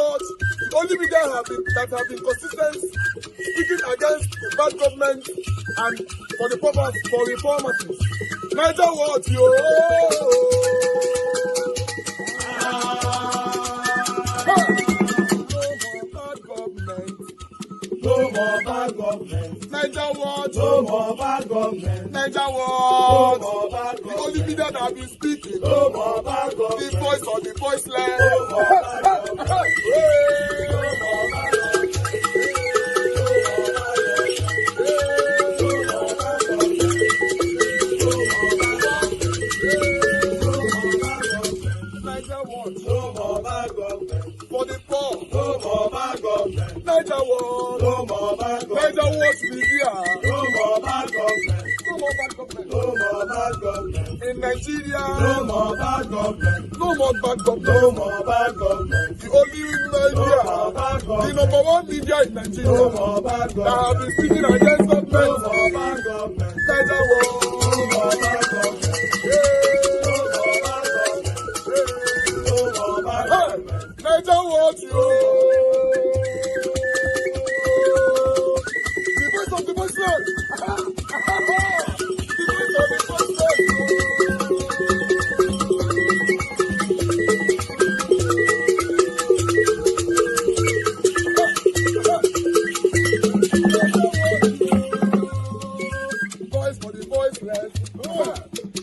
what? The only media that have been consistent speaking against the bad government and for the purpose for reformers. Niger what, yo? No more bad government. Niger what? No more bad government. Niger what? No more bad government. The only media that have been speaking. No more bad government. The voice of the voiceless. No more bad government. No more bad government. For the poor, no more bad government. Niger what? No more bad government. Niger what be here? No more bad government. No more bad government. No more bad government. In Nigeria, no more bad government. No more bad government. No more bad government. The only media, the number one media in Nigeria, no more bad government. That have been speaking against government. No more bad government. Niger what? No more bad government. Niger what, yo? The voice of the voiceless. The voice of the voiceless. Voice for the voiceless.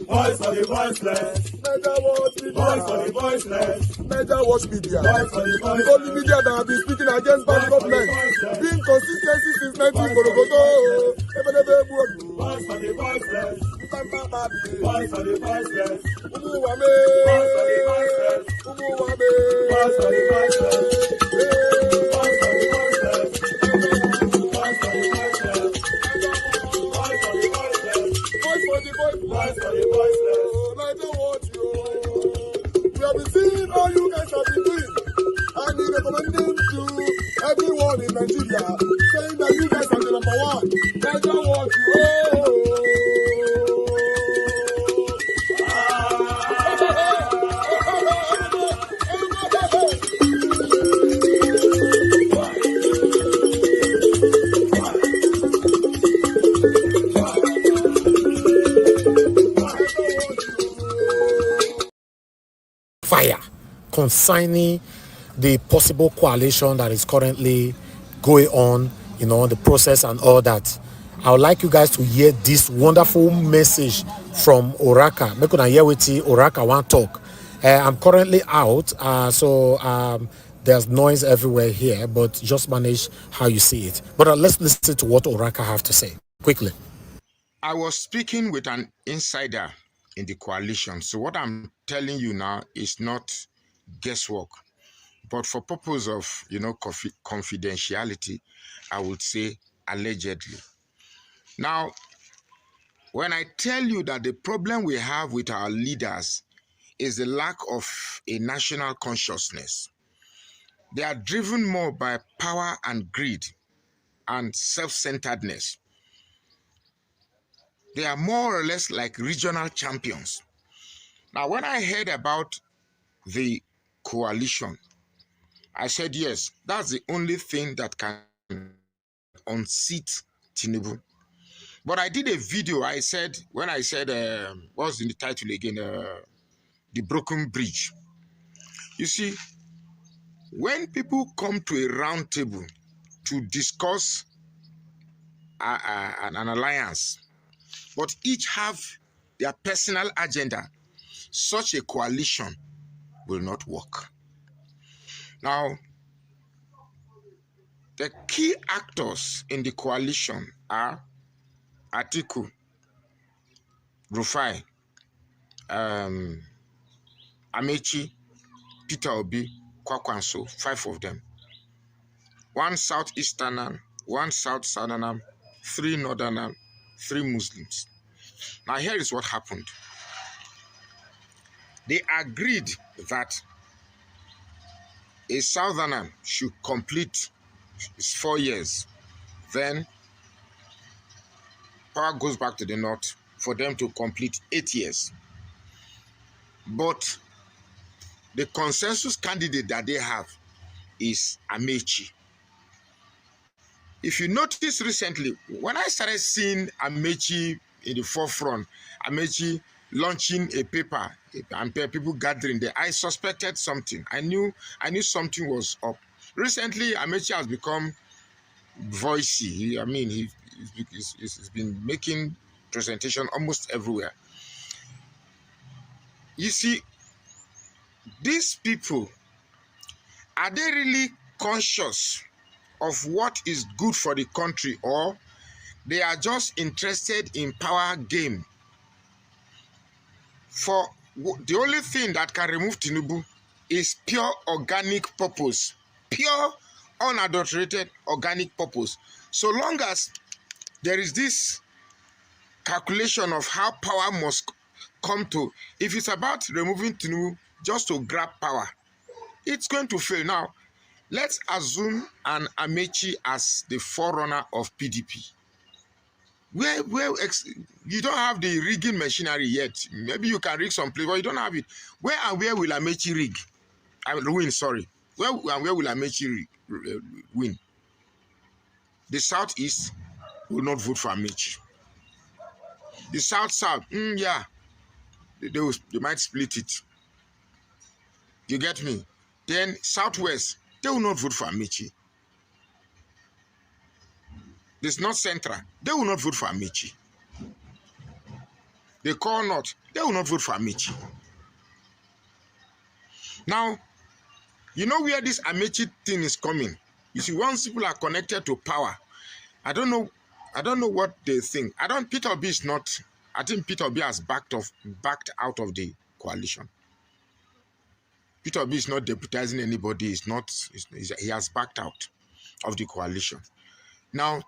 Voice for the voiceless. Niger what? Voice for the voiceless. Niger watch media. The only media that have been speaking against bad government. Being consistency since 1944. Voice for the voiceless. Voice for the voiceless. Umuwame. Voice for the voiceless. Umuwame. Voice for the voiceless. Voice for the voiceless. Voice for the voiceless. Voice for the voiceless. Voice for the voiceless. Voice for the voiceless. Niger watch you. We have been seeing all you guys have been doing, and we recommending to everyone in Nigeria, saying that you guys are the number one. Niger what you. Fire concerning the possible coalition that is currently going on, the process and all that. I would like you guys to hear this wonderful message from Oraka. Make una hear wetin Oraka wan talk. I'm currently out, so there's noise everywhere here, but just manage how you see it. But let's listen to what Oraka have to say quickly. I was speaking with an insider in the coalition. So what I'm telling you now is not guesswork, but for purpose of, confidentiality, I would say allegedly. Now, when I tell you that the problem we have with our leaders is the lack of a national consciousness, they are driven more by power and greed and self-centeredness. They are more or less like regional champions. Now, when I heard about the coalition, I said, yes, that's the only thing that can unseat Tinubu. But I did a video, when I said, what's in the title again? The broken bridge. You see, when people come to a round table to discuss an alliance, but each have their personal agenda, such a coalition will not work. Now, the key actors in the coalition are Atiku, Rufai, Amechi, Peter Obi, Kwakwanso, 5 of them. 1 Southeasterner, 1 South Southerner, 3 Northerner, 3 Muslims. Now here is what happened. They agreed that a Southerner should complete his 4 years. Then power goes back to the North for them to complete 8 years. But the consensus candidate that they have is Amechi. If you notice recently, when I started seeing Amechi in the forefront, Amechi launching a paper and people gathering there, I suspected something. I knew something was up. Recently, Amechi has become voicey. He's been making presentation almost everywhere. You see, these people, are they really conscious of what is good for the country, or they are just interested in power game? For the only thing that can remove Tinubu is pure organic purpose, pure unadulterated organic purpose. So long as there is this calculation of how power must come to, if it's about removing Tinubu just to grab power, it's going to fail. Now, let's assume an Amechi as the forerunner of PDP. Where you don't have the rigging machinery yet. Maybe you can rig some place, but you don't have it. Where will Amechi rig? Win, sorry. Where will Amechi win? The Southeast will not vote for Amechi. The South, yeah, they might split it. You get me? Then Southwest, they will not vote for Amechi. This North Central, they will not vote for Amechi. The core North, they will not vote for Amechi. Now, you know where this Amechi thing is coming. You see, once people are connected to power, I don't know what they think. Peter Obi is not. I think Peter Obi has backed out of the coalition. Peter Obi is not deputizing anybody. He has backed out of the coalition. Now,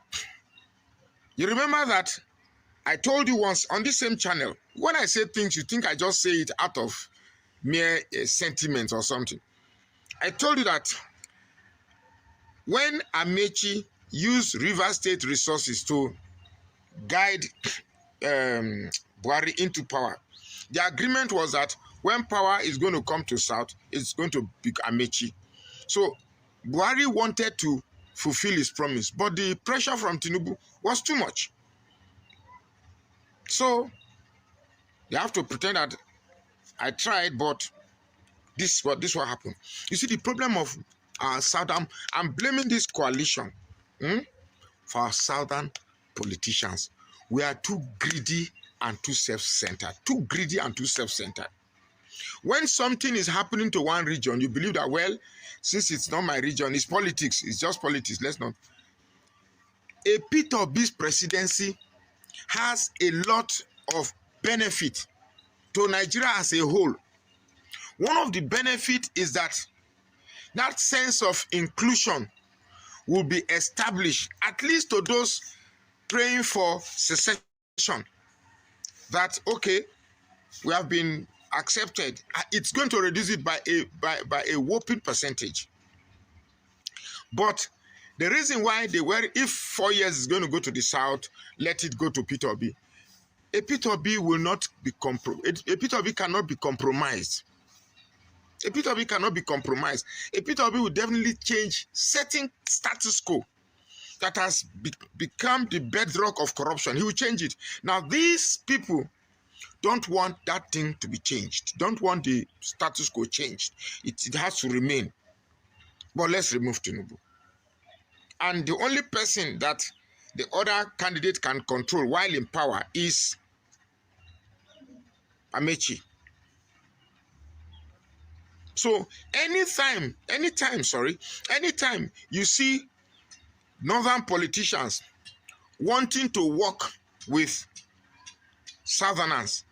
you remember that I told you once on this same channel, when I say things, you think I just say it out of mere sentiment or something. I told you that when Amechi used River State resources to guide Buhari into power, the agreement was that when power is going to come to South, it's going to be Amechi. So Buhari wanted to fulfill his promise, but the pressure from Tinubu was too much. So they have to pretend that I tried, but this what happened. You see, the problem of our Southern, I'm blaming this coalition for our Southern politicians. We are too greedy and too self-centered. Too greedy and too self-centered. When something is happening to one region, you believe that, well, since it's not my region, it's politics. It's just politics. Let's not. A Peter Obi's presidency has a lot of benefit to Nigeria as a whole. One of the benefits is that sense of inclusion will be established, at least to those praying for secession, that, okay, we have been accepted. It's going to reduce it by a whopping percentage. But the reason why if 4 years is going to go to the South, let it go to Peter Obi. A Peter Obi will not be a Peter Obi cannot be compromised. A Peter Obi cannot be compromised. A Peter Obi will definitely change certain status quo that has become the bedrock of corruption. He will change it. Now, these people don't want that thing to be changed. Don't want the status quo changed. It has to remain. But let's remove Tinubu. And the only person that the other candidate can control while in power is Amechi. So anytime you see northern politicians wanting to work with southerners,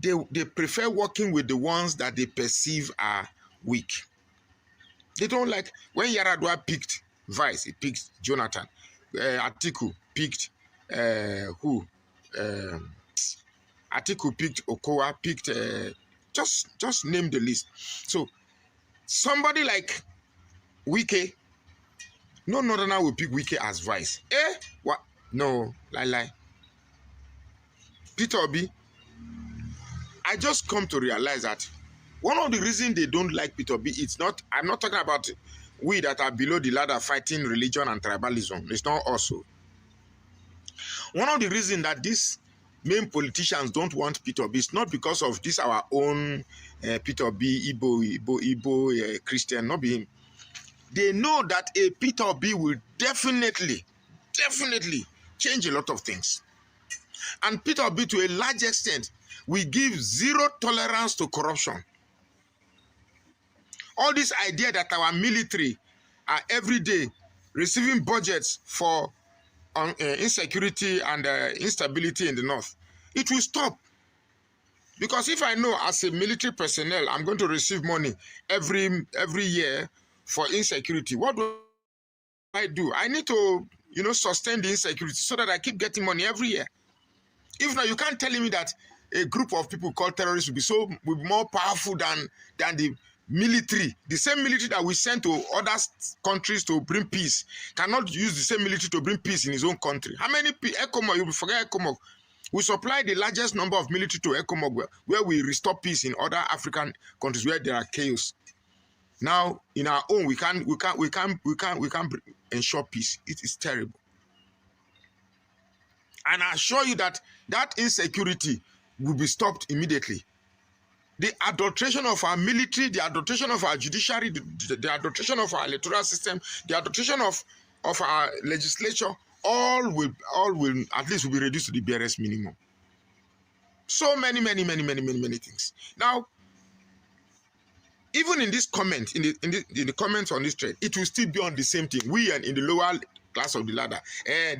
they prefer working with the ones that they perceive are weak. They don't like when Yaradua picked Vice, he picked Jonathan. Atiku picked who? Atiku picked Okowa, picked just name the list. So somebody like Wike, no northerner will pick Wike as Vice. What? No, lie. Peter Obi, I just come to realize that one of the reasons they don't like Peter Obi, I'm not talking about we that are below the ladder fighting religion and tribalism. It's not also. One of the reasons that these main politicians don't want Peter Obi is not because of this our own Peter Obi, Igbo Christian, not be him. They know that a Peter Obi will definitely change a lot of things. And Peter Obi, to a large extent, will give zero tolerance to corruption. All this idea that our military are every day receiving budgets for insecurity and instability in the north, it will stop. Because if I know as a military personnel I'm going to receive money every year for insecurity, what do I do? I need to, sustain the insecurity so that I keep getting money every year. If not, you can't tell me that a group of people called terrorists will be more powerful than the military. The same military that we send to other countries to bring peace cannot use the same military to bring peace in his own country. How many ECOMOG? You will forget ECOMOG. We supply the largest number of military to ECOMOG, where we restore peace in other African countries where there are chaos. Now, in our own, we can't ensure peace. It is terrible. And I assure you that insecurity will be stopped immediately. The adulteration of our military, the adulteration of our judiciary, the adulteration of our electoral system, the adulteration of our legislature, all will at least will be reduced to the barest minimum. So many things. Now, even in this comment, in the comments on this thread, it will still be on the same thing. We are in the lower class of the ladder.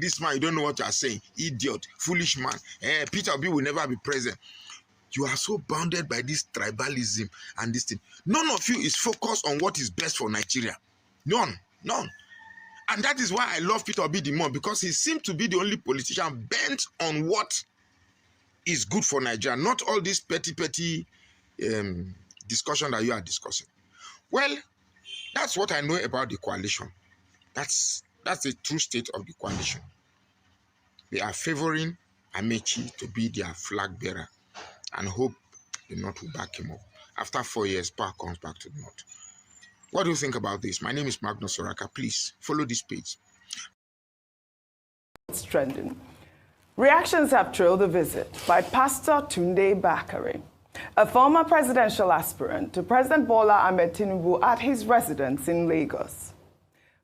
This man, you don't know what you are saying. Idiot, foolish man. Peter Obi will never be president. You are so bounded by this tribalism and this thing. None of you is focused on what is best for Nigeria. None. And that is why I love Peter Obi the more, because he seems to be the only politician bent on what is good for Nigeria, not all this petty discussion that you are discussing. Well, that's what I know about the coalition. That's the true state of the coalition. They are favoring Amechi to be their flag bearer and hope the North will back him up. After 4 years, power comes back to the North. What do you think about this? My name is Magnus Soraka. Please follow this page. It's trending. Reactions have trailed the visit by Pastor Tunde Bakari, a former presidential aspirant to President Bola Ahmed Tinubu at his residence in Lagos.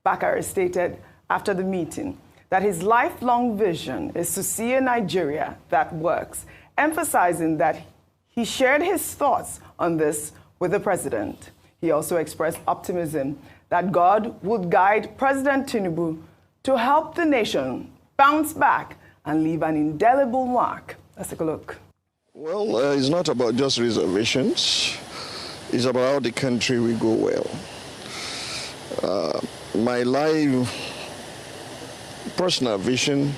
Bakari stated after the meeting that his lifelong vision is to see a Nigeria that works, emphasizing that he shared his thoughts on this with the president. He also expressed optimism that God would guide President Tinubu to help the nation bounce back and leave an indelible mark. Let's take a look. Well, it's not about just reservations. It's about how the country will go well. My personal vision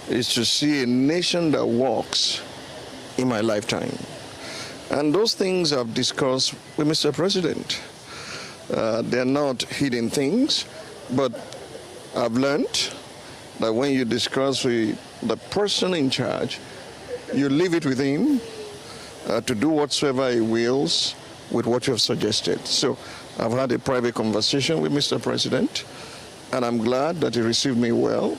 is to see a nation that walks in my lifetime. And those things I've discussed with Mr. President. They're not hidden things, but I've learned that when you discuss with the person in charge, you leave it with him to do whatsoever he wills with what you have suggested. So I've had a private conversation with Mr. President, and I'm glad that he received me well,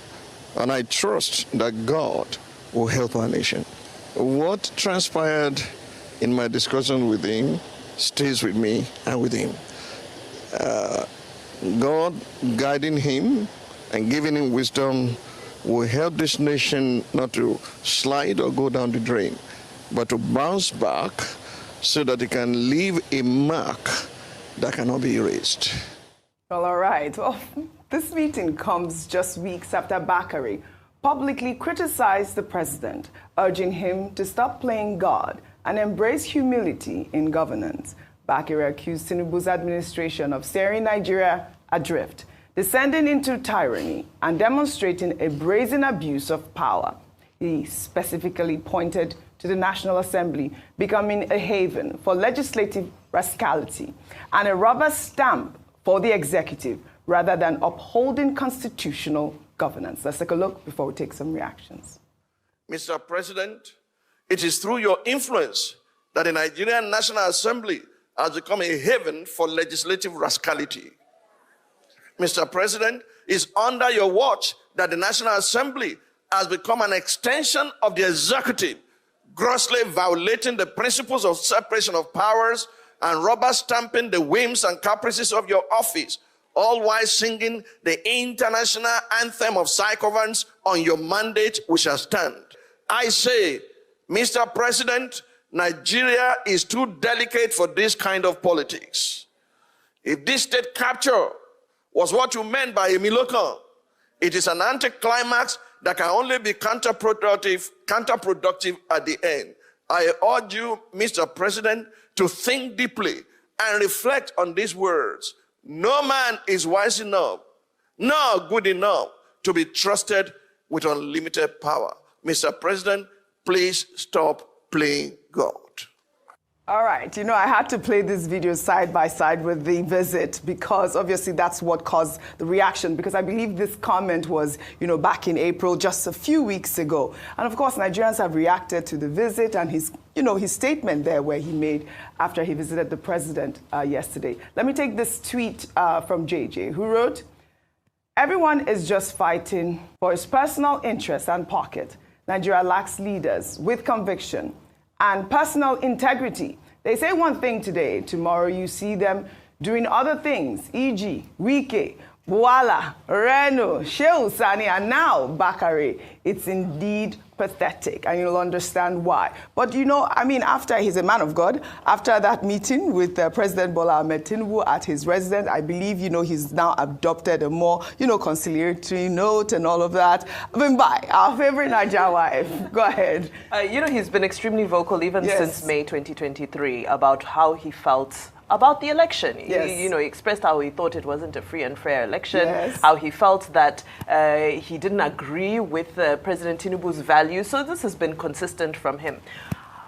and I trust that God will help our nation. What transpired in my discussion with him stays with me and with him. God guiding him and giving him wisdom will help this nation not to slide or go down the drain, but to bounce back so that it can leave a mark that cannot be erased. Well, all right. Well, this meeting comes just weeks after Bakari publicly criticized the president, urging him to stop playing God and embrace humility in governance. Bakari accused Tinubu's administration of steering Nigeria adrift, descending into tyranny, and demonstrating a brazen abuse of power. He specifically pointed to the National Assembly becoming a haven for legislative rascality and a rubber stamp for the executive rather than upholding constitutional governance. Let's take a look before we take some reactions. Mr. President, it is through your influence that the Nigerian National Assembly has become a haven for legislative rascality. Mr. President, it's under your watch that the National Assembly has become an extension of the executive, grossly violating the principles of separation of powers and rubber stamping the whims and caprices of your office, all while singing the international anthem of sycophants on your mandate we shall stand. I say, Mr. President, Nigeria is too delicate for this kind of politics. If this state capture was what you meant by a Miloko, it is an anticlimax that can only be counterproductive at the end. I urge you, Mr. President, to think deeply and reflect on these words. No man is wise enough, nor good enough to be trusted with unlimited power. Mr. President, please stop playing God. All right, I had to play this video side by side with the visit because obviously that's what caused the reaction, because I believe this comment was, back in April, just a few weeks ago. And of course, Nigerians have reacted to the visit and his statement there where he made after he visited the president yesterday. Let me take this tweet from JJ, who wrote, "Everyone is just fighting for his personal interest and pocket. Nigeria lacks leaders with conviction and personal integrity. They say one thing today, tomorrow you see them doing other things, e.g. Wike, Bwala, Reno, Shehu Sani, and now Bakari. It's indeed pathetic, and you'll understand why." But after he's a man of God, after that meeting with President Bola Ahmed Tinubu at his residence, I believe, he's now adopted a more, conciliatory note and all of that. Bimbai, our favorite Niger wife, go ahead. He's been extremely vocal even since May 2023 about how he felt about the election. Yes. He expressed how he thought it wasn't a free and fair election, how he felt that he didn't agree with President Tinubu's values. So this has been consistent from him.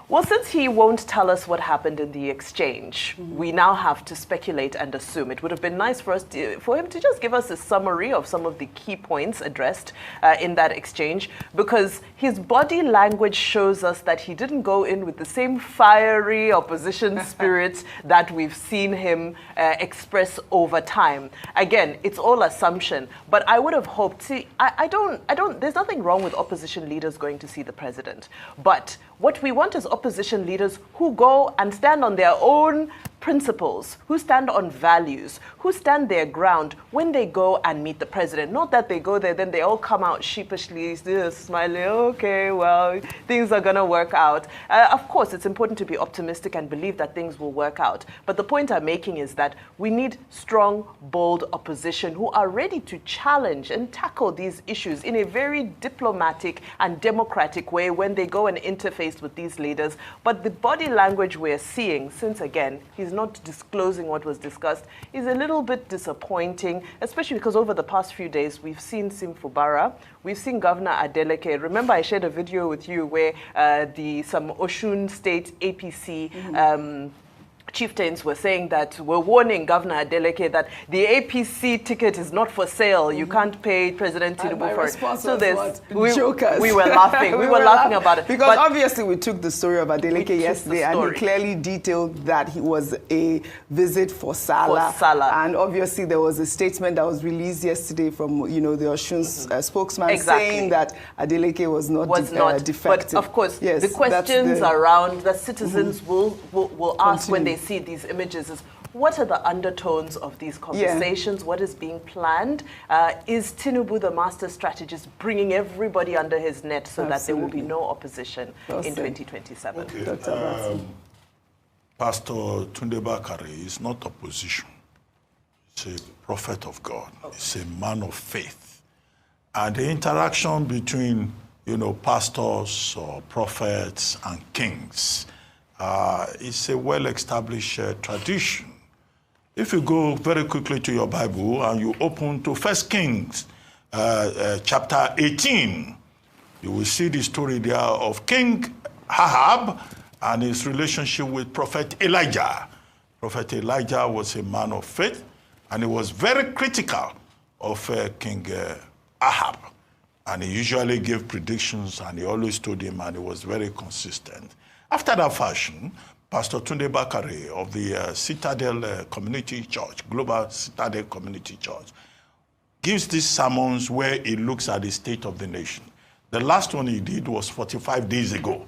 Well, since he won't tell us what happened in the exchange, we now have to speculate and assume. It would have been nice for him to just give us a summary of some of the key points addressed in that exchange, because his body language shows us that he didn't go in with the same fiery opposition spirit that we've seen him express over time. Again, it's all assumption, but I would have hoped, there's nothing wrong with opposition leaders going to see the president, but what we want is opposition leaders who go and stand on their own principles, who stand on values, who stand their ground when they go and meet the president. Not that they go there, then they all come out sheepishly, smiling, okay, well, things are going to work out. Of course, it's important to be optimistic and believe that things will work out. But the point I'm making is that we need strong, bold opposition who are ready to challenge and tackle these issues in a very diplomatic and democratic way when they go and interface with these leaders. But the body language we're seeing, since again, he's not disclosing what was discussed, is a little bit disappointing, especially because over the past few days, we've seen Simfubara, we've seen Governor Adeleke. Remember, I shared a video with you where some Osun State APC chieftains were saying that we're warning Governor Adeleke that the APC ticket is not for sale. You can't pay President Tinubu for it. So we were laughing. we were laughing about it. Because obviously we took the story of Adeleke yesterday and he clearly detailed that he was a visit for Salah. And obviously there was a statement that was released yesterday from the Osun spokesman saying that Adeleke was not defective. But of course, the questions around that citizens will ask when they see these images is, what are the undertones of these conversations? What is being planned? Is Tinubu, the master strategist, bringing everybody under his net so that there will be no opposition in 2027? Okay. Pastor Tunde Bakari is not opposition. He's a prophet of God. He's a man of faith. And the interaction between, pastors or prophets and kings it's a well-established tradition. If you go very quickly to your Bible and you open to 1 Kings chapter 18, you will see the story there of King Ahab and his relationship with Prophet Elijah. Prophet Elijah was a man of faith, and he was very critical of King Ahab. And he usually gave predictions, and he always told him, and he was very consistent. After that fashion, Pastor Tunde Bakari of the Citadel Community Church, Global Citadel Community Church, gives these sermons where he looks at the state of the nation. The last one he did was 45 days ago,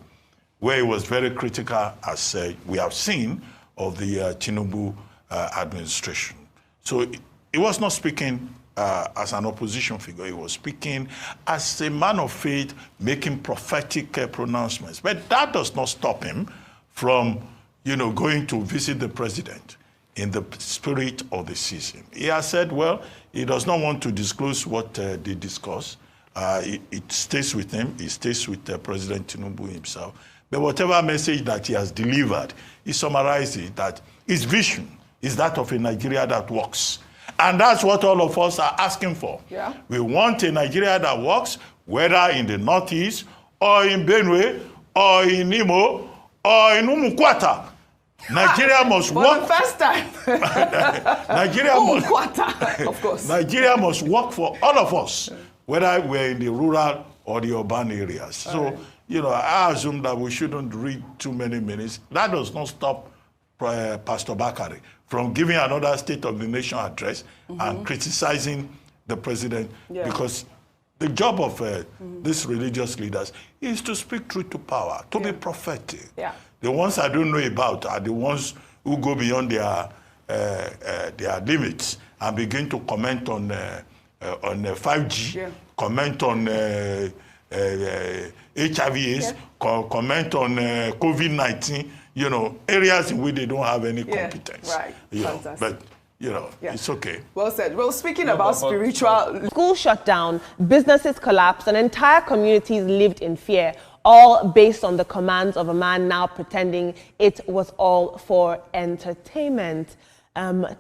where he was very critical, as we have seen, of the Tinubu administration. So he was not speaking as an opposition figure. He was speaking as a man of faith, making prophetic pronouncements. But that does not stop him from, going to visit the president in the spirit of the season. He has said, well, he does not want to disclose what they discuss. It stays with him. It stays with President Tinubu himself. But whatever message that he has delivered, he summarized it that his vision is that of a Nigeria that works. And that's what all of us are asking for. Yeah. We want a Nigeria that works, whether in the Northeast, or in Benue, or in Imo, or in Umukwata. Nigeria must work. For the first time. Of course. Nigeria must work for all of us, whether we're in the rural or the urban areas. So, I assume that we shouldn't read too many minutes. That does not stop Pastor Bakari from giving another State of the Nation address and criticizing the president, because the job of these religious leaders is to speak truth to power, to be prophetic. Yeah. The ones I don't know about are the ones who go beyond their limits and begin to comment on 5G, comment on HIV/AIDS, comment on COVID-19. Areas in which they don't have any competence. Right. Fantastic. But, it's okay. Well said. Well, speaking about spiritual... Schools shut down, businesses collapsed, and entire communities lived in fear, all based on the commands of a man now pretending it was all for entertainment.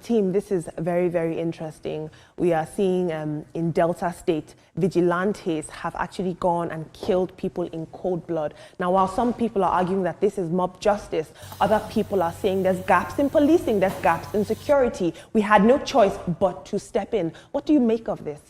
Team, this is very, very interesting. We are seeing in Delta State, Vigilantes have actually gone and killed people in cold blood. Now, while some people are arguing that this is mob justice, other people are saying there's gaps in policing, there's gaps in security. We had no choice but to step in. What do you make of this?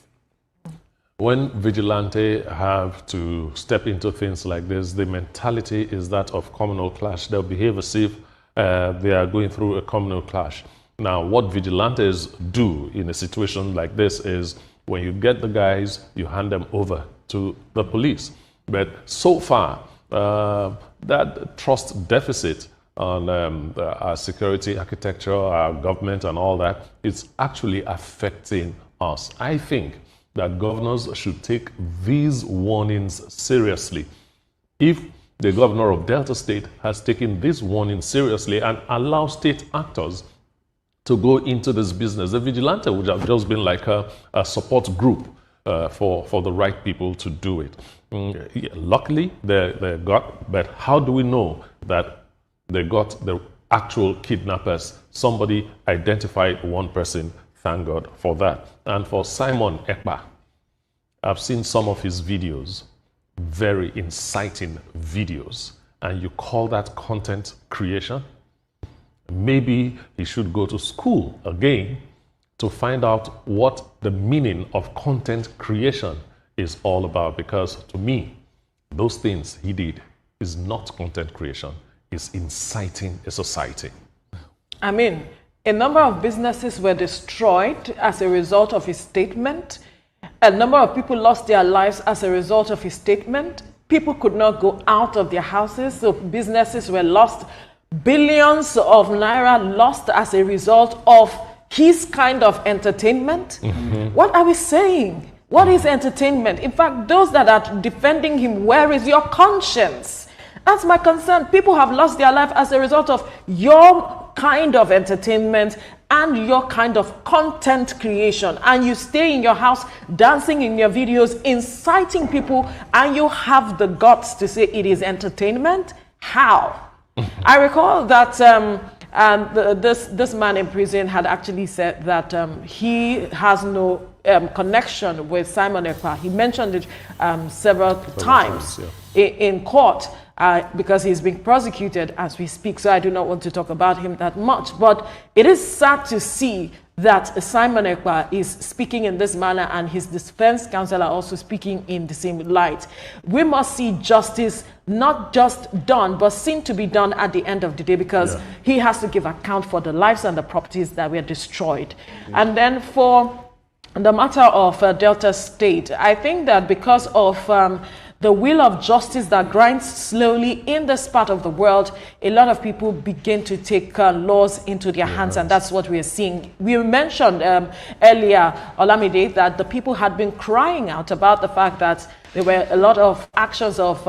When vigilantes have to step into things like this, the mentality is that of communal clash. They'll behave as if they are going through a communal clash. Now, what vigilantes do in a situation like this is when you get the guys, you hand them over to the police. But so far, that trust deficit on our security architecture, our government and all that, it's actually affecting us. I think that governors should take these warnings seriously. If the governor of Delta State has taken this warning seriously and allow state actors to go into this business, the vigilante would have just been like a support group for the right people to do it. Luckily, they got, but how do we know that they got the actual kidnappers? Somebody identified one person, thank God for that. And for Simon Ekpa, I've seen some of his videos, very inciting videos, and you call that content creation? Maybe he should go to school again to find out what the meaning of content creation is all about, because to me, those things he did is not content creation, it's inciting a society. I mean, a number of businesses were destroyed as a result of his statement. A number of people lost their lives as a result of his statement. People could not go out of their houses, so businesses were lost. Billions of naira lost as a result of his kind of entertainment. What are we saying? What is entertainment? In fact, those that are defending him, where is your conscience? That's my concern. People have lost their life as a result of your kind of entertainment and your kind of content creation. And you stay in your house, dancing in your videos, inciting people, and you have the guts to say it is entertainment? How? I recall that this man in prison had actually said that he has no connection with Simon Ekpa. He mentioned it several times in court because he's being prosecuted as we speak. So I do not want to talk about him that much. But it is sad to see that Simon Ekpa is speaking in this manner and his defense counsel are also speaking in the same light. We must see justice not just done, but seen to be done at the end of the day, because he has to give account for the lives and the properties that were destroyed. And then for the matter of Delta State, I think that because of the wheel of justice that grinds slowly in this part of the world, a lot of people begin to take laws into their hands, and that's what we are seeing. We mentioned earlier, Olamide, that the people had been crying out about the fact that there were a lot of actions of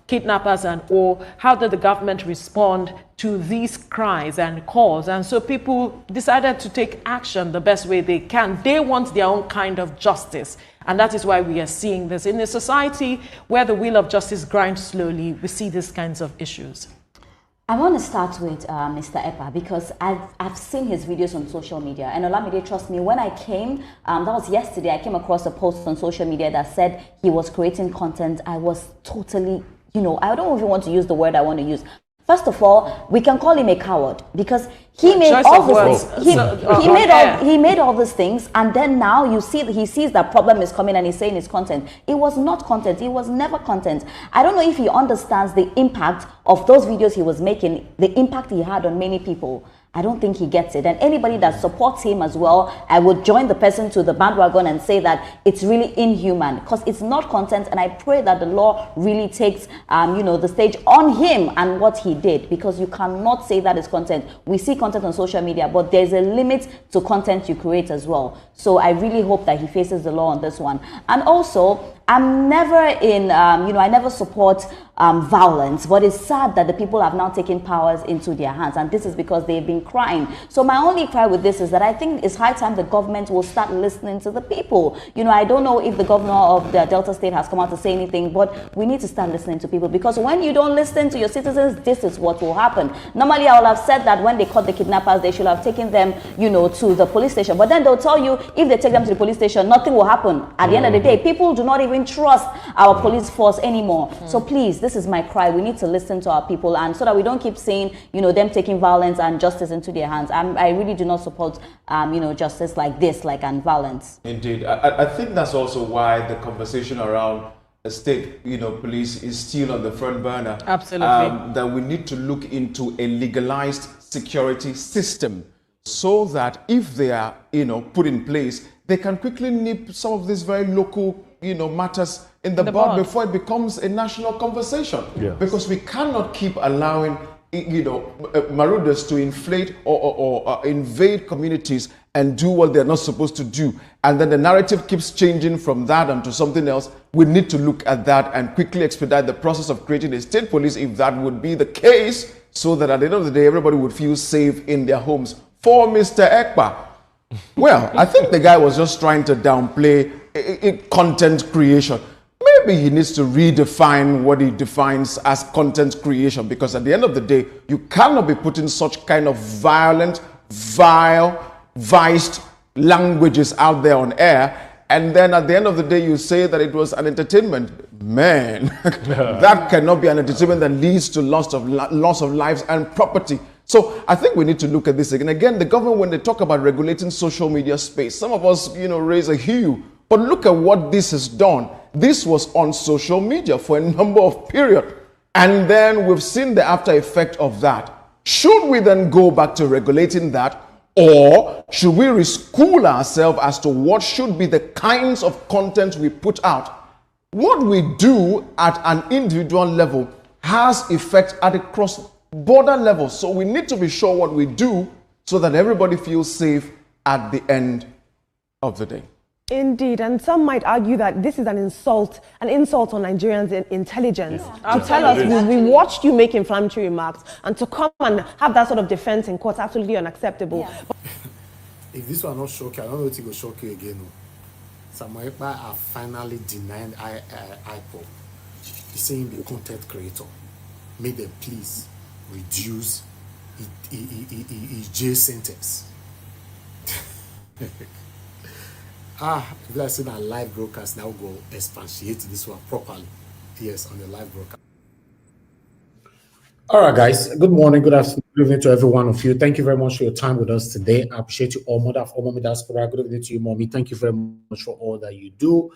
kidnappers and all. How did the government respond to these cries and calls? And so people decided to take action the best way they can. They want their own kind of justice. And that is why we are seeing this. In a society where the wheel of justice grinds slowly, we see these kinds of issues. I want to start with Mr. Ekpa, because I've seen his videos on social media. And Olamide, trust me, when I came, that was yesterday, I came across a post on social media that said he was creating content. I was totally, I don't even want to use the word I want to use. First of all, we can call him a coward because he made all these things. He made all these things, and then now you see he sees that problem is coming and he's saying it's content. It was not content. It was never content. I don't know if he understands the impact of those videos he was making, the impact he had on many people. I don't think he gets it. And anybody that supports him as well, I would join the person to the bandwagon and say that it's really inhuman because it's not content. And I pray that the law really takes, the stage on him and what he did, because you cannot say that is content. We see content on social media, but there's a limit to content you create as well. So I really hope that he faces the law on this one. And also, I'm never in, I never support violence, but it's sad that the people have now taken powers into their hands, and this is because they've been crying. So my only cry with this is that I think it's high time the government will start listening to the people. I don't know if the governor of the Delta State has come out to say anything, but we need to start listening to people, because when you don't listen to your citizens, this is what will happen. Normally, I would have said that when they caught the kidnappers, they should have taken them, to the police station. But then they'll tell you, if they take them to the police station, nothing will happen. At the end of the day, people do not even trust our police force anymore. So please, this is my cry. We need to listen to our people, and so that we don't keep saying, them taking violence and justice into their hands. I really do not support, justice like this, and violence. Indeed. I think that's also why the conversation around the state, police is still on the front burner. Absolutely. That we need to look into a legalized security system so that if they are, put in place, they can quickly nip some of these very local, matters in the bud before it becomes a national conversation. Yes. Because we cannot keep allowing, marauders to inflate or invade communities and do what they're not supposed to do. And then the narrative keeps changing from that onto something else. We need to look at that and quickly expedite the process of creating a state police, if that would be the case, so that at the end of the day, everybody would feel safe in their homes. For Mr. Ekpa, well, I think the guy was just trying to downplay content creation. Maybe he needs to redefine what he defines as content creation, because at the end of the day, you cannot be putting such kind of violent, vile, viced languages out there on air, and then at the end of the day, you say that it was an entertainment. Man, that cannot be an entertainment that leads to loss of lives and property. So I think we need to look at this again. Again, the government, when they talk about regulating social media space, some of us, raise a hue. But look at what this has done. This was on social media for a number of periods. And then we've seen the after effect of that. Should we then go back to regulating that? Or should we reschool ourselves as to what should be the kinds of content we put out? What we do at an individual level has effect at a cross-border level. So we need to be sure what we do so that everybody feels safe at the end of the day. Indeed, and some might argue that this is an insult on Nigerians' intelligence. To tell us, we watched you make inflammatory remarks, and to come and have that sort of defense in court, absolutely unacceptable. Yeah. If this was not shocking, I don't know if it will shock you again. Samuel Ekpa have finally denied IPOB. He's saying the content creator made them please reduce his jail sentence. If I seen a live broadcast, now go expatiate this one properly. Yes, on the live broadcast. All right, guys. Good morning, good afternoon, good evening to every one of you. Thank you very much for your time with us today. I appreciate you all, Mother of all Mommy Diaspora. Good evening to you, Mommy. Thank you very much for all that you do.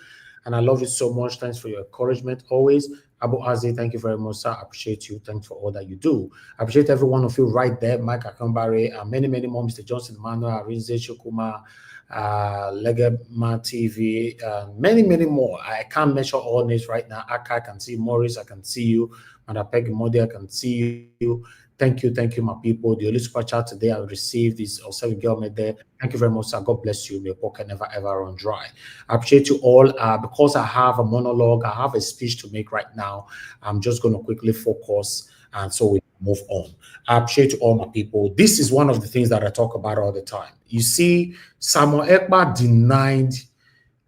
And I love you so much. Thanks for your encouragement always. Abu Azi, thank you very much, sir. I appreciate you. Thanks for all that you do. I appreciate every one of you right there. Mike Akambare, many more. Mr. Johnson, Emmanuel, Arinze, Shukuma, Legema TV, many, many more. I can't measure all names right now. Aka, I can see Morris, I can see you. Madapeg Modi, I can see you. Thank you, my people. The only super chat today I received is also government there. Thank you very much, sir. God bless you. May your pocket never ever run dry. I appreciate you all. Because I have a monologue, I have a speech to make right now. I'm just going to quickly focus, and so we move on. I appreciate all my people. This is one of the things that I talk about all the time. You see, Samuel Ekpa denied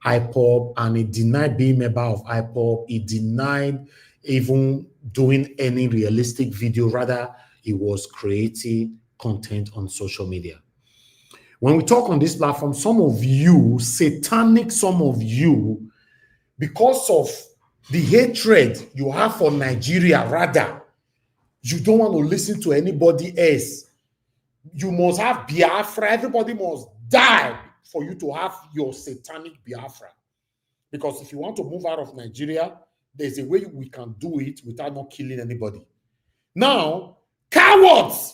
IPOB, and he denied being a member of IPOB. He denied even doing any realistic video. Rather, he was creating content on social media. When we talk on this platform, some of you, satanic, some of you, because of the hatred you have for Nigeria, rather, you don't want to listen to anybody else. You must have Biafra. Everybody must die for you to have your satanic Biafra. Because if you want to move out of Nigeria, there's a way we can do it without not killing anybody. Now, cowards,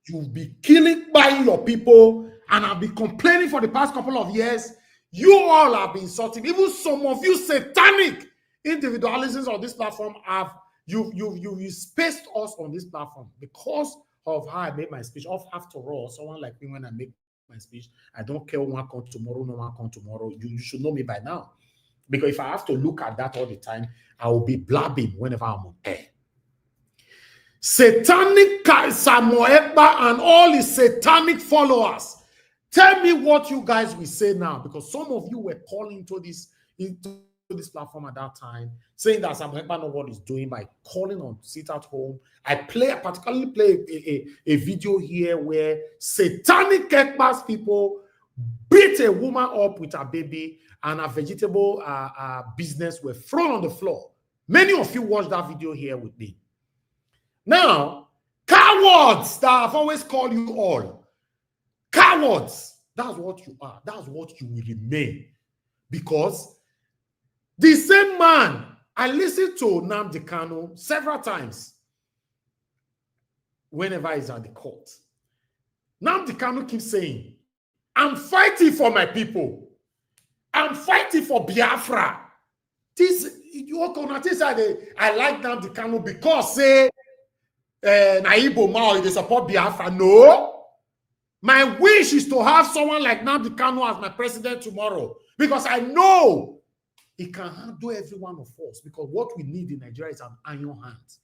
you'll be killing by your people, and I've been complaining for the past couple of years. You all have been insulting. Even some of you satanic individualisms on this platform have you spaced us on this platform because of how I made my speech. After all, someone like me, when I make my speech, I don't care when I come tomorrow, no one come tomorrow. You should know me by now. Because if I have to look at that all the time, I will be blabbing whenever I'm on air. Satanic Samuel Ekpa and all his satanic followers. Tell me what you guys will say now, because some of you were calling into this platform at that time, saying that Samuel Ekpa knows what he's doing by calling on Sit at Home. I particularly play a video here where satanic Ekpa's people beat a woman up with her baby, and a vegetable business were thrown on the floor. Many of you watched that video here with me. Now, cowards that I've always called you all, cowards, that's what you are. That's what you will remain. Because the same man, I listened to Nnamdi Kanu several times whenever he's at the court. Nnamdi Kanu keeps saying, I'm fighting for my people. I'm fighting for Biafra. I like Nnamdi Kanu because say Naibo Mao they support Biafra. No. My wish is to have someone like Nnamdi Kanu as my president tomorrow, because I know he can handle every one of us, because what we need in Nigeria is an iron hand.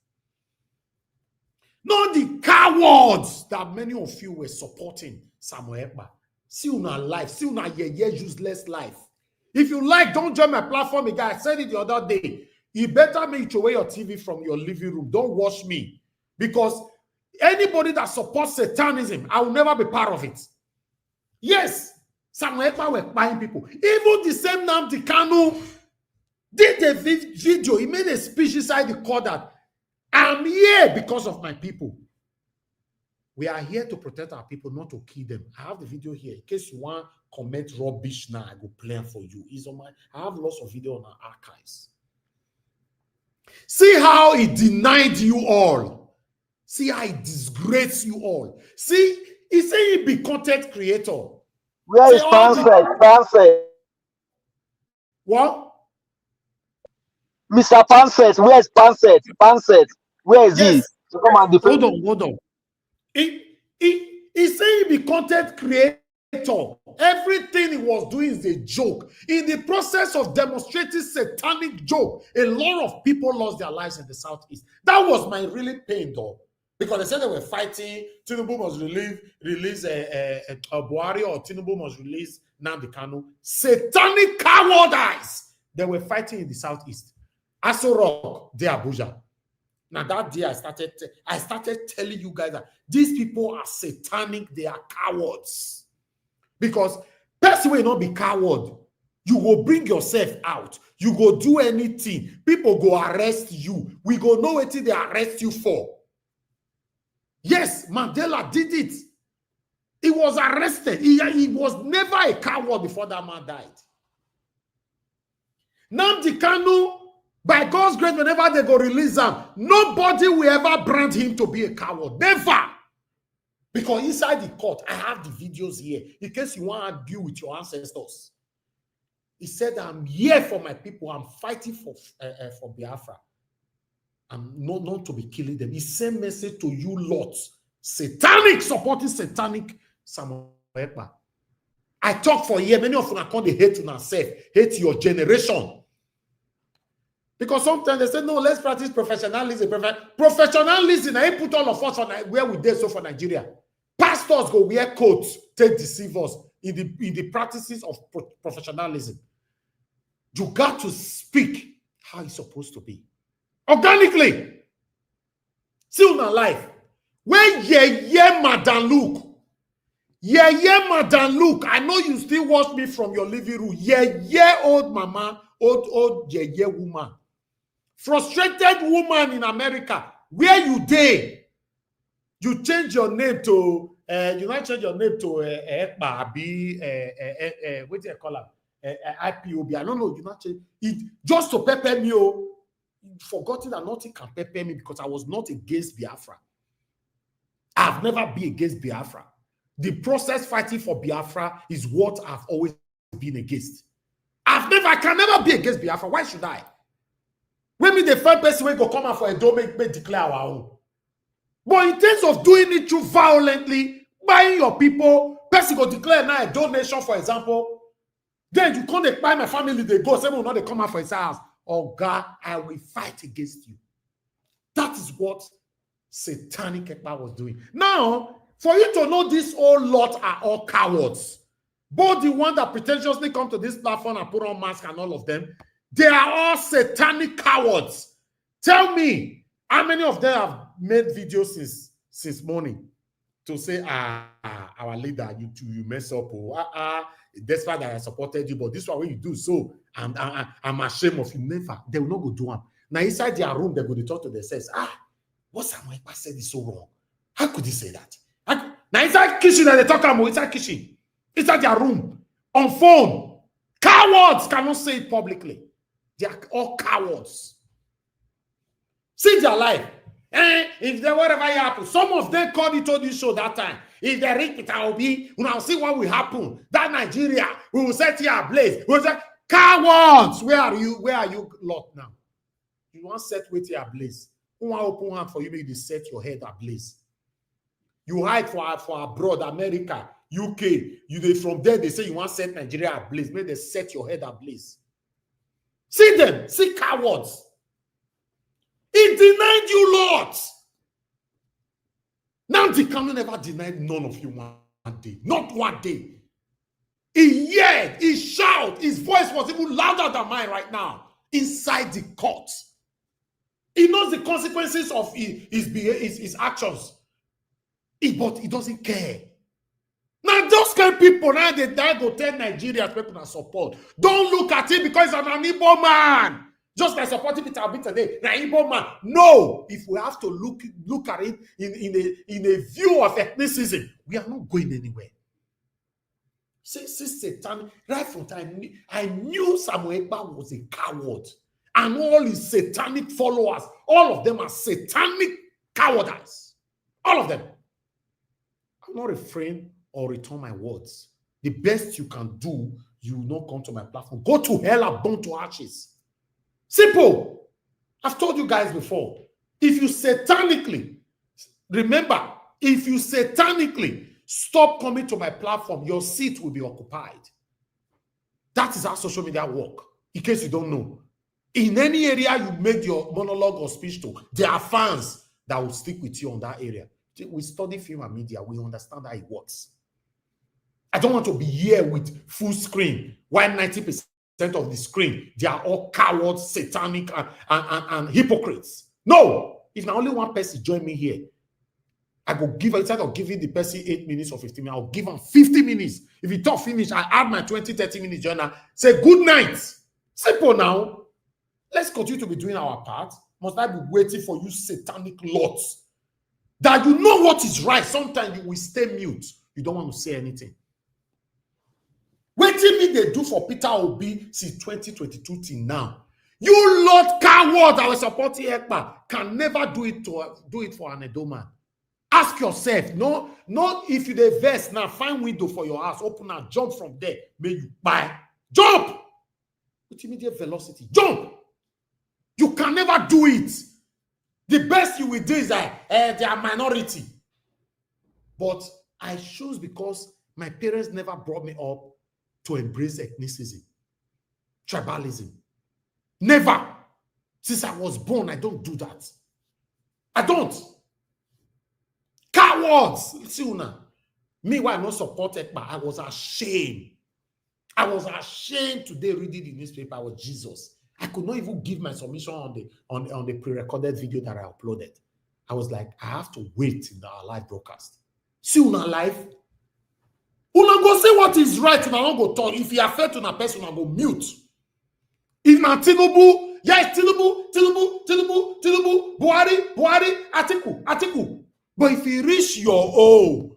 Not the cowards that many of you were supporting Samuel Ekpa. See una life, see una useless life. If you like, don't join my platform again. I said it the other day. You better make away your TV from your living room. Don't watch me. Because anybody that supports satanism, I will never be part of it. Yes, Samuel Ekpa were buying people. Even the same Nnamdi Kanu did a video. He made a speech inside the court that I'm here because of my people. We are here to protect our people, not to kill them. I have the video here. In case you want comment rubbish now, I go play them for you. It's on I have lots of video on our archives. See how he denied you all. See how he disgraced you all. See, he said he be content creator. Where is Panset? What? Mr. Panset, where is Panset? Where is he? So come and defend. Hold on. He said he be content creator. Everything he was doing is a joke. In the process of demonstrating satanic joke, a lot of people lost their lives in the Southeast. That was my really pain, though, because they said they were fighting. Tinubu must release Buhari, or Tinubu must release Nnamdi Kanu. Satanic cowardice. They were fighting in the Southeast. Aso Rock, de Abuja. Now that day I started telling you guys that these people are satanic, they are cowards. Because person will not be coward. You will bring yourself out. You go do anything. People go arrest you. We go know what they arrest you for. Yes, Mandela did it. He was arrested. He was never a coward before that man died. Nnamdi Kanu, by God's grace, whenever they go release him, nobody will ever brand him to be a coward. Never. Because inside the court, I have the videos here. In case you want to argue with your ancestors. He said, I'm here for my people. I'm fighting for Biafra. I'm not to be killing them. He sent message to you lots. Satanic, supporting satanic Samuel Ekpa. I talk for years. Many of you are called the hate to yourself, hate your generation. Because sometimes they say, no, let's practice professionalism. Professionalism, I put all of us on where we did so for Nigeria. Pastors go wear coats, take deceive us in the practices of professionalism. You got to speak how it's supposed to be. Organically. Still not life. When Madam Luke. Madam Luke. I know you still watch me from your living room. Old mama, old woman. Frustrated woman in America. Where you dey? You change your name to you might change your name to what do you call her? IPOB. I don't know. You not change it just to pepper me. Forgotten that nothing can pepper me because I was not against Biafra. I've never been against Biafra. The process fighting for Biafra is what I've always been against. I can never be against Biafra. Why should I? When me the first person will go come out for a dome, make declare our own. But in terms of doing it too violently, buying your people, person go declare now a donation, for example, then you can't buy my family, they go, someone will not come out for his house. Oh God, I will fight against you. That is what satanic Ekpa was doing. Now, for you to know this whole lot are all cowards. Both the one that pretentiously come to this platform and put on mask and all of them, they are all satanic cowards. Tell me, how many of them have made videos since morning to say, our leader, you mess up, despite that I supported you, but this is what you do, so I'm ashamed of you. Never. They will not go do them. Now, inside their room, they're going to talk to themselves. What Samuel Ekpa said is so wrong. How could he say that? Now, inside kitchen, they talk about inside kitchen, inside their room, on phone. Cowards cannot say it publicly. They are all cowards. See their life. If there whatever happens, some of them called it on this show that time. If they reach it, I will be. We will see what will happen. That Nigeria, we will set here ablaze. We will say, cowards, where are you? Where are you locked now? You want set with your ablaze. Who want open hand for you? Maybe set your head ablaze. You hide for abroad, America, UK. From there they say you want set Nigeria ablaze. Maybe they set your head ablaze. See them, see cowards. He denied you, Lord. Now the Kanu never denied none of you one day. Not one day. He yelled, he shouted, his voice was even louder than mine right now. Inside the court. He knows the consequences of his actions. But he doesn't care. Now those kind of people, now they go tell Nigeria people that support. Don't look at him because he's an Igbo man. Just like supporting Peter Obi today, an Igbo man. No, if we have to look at it in a view of ethnicism, we are not going anywhere. See Satan, right from time, I knew Samuel Ekpa was a coward. And all his satanic followers, all of them are satanic cowardice. All of them. I'm not refrain or return my words. The best you can do, you will not come to my platform. Go to hell and burn to ashes. Simple. I've told you guys before. If you satanically, remember, if you satanically stop coming to my platform, your seat will be occupied. That is how social media work. In case you don't know. In any area you make your monologue or speech to, there are fans that will stick with you on that area. We study film and media. We understand how it works. I don't want to be here with full screen while 90% of the screen, they are all cowards, satanic, and hypocrites. No! If now only one person join me here, I will give, instead of giving the person 8 minutes or 15 minutes, I'll give him 50 minutes. If he talk finish, I add my 20-30 minutes journal. Say good night. Simple now. Let's continue to be doing our part. Must I be waiting for you satanic lots? That you know what is right. Sometimes you will stay mute. You don't want to say anything. Waiting me they do for Peter Obi since 2022 till now. You Lord coward, our supporting Ekpa, can never do it for an Edo man. Ask yourself, no, if you dey vex now, find window for your house, open and jump from there, may you buy. Jump! With immediate velocity. Jump! You can never do it. The best you will do is that they are minority. But I choose because my parents never brought me up to embrace ethnicity, tribalism. Never. Since I was born, I don't do that. I don't. Cowards. See una. Me, why I not supported, but I was ashamed. I was ashamed today reading the newspaper with Jesus. I could not even give my submission on the pre-recorded video that I uploaded. I was like, I have to wait in our live broadcast. See una live. Una go say what is right, una not go talk. If you are fair to una person, una go mute. If na Tinubu, yes, Tinubu, Buhari, Atiku. But if you reach your own,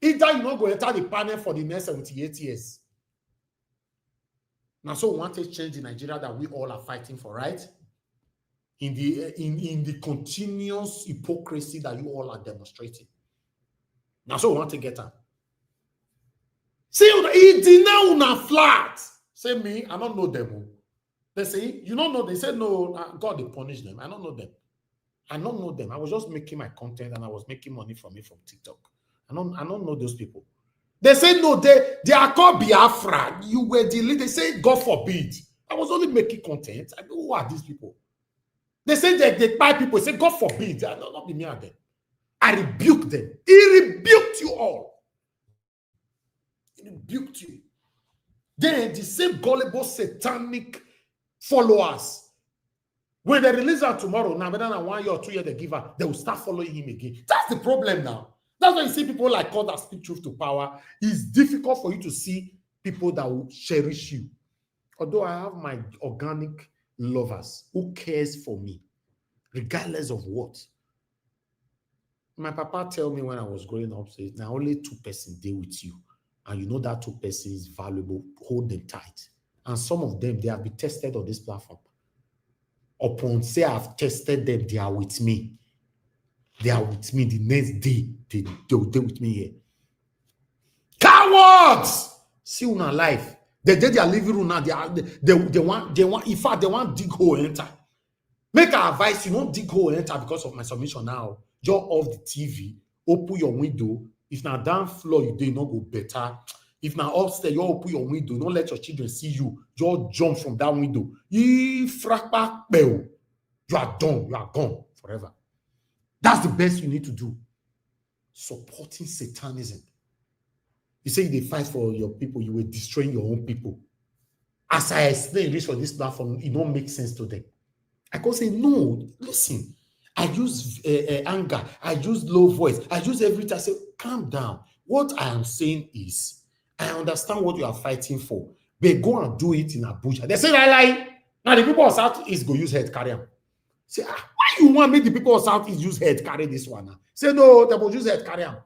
either you not go enter the panel for the next 78 years. Now, so we want to change in Nigeria that we all are fighting for, right? In the continuous hypocrisy that you all are demonstrating. Now, so we want to get her. See, he deny una flat. Say me, I don't know them. They say, you don't know. They say, no, God, they punish them. I don't know them. I don't know them. I was just making my content and I was making money from it from TikTok. I don't know those people. They say, no, they are called Bafra. You were the leader. They say, God forbid. I was only making content. I mean, who are these people? They say they buy people. Say, God forbid. I don't not be me and them. I rebuked them. He rebuked you all. He rebuked you. Then the same gullible satanic followers, when they release her tomorrow, now whether than 1 year or 2 years they give her, they will start following him again. That's the problem now. That's why you see people like God that speak truth to power. It's difficult for you to see people that will cherish you. Although I have my organic lovers who cares for me, regardless of what. My papa tell me when I was growing up, say, now only 2 persons deal with you. And you know that 2 persons is valuable, hold them tight. And some of them, they have been tested on this platform. Upon say I've tested them, they are with me. They are with me. The next day, they will deal with me here. Cowards! See una life. They did their living room now. They want, in fact, they want dig hole enter. Make our advice, you don't dig hole enter because of my submission now. Just off the TV, open your window. If now down floor, you do not go better. If now upstairs, you open your window, don't let your children see you. Just jump from that window. You are done. You are gone forever. That's the best you need to do. Supporting Satanism. You say they fight for your people, you will destroy your own people. As I explained this for this platform, it don't make sense to them. I can say, no, listen. I use anger. I use low voice. I use everything. I say, calm down. What I am saying is, I understand what you are fighting for, but go and do it in Abuja. They say, lie. Now the people of Southeast go use head carry them. Say, why you want me the people of Southeast use head carry this one now? Say, no, they will use head carry them.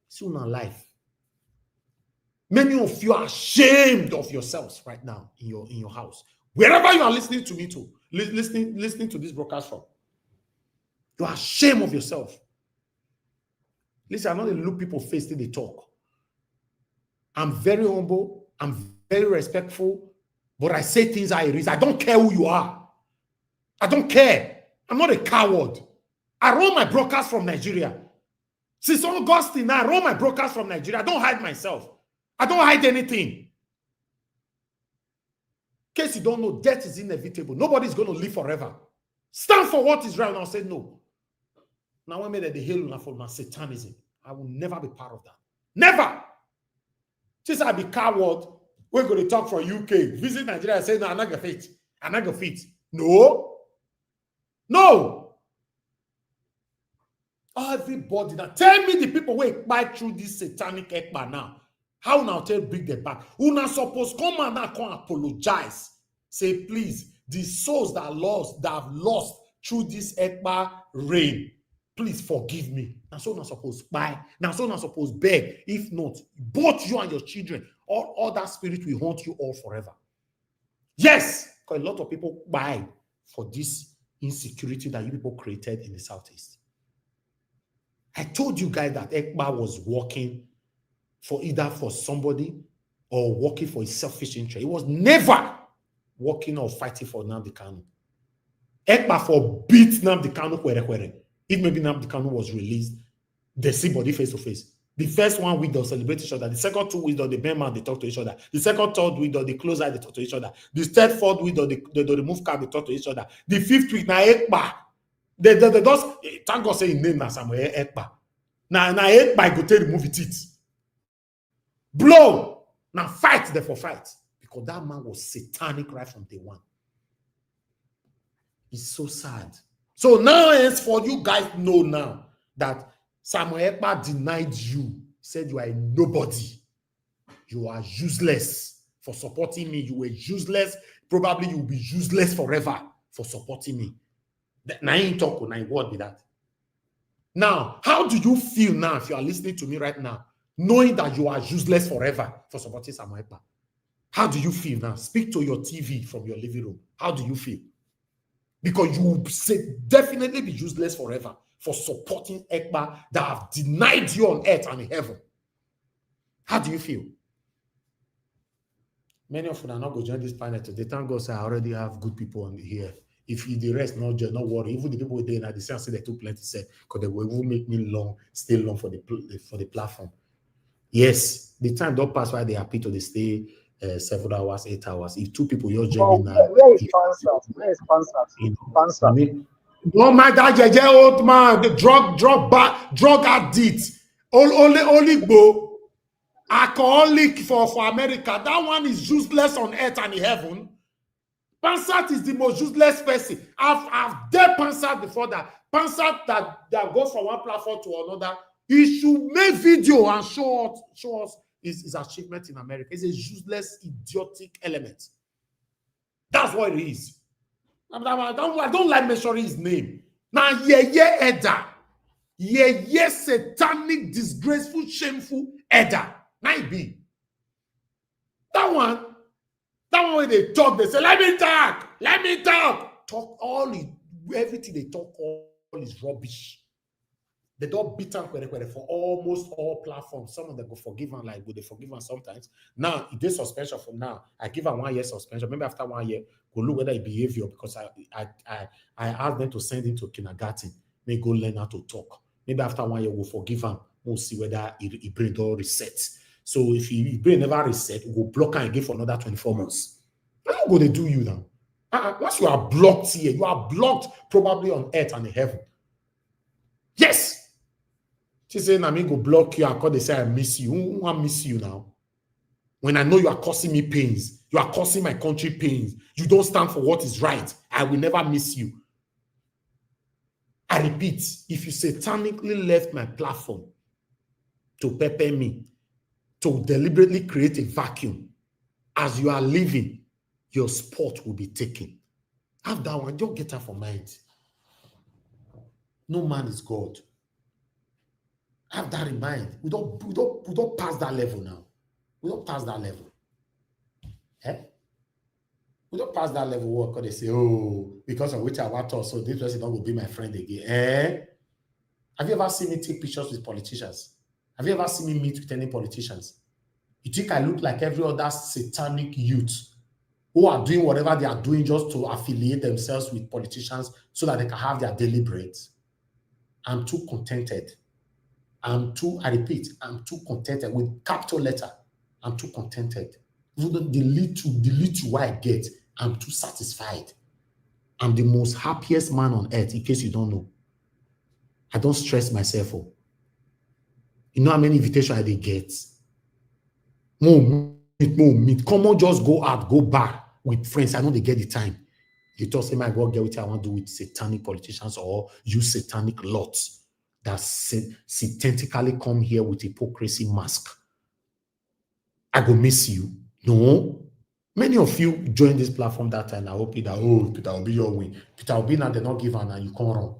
Soon in life. Many of you are ashamed of yourselves right now in your house. Wherever you are listening to me to, listening to this broadcast from. You are ashamed of yourself. Listen, I'm not going to look people face till they talk. I'm very humble. I'm very respectful. But I say things I read. I don't care who you are. I don't care. I'm not a coward. I run my broadcast from Nigeria. Since Augustine, I run my broadcast from Nigeria. I don't hide myself. I don't hide anything. In case you don't know, death is inevitable. Nobody's going to live forever. Stand for what is right. And I'll say no. Now, when they hail for my satanism, I will never be part of that. Never. Since I be coward, we're going to talk for UK. Visit Nigeria and say, no, I'm not going to fit. I'm not going to fit. No. No. Everybody now. Tell me the people who buy through this satanic ekpa now. How now tell bring them back? Who not supposed come and now come apologize? Say, please, the souls that have lost through this ekpa reign. Please forgive me. Now so not supposed buy. Now so not supposed beg. If not, both you and your children, all that spirit will haunt you all forever. Yes, because a lot of people buy for this insecurity that you people created in the Southeast. I told you guys that Ekpa was working for either for somebody or working for his selfish interest. He was never working or fighting for Nnamdi Kanu. Ekpa for beat Nnamdi Kanu where. If maybe Nnamdi Kanu was released, they see body face to face. The first 1 week they'll celebrate each other. The second 2 weeks they bend man, they talk to each other. The second, 3rd week they close eye, they talk to each other. The third, 4th week they remove card, they talk to each other. The 5th week now Ekpa. They just thank God say his name now Samuel Ekpa. Now Ekpa go take remove it. Blow. Now fight there for fight. Because that man was satanic right from day one. It's so sad. So now as for you guys know now that Samuel Ekpa denied you, said you are a nobody. You are useless for supporting me. You were useless. Probably you will be useless forever for supporting me. Now ain't talk now what be that? Now, how do you feel now if you are listening to me right now, knowing that you are useless forever for supporting Samuel Ekpa? How do you feel now? Speak to your TV from your living room. How do you feel? Because you will definitely be useless forever for supporting Ekpa that have denied you on earth and in heaven. How do you feel? Many of you are not going to join this panel today. Thank God, I already have good people on here. If the rest not worry, even the people there, the same say they took plenty said because they will even make me stay long for the platform. Yes, the time don't pass by they happy to they stay 7 hours, 8 hours. If 2 people you're joining now, where is Pansat? Where is Pansat? Pansat. Don't mind that JJ old man, the drug addict, only go alcoholic for America. That one is useless on earth and in heaven. Pansat is the most useless person. I've dealt Pansat before that. Pansat that goes from one platform to another. He should make video and show us his achievement in America. It's a useless, idiotic element. That's what it is. I don't like mentioning his name. Now, Eda. Satanic, disgraceful, shameful Eda. Now it be. That one where they talk, they say, let me talk. Talk everything they talk, all is rubbish. They don't beat up for almost all platforms. Some of them go forgiven, like go they forgiven sometimes. Now, if they suspension from now, I give them 1 year suspension. Maybe after 1 year, go look whether it behavior because I asked them to send him to kindergarten. May go learn how to talk. Maybe after 1 year, we'll forgive him. We'll see whether his brain all reset. So if his brain never reset, we'll block him again for another 24 months. How go they do you now? Once you are blocked here, you are blocked probably on earth and in heaven. Yes. She said, I mean, go block you and call they say, I miss you. Who I miss you now? When I know you are causing me pains, you are causing my country pains. You don't stand for what is right. I will never miss you. I repeat, if you satanically left my platform to pepper me, to deliberately create a vacuum, as you are leaving, your spot will be taken. Have that one. Don't get her for mind. No man is God. Have that in mind. We don't pass that level now. We don't pass that level. We don't pass that level where they say, oh, because of which I want to, so this person will be my friend again. Have you ever seen me take pictures with politicians? Have you ever seen me meet with any politicians? You think I look like every other satanic youth who are doing whatever they are doing just to affiliate themselves with politicians so that they can have their daily bread? I'm too contented. I repeat, I'm too contented with capital letter. I'm too contented. Even the little I get, I'm too satisfied. I'm the most happiest man on earth, in case you don't know. I don't stress myself. You know how many invitations I did get? More meet. Come on, just go out, go bar with friends. I know they get the time. You just say, my God, get what I want to do with satanic politicians or use satanic lots that satanically come here with hypocrisy mask. I go miss you. No. Many of you joined this platform that time. I hope that, oh, Peter will be your win. Peter will be now, they not give her and you can't run.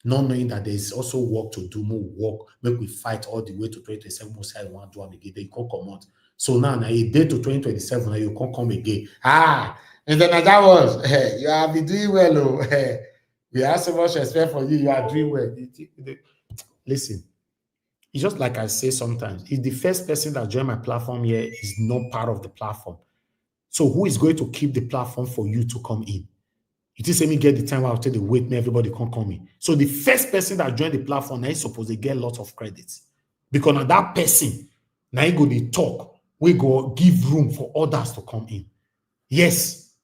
Not knowing that there is also work to do, more work, make we fight all the way to 2027. Most I want to do again. They can't come out. So now, a day to 2027, now you can't come again. And then that was, you have been doing well. We have so much respect for you. You are doing well. Listen, It's just like I say sometimes, if the first person that joined my platform here is not part of the platform, so who is going to keep the platform for you to come in? You just say me get the time I'll tell the wait, me everybody can't come in. So the first person that joined the platform, now is supposed to get lots of credits. Because now that person, now you go to talk, we go give room for others to come in. Yes.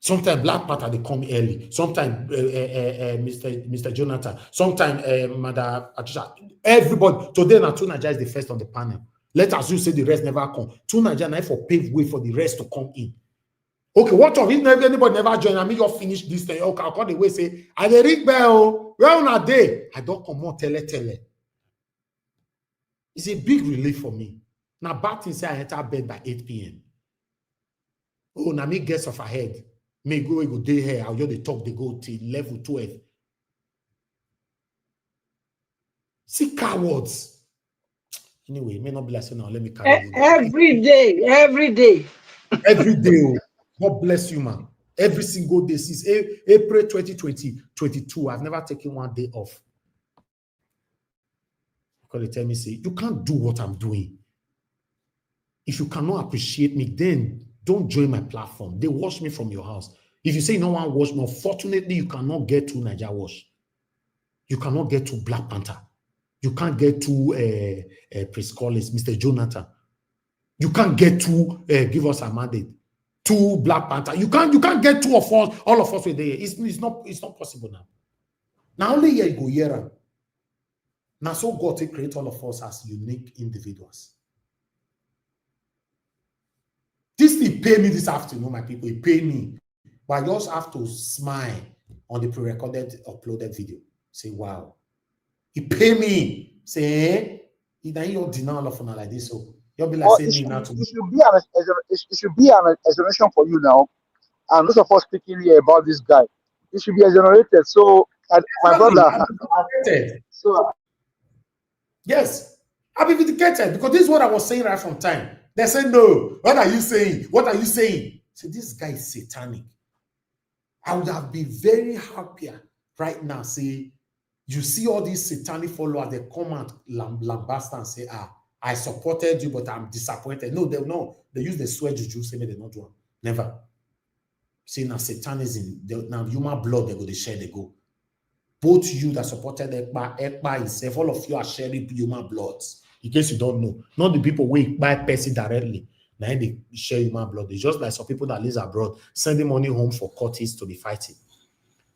Sometimes Black Panther they come early. Sometimes Mr. Jonathan. Sometimes Madam Atusha. Everybody. Today now Tunji is the first on the panel. Let us say the rest never come. Tunji now for pave way for the rest to come in. Okay, what of if anybody never join? I mean, you finish this thing. Okay, I'll call the way say, I dey ring bell. Where on a day? I don't come on tele. It's a big relief for me. Now, bad thing say I enter bed by 8 p.m. Oh, now me guess off ahead. May go day here. I'll just talk, they go to level 12. See cowards. Anyway, it may not be like so now. Let me carry you. Every day. Every day. Oh. God bless you, man. Every single day since April 2022, I've never taken one day off. Because they tell me, say, you can't do what I'm doing. If you cannot appreciate me, then don't join my platform. They watch me from your house. If you say no one watch me, unfortunately, you cannot get to Niger Watch. You cannot get to Black Panther. You can't get to Prince Collins, Mr. Jonathan. You can't get to Give Us a Mandate. To Black Panther. You can't get two of us, all of us were there. It's not possible now. Now only here you go here. Now so God to create all of us as unique individuals. This thing pay me this afternoon, my people. It pay me. But I just have to smile on the pre-recorded, uploaded video. Say, wow. It pay me. Say, now you're denying all of us like this. So you'll be like saying me now to me. It should be an exoneration for you now. And those of us speaking here about this guy, it should be exonerated. So, my brother. So, yes, I'll be vindicated because this is what I was saying right from time. They say, no, what are you saying? What are you saying? So, this guy is satanic. I would have been very happier right now. Say, you see all these satanic followers, they come and lambast and say, I supported you, but I'm disappointed. No, they use the swear juju, say they not do it. Never. See, now satanism, now human blood, they go, they share, they go. Both you that supported Ekpa itself, all of you are sharing human bloods. In case you don't know, not the people who buy Percy directly. Now they share human blood. It's just like some people that live abroad, sending money home for Curtis to be fighting.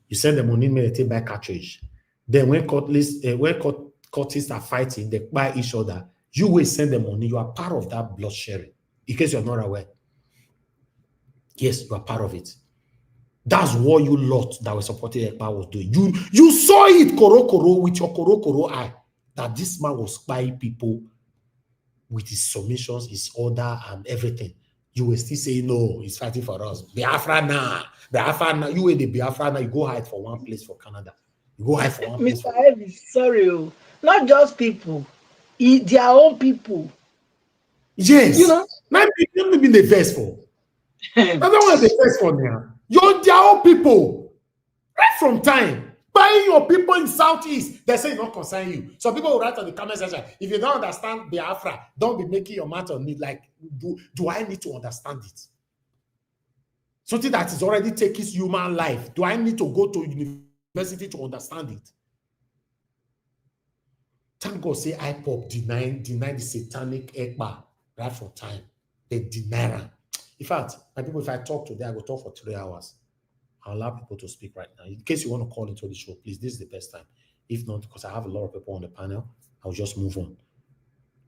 You send the money, they take buy cartridge. Then when Curtis are fighting, they buy each other. You will send the money. You are part of that blood sharing. In case you're not aware. Yes, you are part of it. That's what you lot that were supporting Ekpa was doing. You saw it, Koro with your Koro eye, that this man was spying people with his submissions, his order, and everything. You were still saying, no, he's fighting for us. Biafra now. You were the Biafra now. You go hide for one place for Canada. You go hide for one place. Mr. Evans, sorry, not just people, their own people. Yes. You know, not be the verse for. I don't want the verse for now. You're their own people. Right from time. Buying your people in Southeast, they say it not concern you. So people will write on the comment section, if you don't understand Biafra, don't be making your mouth on me like, do I need to understand it? Something that is already taking human life. Do I need to go to university to understand it? Thank God say IPOP deny the satanic Ekpa right from time. They deny them. In fact, my people, if I talk today, I will talk for 3 hours. I'll allow people to speak right now. In case you want to call into the show, please, this is the best time. If not, because I have a lot of people on the panel, I'll just move on.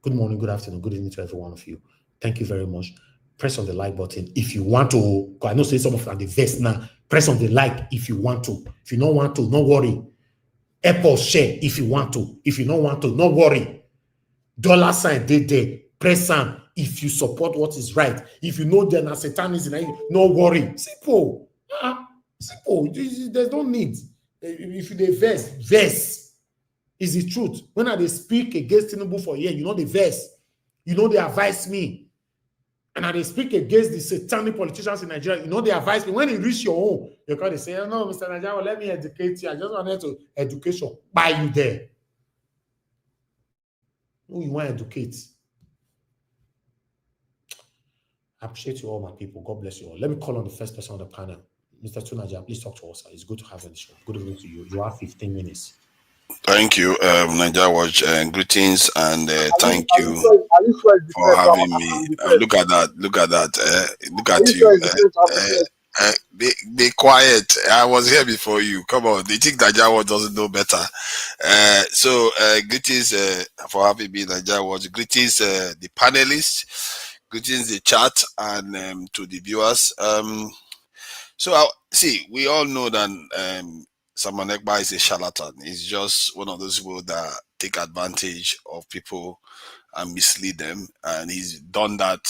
Good morning, good afternoon, good evening to every one of you. Thank you very much. Press on the like button if you want to. I know say some of you are the vest now. Press on the like if you want to. If you don't want to, no worry. Apple share if you want to. If you don't want to, no worry. $sign there. Press on if you support what is right. If you know there are satanism, no worry. Simple. Simple. There's no need. If they verse is the truth. When I speak against Tinubu for a year, you know the verse. You know they advise me. And I speak against the satanic politicians in Nigeria. You know they advise me. When you reach your home, you can say, oh, no, Mr. Nigeria, let me educate you. I just wanted to education. Buy you there. Who you want to educate? I appreciate you all, my people. God bless you all. Let me call on the first person on the panel. Mr. Tunji, please talk to us. It's good to have you on the show. Good evening to you. You have 15 minutes. Thank you, Niger Watch, greetings, and thank you for having me. Look at that! Look at that! Look at you! Be quiet. I was here before you. Come on, they think Niger Watch doesn't know better. So greetings for having me, Niger Watch. Greetings, the panelists. Greetings, the chat, and to the viewers. So see, we all know that. Simon Ekpa is a charlatan. He's just one of those people that take advantage of people and mislead them. And he's done that.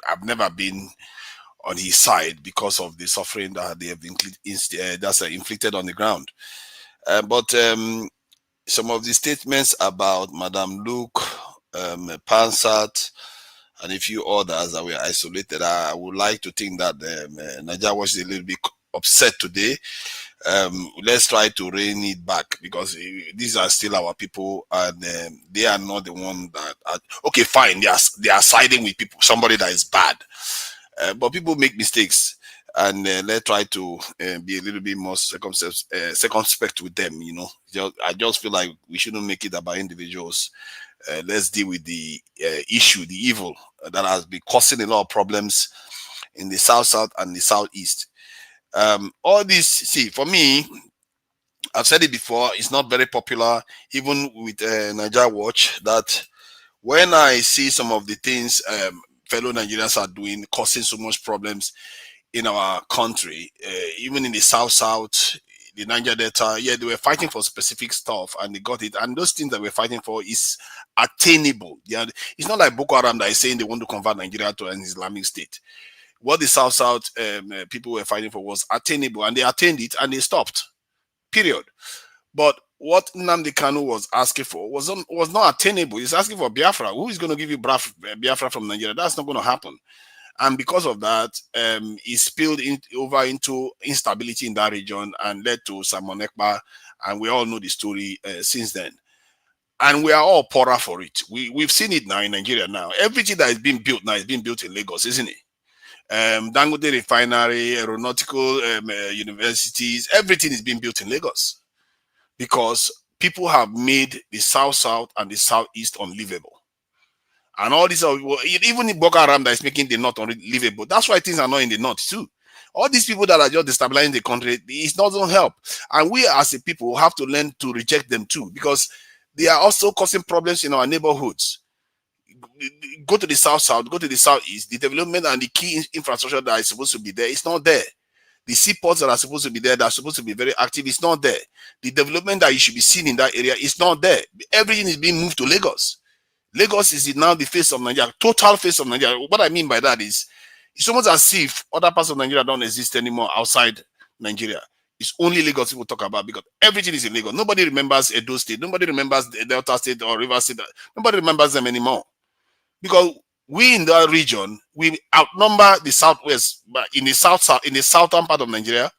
I've never been on his side because of the suffering that they have inflicted on the ground. But some of the statements about Madam Luke, Pansat, and a few others that were isolated, I would like to think that Niger was a little bit upset today. Let's try to rein it back, because these are still our people, and they are not the one that are, okay, fine, they are siding with people, somebody that is bad, but people make mistakes, and let's try to be a little bit more circumspect with them. I just feel like we shouldn't make it about individuals. Let's deal with the issue, the evil that has been causing a lot of problems in the south and the southeast. All this, see, for me, I've said it before, it's not very popular, even with Niger Watch, that when I see some of the things fellow Nigerians are doing, causing so much problems in our country, even in the south, the Niger Delta, yeah, they were fighting for specific stuff and they got it. And those things that we're fighting for is attainable. Yeah, it's not like Boko Haram that is saying they want to convert Nigeria to an Islamic state. What the South people were fighting for was attainable, and they attained it and they stopped. Period. But what Nnamdi Kanu was asking for was not attainable. He's asking for Biafra. Who is going to give you Biafra from Nigeria? That's not going to happen. And because of that, it spilled over into instability in that region and led to Simon Ekpa. And we all know the story since then. And we are all poorer for it. We've seen it now in Nigeria now. Everything that is being built now is being built in Lagos, isn't it? Dangote Refinery, aeronautical universities, everything is being built in Lagos because people have made the south and the southeast unlivable. And all these are, even in Boko Haram that is making the north unlivable. That's why things are not in the north too. All these people that are just destabilizing the country, it doesn't help. And we as a people have to learn to reject them too, because they are also causing problems in our neighborhoods. Go to the south, go to the southeast, the development and the key infrastructure that is supposed to be there, it's not there. The seaports that are supposed to be there, that are supposed to be very active, it's not there. The development that you should be seeing in that area is not there. Everything is being moved to Lagos. Lagos is now the face of Nigeria, total face of Nigeria. What I mean by that is, it's almost as if other parts of Nigeria don't exist anymore outside Nigeria. It's only Lagos people talk about, because everything is in Lagos. Nobody remembers Edo State. Nobody remembers Delta State or River State. Nobody remembers them anymore. Because we in that region, we outnumber the southwest, but in the southern part of Nigeria,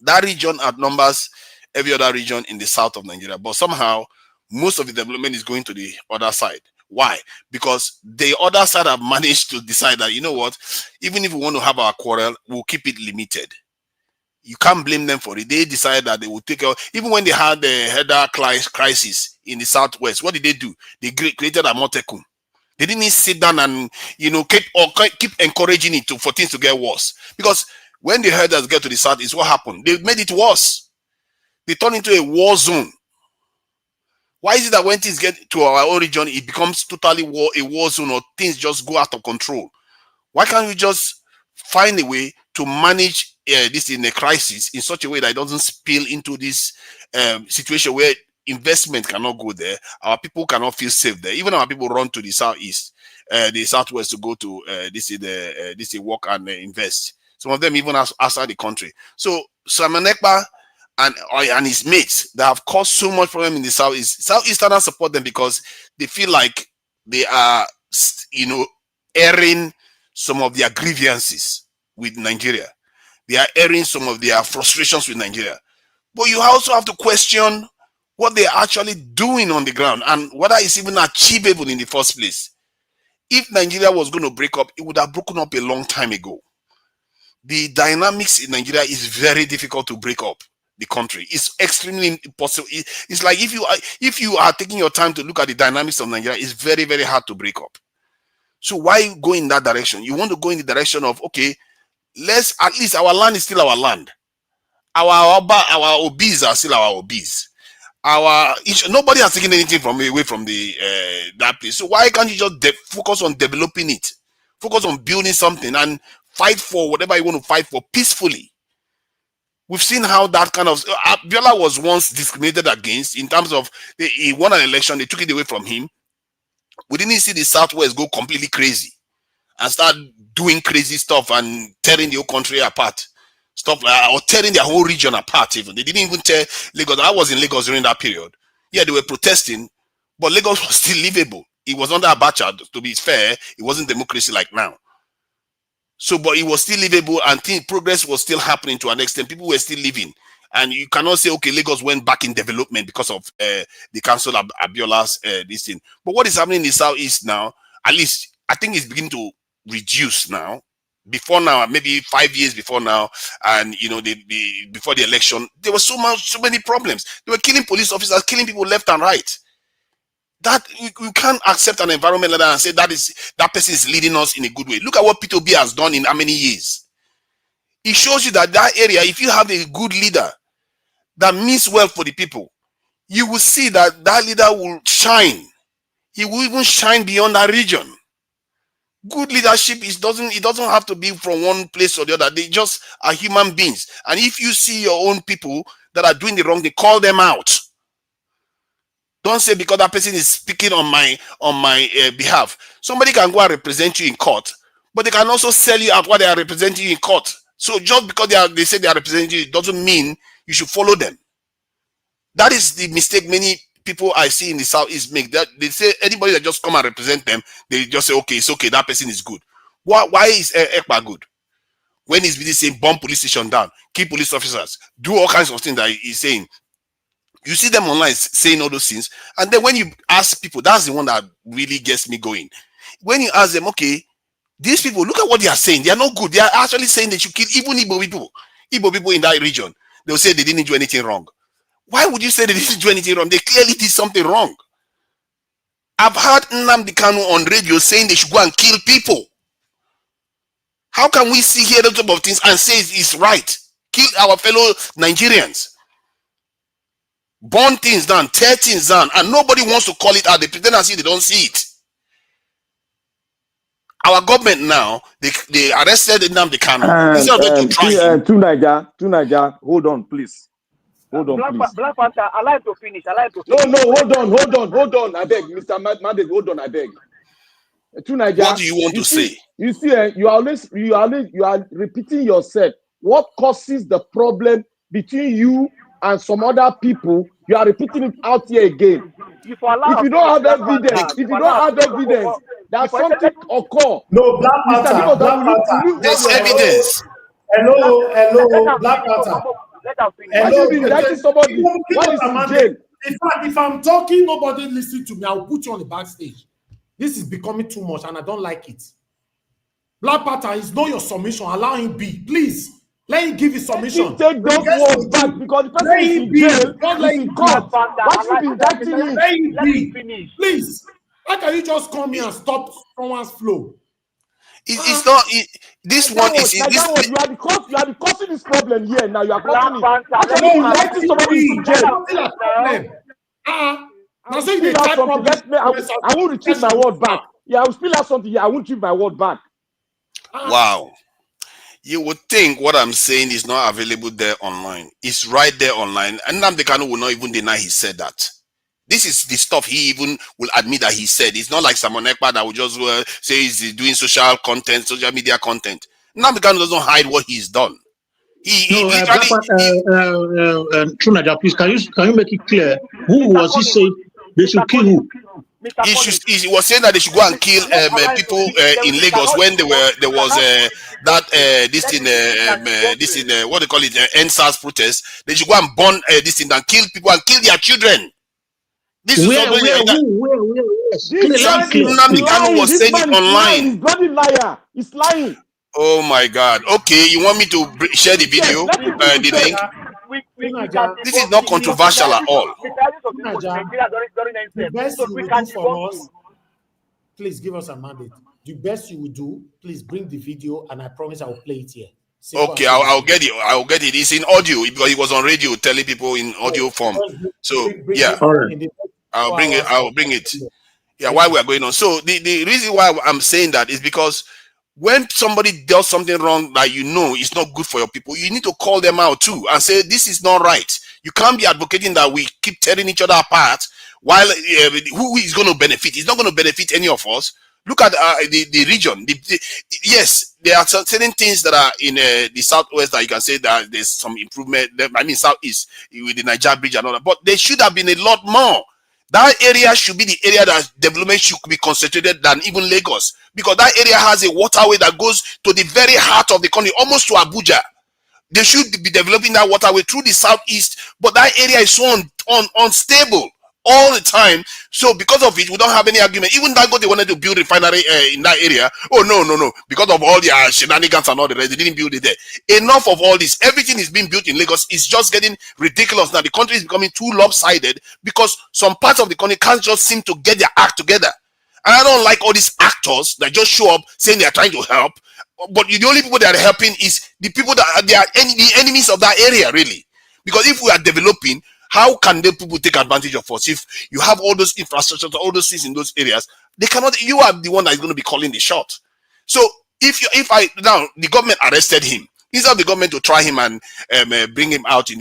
that region outnumbers every other region in the south of Nigeria. But somehow, most of the development is going to the other side. Why? Because the other side have managed to decide that, you know what, even if we want to have our quarrel, we'll keep it limited. You can't blame them for it. They decided that they would take out, even when they had the header crisis in the southwest, what did they do? They created a Motekun. They didn't sit down and, keep encouraging it for things to get worse. Because when the herders get to the south, is what happened. They made it worse. They turned into a war zone. Why is it that when things get to our own region, it becomes totally a war zone, or things just go out of control? Why can't we just find a way to manage this in a crisis in such a way that it doesn't spill into this situation where investment cannot go there, our people cannot feel safe there. Even our people run to the southeast, the southwest to go to this work and invest. Some of them even outside the country. So Simon Ekpa and his mates that have caused so much problem in the southeast, Southeasterners support them because they feel like they are, airing some of their grievances with Nigeria. They are airing some of their frustrations with Nigeria. But you also have to question what they're actually doing on the ground and whether it's even achievable in the first place. If Nigeria was going to break up, it would have broken up a long time ago. The dynamics in Nigeria is very difficult to break up the country. It's extremely impossible. It's like if you are taking your time to look at the dynamics of Nigeria, it's very, very hard to break up. So why go in that direction? You want to go in the direction of, okay, let's, at least our land is still our land. Our obis are still our obis. Nobody has taken anything away from the that place. So why can't you just focus on developing it? Focus on building something and fight for whatever you want to fight for peacefully. We've seen how that kind of Abiola was once discriminated against in terms of he won an election, they took it away from him. We didn't see the Southwest go completely crazy and start doing crazy stuff and tearing the whole country apart. Stuff like, or tearing their whole region apart even. They didn't even tear Lagos. I was in Lagos during that period. Yeah, they were protesting, but Lagos was still livable. It was under Abacha, to be fair. It wasn't democracy like now. So, but it was still livable and progress was still happening to an extent. People were still living. And you cannot say, okay, Lagos went back in development because of the Council of Abiola's this thing. But what is happening in the Southeast now, at least, I think it's beginning to reduce now. Before now, maybe 5 years before now, and you know, before the election, there was so many problems. They were killing police officers, killing people left and right. That you can't accept an environment like that and say that person is leading us in a good way. Look at what P2B has done in how many years. It shows you that area, if you have a good leader that means well for the people, you will see that leader will shine. He will even shine beyond that region. Good leadership it doesn't have to be from one place or the other. They just are human beings. And if you see your own people that are doing the wrong, they call them out. Don't say because that person is speaking on my behalf. Somebody can go and represent you in court, but they can also sell you out while they are representing you in court. So just because they say they are representing you, it doesn't mean you should follow them. That is the mistake many people I see in the Southeast make. That they say anybody that just come and represent them, they just say, okay, it's okay, that person is good. Why is Ekpa good? When he's really saying bomb police station down, kill police officers, do all kinds of things that he's saying. You see them online saying all those things, and then when you ask people, that's the one that really gets me going. When you ask them, okay, these people, look at what they are saying. They are not good. They are actually saying they should kill even Igbo people in that region. They'll say they didn't do anything wrong. Why would you say they didn't do anything wrong? They clearly did something wrong. I've heard Nnamdi Kanu on radio saying they should go and kill people. How can we see here those type of things and say it's right? Kill our fellow Nigerians. Burn things down, tear things down, and nobody wants to call it out. They pretend as if they don't see it. Our government now, they arrested Nnamdi Kanu. Instead of them to try him. To Niger, hold on, please. Hold on, please. Black Panther, I like to finish. No, hold on. I beg, Mr. Mandek, hold on, I beg. To Niger, what do you want to say? You see, you are repeating yourself. What causes the problem between you and some other people? You are repeating it out here again. If you don't have evidence, that something occur. No, Black Panther. There's evidence. Hello, Black Panther. Why should you be indicting somebody? Why is in jail? In fact, if I'm talking, nobody listen to me. I'll put you on the backstage. This is becoming too much, and I don't like it. Black Panther is not your submission. Allow him be, please. Let him give his submission. Take those words back because the person is in jail. Don't let him come. Why should you be indicting him? Let him finish. Please. How can you just come here and stop someone's flow? It's not. This one is. You are causing this problem here. Now you are causing it. How can you be indicting somebody in jail? I won't retrieve my word back. Yeah, I will still have something here. I won't retrieve my word back. Wow. You would think what I'm saying is not available there online. It's right there online. And Nnamdi Kanu will not even deny he said that. This is the stuff he even will admit that he said. It's not like Simon Ekpa that will just say he's doing social media content. Nnamdi Kanu doesn't hide what he's done. Trunaja, please, can you make it clear? Who was he saying they should kill who? He was saying that they should go and kill people in Lagos when there was what they call it, NSAS protest. They should go and burn this thing and kill people and kill their children. This is already where? Nnamdi Kanu was saying it online. He's bloody liar. He's lying. Oh my God. Okay, you want me to share the video, the link? This is not controversial at all. The best you will do for us, please give us a mandate. The best you will do, please bring the video, and I promise I will play it here. Okay, I'll get it. I'll get it. It's in audio because it was on radio telling people in audio form. So yeah, I'll bring it. I'll bring it. Yeah, while we are going on. So the reason why I'm saying that is because when somebody does something wrong that you know is not good for your people, you need to call them out too and say this is not right. You can't be advocating that we keep tearing each other apart while who is going to benefit? It's not going to benefit any of us. Look at the region. Yes, there are certain things that are in the southwest that you can say that there's some improvement. I mean, southeast with the Niger bridge and all that, but there should have been a lot more. That area should be the area that development should be concentrated than even Lagos, because that area has a waterway that goes to the very heart of the country, almost to Abuja. They should be developing that waterway through the southeast, but that area is so unstable all the time. So because of it, we don't have any argument. Even that they wanted to build a refinery in that area. Oh no, because of all the shenanigans and all the rest, they didn't build it there. Enough of all this. Everything is being built in Lagos. It's just getting ridiculous now. The country is becoming too lopsided because some parts of the country can't just seem to get their act together. And I don't like all these actors that just show up saying they are trying to help, but the only people that are helping is the people that are the enemies of that area, really. Because if we are developing, how can the people take advantage of us? If you have all those infrastructures, all those things in those areas, they cannot. You are the one that is going to be calling the shot. So if the government arrested him, instead of the government to try him and bring him out in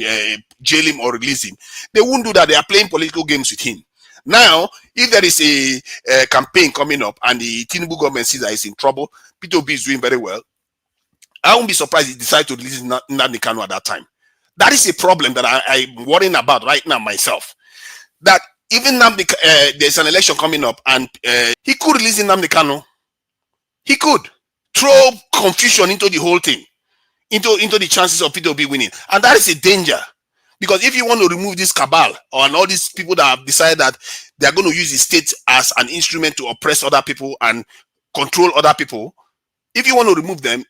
jail him or release him, they won't do that. They are playing political games with him. Now, if there is a campaign coming up and the Tinubu government sees that it's in trouble, P2B is doing very well, I won't be surprised if he decides to release Nnamdi Kanu at that time. That is a problem that I'm worrying about right now myself. That even there's an election coming up and he could release Nnamdi Kanu. He could throw confusion into the whole thing, into the chances of P2B winning. And that is a danger. Because if you want to remove this cabal or all these people that have decided that they are going to use the state as an instrument to oppress other people and control other people, if you want to remove them,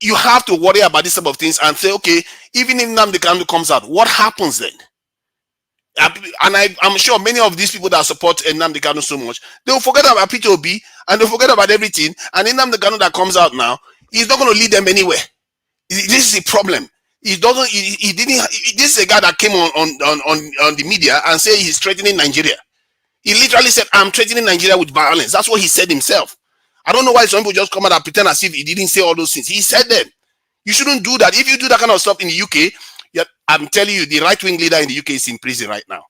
you have to worry about this type of things and say, okay, even if Nnamdi Kanu comes out, what happens then? And I'm sure many of these people that support Nnamdi Kanu so much, they will forget about P2B and they'll forget about everything. And Nnamdi Kanu that comes out now, he's not going to lead them anywhere. This is a problem. He doesn't. He didn't. This is a guy that came on the media and said he's threatening Nigeria. He literally said, "I'm threatening Nigeria with violence." That's what he said himself. I don't know why some people just come out and pretend as if he didn't say all those things. He said them. You shouldn't do that. If you do that kind of stuff in the UK, I'm telling you, the right-wing leader in the UK is in prison right now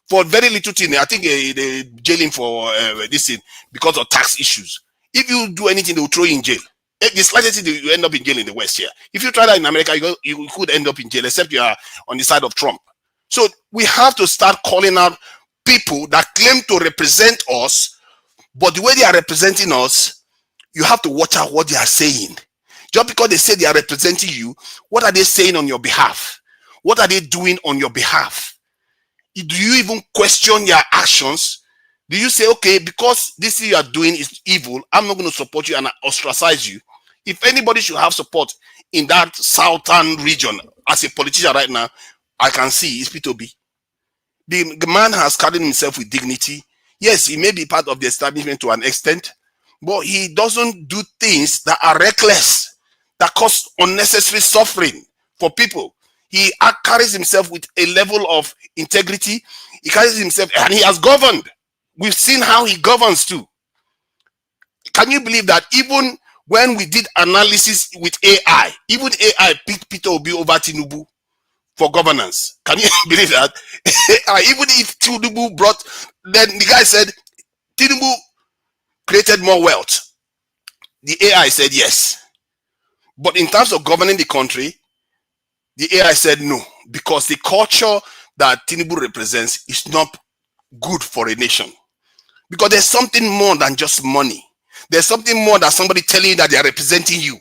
for very little thing. I think they jail him for this thing because of tax issues. If you do anything, they will throw you in jail. The slightest thing, you end up in jail in the West here. If you try that in America, you could end up in jail, except you are on the side of Trump. So we have to start calling out people that claim to represent us, but the way they are representing us, you have to watch out what they are saying. Just because they say they are representing you, what are they saying on your behalf? What are they doing on your behalf? Do you even question their actions? Do you say, okay, because this thing you are doing is evil, I'm not going to support you and ostracize you? If anybody should have support in that southern region as a politician right now, I can see it's P2B. The man has carried himself with dignity. Yes, he may be part of the establishment to an extent, but he doesn't do things that are reckless, that cause unnecessary suffering for people. He carries himself with a level of integrity. He carries himself, and he has governed. We've seen how he governs too. Can you believe that even when we did analysis with AI, even AI picked P2B over Tinubu for governance? Can you believe that? Even if Tinubu brought, then the guy said Tinubu created more wealth. The AI said yes. But in terms of governing the country, the AI said no, because the culture that Tinubu represents is not good for a nation. Because there's something more than just money. There's something more than somebody telling you that they are representing you.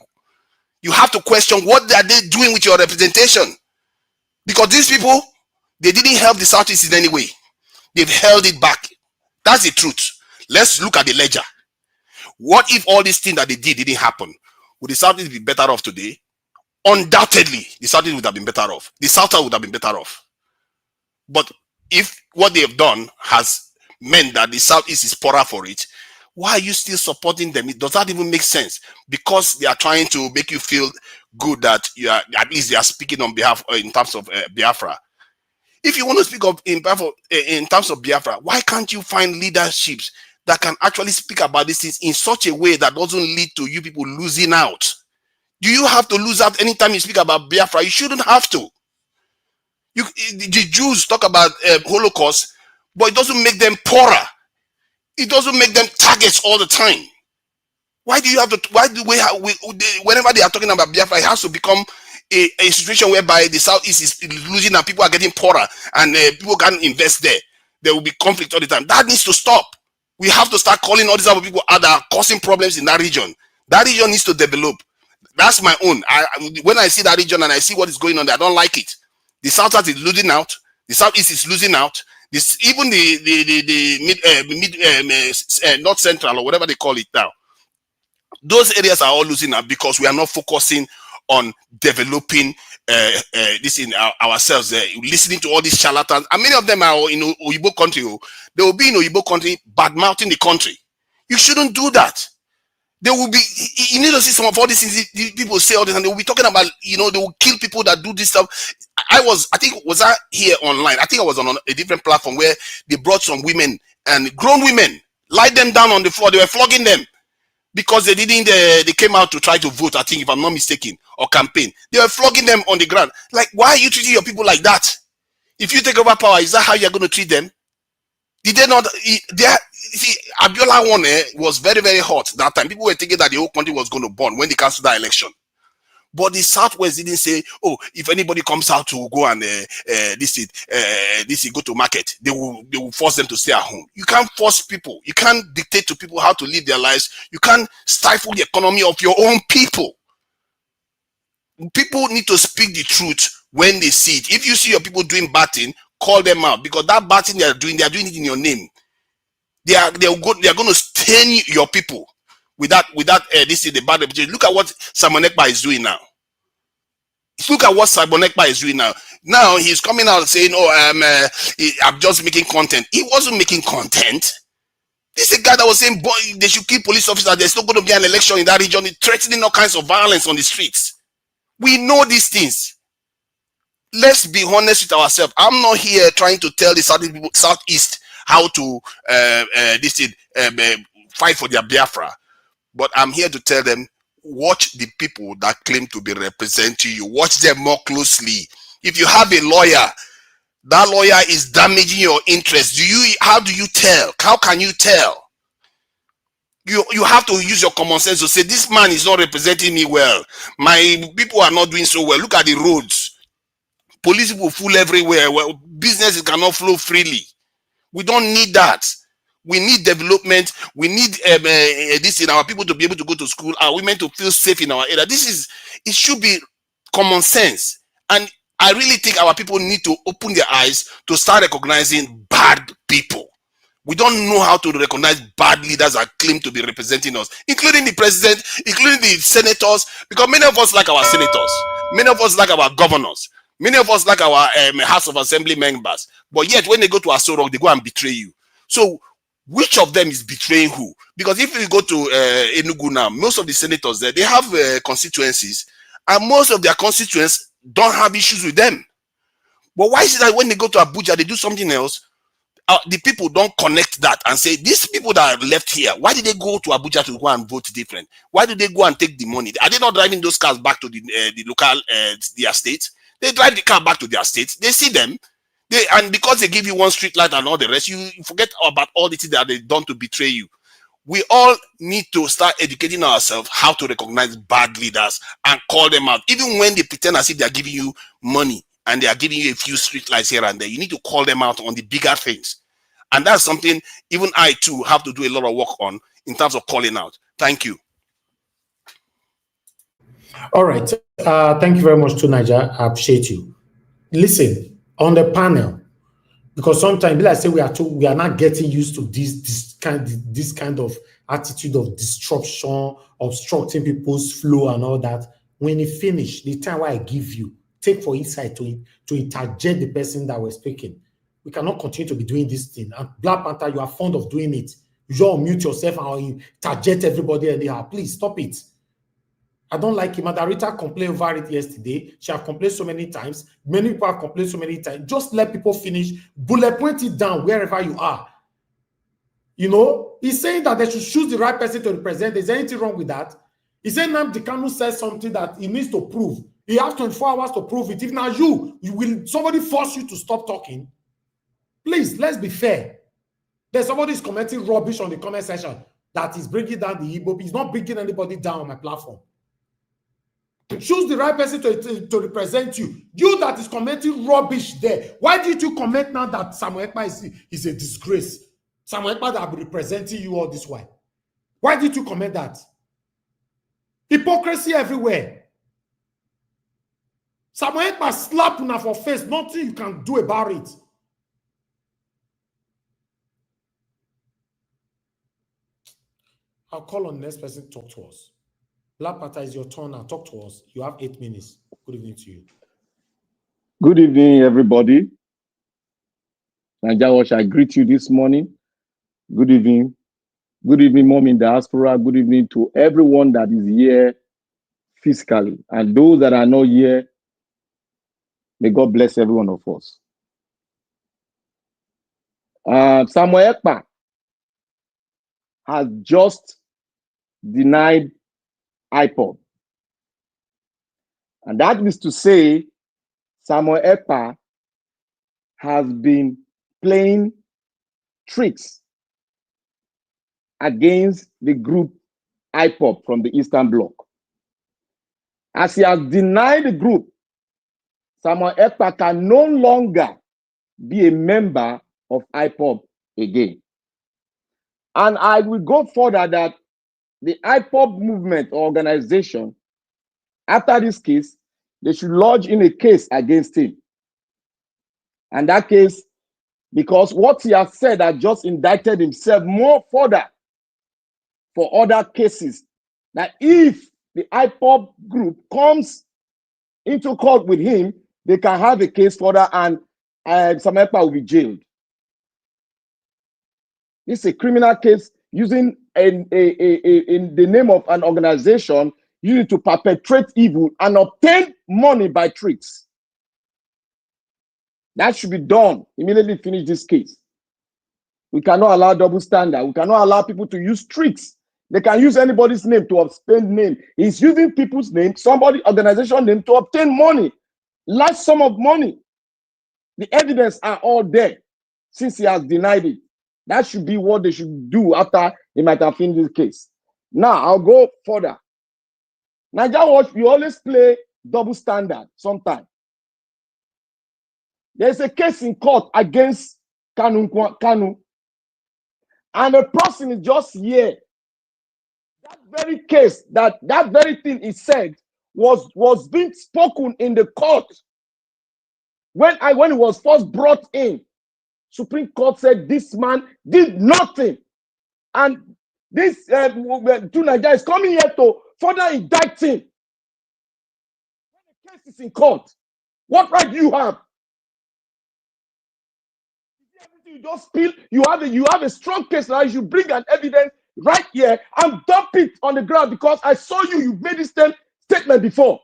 You have to question what are they doing with your representation. Because these people, they didn't help the Southeast in any way. They've held it back. That's the truth. Let's look at the ledger. What if all these things that they did didn't happen? Would the Southeast be better off today? Undoubtedly, the Southeast would have been better off. The South would have been better off. But if what they have done has meant that the Southeast is poorer for it, why are you still supporting them? It does not even make sense, because they are trying to make you feel good that you are, at least they are speaking on behalf in terms of Biafra. If you want to speak of in terms of Biafra, why can't you find leaderships that can actually speak about these things in such a way that doesn't lead to you people losing out? Do you have to lose out anytime you speak about Biafra? You shouldn't have to. The Jews talk about Holocaust, but it doesn't make them poorer. It doesn't make them targets all the time. Why do you have to? Why do whenever they are talking about Biafra, it has to become a situation whereby the Southeast is losing and people are getting poorer and people can't invest there. There will be conflict all the time. That needs to stop. We have to start calling all these other people out that are causing problems in that region. That region needs to develop. That's my own. When I see that region and I see what is going on there, I don't like it. The Southeast is losing out. The Southeast is losing out. Even the North Central or whatever they call it now. Those areas are all losing out because we are not focusing on developing this in ourselves. Listening to all these charlatans, and many of them are in Oyibo country. They will be in Oyibo country bad-mouthing the country. You shouldn't do that. They will be. You need to see some of all these things people say all this, and they will be talking about. They will kill people that do this stuff. I think was I here online? I think I was on a different platform where they brought some women and grown women, lied them down on the floor. They were flogging them because they didn't. They came out to try to vote. I think, if I'm not mistaken, or campaign. They were flogging them on the ground. Like, why are you treating your people like that? If you take over power, is that how you're going to treat them? Did they not? See, Abiola one was very, very hot that time. People were thinking that the whole country was going to burn when they canceled that election. But the Southwest didn't say, oh, if anybody comes out to go and go to market, they will force them to stay at home. You can't force people. You can't dictate to people how to live their lives. You can't stifle the economy of your own people. People need to speak the truth when they see it. If you see your people doing bad thing, call them out, because that bad thing they are doing it in your name. They are going to stain your people with that the bad reputation. Look at what Simon Ekpa is doing now. Look at what Simon Ekpa is doing now. Now he's coming out saying, "Oh, I'm just making content." He wasn't making content. This is a guy that was saying, "Boy, they should kill police officers. There's not going to be an election in that region." He's threatening all kinds of violence on the streets. We know these things. Let's be honest with ourselves. I'm not here trying to tell the Southeast how to fight for their Biafra, but I'm here to tell them, watch the people that claim to be representing you. Watch them more closely. If you have a lawyer, that lawyer is damaging your interest. How do you tell? How can you tell? You have to use your common sense to say, this man is not representing me well. My people are not doing so well. Look at the roads. Police will fool everywhere. Well, businesses cannot flow freely. We don't need that. We need development. We need this in our people to be able to go to school, our women to feel safe in our area. It should be common sense. And I really think our people need to open their eyes to start recognizing bad people. We don't know how to recognize bad leaders that claim to be representing us, including the president, including the senators, because many of us like our senators. Many of us like our governors. Many of us like our House of Assembly members. But yet, when they go to Aso Rock, they go and betray you. So, which of them is betraying who? Because if you go to Enugu now, most of the senators there, they have constituencies, and most of their constituents don't have issues with them. But why is it that when they go to Abuja, they do something else? The people don't connect that and say, these people that are left here, why did they go to Abuja to go and vote different? Why did they go and take the money? Are they not driving those cars back to the local, their state? They drive the car back to their state. They see them. And because they give you one street light and all the rest, you forget about all the things that they've done to betray you. We all need to start educating ourselves how to recognize bad leaders and call them out. Even when they pretend as if they are giving you money and they are giving you a few street lights here and there, you need to call them out on the bigger things And that's something even I too have to do a lot of work on in terms of calling out. Thank you. All right. Thank you very much to Niger. I appreciate you. Listen, on the panel, because sometimes, like I say, we are not getting used to this kind of attitude of disruption, obstructing people's flow and all that. When you finish, the time I give you, take for insight to interject the person that we're speaking. We cannot continue to be doing this thing. And Black Panther, you are fond of doing it. You just mute yourself and interject everybody anyhow. Please stop it. I don't like it. Madarita complained over it yesterday. She have complained so many times. Many people have complained so many times. Just let people finish. Bullet point it down wherever you are. You know, he's saying that they should choose the right person to represent. Is there anything wrong with that? He's saying Nnamdi Kanu says something that he needs to prove. He has 24 hours to prove it. If not somebody force you to stop talking? Please, let's be fair. There's somebody is commenting rubbish on the comment section that is bringing down the Igbo. He's not bringing anybody down on my platform. Choose the right person to represent you. You that is commenting rubbish there. Why did you comment now that Samuel Ekpa is a disgrace? Samuel Ekpa that will be representing you all this while. Why did you comment that? Hypocrisy everywhere. Samuel Ekpa slap una for face. Nothing you can do about it. I'll call on the next person to talk to us. Black Panther, is your turn now. Talk to us. You have 8 minutes. Good evening to you. Good evening, everybody. Niger, I greet you this morning. Good evening. Good evening, Mom in diaspora. Good evening to everyone that is here physically. And those that are not here, may God bless every one of us. Samuel Ekpa has just denied IPOB. And that is to say, Samuel Ekpa has been playing tricks against the group IPOB from the Eastern Bloc. As he has denied the group, Samuel Ekpa can no longer be a member of IPOB again. And I will go further that the IPOB movement or organization, after this case, they should lodge in a case against him. And that case, because what he has said has just indicted himself more further for other cases. That if the IPOB group comes into court with him, they can have a case further and Samuel Ekpa will be jailed. This is a criminal case using in the name of an organization used to perpetrate evil and obtain money by tricks. That should be done. Immediately finish this case. We cannot allow double standard. We cannot allow people to use tricks. They can use anybody's name to obtain name. He's using people's name, somebody organization name to obtain money. Large sum of money. The evidence are all there since he has denied it. That should be what they should do after he might have finished this case. Now, I'll go further. Niger Watch, we always play double standard sometimes. There's a case in court against Kanu. And the person is just here. That very case, that very thing he said was being spoken in the court. When it was first brought in, Supreme Court said this man did nothing. And this Niger is coming here to further indict him. When the case is in court, what right do you have? You just spill, you have a strong case now, you should bring an evidence right here and dump it on the ground because I saw you made this statement before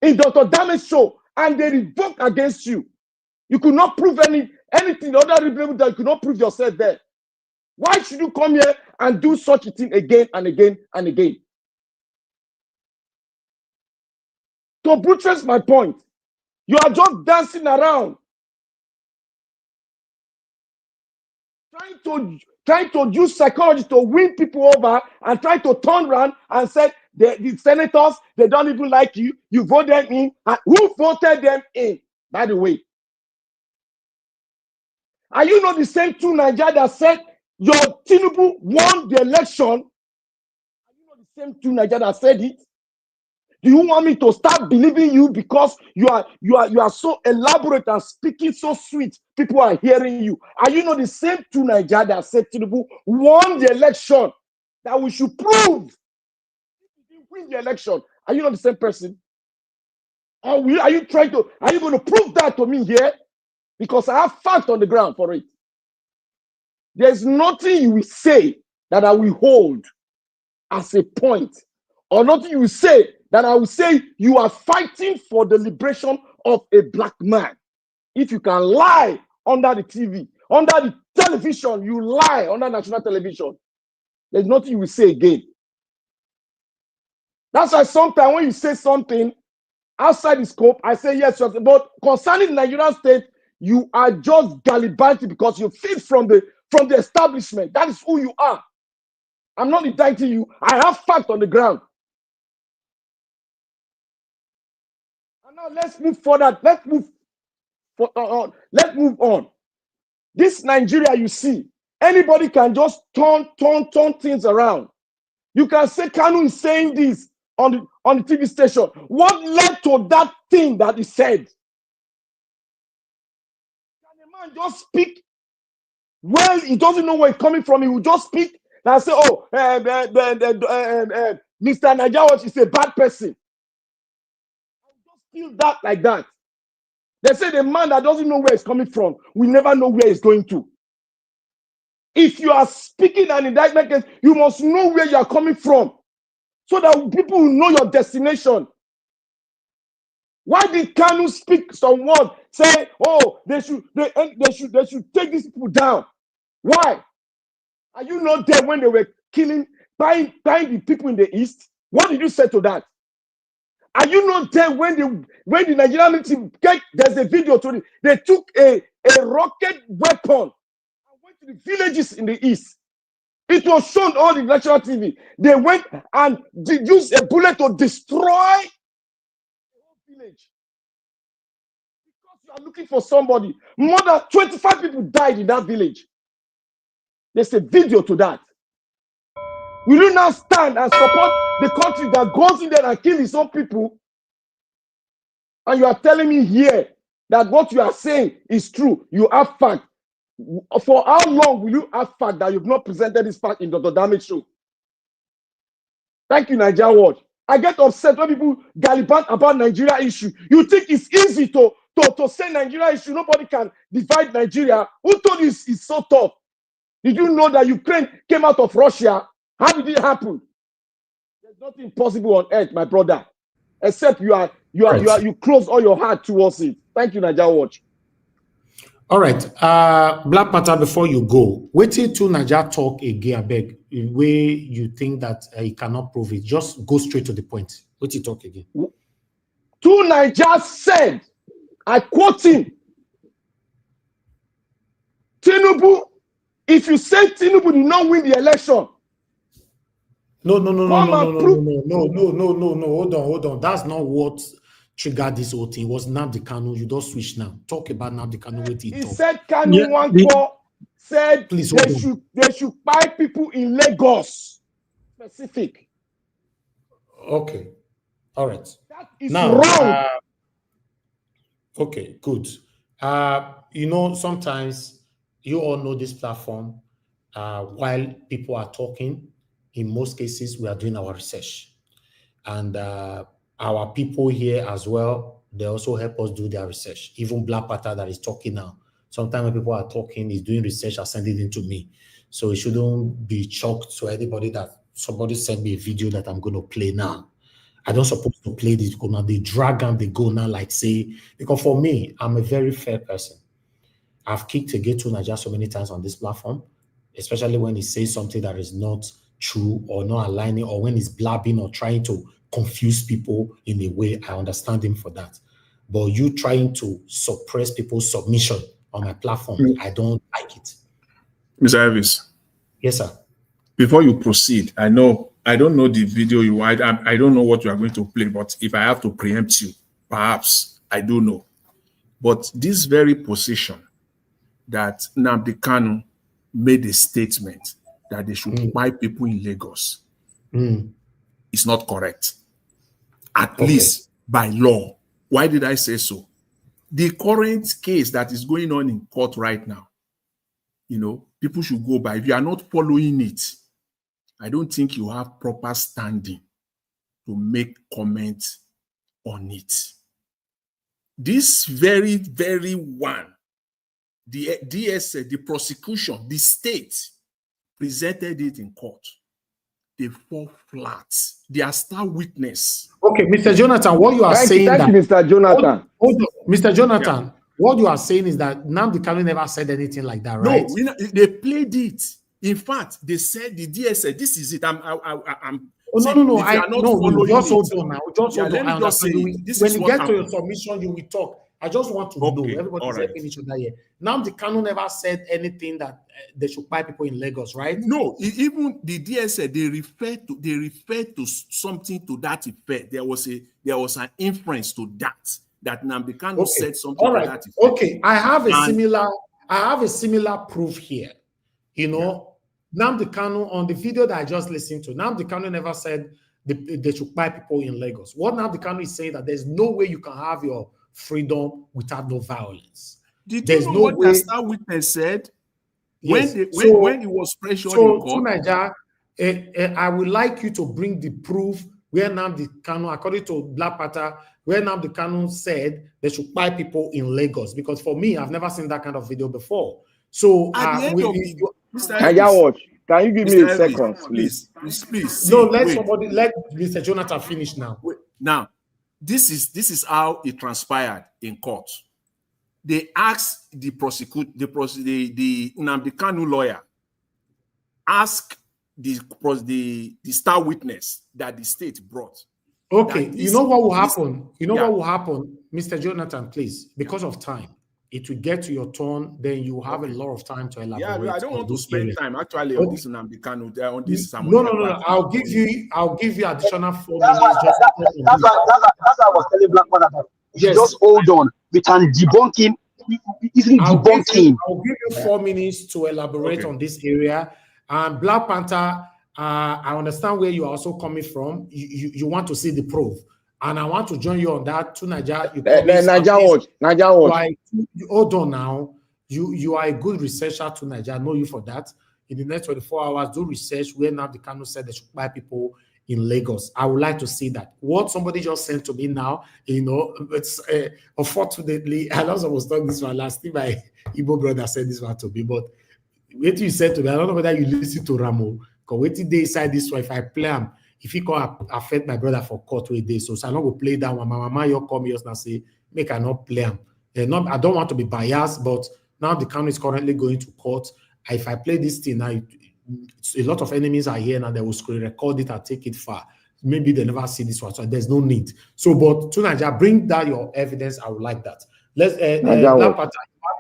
in Dr. Dame's show and they revoked against you. You could not prove anything, other people that you could not prove yourself there. Why should you come here and do such a thing again and again and again? To buttress my point, you are just dancing around. Trying to use psychology to win people over and try to turn around and say the senators, they don't even like you. You vote them in. And who voted them in, by the way? Are you not the same two Niger that said your Tinubu won the election? Are you not the same two Niger that said it? Do you want me to start believing you because you are so elaborate and speaking so sweet? People are hearing you. Are you not the same two Niger that said Tinubu won the election? That we should prove he win the election. Are you not the same person? Or are you going to prove that to me here? Because I have fact on the ground for it. There's nothing you will say that I will hold as a point, or nothing you will say that I will say you are fighting for the liberation of a black man. If you can lie under the TV, under the television, you lie under national television. There's nothing you will say again. That's why sometimes when you say something outside the scope, I say yes, but concerning the Nigerian state, you are just gallivanting because you feed from the establishment. That is who you are. I'm not indicting you. I have fact on the ground. And now let's move further. Let's move on. This Nigeria you see, anybody can just turn things around. You can say Kanu is saying this on the TV station. What led to that thing that he said? Can a man just speak? Well, he doesn't know where it's coming from. He will just speak and say, oh, Mr. Niger is a bad person. I will just feel that like that. They say the man that doesn't know where it's coming from will never know where it's going to. If you are speaking an indictment case, you must know where you are coming from so that people will know your destination. Why did Kanu speak some word, say, oh, they should take these people down? Why? Are you not there when they were buying the people in the East? What did you say to that? Are you not there when the Nigerian military there's a video to it, they took a rocket weapon and went to the villages in the East. It was shown on the national TV. They went and used a bullet to destroy the whole village. Because you are looking for somebody. More than 25 people died in that village. There's a video to that. Will you now stand and support the country that goes in there and kills its own people? And you are telling me here that what you are saying is true. You have fact. For how long will you have fact that you've not presented this fact in Dr. Damage show? Thank you, Niger Watch. I get upset when people gallivant about Nigeria issue. You think it's easy to say Nigeria issue? Nobody can divide Nigeria. Who told you it's so tough? Did you know that Ukraine came out of Russia? How did it happen? There's nothing possible on earth, my brother, except you close all your heart towards it. Thank you, Niger Watch. All right, Black Panther, before you go, wait till two Niger talk again, I beg, where you think that he cannot prove it. Just go straight to the point. Wait till talk again. Two Niger said, I quote him, Tinubu, if you say Tinubu did not win the election, no, hold on. That's not what triggered this whole thing. It was Nnamdi Kanu. You don't switch now. Talk about Nnamdi Kanu. He said Kanu Nwoko said they should buy people in Lagos. Specific. Okay. All right. That is wrong. Okay, good. Sometimes you all know this platform. While people are talking, in most cases, we are doing our research. And our people here as well, they also help us do their research. Even Black Panther that is talking now. Sometimes when people are talking, he's doing research and sending it to me. So it shouldn't be shocked to anybody that somebody sent me a video that I'm going to play now. I don't supposed to play this because now they drag and they go now like say, because for me, I'm a very fair person. I've kicked a gate to Niger so many times on this platform, especially when he says something that is not true or not aligning, or when he's blabbing or trying to confuse people in a way. I understand him for that. But you trying to suppress people's submission on my platform, I don't like it. Mr. Elvis. Yes, sir. Before you proceed, I don't know the video I don't know what you are going to play, but if I have to preempt you, perhaps I do know. But this very position that Nnamdi Kanu made a statement that they should buy people in Lagos is not correct, at least by law. Why did I say so? The current case that is going on in court right now, people should go by. If you are not following it, I don't think you have proper standing to make comments on it. This very, very one, the DSA, the prosecution, the state presented it in court. They fall flat. They are star witness. Okay, Mr. Jonathan, what you are saying Thank you, Mr. Jonathan. Hold on, Mr. Jonathan, what you are saying is that Nnamdi Kanu never said anything like that, right? No, they played it. In fact, they said the DSA, this is it. No. Just hold on now. Just hold on. Let me just say, when you get to your submission, you will talk. I just want to know. Everybody's helping each other here. Nnamdi Kanu never said anything that they should buy people in Lagos, right? No, even the DSA, they referred to something to that effect. There was an inference to that Nnamdi Kanu said something to that effect. Okay, I have a similar proof here. Nnamdi Kanu, on the video that I just listened to, Nnamdi Kanu never said they should buy people in Lagos. What Nnamdi Kanu is saying that there's no way you can have your freedom without no violence. There's no what way. The star witness said when he was pressured in court. Niger, I would like you to bring the proof where Nnamdi Kanu, according to Black Panther, where Nnamdi Kanu said they should buy people in Lagos. Because for me, I've never seen that kind of video before. So Niger Watch, can you give me a second, please? Please. No, let Mr. Jonathan finish now. Now, this is how it transpired in court. They asked the Nnamdi Kanu lawyer, ask the star witness that the state brought. Okay, you know what will happen? What will happen, Mr. Jonathan, please, because of time. It will get to your turn, then you have a lot of time to elaborate. Yeah, I don't want to spend time actually on this Nnamdi Kanu. On this, no. I'll give you additional 4 minutes. That's what I was telling Black Man about. Just hold on. We can debunk him. I'll give you 4 minutes to elaborate on this area. And Black Panther, I understand where you are also coming from. You want to see the proof. And I want to join you on that to Niger. Niger Watch. Hold on now. You are a good researcher to Niger. I know you for that. In the next 24 hours, do research where Nnamdi Kanu said they should buy people in Lagos. I would like to see that. What somebody just sent to me now, it's unfortunately, I also was talking this one last time. My Igbo brother said this one to me, but wait till you said to me, I don't know whether you listen to Ramo, because wait till they decide this one, if I play him, if he can affect my brother for court with this, so I don't go play that one. My mama, you call me and say, make I not play him. I don't want to be biased, but now the Kanu is currently going to court. If I play this thing now, a lot of enemies are here now. They will screen record it and take it far. Maybe they never see this one, so there's no need. So, but to Niger, bring down your evidence. I would like that. Let's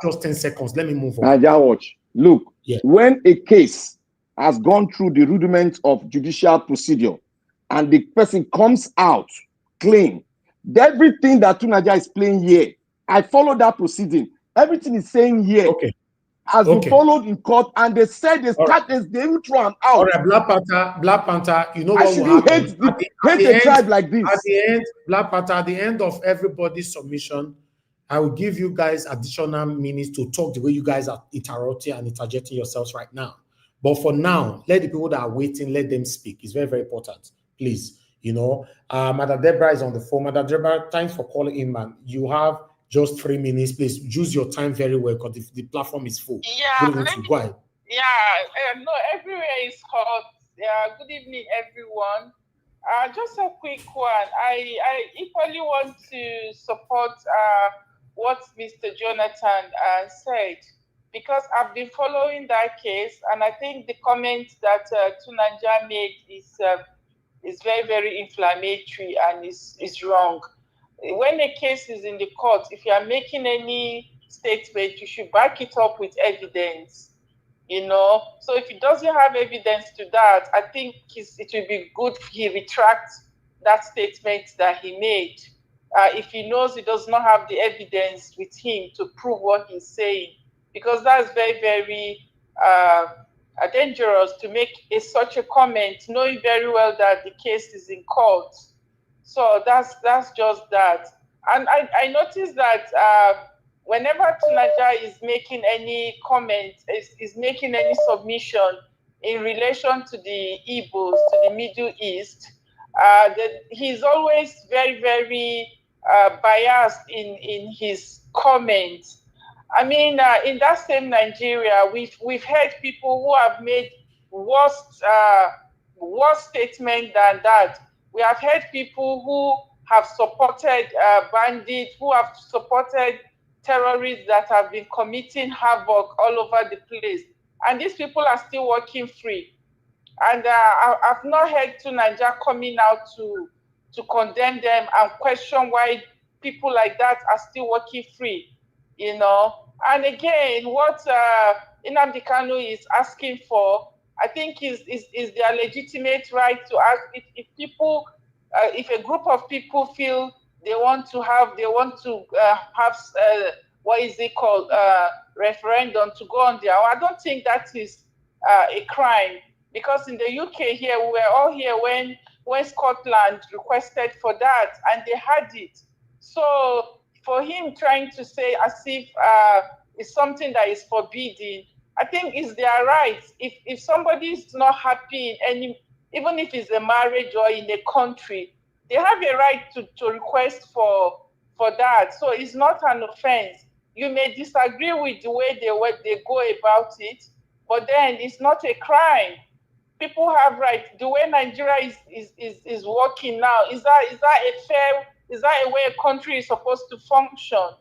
just 10 seconds. Let me move on. Niger Watch. Look, when a case has gone through the rudiments of judicial procedure, and the person comes out clean, everything that Tunaja is playing here, I follow that proceeding. Everything is saying here has been followed in court, and they said they will throw him out. All right, Black Panther, you know what will happen? Hate a tribe like this. At the end, Black Panther, at the end of everybody's submission, I will give you guys additional minutes to talk the way you guys are interrupting and interjecting yourselves right now. But for now, let the people that are waiting, let them speak. It's very, very important. Please, Madam Deborah is on the phone. Madam Deborah, thanks for calling in, man. You have just 3 minutes. Please use your time very well because the platform is full. Yeah, no, everywhere is hot. Yeah, good evening, everyone. Just a quick one. I equally want to support what Mr. Jonathan said, because I've been following that case, and I think the comment that Tunanja made is very, very inflammatory and is wrong. When a case is in the court, if you are making any statement, you should back it up with evidence. So if he doesn't have evidence to that, I think it will be good if he retracts that statement that he made. If he knows he does not have the evidence with him to prove what he's saying. because that's very, very dangerous to make such a comment, knowing very well that the case is in court. So that's just that. And I noticed that whenever Niger is making any comment, is making any submission in relation to the Igbos, to the Middle East, that he's always very, very biased in his comments. I mean, in that same Nigeria, we've heard people who have made worse statement than that. We have heard people who have supported bandits, who have supported terrorists that have been committing havoc all over the place. And these people are still walking free. And I've not heard Niger coming out to condemn them and question why people like that are still walking free, you know. And again, what Nnamdi Kanu is asking for, I think is their legitimate right to ask. If people, if a group of people feel they want to have what is it called, referendum to go on their own, I don't think that is a crime, because in the UK here, we were all here when Scotland requested for that, and they had it. So for him trying to say as if it's something that is forbidden, I think it's their right. If somebody is not happy in any, even if it's a marriage or in a country, they have a right to request for that. So it's not an offense. You may disagree with the way they go about it, but then it's not a crime. People have rights. The way Nigeria is working now, is that a way a country is supposed to function?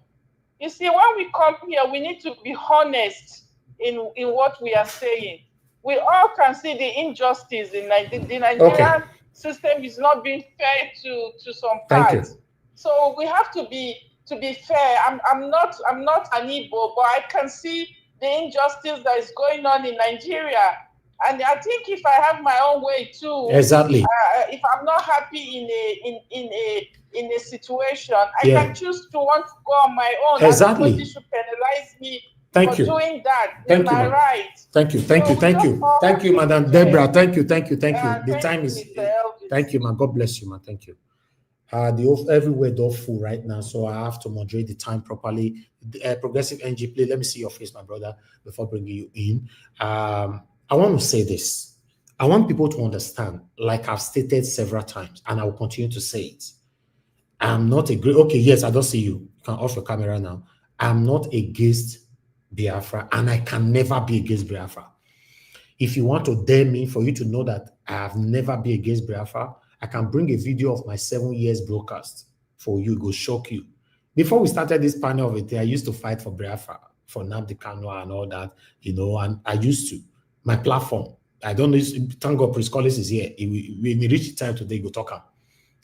You see, when we come here, we need to be honest in what we are saying. We all can see the injustice in Nigeria. The Nigerian system is not being fair to some parts. So we have to be fair. I'm not an Igbo, but I can see the injustice that is going on in Nigeria. And I think if I have my own way too, exactly. If I'm not happy in a situation, I can choose to want to go on my own. Exactly. And nobody should penalize me for doing that. It's my right. Thank you, Madam Deborah. Thank you. The time is. Thank you, man. God bless you, man. Thank you. Everywhere door full right now, so I have to moderate the time properly. Progressive NG, play. Let me see your face, my brother, before bringing you in. I want to say this. I want people to understand, like I've stated several times, and I will continue to say it. I'm not okay, yes, I don't see you. You can off your camera now. I'm not against Biafra, and I can never be against Biafra. If you want to dare me, for you to know that I have never been against Biafra, I can bring a video of my 7 years broadcast for you. It will shock you. Before we started this panel of it, I used to fight for Biafra, for Nnamdi Kanu and all that, you know, and I used to. My platform, I don't know, thank God Prince Collins is here. When we reach the time today, go talk him.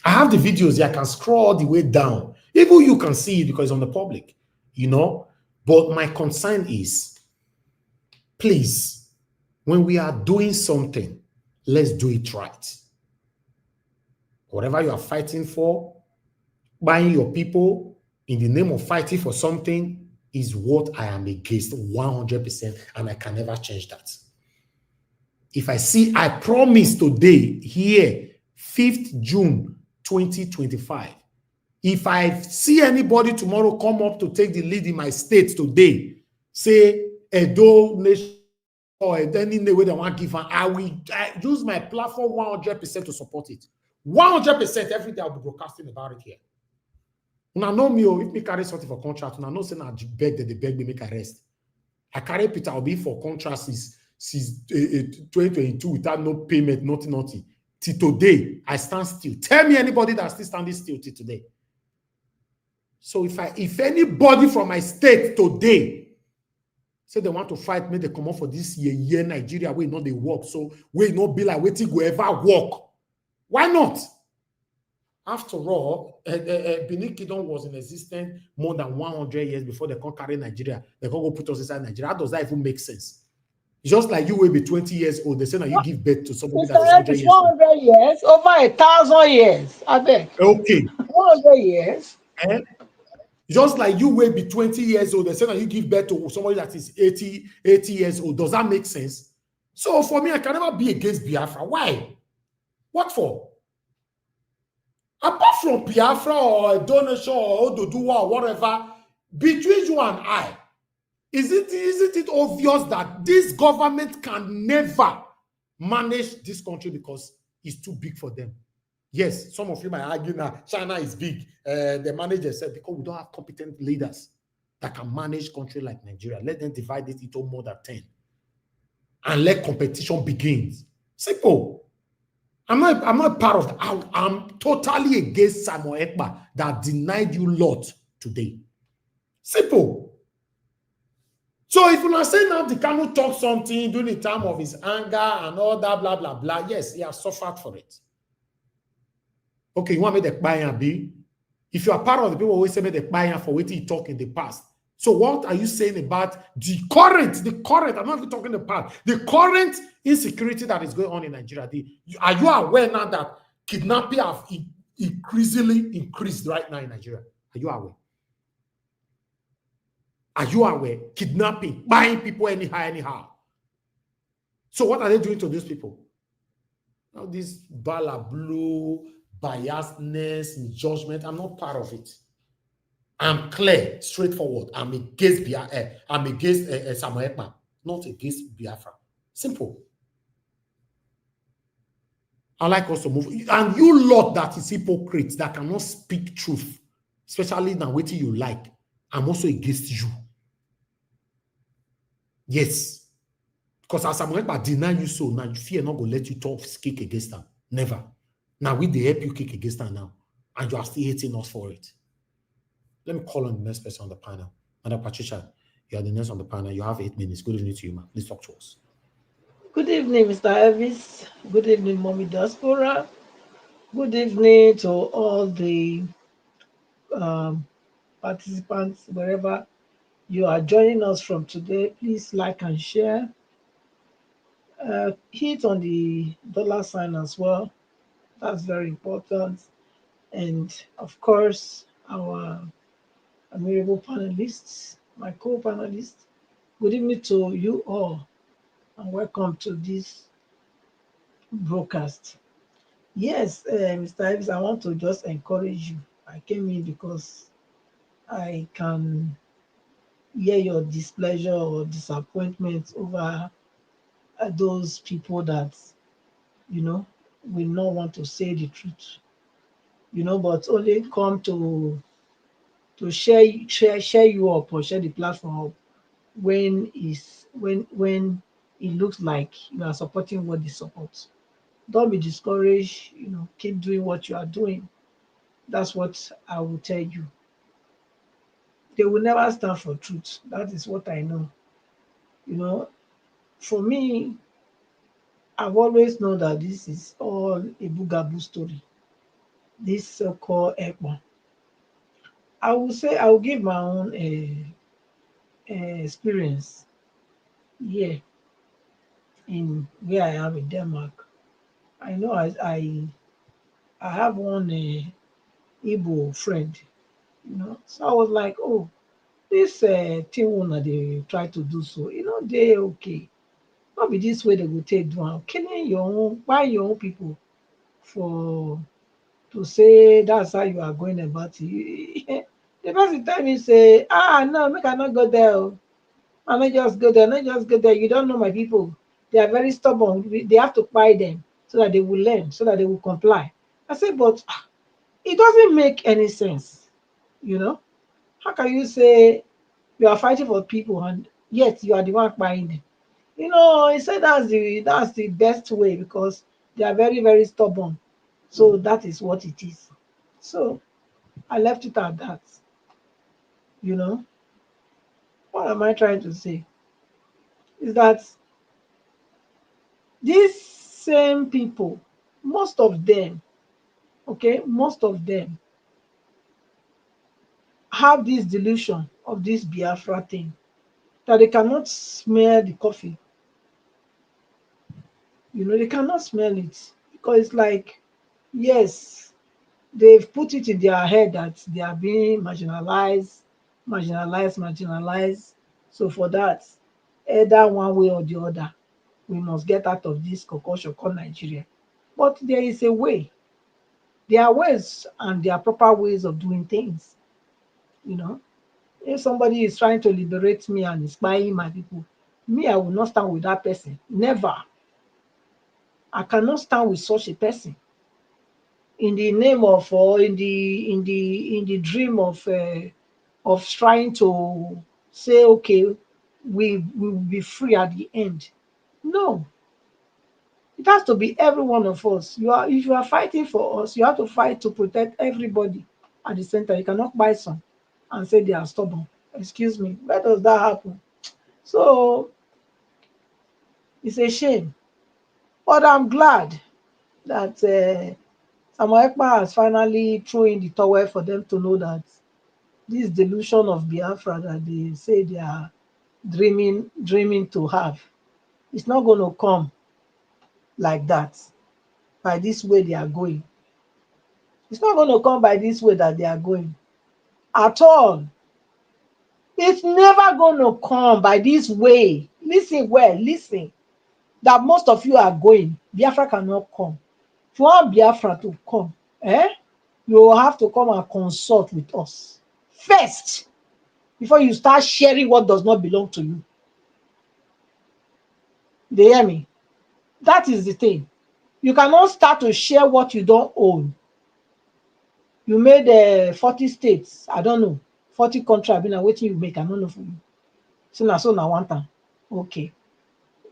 I have the videos here. I can scroll all the way down. Even you can see it because it's on the public, you know. But my concern is, please, when we are doing something, let's do it right. Whatever you are fighting for, buying your people in the name of fighting for something is what I am against 100%, and I can never change that. If I see, I promise today, here, 5th June 2025, if I see anybody tomorrow come up to take the lead in my state today, say Edo Nation or any way they want to give, I will use my platform 100% to support it. 100% every day I'll be broadcasting about it here. Now, know me, if me carry something for contract, now no say I beg that they beg me make arrest. I carry Peter Obi for contracts since 2022 without no payment, nothing. Till today, I stand still. Tell me anybody that's still standing still till today. So if anybody from my state today say they want to fight me, they come up for this year Nigeria, we know they work. So we not be like waiting go ever work. Why not? After all, Benin Kingdom was in existence more than 100 years before they can carry Nigeria. They can go put us inside Nigeria. How does that even make sense? Just like you will be 20 years old, they say now you give birth to somebody that's 100 years old. 100 years, over 1,000 years. I beg. Okay. 100 years. Just like you will be 20 years old, they say that you give birth to somebody that is 80 years old. Does that make sense? So for me, I can never be against Biafra. Why? What for? Apart from Biafra or a donation or Ododuwa or whatever, between you and I, isn't it obvious that this government can never manage this country because it's too big for them? Yes, some of you might argue now China is big. The manager said because we don't have competent leaders that can manage country like Nigeria. Let them divide it into more than 10 and let competition begin. Simple. I'm not part of that. I'm totally against Samuel Ekpa that denied you lot today. Simple. So if you are saying now the Kanu talk something during the time of his anger and all that, blah, blah, blah, yes, he has suffered for it. Okay, you want me to buy and be? If you are part of the people who always say me the buy for what he talk in the past. So what are you saying about the current, I'm not even talking the past, the current insecurity that is going on in Nigeria? Are you aware now that kidnapping have increasingly increased right now in Nigeria? Are you aware? Are you aware? Kidnapping, buying people anyhow. So what are they doing to these people? Now this balablu, biasness, judgment, I'm not part of it. I'm clear, straightforward. I'm against Samuel Ekpa, not against Biafra. Simple. I like us to move. And you lot that is hypocrites that cannot speak truth, especially now waiting you like, I'm also against you. Yes. Because as Samuel Ekpa deny you so, now you fear not going to let you talk, kick against them. Never. Now we they help you kick against them now. And you are still hating us for it. Let me call on the next person on the panel. Madam Patricia, you are the next on the panel. You have 8 minutes. Good evening to you, ma'am. Please talk to us. Good evening, Mr. Elvis. Good evening, Mommy Diaspora. Good evening to all the participants, wherever you are joining us from today. Please like and share. Hit on the dollar sign as well. That's very important. And of course, our amiable panelists, my co-panelists, good evening to you all and welcome to this broadcast. Yes, Mr. Ives, I want to just encourage you. I came in because I can hear your displeasure or disappointment over those people that, will not want to say the truth, but only come to share you up or share the platform up when it looks like you are supporting what they support. Don't be discouraged, keep doing what you are doing. That's what I will tell you. They will never stand for truth. That is what I know. For me, I've always known that this is all a bugaboo story. This so-called Ekpa. I will say I will give my own experience here in where I am in Denmark. I know I have one Igbo friend, So I was like, oh, this thing one they try to do so, they okay. Not be this way they go take do killing your own, buy your own people for to say that's how you are going about it. The person tell me say, no, make I not go there. I not just go there, not just go there. You don't know my people. They are very stubborn. They have to buy them so that they will learn, so that they will comply. I said, but it doesn't make any sense. How can you say you are fighting for people and yet you are the one buying them? He said that's the best way because they are very, very stubborn. So that is what it is. So I left it at that. What am I trying to say? Is that these same people, most of them have this delusion of this Biafra thing that they cannot smell the coffee. They cannot smell it because it's like, yes, they've put it in their head that they are being marginalized. So for that, either one way or the other, we must get out of this concoction called Nigeria. But there is a way. There are ways and there are proper ways of doing things. You know, if somebody is trying to liberate me and is spying my people, me, I will not stand with that person. Never. I cannot stand with such a person. In the name of, or in the dream of trying to say, okay, we will be free at the end. No, it has to be every one of us. If you are fighting for us, you have to fight to protect everybody at the center. You cannot buy some and say they are stubborn. Excuse me, where does that happen? So it's a shame, but I'm glad that Samuel Ekpa has finally thrown in the towel for them to know that this delusion of Biafra that they say they are dreaming to have, it's not going to come like that, by this way they are going. It's not going to come by this way that they are going at all. It's never going to come by this way. Listen well, listen. That most of you are going, Biafra cannot come. If you want Biafra to come, you will have to come and consult with us first before you start sharing what does not belong to you. They hear me? That is the thing. You cannot start to share what you don't own. You made 40 states, I don't know, 40 countries. I've been waiting you make, I don't know for you. So now one time. Okay.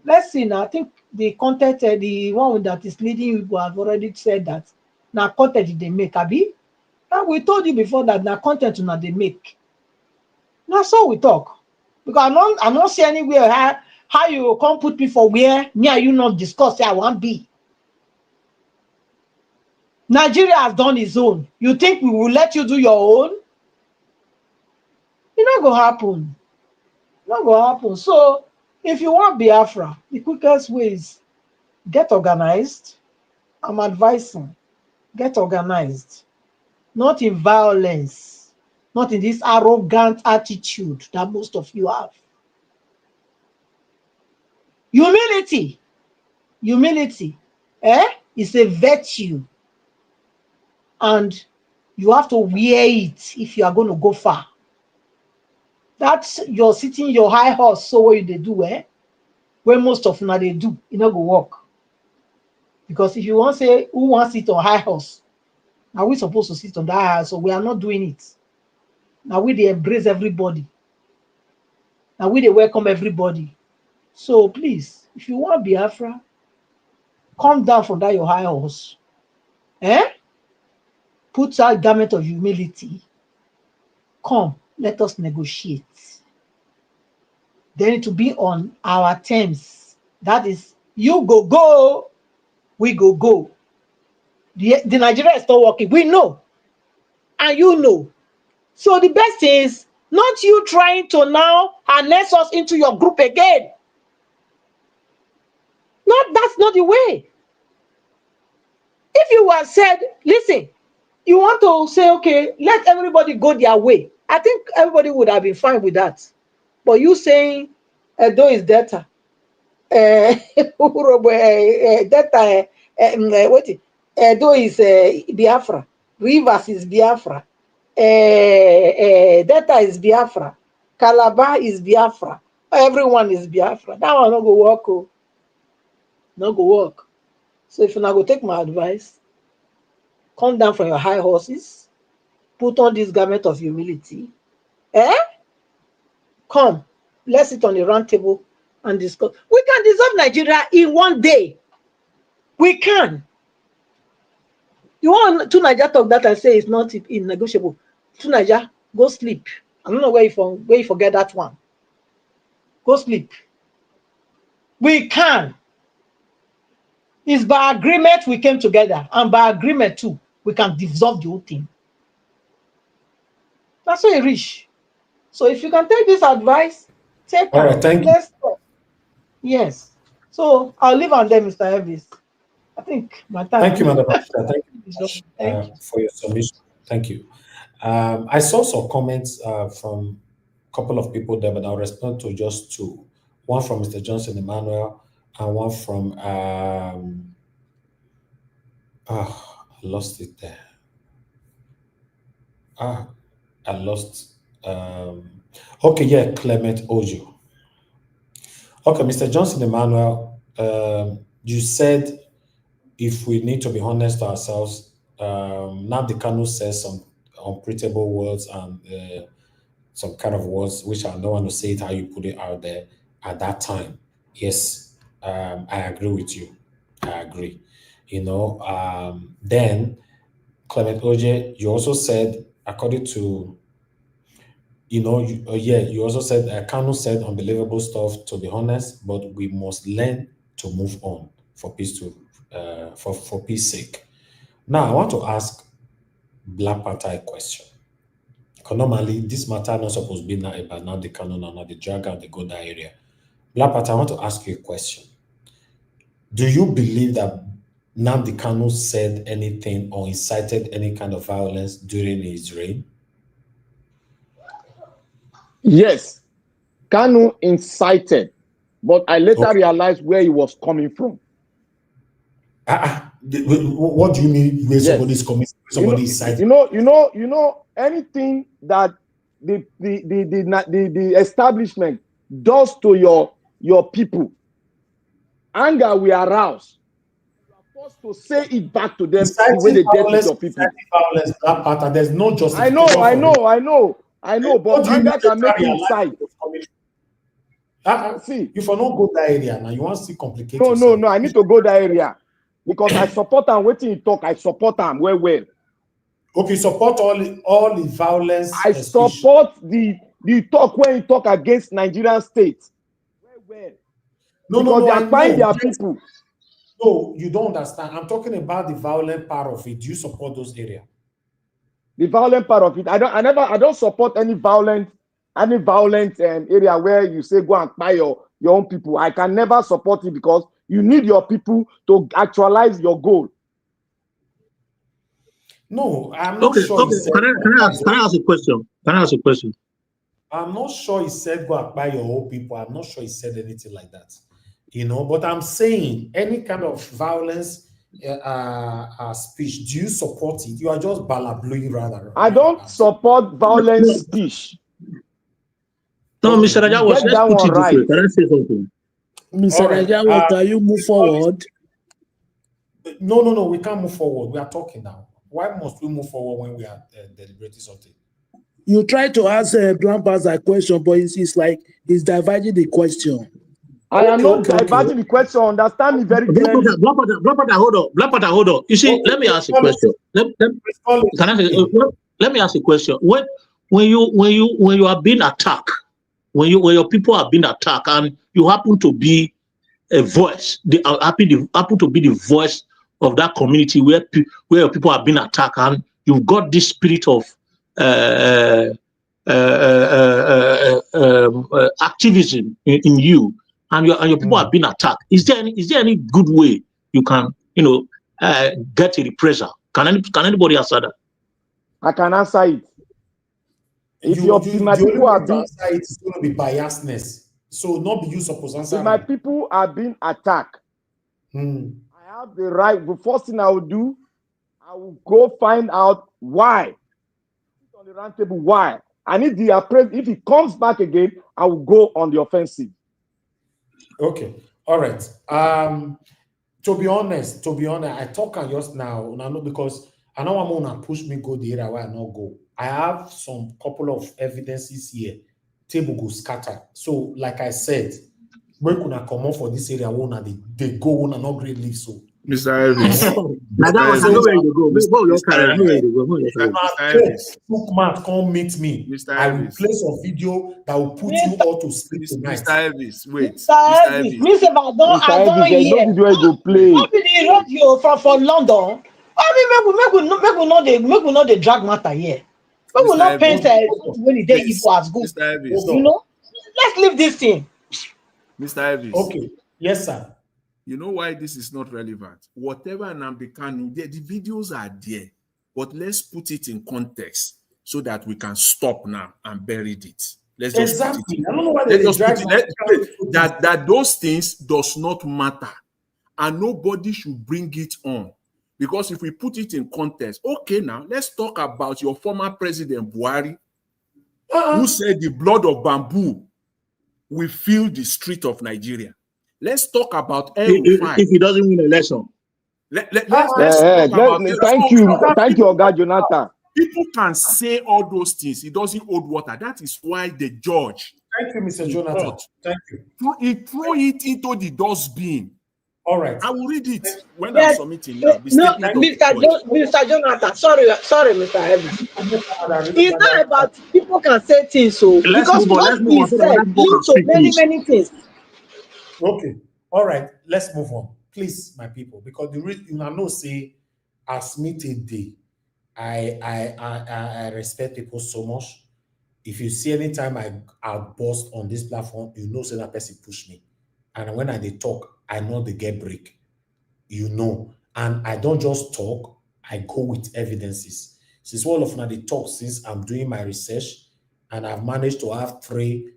Let's see now. I think the content, the one that is leading you have already said that now content they make, Abi. And we told you before that now content now they make. Now so we talk. Because I don't see anywhere how you come put me for where me and you not discuss I want be. Nigeria has done its own. You think we will let you do your own? It's not gonna happen. Not gonna happen. So if you want Biafra, the quickest way is get organized. I'm advising, get organized. Not in violence, not in this arrogant attitude that most of you have. Humility is a virtue, and you have to wear it if you are going to go far. That's you're sitting your high horse, so what they do, where most of now they do, you know, go walk. Because if you want to say who wants to sit on high horse, now we supposed to sit on that high horse, so we are not doing it. Now they embrace everybody. Now they welcome everybody. So please, if you want Biafra, come down from that your high horse. Put that garment of humility. Come, let us negotiate. Then to be on our terms. That is, you go, we go. The Nigeria is not working. We know. And you know. So the best is not you trying to now harness us into your group again. That's not the way. If you were said, listen, you want to say, okay, let everybody go their way. I think everybody would have been fine with that. But you saying, Edo is data. Data, Edo is Biafra. Rivers is Biafra. Data is Biafra. Calabar is Biafra. Everyone is Biafra. That one not go work. Not go work. So if you not go take my advice, come down from your high horses, put on this garment of humility. Come, let's sit on the round table and discuss. We can dissolve Nigeria in one day. We can. You want to Niger talk that and say it's not negotiable. To Niger, go sleep. I don't know where you forget that one. Go sleep. We can. It's by agreement we came together, and by agreement too, we can dissolve the whole thing. That's so rich. So if you can take this advice, take it. All right, thank you. Let's talk. Yes. So I'll leave on there, Mr. Elvis. I think my time. Thank you, Madam. Thank you. for your submission. Thank you. I saw some comments from a couple of people there, but I'll respond to just two. One from Mr. Johnson Emmanuel and one from, I lost it there. I lost, okay, yeah, Clement Ojo. Okay, Mr. Johnson Emmanuel, you said if we need to be honest to ourselves, Nnamdi Kanu says some unprintable words and some kind of words which I don't want to say it how you put it out there at that time. Yes, I agree with you. I agree. Then Clement Oje, you also said, according to, you also said, Kanu said unbelievable stuff, to be honest, but we must learn to move on for peace for peace sake. Now, I want to ask Black Panther a question. Because normally, this matter not supposed to be about now the Kanu, now the drag out, the go that area. Black Panther, I want to ask you a question. Do you believe that Nnamdi Kanu said anything or incited any kind of violence during his reign? Yes, Kanu incited, but I later realized where he was coming from. What do you mean where somebody's coming? Somebody incited? You know, anything that the establishment does to your people, anger will arouse. You are forced to say it back to them the way they dealt with your people. Violence, Black Panther, there's no justification. I know, but anger can make you incite. See, if I don't go that area now, you want to see complicate. No, I need to go that area because I support him. Waiting he talk, I support him well. Okay, support all the violence. I support the talk when he talk against Nigerian state. Well. Because they are buying their people. No, you don't understand. I'm talking about the violent part of it. Do you support those areas? The violent part of it. I don't support any violent area where you say go and buy your own people. I can never support it because you need your people to actualize your goal. No, I'm not sure. Okay. Can I ask a question? I'm not sure he said go and buy your own people. I'm not sure he said anything like that. But I'm saying any kind of violence speech, do you support it? You are just balablowing rather. I don't support violence speech. No, Mr. Rajawas, let's put it this way. Can I say something? Mr. Rajawas, can you move forward? No, we can't move forward. We are talking now. Why must we move forward when we are deliberating something? You try to ask Black Panther a question, but it's like he's diverging the question. I am not diverging the question. Understand me very clearly. Black Panther, hold on. You see, let me ask a question. Let me ask a question. When you are being attacked, when your people are being attacked, and you happen to be a voice, happen to be the voice of that community where your people are being attacked, and you've got this spirit of activism in you, and your people are being attacked. Is there any good way you can get a reprisal? Can anybody answer that? I can answer it. If my people are being, it's going to be biasness. So not be you supposed to answer. If my people are being attacked, I have the right. The first thing I will do, I will go find out why. On the round table, why? And if he comes back again, I will go on the offensive. Okay. All right. To be honest, I talk on yours now, because I know I'm gonna push me go the area where I not go. I have some couple of evidences here. Table go scatter. So, like I said, when can I come on for this area? They go on and not great leave. So, Mr. Elvis. Bookmark come meet me. Mr. I will play some video that will put you all to sleep tonight. Mr. Elvis, wait. Mr. Elvis, Mr. I don't hear. What did he wrote you from London? I mean, make we not the drag matter here. We will not paint when the day evil as good. Let's leave this thing. Mr. Elvis. Okay. Yes, sir. You know why this is not relevant? Whatever Nnamdi Kanu, the videos are there, but let's put it in context so that we can stop now and bury it. Let's just exactly. put it. I don't know why Let's they just drag put it. That those things does not matter, and nobody should bring it on, because if we put it in context, okay, now let's talk about your former president Buhari, who said the blood of bamboo will fill the street of Nigeria. Let's talk about if he doesn't win the election. Let's talk about thank you, Oga Jonathan. People can say all those things. It doesn't hold water. That is why the judge. Thank you, Mr. Jonathan. Thank you. He threw it into the dustbin. All right. I will read it when Yes. I'm submitting now. No, Mr. Jonathan, sorry, Mr. Evans. It's not about people can say things, so because what he said leads to many things. Okay. All right. Let's move on, please, my people, because the reason you know say as me today, I respect people so much. If you see anytime I burst on this platform, you know, say that person push me, and when they talk, I know they get break, you know, and I don't just talk, I go with evidences. Since all of now they talk, since I'm doing my research, and I've managed to have 3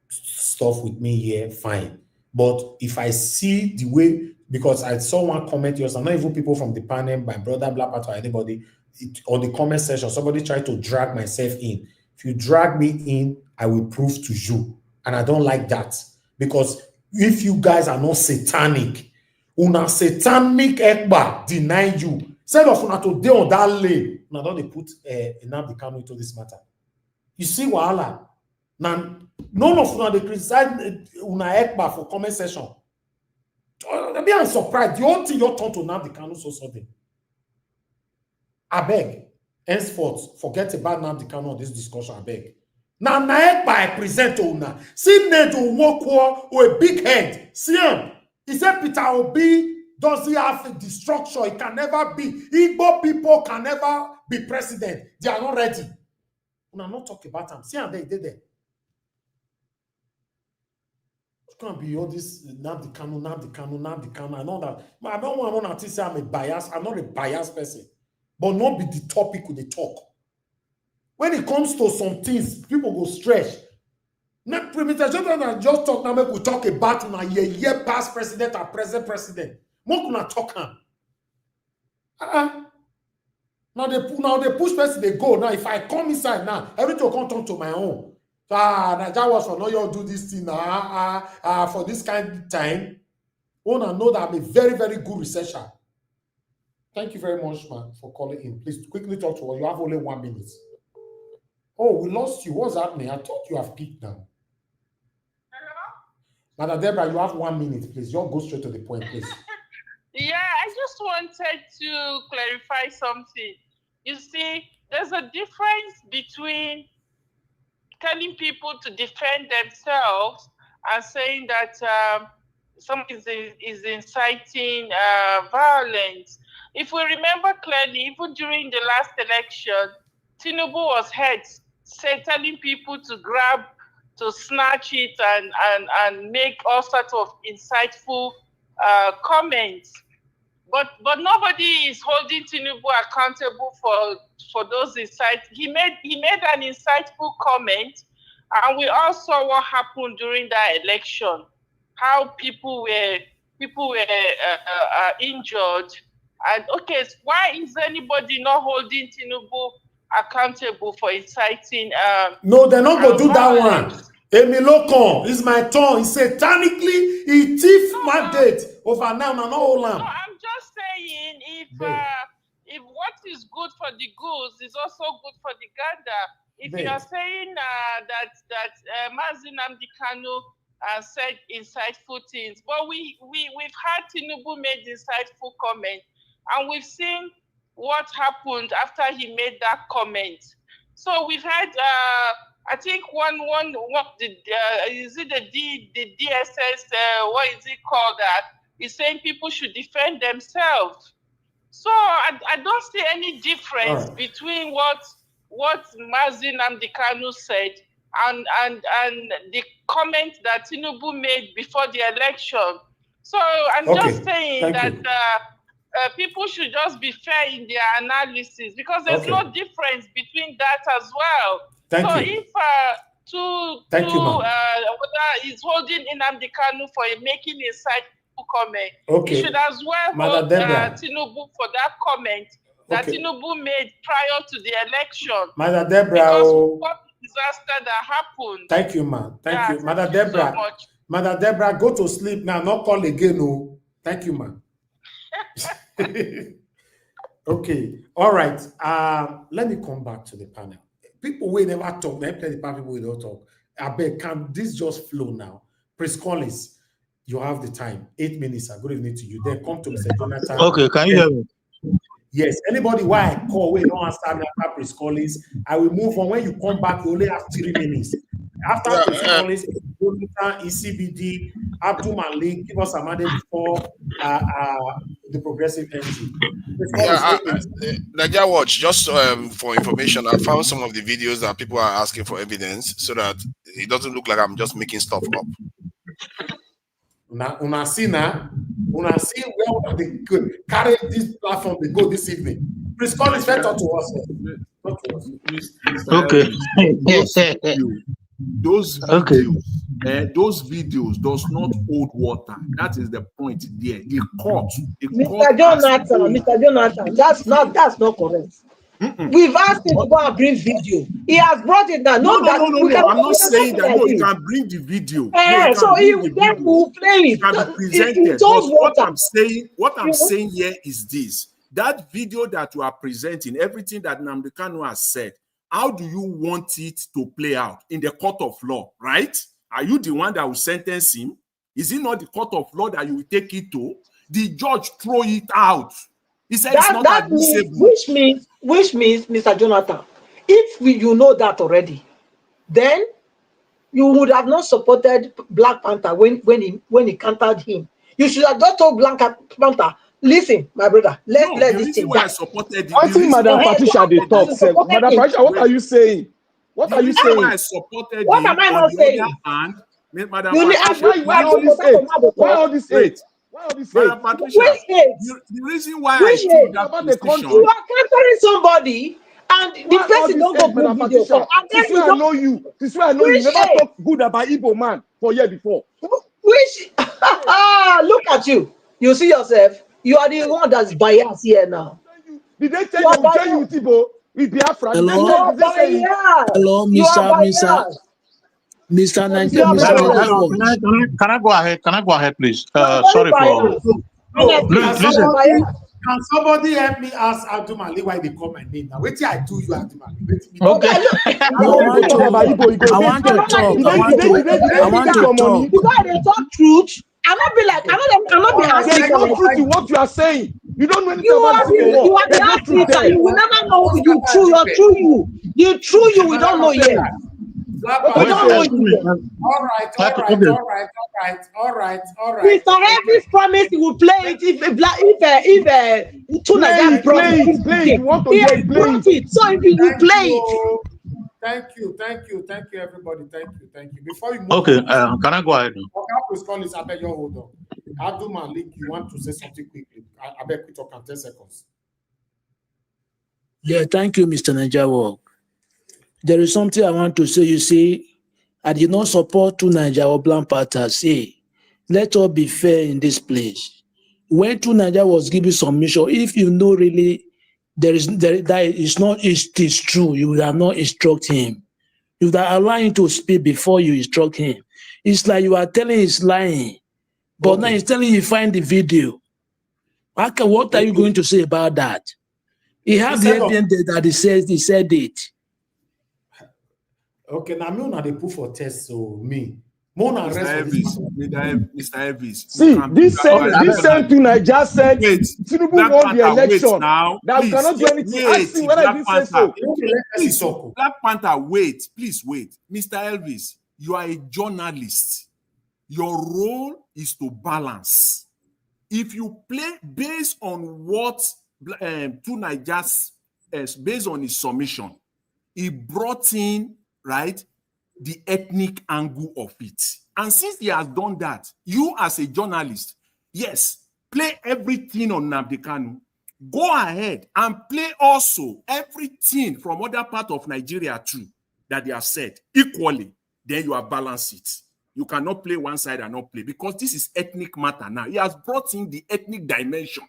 stuff with me here, fine. But if I see the way, because I saw one comment here, not even people from the panel, my brother, Black or anybody, on the comment section, somebody tried to drag myself in. If you drag me in, I will prove to you. And I don't like that. Because if you guys are not satanic, una satanic ekba deny you. Instead of una to dey on that lane, una don't put Nnamdi Kanu into this matter. You see wahala. Now, none of una they criticize una ekba for comment section. I'm surprised. The whole thing you're turn to Nnamdi Kanu so sudden. I beg. Henceforth, forget about Nnamdi Kanu on this discussion, I beg. Now, Ekpa I present una. See Ned Nwoko with a big head. See him. He said Peter Obi does he have the structure? It can never be. Igbo people can never be president. They are not ready. Una not talk about them. See how they did there. It can't be all this Nnamdi Kanu. I know that. I don't want to say I'm a bias. I'm not a biased person. But not be the topic with the talk. When it comes to some things, people go stretch. Not Mr. Jonathan just talk now, we talk about a year past president or present president. What can I talk on? Now they push person, they go. Now, if I come inside now, everything will come to my own. That was for no you do this thing for this kind of time. Wanna know that I'm a very, very good researcher. Thank you very much, man, for calling in. Please quickly talk to us. You have only 1 minute. Oh, we lost you. What's happening? I thought you have picked now. Hello? Madam Deborah, you have 1 minute, please. Just go straight to the point, please. Yeah, I just wanted to clarify something. You see, there's a difference between telling people to defend themselves and saying that something is inciting violence. If we remember clearly, even during the last election, Tinubu was heard telling people to grab, to snatch it and make all sorts of insightful comments. But nobody is holding Tinubu accountable for those insights. He made an insightful comment, and we all saw what happened during that election. How people were injured, and okay, why is anybody not holding Tinubu accountable for inciting? No, they're not going to do that one. Emilokon is my turn. He satanically he thief mandate over now. No, I'm just saying if what is good for the goose is also good for the gander. If you are saying that Mazi Nnamdi Kanu said insightful things, but we've had Tinubu made insightful comments, and we've seen what happened after he made that comment. So we've had I think is it the DSS what is it called that is saying people should defend themselves. So I don't see any difference between what Mazi Nnamdi Kanu said and the comment that Tinubu made before the election. So I'm just saying Thank that you. people should just be fair in their analysis, because there's no difference between that as well. Thank so you. if whether he's holding Nnamdi Kanu for making a insightful comment, he should as well hold Tinubu for that comment that Tinubu made prior to the election. Madam Deborah, because what disaster that happened. Thank you, man. Thank you. Madam Thank you Deborah. so much. Madam Deborah, go to sleep now. Not call again. No. Thank you, man. Okay. All right. Let me come back to the panel. People will never talk. Let the people will not talk. I beg, can this just flow now? Prince Collins, you have the time. 8 minutes. Good evening to you. Then come to Mr. Jonathan. Okay, can you hear me? Yes. Anybody why I call, we don't answer me after Prince Collins. I will move on. When you come back, you only have 3 minutes. After Prince Collins, Jonathan, ECBD, Abdul Malik, give us a mandate before the progressive entity. Niger Watch, just for information, I found some of the videos that people are asking for evidence so that it doesn't look like I'm just making stuff up. Una see where they could carry this platform they go this evening. Please call this talk to us. Okay. Those videos does not hold water. That is the point there. The court. Mr. Jonathan, that's not correct. We've asked him to go and bring video. He has brought it now. No. I'm not saying that. No, you can bring the video. So he will play it. It can be presented. What I'm saying here is this. That video that you are presenting, everything that Nnamdi Kanu has said, how do you want it to play out in the court of law, right? Are you the one that will sentence him? Is it not the court of law that you will take it to? The judge throw it out. He said it's not admissible. Which means, Mr. Jonathan, if you know that already, then you would have not supported Black Panther when he countered him. You should have not told Black Panther, listen, my brother, let's this thing down. I think Madam Patricia they talk. Madam Patricia, what are you saying? What are you saying? I supported what am I not saying? Madam Patricia, why all this hate? Why all this hate? Madam Patricia, the reason why I took that position, you are countering somebody and the person don't go Madam Patricia. This is where I know you. This is where I know you never talk good about Igbo man for a year before. Look at you. You see yourself. You are the one that's biased here now. Did they tell you Igbo with Biafra? Hello, Mr. Niger. Hello. Can I go ahead? Can I go ahead, please? Sorry for. Listen. Can somebody help me ask Abdul Malik why they call my name now? Wait till I do you, Abdul Malik. Okay. I want to talk. Because they talk truth. I'm not be asking. There's no truth in what you are saying. You don't know anything about you are the African. You will never know you true. You're true you. The true you we don't know yet. We don't know you. All right. Mr. Harris promised he will play it if Tundakar play it. You want to play it. So if you will play it. Thank you, everybody. Thank you. Before you move can I go ahead? I beg you hold on. Abdul Malik, you want to say something quickly? I beg you talk 10 seconds. Yeah, thank you, Mr. Niger. There is something I want to say. You see, I did not support to Niger or Black Panther. Say, let us be fair in this place. When to Niger was giving submission, if you know really that it is true, you would have not instruct him. You would have allowed him to speak before you instruct him. It's like you are telling he's lying, but now he's telling you find the video. What are you going to say about that? He has the evidence that he said it. Okay, now me una dey put for test, so me. Mr. Elvis. See, this same thing I just said. Tinubu won the election. Now we cannot do anything. Ask him whether he say so. Please, Black Panther, please wait. Mr. Elvis, you are a journalist. Your role is to balance. If you play based on what Tunai just based on his submission, he brought in the ethnic angle of it. And since he has done that, you as a journalist, Yes, play everything on Nnamdi Kanu. Go ahead and play also everything from other part of Nigeria too that they have said equally. Then you have balanced it. You cannot play one side and not play, because this is ethnic matter now. He has brought in the ethnic dimension.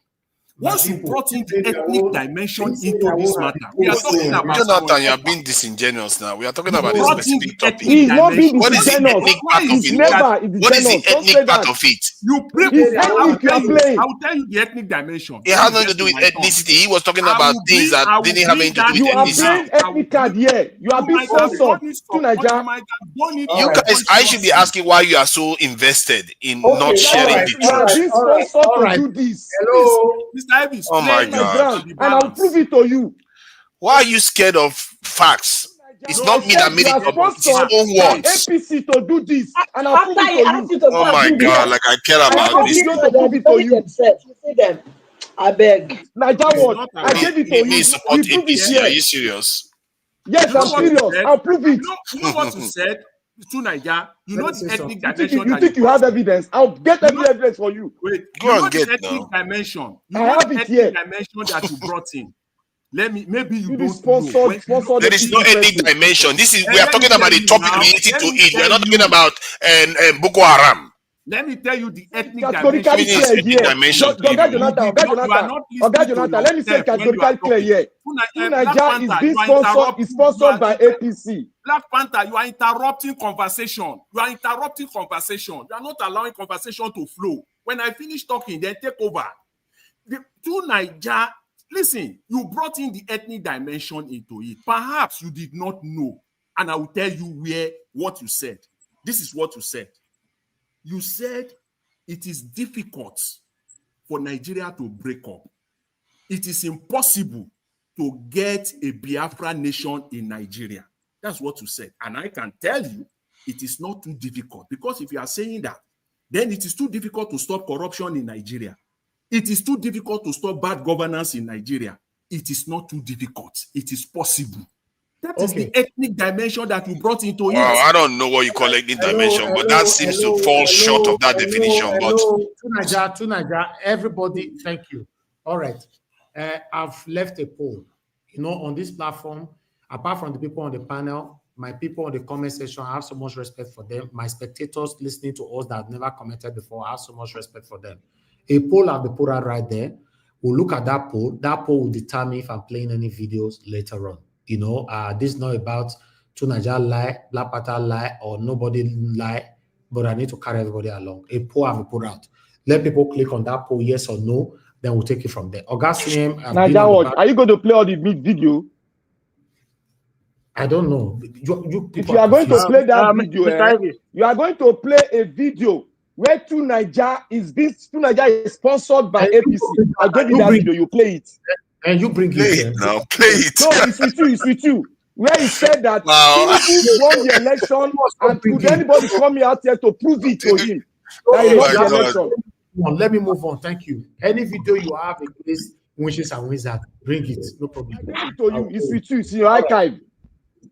Once you brought in the ethnic dimension into this matter, we are talking about Jonathan, you are being disingenuous now. We are talking about a specific topic. He's not being What is the disingenuous. ethnic part of He's it? never What is the disingenuous. Don't say ethnic part that. of it? You It's ethnic you are playing. I will tell you the ethnic dimension. It has nothing to do with ethnicity. He was talking about things that didn't have anything to do with You are ethnicity. playing ethnic card here. You are being sponsored to Nigeria. You guys, I should be asking why you are so invested in not sharing the You are being truth. sponsored to do this. Hello, Mr. Elvis. Oh my God. And I'll prove it to you. Why are you scared of facts? It's not me that made it up. It's his own words. APC to do this, and I'll prove it to you. Oh my God, like I care about this. I prove it to you. See them. I beg. Niger Watch, I gave it to Me you. support You prove it APC. here. Are you serious? Yes, I'm serious. I'll prove it. You know what you said to Niger? You know the ethnic dimension. You think you have evidence? I'll get every evidence for you. Wait, Go and the get ethnic now. dimension. You I know have the it ethnic here. dimension that you brought in. Maybe you You don't sponsored, know. sponsored. There is no ethnic dimension. We are talking about the topic related to it. We are not talking about Boko Haram. Let me tell you the ethnic Categorically dimension. clear here. dimension. Oga Jonathan, let me say categorically clear here. Niger is being sponsored by APC. Black Panther, you are interrupting conversation. You are interrupting conversation. You are not allowing conversation to flow. When I finish talking, then take over. To Niger, listen, you brought in the ethnic dimension into it. Perhaps you did not know. And I will tell you what you said. This is what you said. You said it is difficult for Nigeria to break up. It is impossible to get a Biafra nation in Nigeria. That's what you said. And I can tell you it is not too difficult, because if you are saying that, then it is too difficult to stop corruption in Nigeria. It is too difficult to stop bad governance in Nigeria. It is not too difficult. It is possible. That is the ethnic dimension that you brought into it. Wow, I don't know what you call ethnic dimension, but that seems to fall short of that definition. But to Niger, everybody, thank you. All right. I've left a poll. You know, on this platform, apart from the people on the panel, my people on the comment section, I have so much respect for them. My spectators listening to us that have never commented before, I have so much respect for them. A poll have been put out right there. We'll look at that poll. That poll will determine if I'm playing any videos later on. You know, this is not about to Niger lie, Black Panther lie, or nobody lie, but I need to carry everybody along. A poll have been put out. Let people click on that poll, yes or no, then we'll take it from there. Niger Watch, are you going to play all the video? I don't know. If you are going to play that video, you are going to play a video where Niger is sponsored by APC. I gave you that video, you play it. And you bring it now. Play it. No, it's with you. Where he said that Tinubu won the election, and could anybody come out here to prove it to him? That he won the election. Let me move on. Thank you. Any video you have against Wishes and Wizard, bring it. No problem. It's with you. It's in your archive.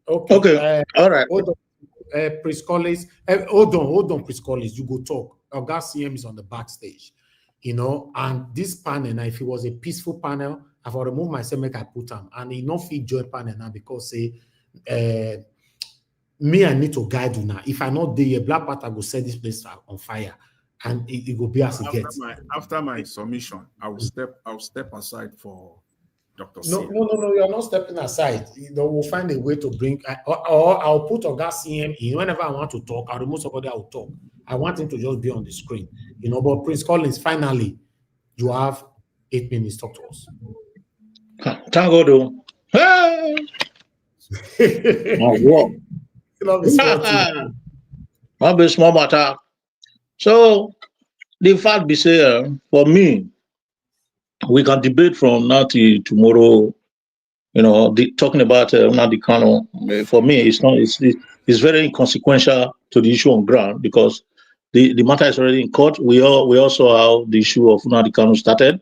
Okay. All right. Hold on. Prince Collins. Hold on, Prince Collins. You go talk. Oga CM is on the backstage. You know, and this panel, now, if it was a peaceful panel, I've removed myself, make I put them. And he not fit join panel now because say me, I need to guide you now. If I not there, Black Panther will set this place on fire. And it will be as it gets. After my submission, I will step aside for Dr. No, you're not stepping aside. You know, we'll find a way to bring, or I'll put Oga CM in. Whenever I want to talk, I'll remove somebody, I will talk. I want him to just be on the screen. You know, but Prince Collins, finally, you have 8 minutes. Talk to us. Thank God, though. Hey! Not be small matter. So, the fact be say, for me, we can debate from now till tomorrow. You know, talking about Nnamdi Kanu. For me, it's very inconsequential to the issue on ground because the matter is already in court. We also have the issue of Nnamdi Kanu started.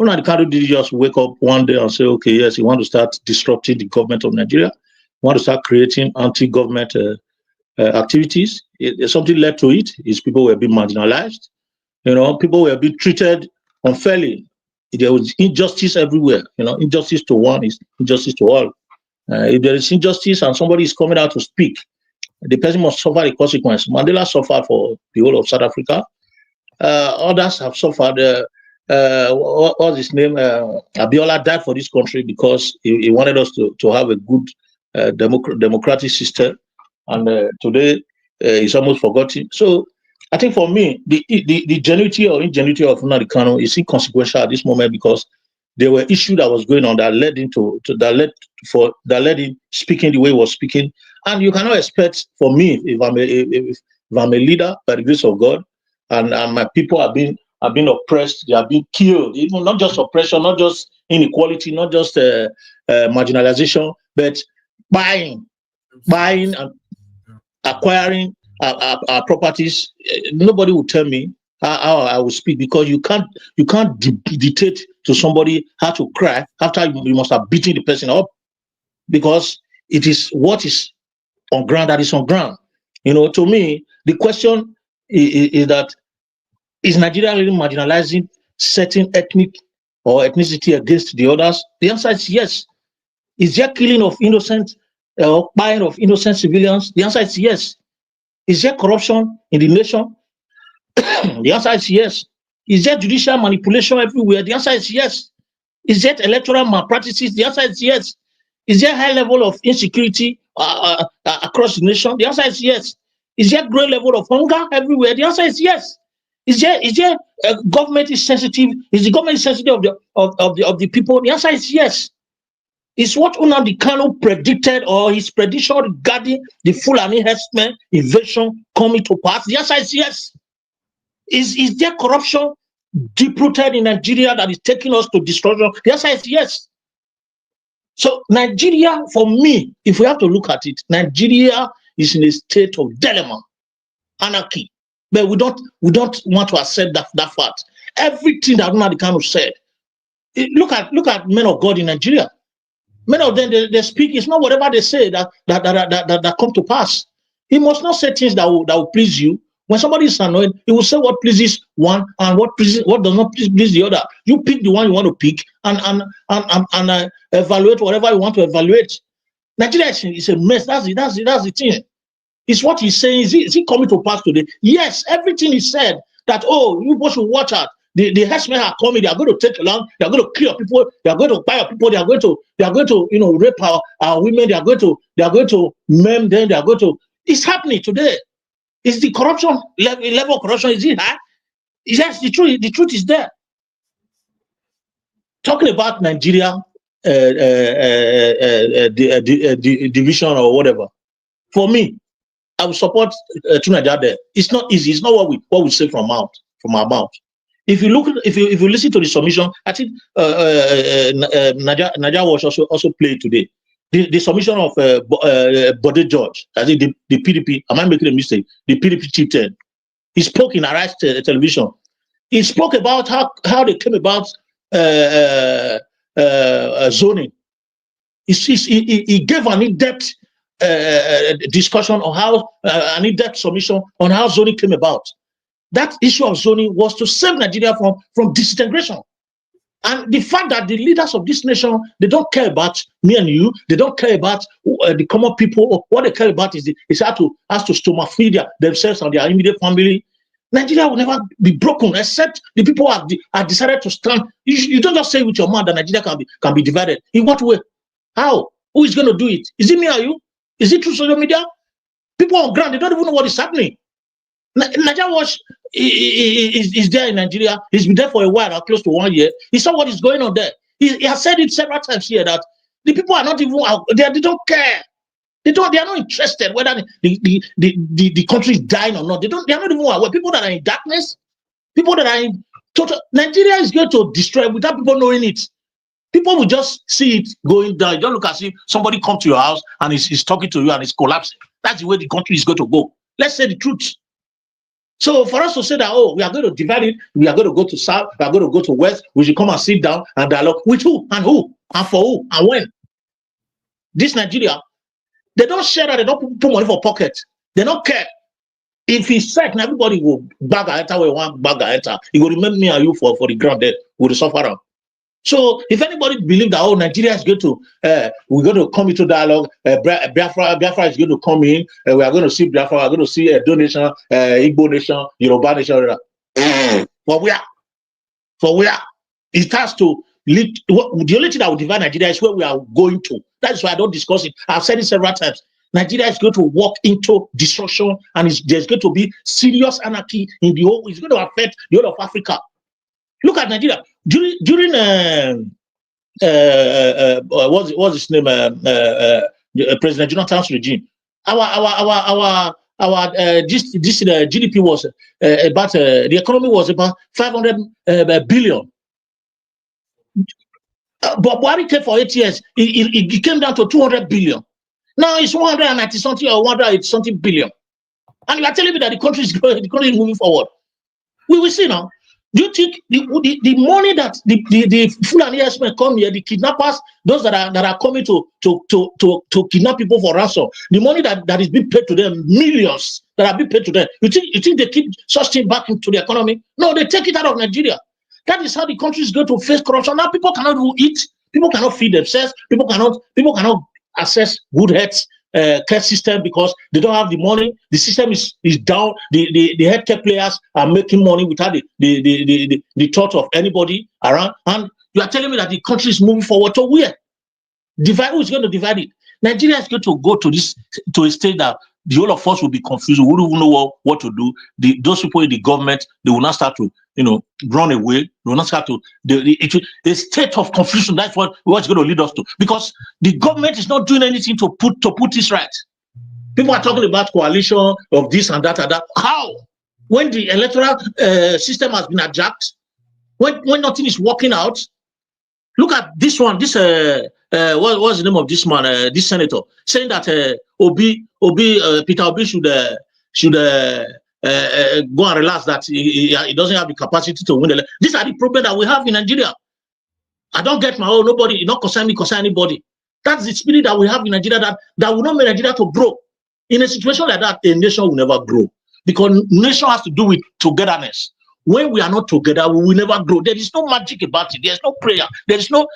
Nnamdi Kanu did just wake up one day and say, okay, yes, he want to start disrupting the government of Nigeria. He want to start creating anti-government activities. Something led to it. His people were being marginalized. You know, people were being treated unfairly. There was injustice everywhere. You know, injustice to one is injustice to all. If there is injustice and somebody is coming out to speak, the person must suffer the consequence. Mandela suffered for the whole of South Africa. Others have suffered. What was his name? Abiola died for this country because he wanted us to have a good democratic system. And today, it's almost forgotten. So I think for me, the genuity or ingenuity of Nnamdi Kanu is inconsequential at this moment because there were issues that was going on that led him speaking the way he was speaking. And you cannot expect for me, if I'm a leader by the grace of God, and my people have been oppressed, they have been killed, even not just oppression, not just inequality, not just marginalization, but buying and acquiring our properties. Nobody will tell me how I will speak because you can't dictate to somebody how to cry after you must have beaten the person up, because it is what is on ground that is on ground. You know, to me, the question is that is Nigeria really marginalizing certain ethnic or ethnicity against the others? The answer is yes. Is there killing of innocent or buying of innocent civilians? The answer is yes. Is there corruption in the nation? The answer is yes. Is there judicial manipulation everywhere? The answer is yes. Is there electoral malpractices? The answer is yes. Is there high level of insecurity across the nation? The answer is yes. Is there great level of hunger everywhere? The answer is yes. Is there government is sensitive? Is the government sensitive of the people? The answer is yes. Is what Nnamdi Kanu predicted or his prediction regarding the Fulani herdsmen invasion coming to pass? The answer is yes. Is there corruption deep-rooted in Nigeria that is taking us to destruction? The answer is yes. So Nigeria, for me, if we have to look at it, Nigeria is in a state of dilemma, anarchy. But we don't want to accept that fact. Everything that Nnamdi Kanu said, look at men of God in Nigeria. Many of them they speak. It's not whatever they say that come to pass. He must not say things that will please you. When somebody is annoyed, he will say what pleases one and what does not please the other. You pick the one you want to pick and evaluate whatever you want to evaluate. Nigeria is a mess. That's the thing. It's what he's saying. Is he coming to pass today? Yes, everything he said that, oh, you should watch out. The herdsmen are coming. They are going to take along. They are going to kill people. They are going to buy people. They are going to rape our women. They are going to maim them. They are going to. It's happening today. Is the corruption level of corruption, is it high? Yes, the truth is there. Talking about Nigeria division or whatever, for me, I will support Tunji there. It's not easy. It's not what we say from our mouth. If you listen to the submission, I think Niger was also played today. The submission of Bode George, I think the PDP. Am I making a mistake? The PDP chieftain. He spoke in Arise television. He spoke about how they came about zoning. He gave an in-depth discussion on how an in-depth submission on how zoning came about. That issue of zoning was to save Nigeria from disintegration. And the fact that the leaders of this nation, they don't care about me and you, they don't care about the common people. What they care about is how to stomach feed themselves and their immediate family. Nigeria will never be broken except the people have decided to stand. You don't just say with your mouth that Nigeria can be divided. In what way? How? Who is going to do it? Is it me or you? Is it through social media? People on ground, they don't even know what is happening. Niger Watch is there in Nigeria. He's been there for a while, close to 1 year. He saw what is going on there. He has said it several times here that the people are not even out. They don't care. They are not interested whether the country is dying or not. They are not even aware. People that are in darkness, people that are in total. Nigeria is going to destroy without people knowing it. People will just see it going down. You don't look as if somebody come to your house and is talking to you and is collapsing. That's the way the country is going to go. Let's say the truth. So for us to say that, oh, we are going to divide it, we are going to go to south, we are going to go to west, we should come and sit down and dialogue with who and for who and when. This Nigeria, they don't share that, they don't put money for pocket. They don't care. If he's set, everybody will bag a enter where one bag a enter. He will remember me and you for the ground there with the sufferer. So if anybody believes that Nigeria is going to we're going to come into dialogue, Bafra is going to come in, we are going to see Bafra, we are going to see a donation, Igbo nation, Yoruba nation. For where it has to lead. The only thing that will divide Nigeria is where we are going to. That's why I don't discuss it. I've said it several times. Nigeria is going to walk into destruction, and there's going to be serious anarchy in the whole. It's going to affect the whole of Africa. Look at Nigeria during what's his name? President Jonathan's regime. Our GDP was about the economy was about 500 billion. But Buhari came for 8 years. It came down to 200 billion. Now it's 190 something or 180 something billion. And you are telling me that the country is growing, the country is moving forward. We will see now. Do you think the money that the Fulani herdsmen come here, the kidnappers, those that are coming to kidnap people for ransom, the money that is being paid to them, millions that are being paid to them, you think they keep such thing back into the economy? No, they take it out of Nigeria. That is how the country is going to face corruption. Now people cannot eat, people cannot feed themselves, people cannot access good health care system because they don't have the money. The system is down. The healthcare players are making money without the thought of anybody around. And you are telling me that the country is moving forward to where? Divide, who is going to divide it? Nigeria is going to go to a state that the whole of us will be confused. We wouldn't know what to do. Those people in the government, they will not start to, run away. They will not start to a state of confusion. That's what's going to lead us to. Because the government is not doing anything to put this right. People are talking about coalition of this and that and that. How? When the electoral system has been adjusted, when nothing is working out. Look at this one. This what's the name of this man? This senator saying that Peter Obi should go and relax, that he doesn't have the capacity to win. These are the problems that we have in Nigeria. I don't get my own. Nobody, it not concern me, concern anybody. That's the spirit that we have in Nigeria that will not make Nigeria to grow. In a situation like that, a nation will never grow because nation has to do with togetherness. When we are not together, we will never grow. There is no magic about it. There is no prayer. There is no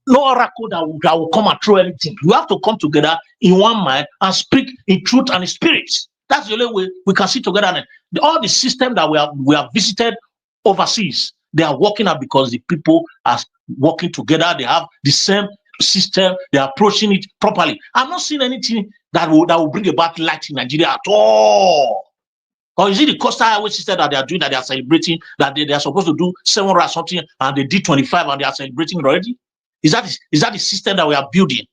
oracle that will come and throw anything. You have to come together in one mind and speak in truth and in spirit. That's the only way we can sit together. And all the system that we have visited overseas, they are working out because the people are working together. They have the same system. They are approaching it properly. I'm not seeing anything that will bring about light in Nigeria at all. Or is it the coastal highway system that they are doing, that they are celebrating, that they are supposed to do 700 or something, and they did 25 and they are celebrating already? Is that the system that we are building?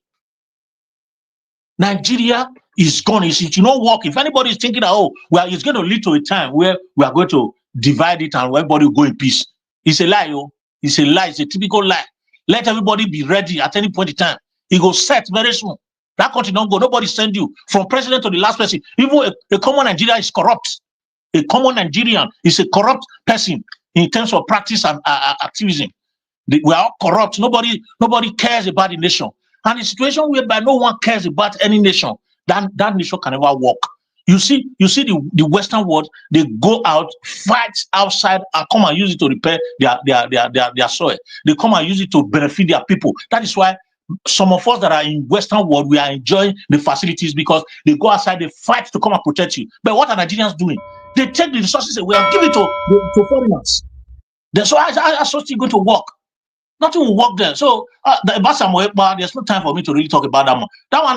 Nigeria is gone. It will not work. If anybody is thinking that, it's going to lead to a time where we are going to divide it and everybody will go in peace. It's a lie, It's a lie. It's a typical lie. Let everybody be ready at any point in time. It will set very soon. That country don't go. Nobody send you. From president to the last person. Even a common Nigeria is corrupt. A common Nigerian is a corrupt person in terms of practice and activism. We are all corrupt. Nobody cares about the nation. And a situation whereby no one cares about any nation, that nation can never work. You see the Western world, they go out, fight outside, and come and use it to repair their soil. They come and use it to benefit their people. That is why some of us that are in Western world, we are enjoying the facilities because they go outside, they fight to come and protect you. But what are Nigerians doing? They take the resources away and give it to foreigners. So I such thing going to work. Nothing will work there. So there's no time for me to really talk about that one.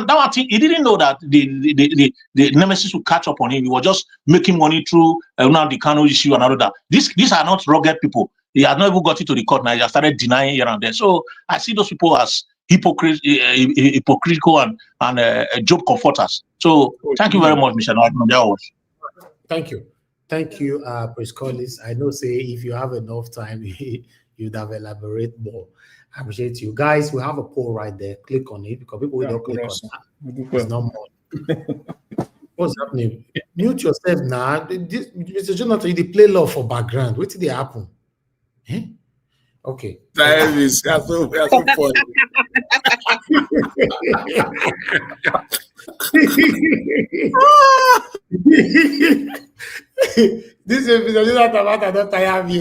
That one thing, he didn't know that the nemesis would catch up on him. He was just making money through now the Kano issue and all of that. These are not rugged people. He has not even got it to the court now. He has started denying here and there. So I see those people as hypocritical and job comforters. So thank you very much, Mr. Thank you, Prince Collins. I know, say, if you have enough time, you'd have elaborate more. I appreciate you. Guys, we have a poll right there. Click on it because people will not click on that. It's not more. What's happening? Mute yourself now. Mr. Jonathan, you play love for background. What did they happen? Okay. That is so funny. This is Mr. Jonathan, I don't tire me.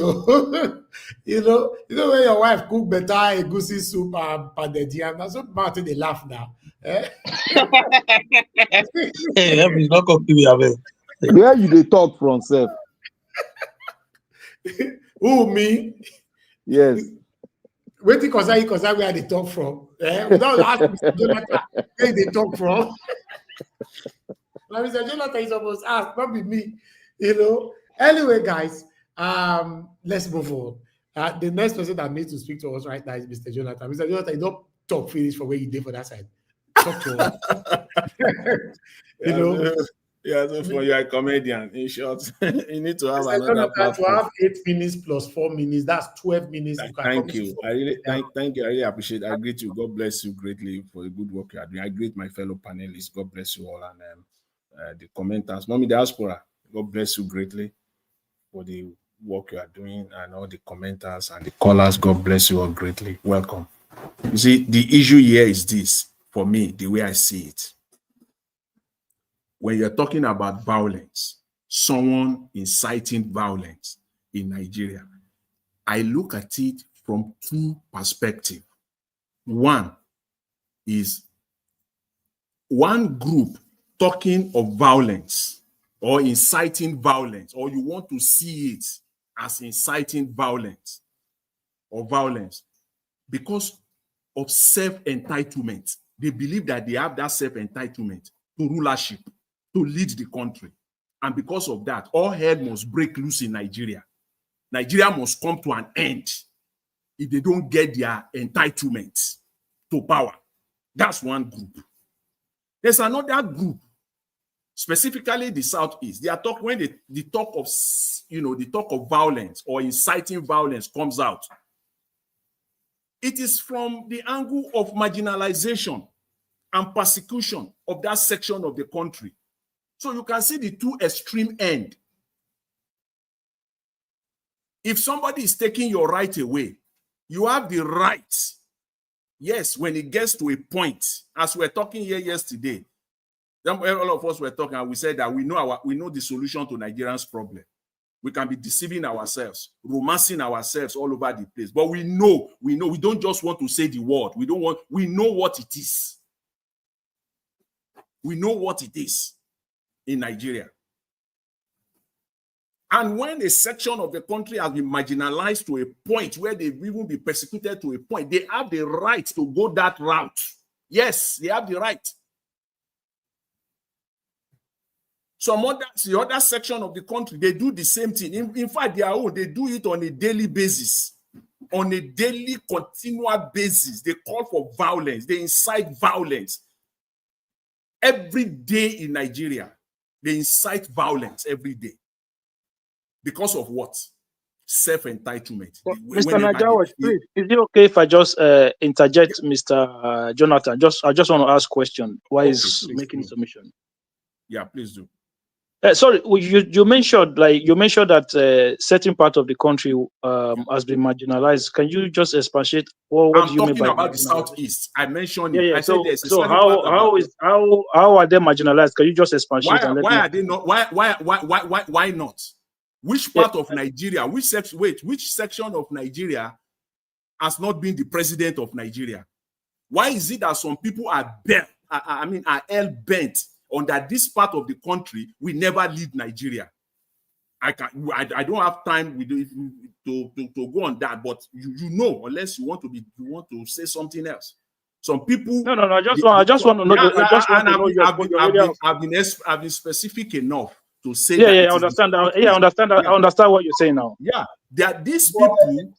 You know when your wife cook better egusi soup and pounded yam, that's what Martin they laugh now. Eh? Hey, that is not cooking me, abeg. Where you dey talk from, sef? Who, me? Yes. Wetin concern where they talk from. We don't ask Mr. Jonathan where they talk from. Now, Mr. Jonathan is supposed to ask, not be me. You know. Anyway, guys, let's move on. The next person that needs to speak to us right now is Mr. Jonathan. Mr. Jonathan, you don't talk finish for where you did for that side. Talk to us. You know. Yeah, so for you are a comedian. In short, you need to have Mr. another Jonathan, platform. to have 8 minutes plus 4 minutes, that's 12 minutes. Thank you. I really thank you. I really appreciate it. I greet you. God bless you greatly for the good work you are doing. I greet my fellow panelists. God bless you all. And the commenters. Mommy Diaspora, God bless you greatly for the work you are doing, and all the commenters and the callers. God bless you all greatly. Welcome. You see, the issue here is this, for me, the way I see it. When you're talking about violence, someone inciting violence in Nigeria, I look at it from two perspectives. One is one group talking of violence or inciting violence, or you want to see it as inciting violence or violence because of self-entitlement. They believe that they have that self-entitlement to rulership, to lead the country. And because of that, all hell must break loose in Nigeria. Nigeria must come to an end if they don't get their entitlement to power. That's one group. There's another group, specifically the Southeast. They are talking when the talk of the talk of violence or inciting violence comes out. It is from the angle of marginalization and persecution of that section of the country. So you can see the two extreme ends. If somebody is taking your right away, you have the right. Yes, when it gets to a point, as we're talking here yesterday, all of us were talking and we said that we know the solution to Nigerians' problem. We can be deceiving ourselves, romancing ourselves all over the place. But we know, we don't just want to say the word. We know what it is. We know what it is in Nigeria. And when a section of the country has been marginalized to a point where they've even been persecuted to a point, they have the right to go that route. Yes, they have the right. The other section of the country, they do the same thing. In fact, they do it on a daily basis. On a daily, continual basis. They call for violence. They incite violence. Every day in Nigeria, they incite violence every day. Because of what? Self-entitlement. Mr. Najawa, please, is it okay if I just interject, Mr. Jonathan? I just want to ask a question while he's making his submission. Yeah, please do. Sorry, you mentioned that certain part of the country has been marginalized. Can you just expatiate? What do you mean by about the Southeast? I mentioned it. Yeah. I said there's so how are they marginalized? Can you just expatiate? Why are they not? Why not? Which part of Nigeria? Which section of Nigeria has not been the president of Nigeria? Why is it that some people are hell bent on that this part of the country will never lead Nigeria? I don't have time to go on that, but you know, unless you want to say something else. Some people. No. I just want to know. I've been specific enough to say. I understand. I understand. I understand what you're saying now. Yeah, these people.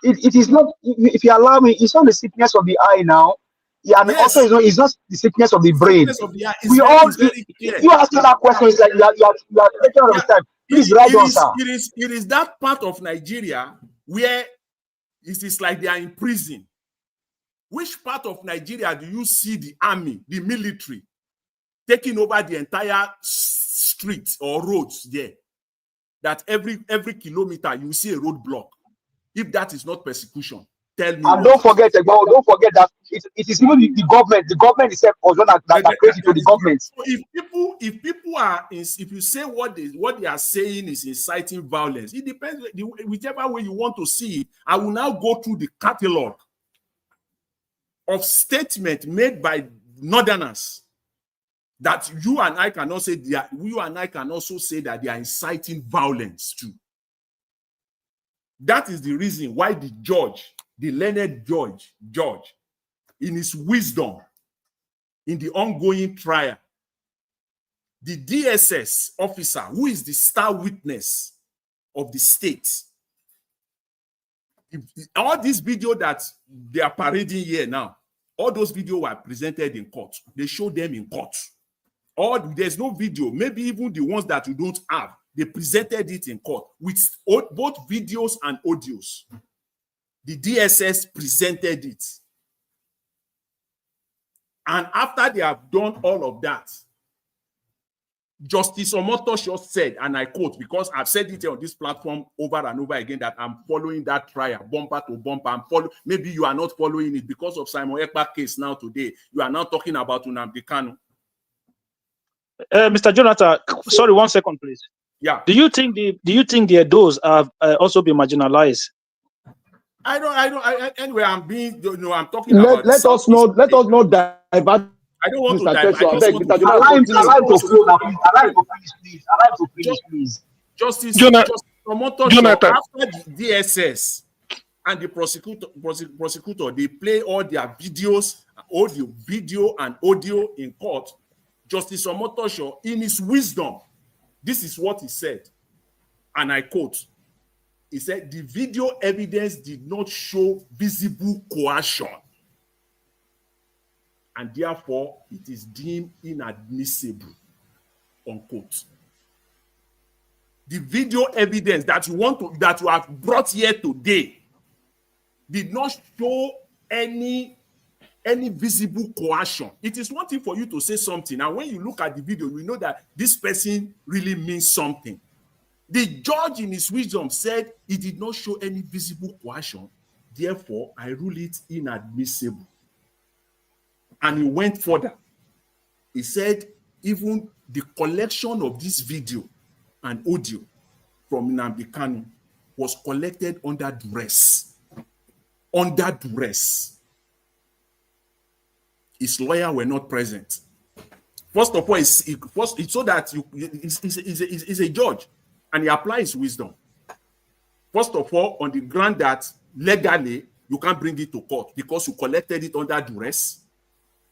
It is not. If you allow me, it's not the sickness of the eye now. Yeah, and also it's not the sickness of the brain. We all. You asking that question is like you are taking all the time. Please write down, sir. It is that part of Nigeria where it is like they are in prison. Which part of Nigeria do you see the army, the military, taking over the entire streets or roads there? That every kilometer you see a roadblock. If that is not persecution, tell me. And don't forget that it is even the government itself was one that created to the government. So if people are, if you say what they are saying is inciting violence, it depends whichever way you want to see it. I will now go through the catalog of statements made by Northerners that you and I cannot say you and I can also say that they are inciting violence too. That is the reason why the judge, the learned judge, in his wisdom, in the ongoing trial, the DSS officer, who is the star witness of the state, all these videos that they are parading here now, all those videos were presented in court. They showed them in court. Or there's no video, maybe even the ones that you don't have, they presented it in court with both videos and audios. The DSS presented it. And after they have done all of that, Justice Omotosho said, and I quote, because I've said it on this platform over and over again, that I'm following that trial, bumper to bumper. Maybe you are not following it because of Simon Ekpa case now today. You are now talking about Nnamdi Kanu. Mr. Jonathan, sorry, 1 second, please. Yeah. Do you think the Edos have also been marginalized? Anyway, I'm talking about. Let us not divert. I don't want to divert. Allow to finish, please. Justice Jonathan, after the DSS and the prosecutor, they play all their videos, audio, video, and audio in court. Justice Omotosho, in his wisdom, this is what he said, and I quote. He said, the video evidence did not show visible coercion, and therefore it is deemed inadmissible, unquote. The video evidence that you have brought here today did not show any visible coercion. It is one thing for you to say something, and when you look at the video, you know that this person really means something. The judge in his wisdom said he did not show any visible coercion. Therefore, I rule it inadmissible. And he went further. He said even the collection of this video and audio from Nnamdi Kanu was collected under duress. Under duress. His lawyer were not present. First of all, it's so that he's a judge. And he applies wisdom. First of all, on the ground that legally you can't bring it to court because you collected it under duress.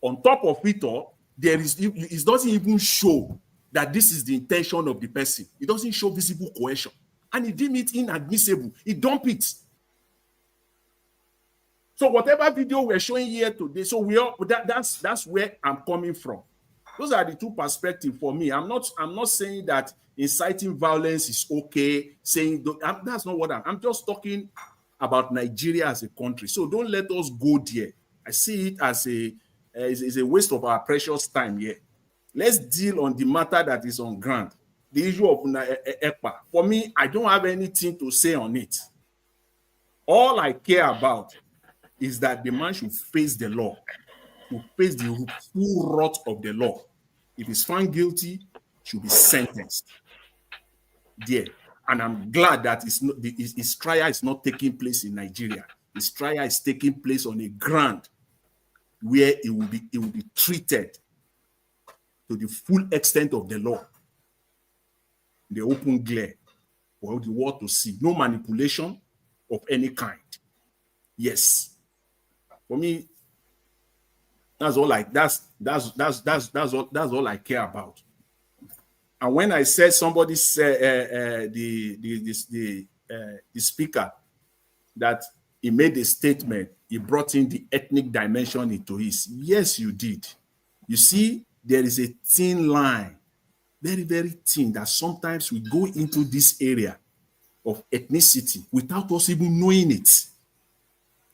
On top of it all, it doesn't even show that this is the intention of the person. It doesn't show visible coercion. And he deemed it inadmissible. He dumped it. So whatever video we're showing here today, so that's where I'm coming from. Those are the two perspectives for me. I'm not saying that inciting violence is okay. That's not what I'm just talking about Nigeria as a country. So don't let us go there. I see it as a waste of our precious time here. Let's deal on the matter that is on ground. The issue of EPA. For me, I don't have anything to say on it. All I care about is that the man should face the law, to face the full wrath of the law. If he's found guilty, should be sentenced. There. And I'm glad that his trial is not taking place in Nigeria. His trial is taking place on a ground where it will be treated to the full extent of the law. The open glare for the world to see. No manipulation of any kind. Yes. For me, that's all I care about. And when I said somebody said the speaker that he made a statement, he brought in the ethnic dimension into his. Yes, you did. You see, there is a thin line, very, very thin, that sometimes we go into this area of ethnicity without us even knowing it.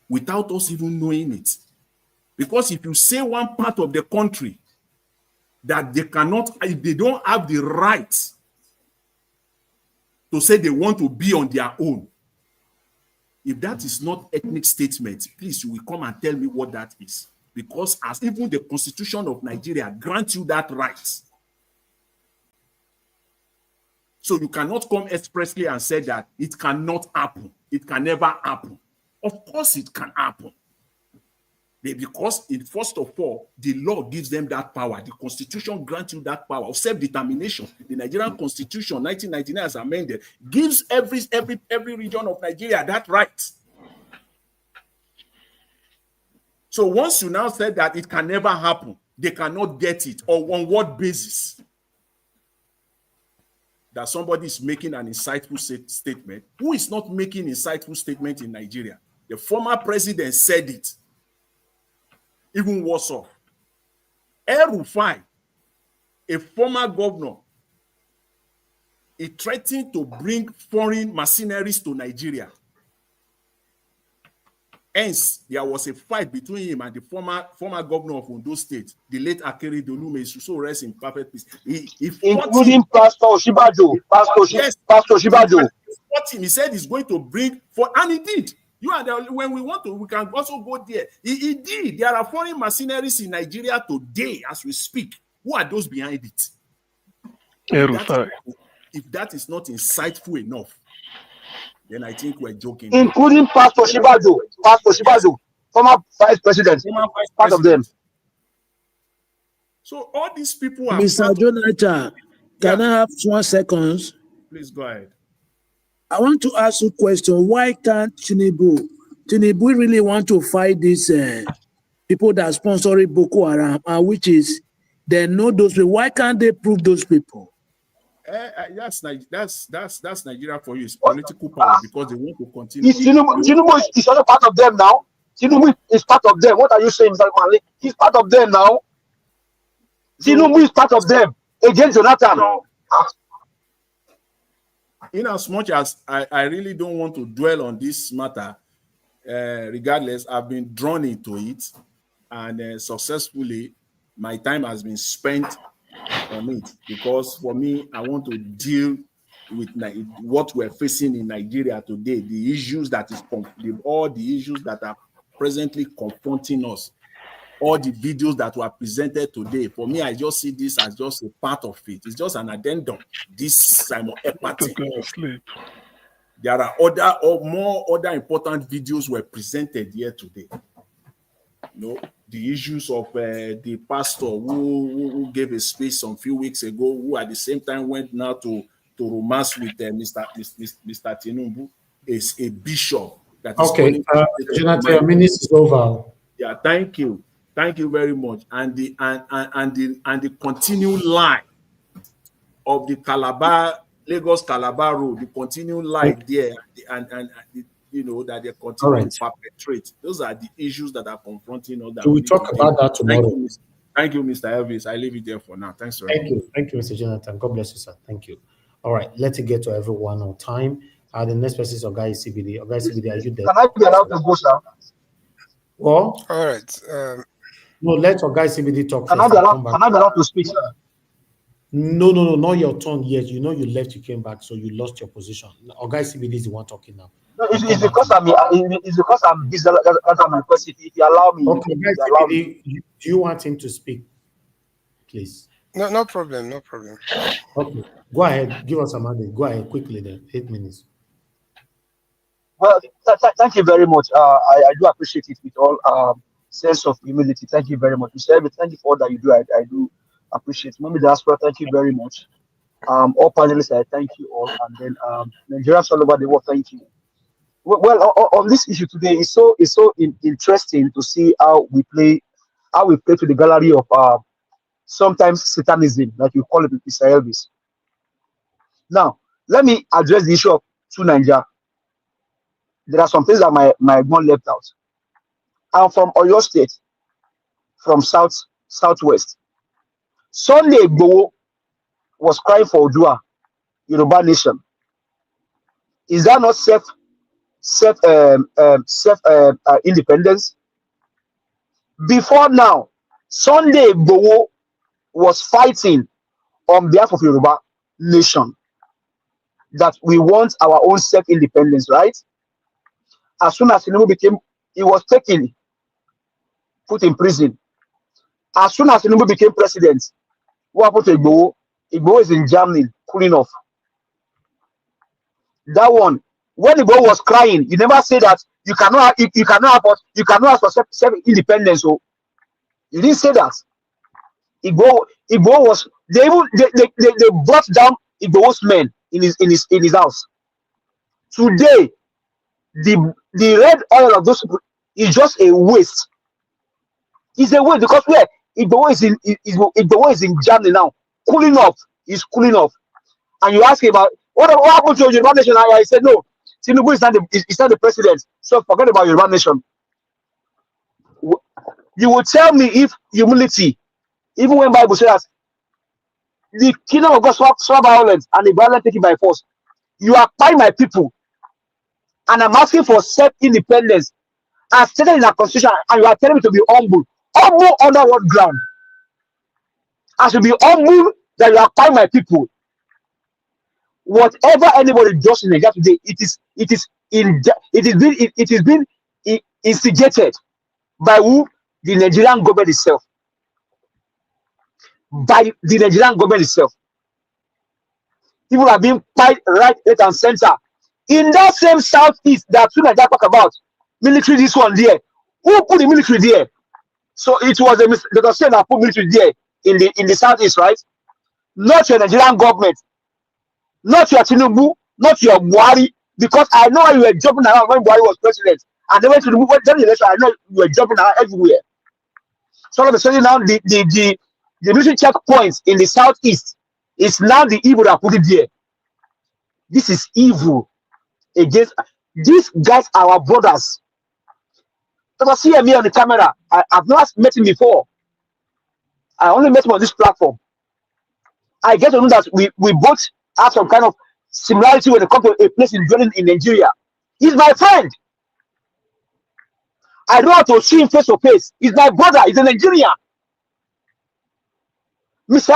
Without us even knowing it. Because if you say one part of the country that they cannot, if they don't have the right to say they want to be on their own, If that is not ethnic statement, please, you will come and tell me what that is. Because as even the Constitution of Nigeria grants you that right. So you cannot come expressly and say that it cannot happen. It can never happen. Of course it can happen. Because first of all, the law gives them that power. The Constitution grants you that power of self-determination. The Nigerian Constitution, 1999 as amended, gives every region of Nigeria that right. So once you now said that it can never happen, they cannot get it, or on what basis? That somebody is making an insightful statement. Who is not making insightful statement in Nigeria? The former president said it. Even worse off. El-Rufai, a former governor, he threatened to bring foreign mercenaries to Nigeria. Hence, there was a fight between him and the former governor of Ondo State, the late Akere Dolume, so rest in perfect peace. Including Pastor Oshibajo. Pastor Oshibajo. He said he's going to bring and he did. When we want to, we can also go there. He did. There are foreign mercenaries in Nigeria today, as we speak. Who are those behind it? If that is not insightful enough, then I think we're joking. Including Pastor Oshibajo, former vice president, part of them. So all these people are. Mr. Jonathan, can I have 1 second? Please go ahead. I want to ask you a question. Why can't Tinubu really want to fight these people that sponsor Boko Haram, which is they know those people? Why can't they prove those people? That's Nigeria for you. It's political power because they want to continue. Tinubu is also part of them now. Tinubu is part of them. What are you saying, Mr. Mali? He's part of them now. Tinubu is part of them against Jonathan. In as much as I really don't want to dwell on this matter, regardless, I've been drawn into it, and successfully, my time has been spent on it, because for me, I want to deal with what we're facing in Nigeria today, the issues all the issues that are presently confronting us, all the videos that were presented today. For me, I just see this as just a part of it. It's just an addendum. This Simon Epati. There are other important videos were presented here today. The issues of the pastor who gave a speech some few weeks ago, who at the same time went now to romance with Mr. Tinubu, is a bishop. That is Jonathan, your minute is over. Yeah, thank you very much. And the continued lie of the Lagos Calabar road, the continued lie there, and that they continue to perpetrate. Those are the issues that are confronting us. We talk about that tomorrow. Thank you, Mr. Elvis. I leave it there for now. Thanks very much. Thank you, Mr. Jonathan. God bless you, sir. Thank you. All right, let's get to everyone on time. The next person is Ogai CBD. Ogai CBD, are you there? Can I be allowed to go, sir? Well, all right. No, let Ogai CBD talk. Can I be allowed to speak, sir? No, not your turn yet. You left, you came back, so you lost your position. Ogai CBD is the one talking now. No, it's because I'm busy. That's my question. If you allow me. Okay, CBD, do you want him to speak, please? No problem. Okay, go ahead. Give us a mandate. Go ahead quickly then. 8 minutes. Well, thank you very much. I do appreciate it with all sense of humility. Thank you very much. Mr. Elvis, thank you for all that you do. I do appreciate it. Mami Diaspora, thank you very much. All panelists, I thank you all. And then Nigerians all over the world, thank you. Well, on this issue today, it's so interesting to see how we play to the gallery of sometimes satanism, like you call it, Mr. Elvis. Now, let me address the issue of Niger. There are some things that my one left out. I'm from Oyo State, from southwest. Sunday Igboho was crying for Odua, Yoruba nation. Is that not self independence? Before now, Sunday Igboho was fighting on behalf of Yoruba nation, that we want our own self-independence, right? As soon as Tinubu became, he was taken, put in prison. As soon as Tinubu became president, what happened to Igboho? Igboho is in Germany, cooling off. That one, when Igboho was crying, you never say that you cannot have self-independence. So you didn't say that. Igboho was, they brought down Igboho's men in his house. Today, the red oil of those people is just a waste. It's a waste because where Igboho is in Germany now, cooling off. He's cooling off. And you ask him about what happened to Yoruba Nation? I said no. Tinubu is not the president. So forget about Yoruba Nation. You will tell me if humility, even when Bible says the kingdom of God saw violence and the violence taken by force. You are by my people, and I'm asking for self-independence as stated in our constitution, and you are telling me to be humble. Humble under what ground? I should be humble that you are by my people. Whatever anybody does in Nigeria today, it is being instigated by who? The Nigerian government itself. By the Nigerian government itself. People are being pied right, left, and center. In that same southeast that Nigeria talk about, military this one there. Who put the military there? So it was the state that put military there in the southeast, right? Not your Nigerian government, not your Tinubu, not your Buhari, because I know you were jumping around when Buhari was president, and they went to the election. I know you were jumping around everywhere. So all of a sudden now the military checkpoints in the southeast is now the evil that put it there. This is evil against these guys, our brothers. Because see me on the camera, I've not met him before. I only met him on this platform. I get to know that we both have some kind of similarity when it comes to a place in dwelling in Nigeria. He's my friend. I don't have to see him face to face. He's my brother. He's a Nigerian. Mr.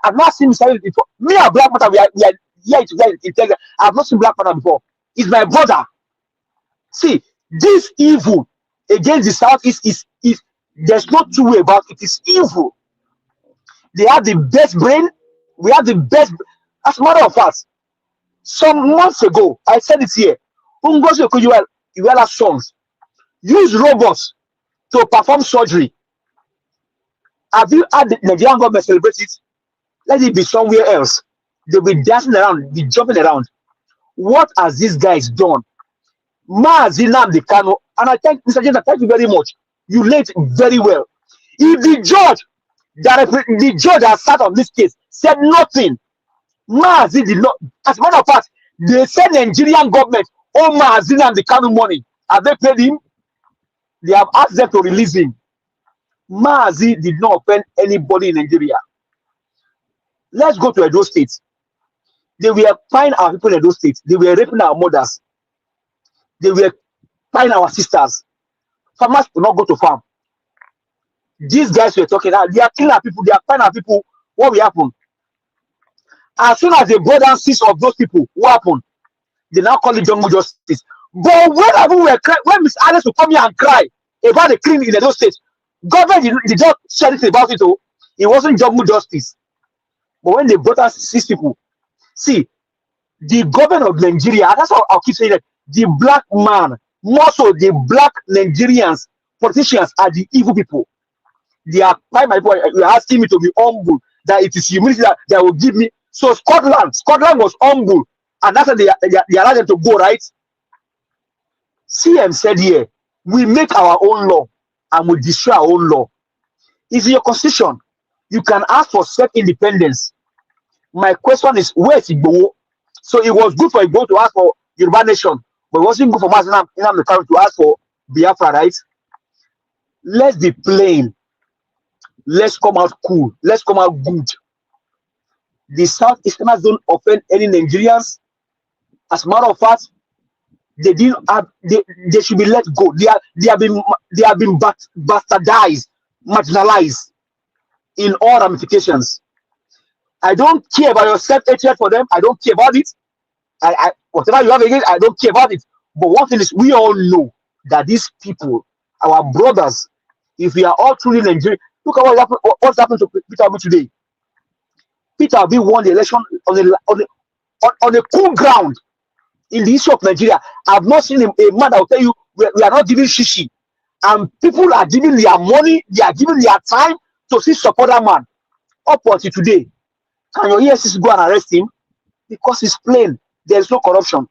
I've not seen Mr. before. Me and Black Panther, we are here together in Texas. I've not seen Black Panther before. He's my brother. See, this evil against the Southeast is there's no two way about it. It's evil. They have the best brain. We have the best. As a matter of fact, some months ago, I said it here. Ungozi sons use robots to perform surgery. Have you had the Nigerian government celebrate it? Let it be somewhere else. They'll be dancing around, be jumping around. What has these guys done? Mazinam the Kano, and I thank Mr. Jensen, thank you very much. You laid very well. If the judge that sat on this case said nothing, Mazi did not. As a matter of fact, they said the Nigerian government, oh Mazinam the Kano money. Have they paid him? They have asked them to release him. Mazi did not offend anybody in Nigeria. Let's go to Edo State. They were finding our people in Edo State. They were raping our mothers. They were finding our sisters. Farmers will not go to farm. These guys were talking. They are killing our people. They are finding our people. What will happen? As soon as they brought down 6 of those people, what happened? They now call it jungle justice. But whenever we were crying, when Miss Alice would come here and cry about the killing in Edo State, government did not say anything about it. Oh, it wasn't jungle justice. But when they brought us 6 people, see, the government of Nigeria, and that's how I'll keep saying that, the black man, more so the black Nigerians, politicians are the evil people. They are my people. You're asking me to be humble, that it is humility that will give me. So Scotland was humble, and that's why they allowed them to go, right? CM said here, we make our own law and we destroy our own law. It's in your constitution. You can ask for self-independence. My question is, where is Igboho? So it was good for Igboho to ask for Yoruba Nation, but it wasn't good for Mazinam to ask for Biafra, right? Let's be plain. Let's come out cool. Let's come out good. The Southeasterners don't offend any Nigerians. As a matter of fact, they didn't have. They should be let go. They have been bastardized, marginalized in all ramifications. I don't care about your self-hatred for them. I don't care about it. Whatever you have against, I don't care about it. But one thing is, we all know that these people, our brothers, if we are all truly Nigerian, look at what's happened to Peter Obi today. Peter Obi won the election on a cool ground in the issue of Nigeria. I've not seen a man that will tell you we are not giving shishi. And people are giving their money, they are giving their time to see support that man. Up until today, can your ESCs go and arrest him? Because it's plain, there is no corruption.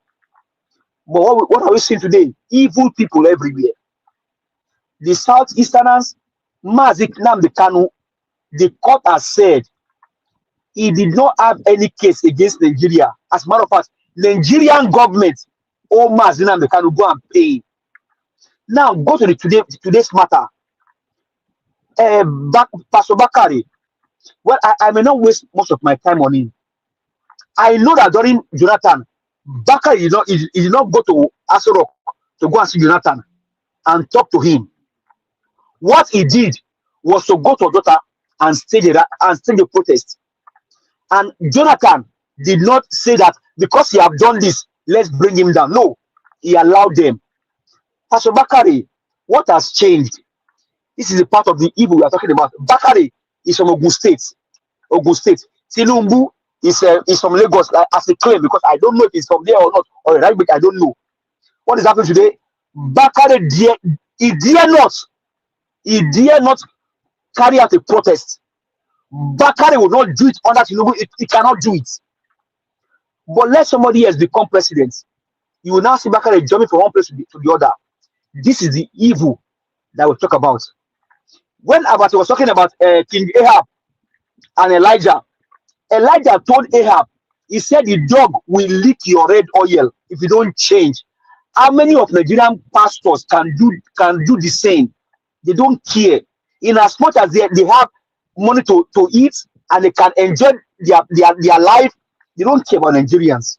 But what are we seeing today? Evil people everywhere. The Southeasterners, Mazik Nnamdi Kanu, the court has said he did not have any case against Nigeria. As a matter of fact, Nigerian government or Mazik Nnamdi Kanu go and pay. Now go to today's matter. Pastor Bakari. Well, I may not waste most of my time on him. I know that during Jonathan, Bakari did not go to Aso Rock to go and see Jonathan and talk to him. What he did was to go to Odota and stage a protest. And Jonathan did not say that because he have done this, let's bring him down. No, he allowed them. Pastor Bakari, what has changed? This is a part of the evil we are talking about. Bakari is from Ogun State. Ogun State. Tinubu is from Lagos, as a claim, because I don't know if he's from there or not, or right, but I don't know. What is happening today? Bakari he dare not carry out a protest. Bakari will not do it under Tinubu. He cannot do it. But let somebody else become president. You will now see Bakari jumping from one place to the other. This is the evil that we talk about. When Abati was talking about King Ahab and Elijah told Ahab, he said the dog will lick your red oil if you don't change. How many of Nigerian pastors can do the same? They don't care. In as much as they have money to eat and they can enjoy their life, they don't care about Nigerians.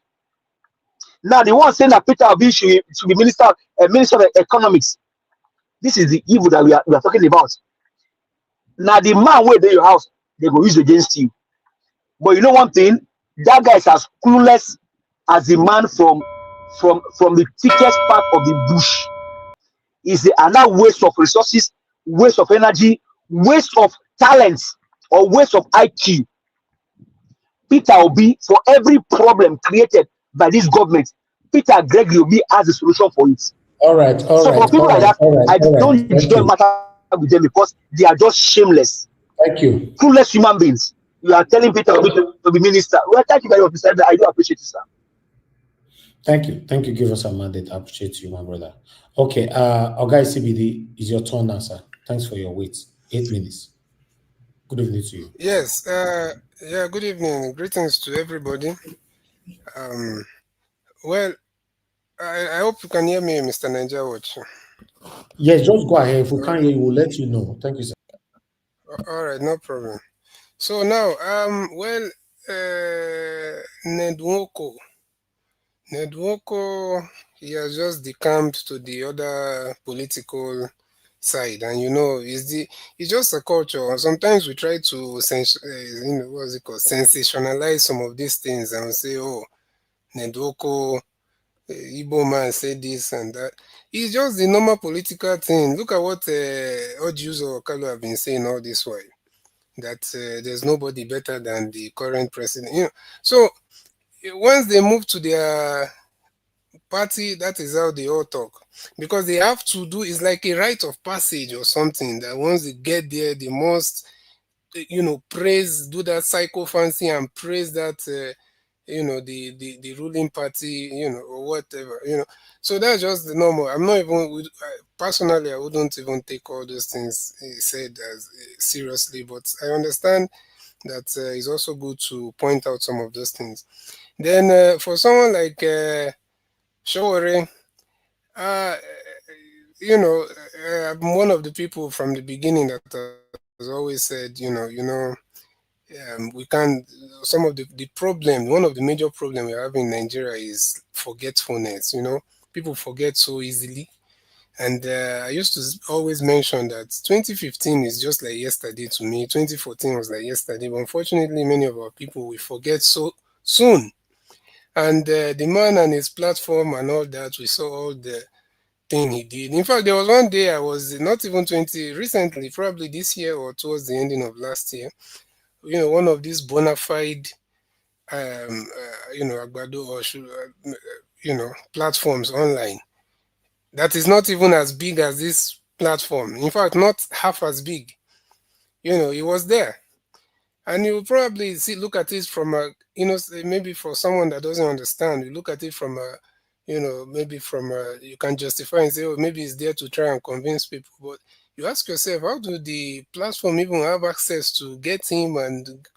Now the one saying that Peter Obi should be minister of economics. This is the evil that we are talking about. Now the man where they your house, they go use against you. But you know one thing, that guy is as clueless as the man from the thickest part of the bush. Is another waste of resources, waste of energy, waste of talents, or waste of IQ. Peter Obi, for every problem created by this government, Peter Gregory Obi has a solution for it. All right. So for people like that, I don't join matter with them because they are just shameless. Thank you. Clueless human beings. You are telling Peter Obi to be minister. Well, thank you very much, Mr. I do appreciate you, sir. Thank you. Thank you. Give us a mandate. I appreciate you, my brother. Okay. Ogai CBD, is your turn now, sir. Thanks for your wait. 8 minutes. Good evening to you. Yes. Yeah. Good evening. Greetings to everybody. Well, I hope you can hear me, Mr. Niger Watch. Yes, just go ahead. If we can't hear you, we'll let you know. Thank you, sir. All right, no problem. So now, Ned Nwoko, he has just decamped to the other political side, and it's just a culture. Sometimes we try to sensationalize some of these things and say, oh, Ned Nwoko, Igbo man said this and that. It's just the normal political thing. Look at what Ojuzo Okalu have been saying all this while, that there's nobody better than the current president. So once they move to their party, that is how they all talk, because they have to do, it's like a rite of passage or something, that once they get there, they must praise, do that psychophancy and praise that the ruling party, or whatever, So that's just the normal. I'm not even, personally, I wouldn't even take all those things he said as seriously, but I understand that it's also good to point out some of those things. Then for someone like Showore, I'm one of the people from the beginning that has always said, we can't, some of the problem, one of the major problems we have in Nigeria is forgetfulness. People forget so easily. And I used to always mention that 2015 is just like yesterday to me. 2014 was like yesterday. But unfortunately, many of our people, we forget so soon. And the man and his platform and all that, we saw all the thing he did. In fact, there was one day I was not even 20 recently, probably this year or towards the ending of last year. One of these bona fide, Agbado or platforms online that is not even as big as this platform. In fact, not half as big. It was there. And you probably look at it from a, maybe for someone that doesn't understand, you look at it from a, maybe from a, you can justify and say, oh, maybe it's there to try and convince people. But you ask yourself, how do the platform even have access to get him? And,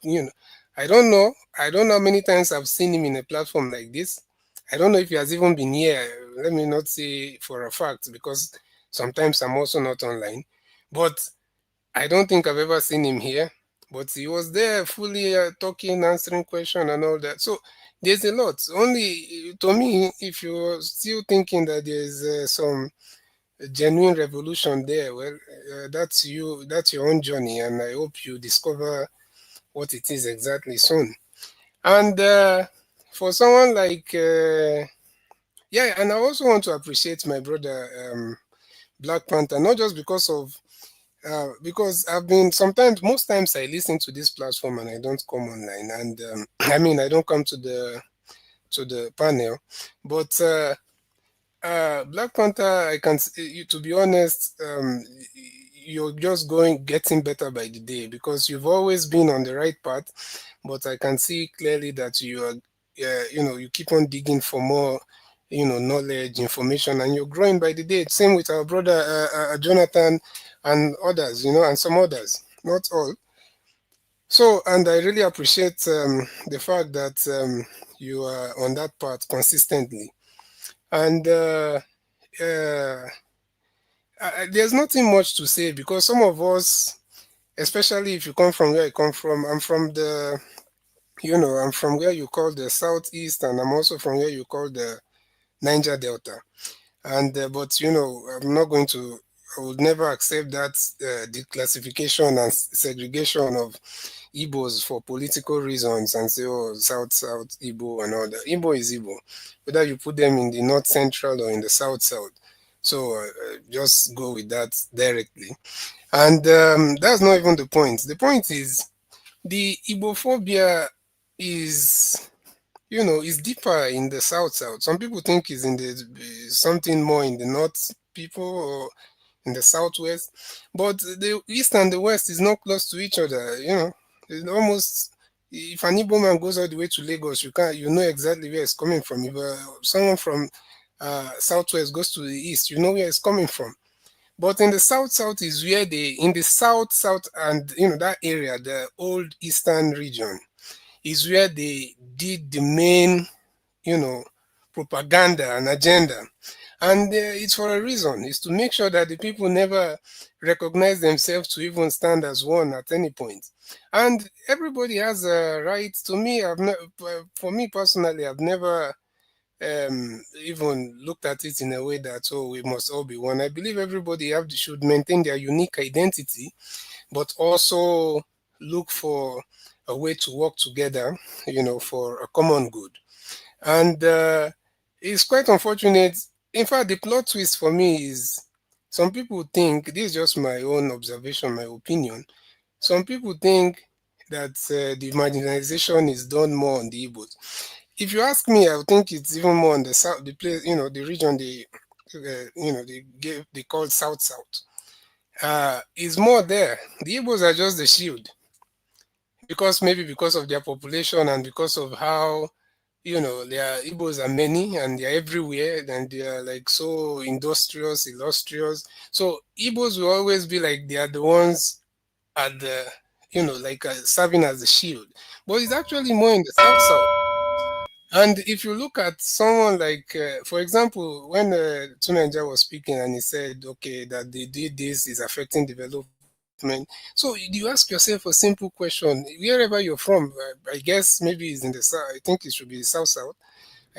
I don't know. I don't know how many times I've seen him in a platform like this. I don't know if he has even been here. Let me not say for a fact, because sometimes I'm also not online. But I don't think I've ever seen him here. But he was there fully talking, answering questions and all that. So there's a lot. Only to me, if you're still thinking that there's some genuine revolution there, well, that's you. That's your own journey, and I hope you discover what it is exactly soon. And for someone like, yeah, and I also want to appreciate my brother Black Panther, not just because I've been most times I listen to this platform and I don't come online, and I mean I don't come to the panel, but Black Panther, I can, to be honest, you're just getting better by the day, because you've always been on the right path, but I can see clearly that you are, you keep on digging for more, knowledge, information, and you're growing by the day. Same with our brother Jonathan and others, and some others, not all. So, and I really appreciate the fact that you are on that path consistently. And there's nothing much to say, because some of us, especially if you come from where I come from, I'm from I'm from where you call the southeast, and I'm also from where you call the Niger Delta. And but I'm not going to. I would never accept that declassification and segregation of Igbos for political reasons and say, oh, South Igbo and all that. Igbo is Igbo, whether you put them in the North Central or in the South. So just go with that directly. And that's not even the point. The point is the Igbophobia is, is deeper in the South. Some people think it's in something more in the North people or in the Southwest, but the East and the West is not close to each other. It's almost, if an Igbo man goes all the way to Lagos, you know exactly where it's coming from. If someone from Southwest goes to the East, you know where it's coming from. But in the South is where in the South and that area, the old Eastern region, is where they did the main, propaganda and agenda. And it's for a reason. It's to make sure that the people never recognize themselves to even stand as one at any point. And everybody has a right. To me, for me personally, I've never even looked at it in a way that, oh, we must all be one. I believe everybody should maintain their unique identity, but also look for a way to work together, for a common good. And it's quite unfortunate. In fact, the plot twist for me is, some people think, this is just my own observation, my opinion, some people think that the marginalization is done more on the Igbos. If you ask me, I would think it's even more on the South, the place, the region they call South. Is more there. The Igbos are just the shield, maybe because of their population and because of how, their Igbos are many and they're everywhere, and they are like so industrious, illustrious. So Igbos will always be like they are the ones at the, like serving as the shield. But it's actually more in the South. And if you look at someone like, for example, when Tunji was speaking and he said, okay, that they did this is affecting development. So you ask yourself a simple question: wherever you're from, I guess maybe it's in the South. I think it should be the South.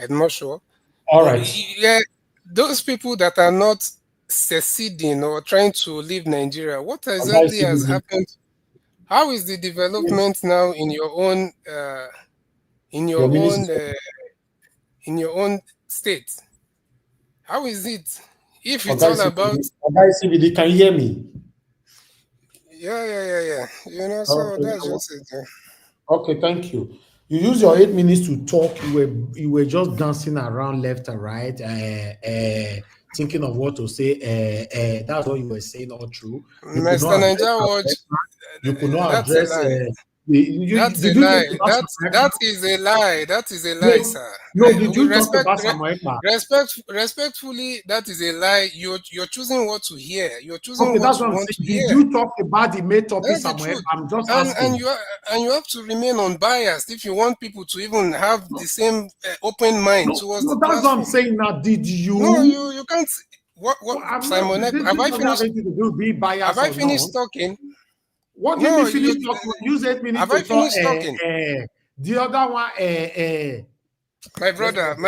I'm not sure. All But right. yeah, those people that are not seceding or trying to leave Nigeria, what exactly has happened? How is the development now in your own in your own state? How is it? If it's all Guys, about CBD, can you hear me? yeah. So that's just it. Okay, thank you. You use your 8 minutes to talk. You were just dancing around left and right, thinking of what to say. That's what you were saying. All true. You could Mr. not address. Niger Watch, You could not that's a address. lie. That's a Did you talk lie. about That is a lie. That is a lie, no, sir. no. Did We you talk about Samuel? respectfully, that is a lie. You're choosing what to hear. You're choosing Okay, what that's you what I'm want to saying. Did hear. you talk about the main topic, That's the Samuel? truth. I'm just And asking. you have to remain unbiased if you want people to even have the same open mind towards No, the that's what I'm platform. saying now. Did you? No, you can't. What I'm not. Simon? This Have I doesn't have finished? anything to do with being Have biased I or not. finished talking? What do you No, mean finish talking? Use 8 minutes have I to talk. finished talking? The other one. My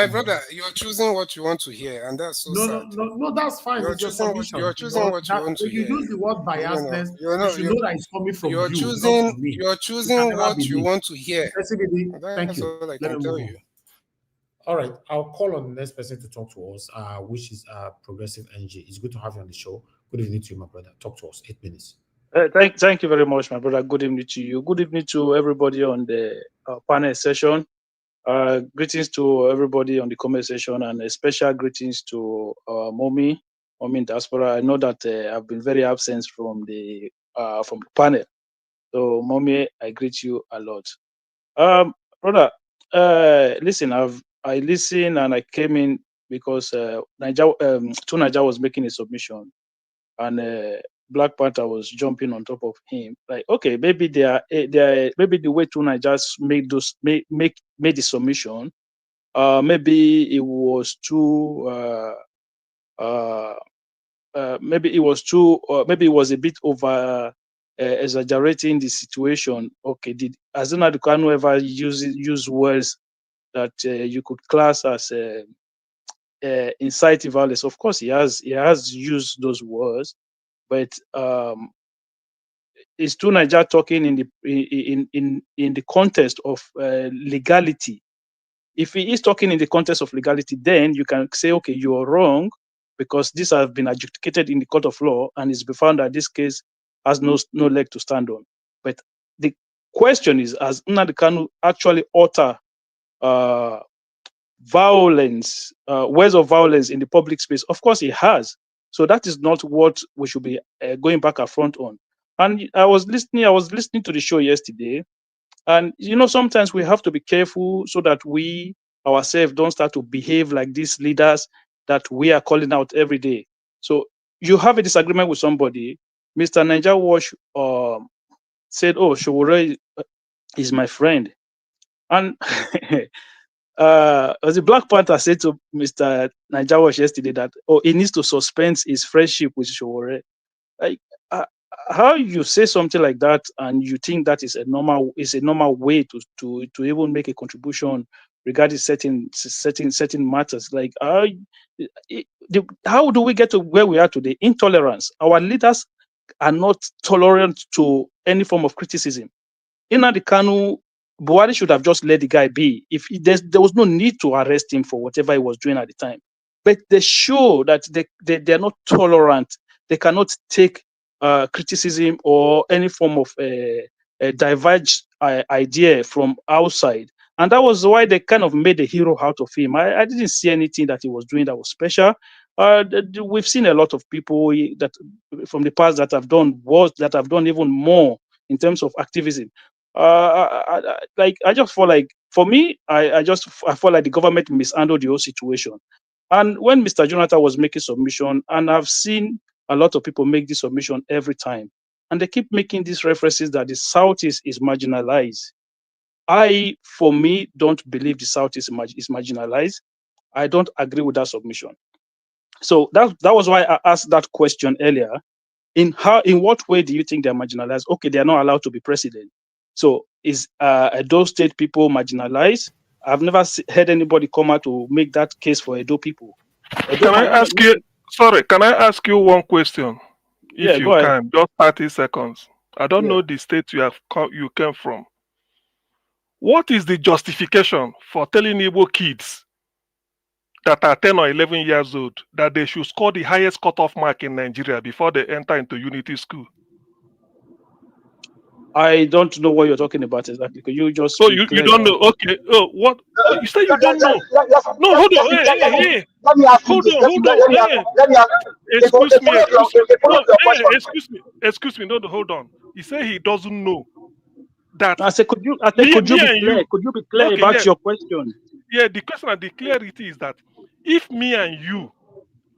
brother, you're choosing what you want to hear, and that's so sad. No, that's fine. It's your submission. You're choosing what you want to When you hear. use the word biasness, you should know that it's coming from You're you, not choosing from me. you're It can choosing never what be you me. want to hear. Thank That's you. all I Let can me tell move you. on. All right, I'll call on the next person to talk to us, which is Progressive NG. It's good to have you on the show. Good evening to you, my brother. Talk to us. 8 minutes. Thank you very much, my brother. Good evening to you. Good evening to everybody on the panel session. Greetings to everybody on the comment section, and a special greetings to Mommy in diaspora. I know that I've been very absent from the panel. So, Mommy, I greet you a lot. Brother, listen, I listened and I came in because Niger was making a submission, and Black Panther was jumping on top of him. Like, okay, maybe maybe the way Niger made the submission, maybe it was too. Maybe it was too, maybe it was a bit over exaggerating the situation. Okay, did Azuna Dukanu ever use words that you could class as inciting violence? Of course, he has used those words, but is Niger talking in the context of legality? If he is talking in the context of legality, then you can say, okay, you are wrong, because these have been adjudicated in the court of law, and it's been found that this case has no leg to stand on. But the question is, has Nnamdi Kanu actually utter violence, words of violence in the public space? Of course, he has. So that is not what we should be going back and front on. And I was listening to the show yesterday, and sometimes we have to be careful so that we ourselves don't start to behave like these leaders that we are calling out every day. So you have a disagreement with somebody. Mr. Niger Wash said, "Oh, Showore is my friend," and as the Black Panther said to Mr. Niger Wash yesterday that, "Oh, he needs to suspend his friendship with Showore." Like, how you say something like that and you think that is a normal way to even make a contribution regarding certain matters? Like, how do we get to where we are today? Intolerance. Our leaders are not tolerant to any form of criticism. Nnamdi Kanu, Buhari should have just let the guy be. There was no need to arrest him for whatever he was doing at the time. But they show that they are not tolerant. They cannot take criticism or any form of a diverged idea from outside. And that was why they kind of made a hero out of him. I didn't see anything that he was doing that was special. We've seen a lot of people that from the past that have done even more in terms of activism. I just feel like, for me, I feel like the government mishandled the whole situation. And when Mr. Jonathan was making submission, and I've seen a lot of people make this submission every time, and they keep making these references that the Southeast is marginalized. I, for me, don't believe the Southeast is marginalized. I don't agree with that submission. So that was why I asked that question earlier. In what way do you think they're marginalized? Okay, they are not allowed to be president. So is Edo State people marginalized? I've never heard anybody come out to make that case for Edo people. Can I ask you one question? If you go ahead. can, just 30 seconds. I don't Yeah. know the state you came from. What is the justification for telling Igbo kids that are 10 or 11 years old, that they should score the highest cutoff mark in Nigeria before they enter into unity school? I don't know what you're talking about exactly. Could you just Oh, be you clear? don't know? Okay. Oh, what? Oh, you say you don't know? No, hold on. Hey. Let me ask you Hold this. on. Let me ask. Excuse me. No, Excuse me. No, hold on. He said he doesn't know that. I said, could you be clear? Could you be clear about your question? Yeah, the question and the clarity is that if me and you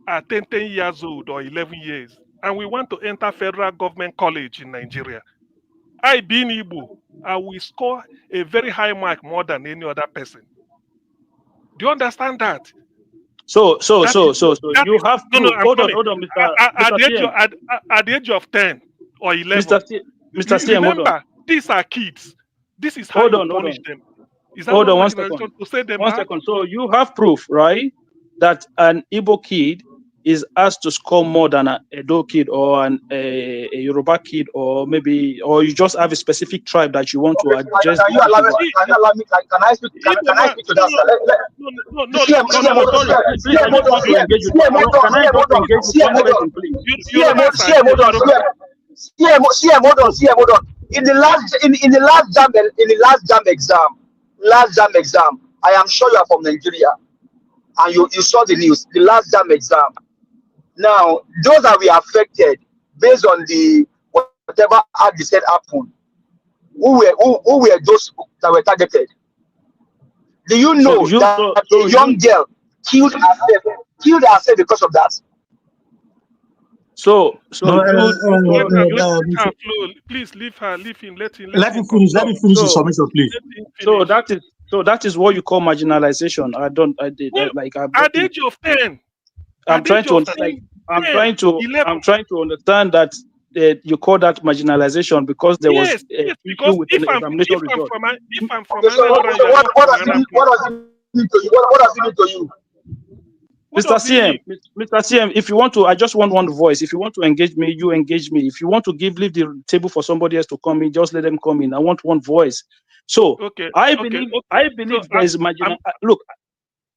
are 10 years old or 11 years and we want to enter federal government college in Nigeria, I being Igbo, I will score a very high mark more than any other person. Do you understand that? So you have proof. Hold on, Mr. At the age of 10 or 11, Mr. CM, remember, these are kids. This is how you punish them. Is that hold not on 1 marginalization second. to say them 1 bad? second. So you have proof, right, that an Igbo kid is asked to score more than an Edo kid or a Yoruba kid, or you just have a specific tribe that you want to address? Can you allow me? Can I speak to that? Hold on. In the last jam exam, I am sure you are from Nigeria, and you saw the news. The last jam exam. Now, those that were affected based on the whatever act they said happened, who were those that were targeted? Do you know that a young girl killed herself because of that? Please leave him. Let him finish. Let me finish the submission, please. So that is what you call marginalization. At the age of 10. I'm trying to understand that you call that marginalization because there was an issue with an examination result. If I'm from what does it mean to you? Mr. CM, if you want to, I just want one voice. If you want to engage me, you engage me. If you want to leave the table for somebody else to come in, just let them come in. I want one voice. So I believe there is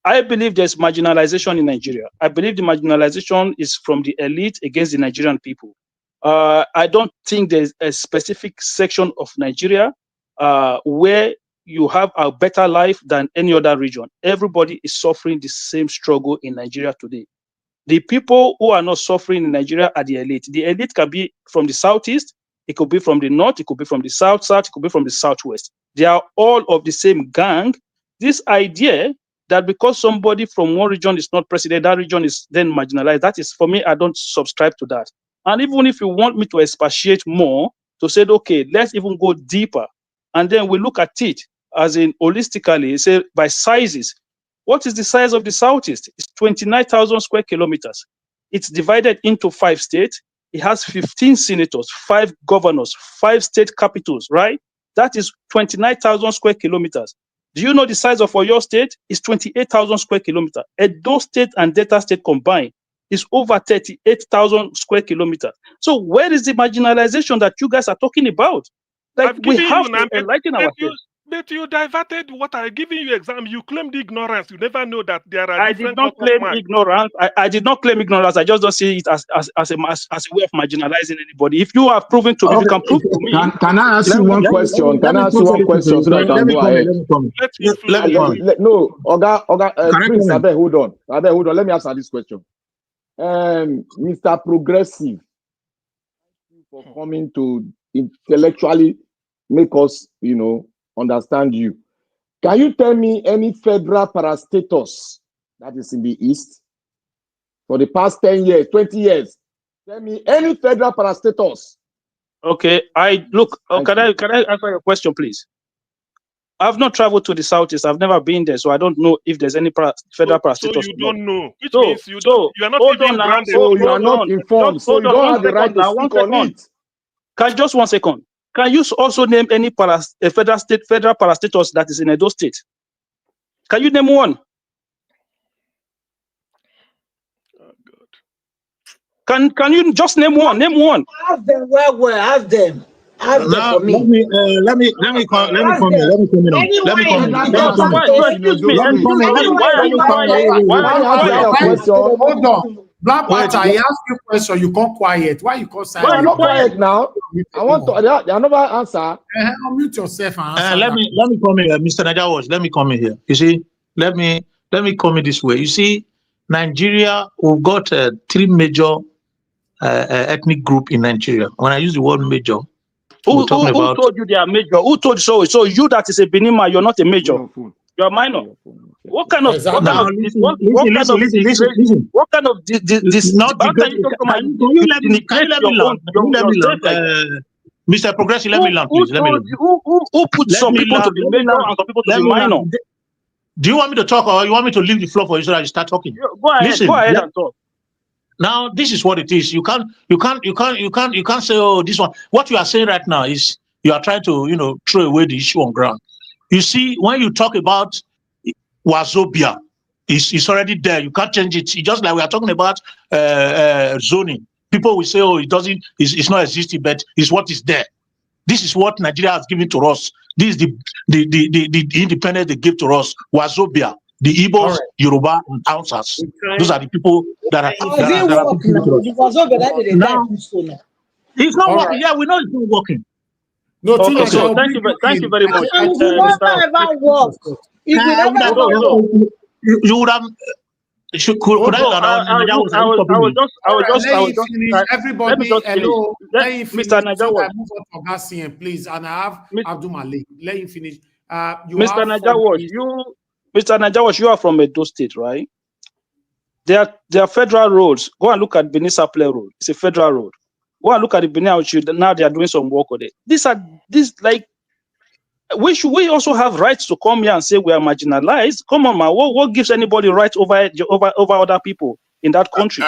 I believe there's marginalization in Nigeria. I believe the marginalization is from the elite against the Nigerian people. I don't think there's a specific section of Nigeria where you have a better life than any other region. Everybody is suffering the same struggle in Nigeria today. The people who are not suffering in Nigeria are the elite. The elite can be from the southeast, it could be from the north, it could be from the south, it could be from the southwest. They are all of the same gang. This idea that because somebody from one region is not president, that region is then marginalized, that is, for me, I don't subscribe to that. And even if you want me to expatiate more, to say, okay, let's even go deeper, and then we look at it as in holistically, say by sizes. What is the size of the Southeast? It's 29,000 square kilometers. It's divided into 5 states. It has 15 senators, 5 governors, 5 state capitals, right? That is 29,000 square kilometers. Do you know the size of Oyo State? It's 28,000 square kilometers. Edo State and Delta State combined is over 38,000 square kilometers. So where is the marginalization that you guys are talking about? Like, we have to enlighten ourselves. But you diverted what I'm giving you exam. You claimed ignorance. You never know that there are I different did not claim ignorance. I did not claim ignorance. I just don't see it as a way of marginalizing anybody. If you have proven to me, if you can prove to me. Can I ask you one question? Can I ask you one question so that I can go ahead? No, Oga, please, hold on. Let me answer this question. Mr. Progressive, thank you for coming to intellectually make us, understand you. Can you tell me any federal parastatus that is in the East for the past 10 years, 20 years? Tell me any federal parastatus. Okay, can I answer your question, please? I've not traveled to the Southeast. I've never been there, so I don't know if there's any federal parastatus. So you don't know, which means you are not even grounded. So you are not informed, so you don't have the right to speak on it. Just 1 second. Can you also name any federal parastatus that is in Edo State? Can you name one? Oh, God. Can you just name one? Name one. Ask them ask them. Ask them for me. Let me come in. Let me come in. Let me come in. Excuse me. Why are you quiet? Why you answer your question? Hold on. Black Panther, I ask you a question. You can't quiet. Why you can't silent? No, I'm not quiet now. I want to. They are never answer. Unmute yourself and answer. Let me come in here, Mr. Niger. Let me come in here. You see, let me come in this way. You see, Nigeria, we've got 3 major ethnic group in Nigeria. When I use the word major, who told you they are major? Who told you so? So you that is a Benima, you're not a major. You're a minor. What kind of exactly. Listen. What kind of this not can you let me land? Mr. Progressive, let me land, please. Who put some people to be major and some people to be minor? Do you want me to talk or you want me to leave the floor for you so that you start talking? Go ahead and talk. Now, this is what it is. You can't say, oh, this one. What you are saying right now is you are trying to, throw away the issue on ground. You see, when you talk about Wazobia, it's already there. You can't change it. It's just like we are talking about zoning. People will say, oh, it's not existing, but it's what is there. This is what Nigeria has given to us. This is the independence they give to us. Wazobia, the Igbos, Yoruba, and Hausas. Those are the people that are. Now, it's not working. Yeah, we know it's not working. No, okay, so thank you very much. And it will never work. It will never work. You would have. I will just finish. Everybody, hello. Let him finish. Mr. Niger, move on to Gassian, please. And I have Abdul Malik. Let him finish. Mr. Niger, you are from Edo State, right? There are federal roads. Go and look at Benin Saple Road. It's a federal road. Go and look at the Benin. Now they are doing some work on it. We also have rights to come here and say we are marginalized. Come on, man. What gives anybody rights over other people in that country?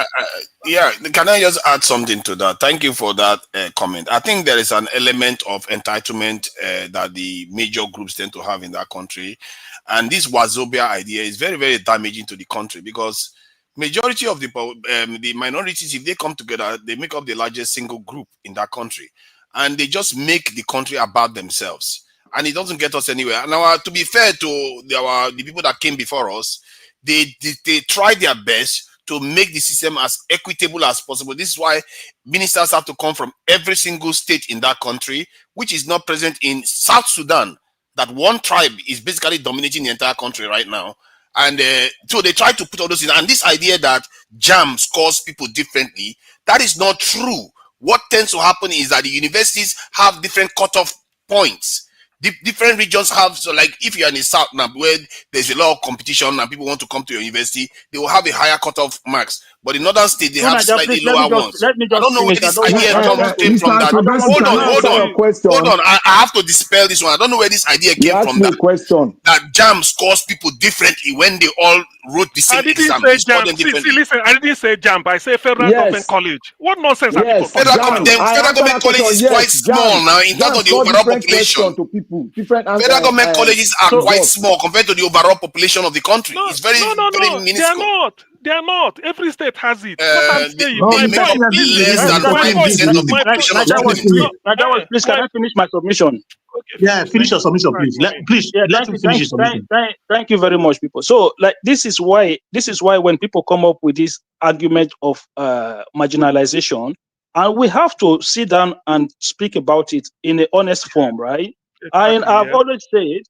Yeah, can I just add something to that? Thank you for that comment. I think there is an element of entitlement that the major groups tend to have in that country. And this Wazobia idea is very, very damaging to the country because majority of the minorities, if they come together, they make up the largest single group in that country. And they just make the country about themselves. And it doesn't get us anywhere. Now, to be fair to the people that came before us, they tried their best to make the system as equitable as possible. This is why ministers have to come from every single state in that country, which is not present in South Sudan. That one tribe is basically dominating the entire country right now. And so they try to put all those in. And this idea that JAM scores people differently, that is not true. What tends to happen is that the universities have different cutoff points. Different regions have, so like if you're in the South now, where there's a lot of competition and people want to come to your university, they will have a higher cutoff marks. But in northern states, they have slightly lower ones. I don't know where this idea came from. That hold on. I have to dispel this one. I don't know where this idea came from. That JAM scores people differently when they all wrote the same exam. Listen, I didn't say JAM. I say Federal Government College. What nonsense are people Federal Government College is quite small now in terms of the overall population. Federal government colleges are quite small compared to the overall population of the country. It's very minuscule. They are not. Every state has it. Please, can I finish my submission? Yeah, finish your submission, please. Let him finish his submission. Thank you very much, people. So, this is why when people come up with this argument of marginalization, and we have to sit down and speak about it in an honest form, right? Exactly, and I've always said,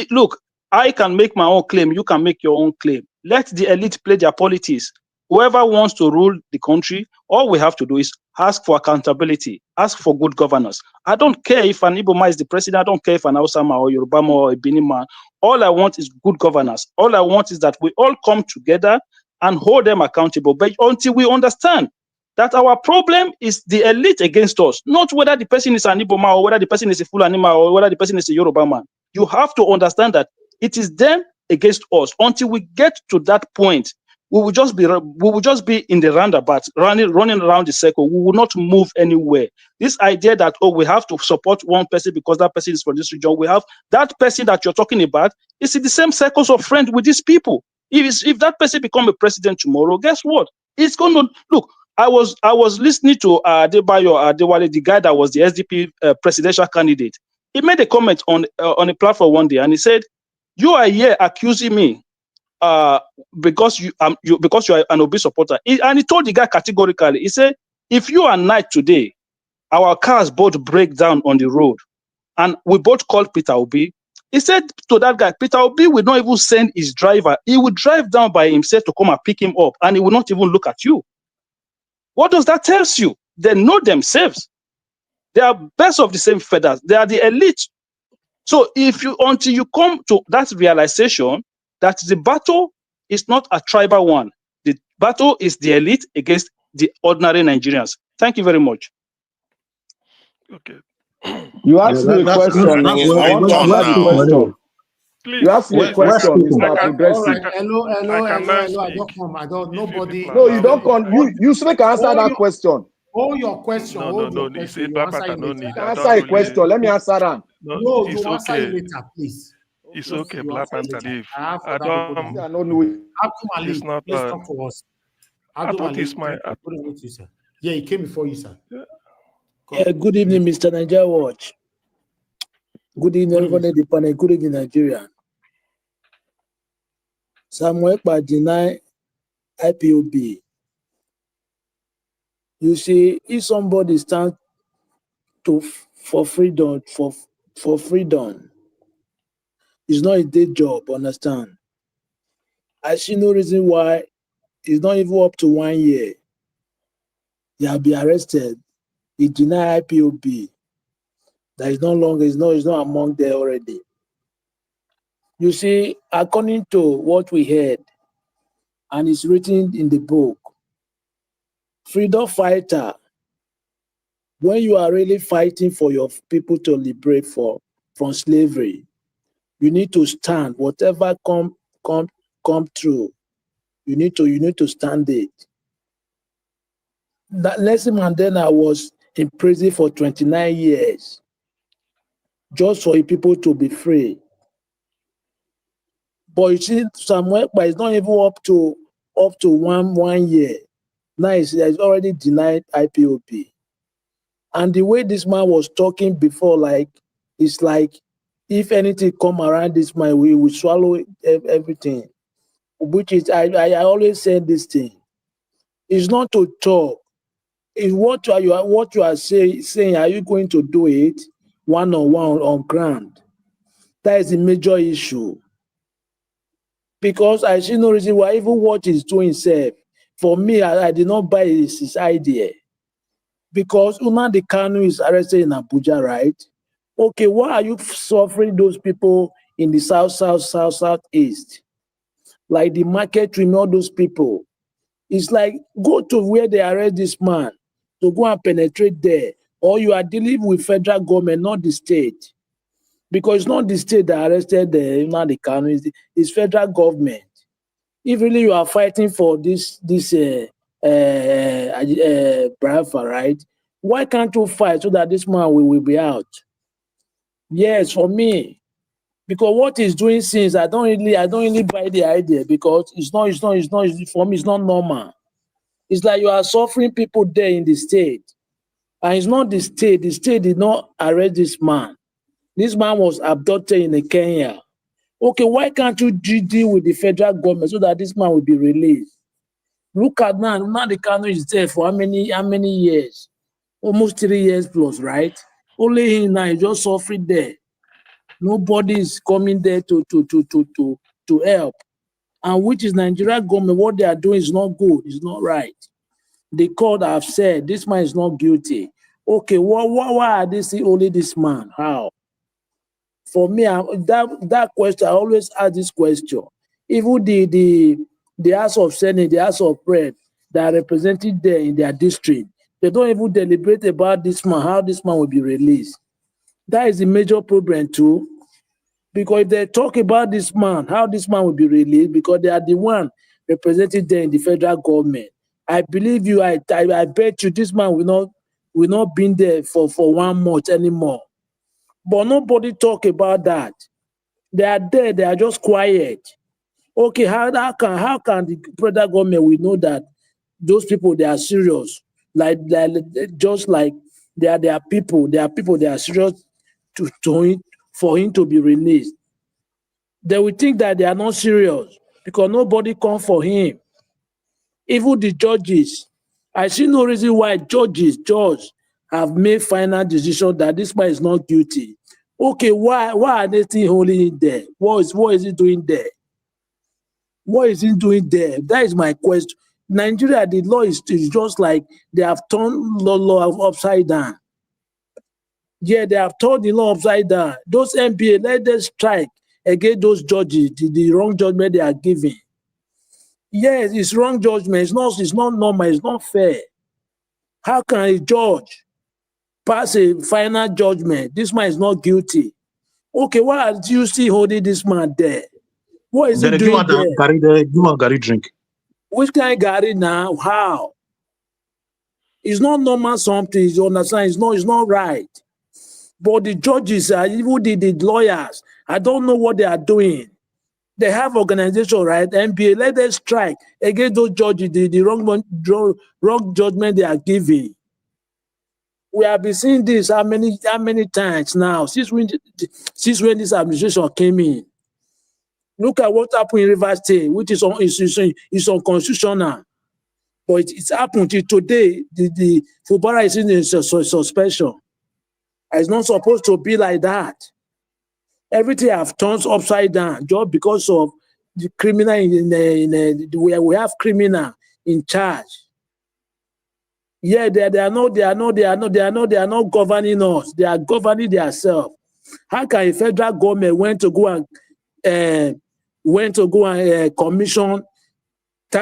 look, I can make my own claim, you can make your own claim. Let the elite play their politics. Whoever wants to rule the country, all we have to do is ask for accountability, ask for good governance. I don't care if an Igbo man is the president, I don't care if an Hausama or Yoruba man or a Benin man. All I want is good governance. All I want is that we all come together and hold them accountable. But until we understand that our problem is the elite against us, not whether the person is an Igbo man or whether the person is a Fulani man or whether the person is a Yoruba man. You have to understand that it is them against us. Until we get to that point, we will just be in the roundabout, running around the circle. We will not move anywhere. This idea that we have to support one person because that person is from this region, we have that person that you're talking about is in the same circles of friends with these people. If that person become a president tomorrow, guess what? It's going to look. I was listening to Adebayo Adewale, the guy that was the SDP presidential candidate. He made a comment on a platform one day, and he said, "You are here accusing me because you are an Obi supporter." And he told the guy categorically, he said, "If you are night today, our cars both break down on the road, and we both call Peter Obi." He said to that guy, Peter Obi will not even send his driver. He will drive down by himself to come and pick him up, and he will not even look at you. What does that tell you? They know themselves. They are best of the same feathers. They are the elite. So until you come to that realization that the battle is not a tribal one, the battle is the elite against the ordinary Nigerians. Thank you very much. Okay. You asked me a question. I want to answer the question. Please, you asked me a question, Mr. Progressive. Hello. I don't come. Nobody. No, you don't come. You still can answer that question. All your question. No. You said Bafra no need. Answer a question. Let me answer that. No, it's you answer okay. it later, please. It's okay, Black Panther leave. I don't know. It's not. Let's talk to us. I thought it's my. Yeah, he came before you, sir. Yeah, good evening, Mr. Niger Watch. Good evening, everyone at the panel. Good evening, Nigeria. Samuel Ekpa deny IPOB. You see, if somebody stands for freedom, for freedom, it's not a day job, understand? I see no reason why it's not even up to 1 year. He'll be arrested. He deny IPOB. That is no longer, it's not among them already. You see, according to what we heard, and it's written in the book, freedom fighter, when you are really fighting for your people to liberate from slavery, you need to stand. Whatever come through, you need to stand it. That Nelson Mandela was in prison for 29 years, just for people to be free. But you see, Samuel, but it's not even up to 1 year. Now he's already denied IPOB. And the way this man was talking before, it's like if anything come around this man, we will swallow everything. Which is, I always say this thing. It's not to talk. It's what you are saying. Are you going to do it one-on-one on ground? That is the major issue. Because I see no reason why even what he's doing himself. For me, I did not buy his idea. Because Nnamdi Kanu is arrested in Abuja, right? Okay, why are you suffering those people in the southeast? Like the market room, all those people. It's like, go to where they arrest this man to go and penetrate there. Or you are dealing with federal government, not the state. Because it's not the state that arrested Nnamdi Kanu, it's federal government. If really you are fighting for this Bafra, right? Why can't you fight so that this man will be out? Yes, for me, because what he's doing since I don't really buy the idea, because it's not for me, it's not normal. It's like you are suffering people there in the state, and it's not the state. The state did not arrest this man. This man was abducted in Kenya. Okay, why can't you deal with the federal government so that this man will be released? Look at now the Kanu is there for how many years? Almost 3 years plus, right? Only him now is just suffering there. Nobody is coming there to help. And which is Nigeria government, what they are doing is not good, it's not right. The court have said this man is not guilty. Okay, why are they saying only this man? How? For me, that question, I always ask this question. Even the House of Senate, the House of Rep, that are represented there in their district, they don't even deliberate about this man, how this man will be released. That is a major problem too. Because if they talk about this man, how this man will be released, because they are the one represented there in the federal government. I believe you, I bet you this man will not be there for 1 month anymore. But nobody talk about that. They are there, they are just quiet. Okay, how can the federal government will know that Those people, they are serious. Just like they are people. They are serious for him to be released. They will think that they are not serious because nobody come for him. Even the judges, I see no reason why judges have made final decision that this man is not guilty. Okay, why are they still holding him there? What is he doing there? What is he doing there? That is my question. Nigeria, the law is just like they have turned law upside down. Yeah, they have turned the law upside down. Those MPA, let them strike against those judges, the wrong judgment they are giving. Yes, it's wrong judgment. It's not normal. It's not fair. How can a judge pass a final judgment? This man is not guilty. Okay, why are you still holding this man there? What is he doing there? Give one Gary drink. Which kind of Gary now? How? It's not normal something. You understand? It's not right. But the judges, even the lawyers, I don't know what they are doing. They have organization, right? MPA, let them strike against those judges, the wrong judgment they are giving. We have been seeing this how many times now since when this administration came in. Look at what happened in Rivers State, which is unconstitutional. But it's happened till today. The Fubara is in suspension. It's not supposed to be like that. Everything have turned upside down just because of the criminal we have criminal in charge. Yeah, they are not governing us. They are governing themselves. How can a federal government went to go and commission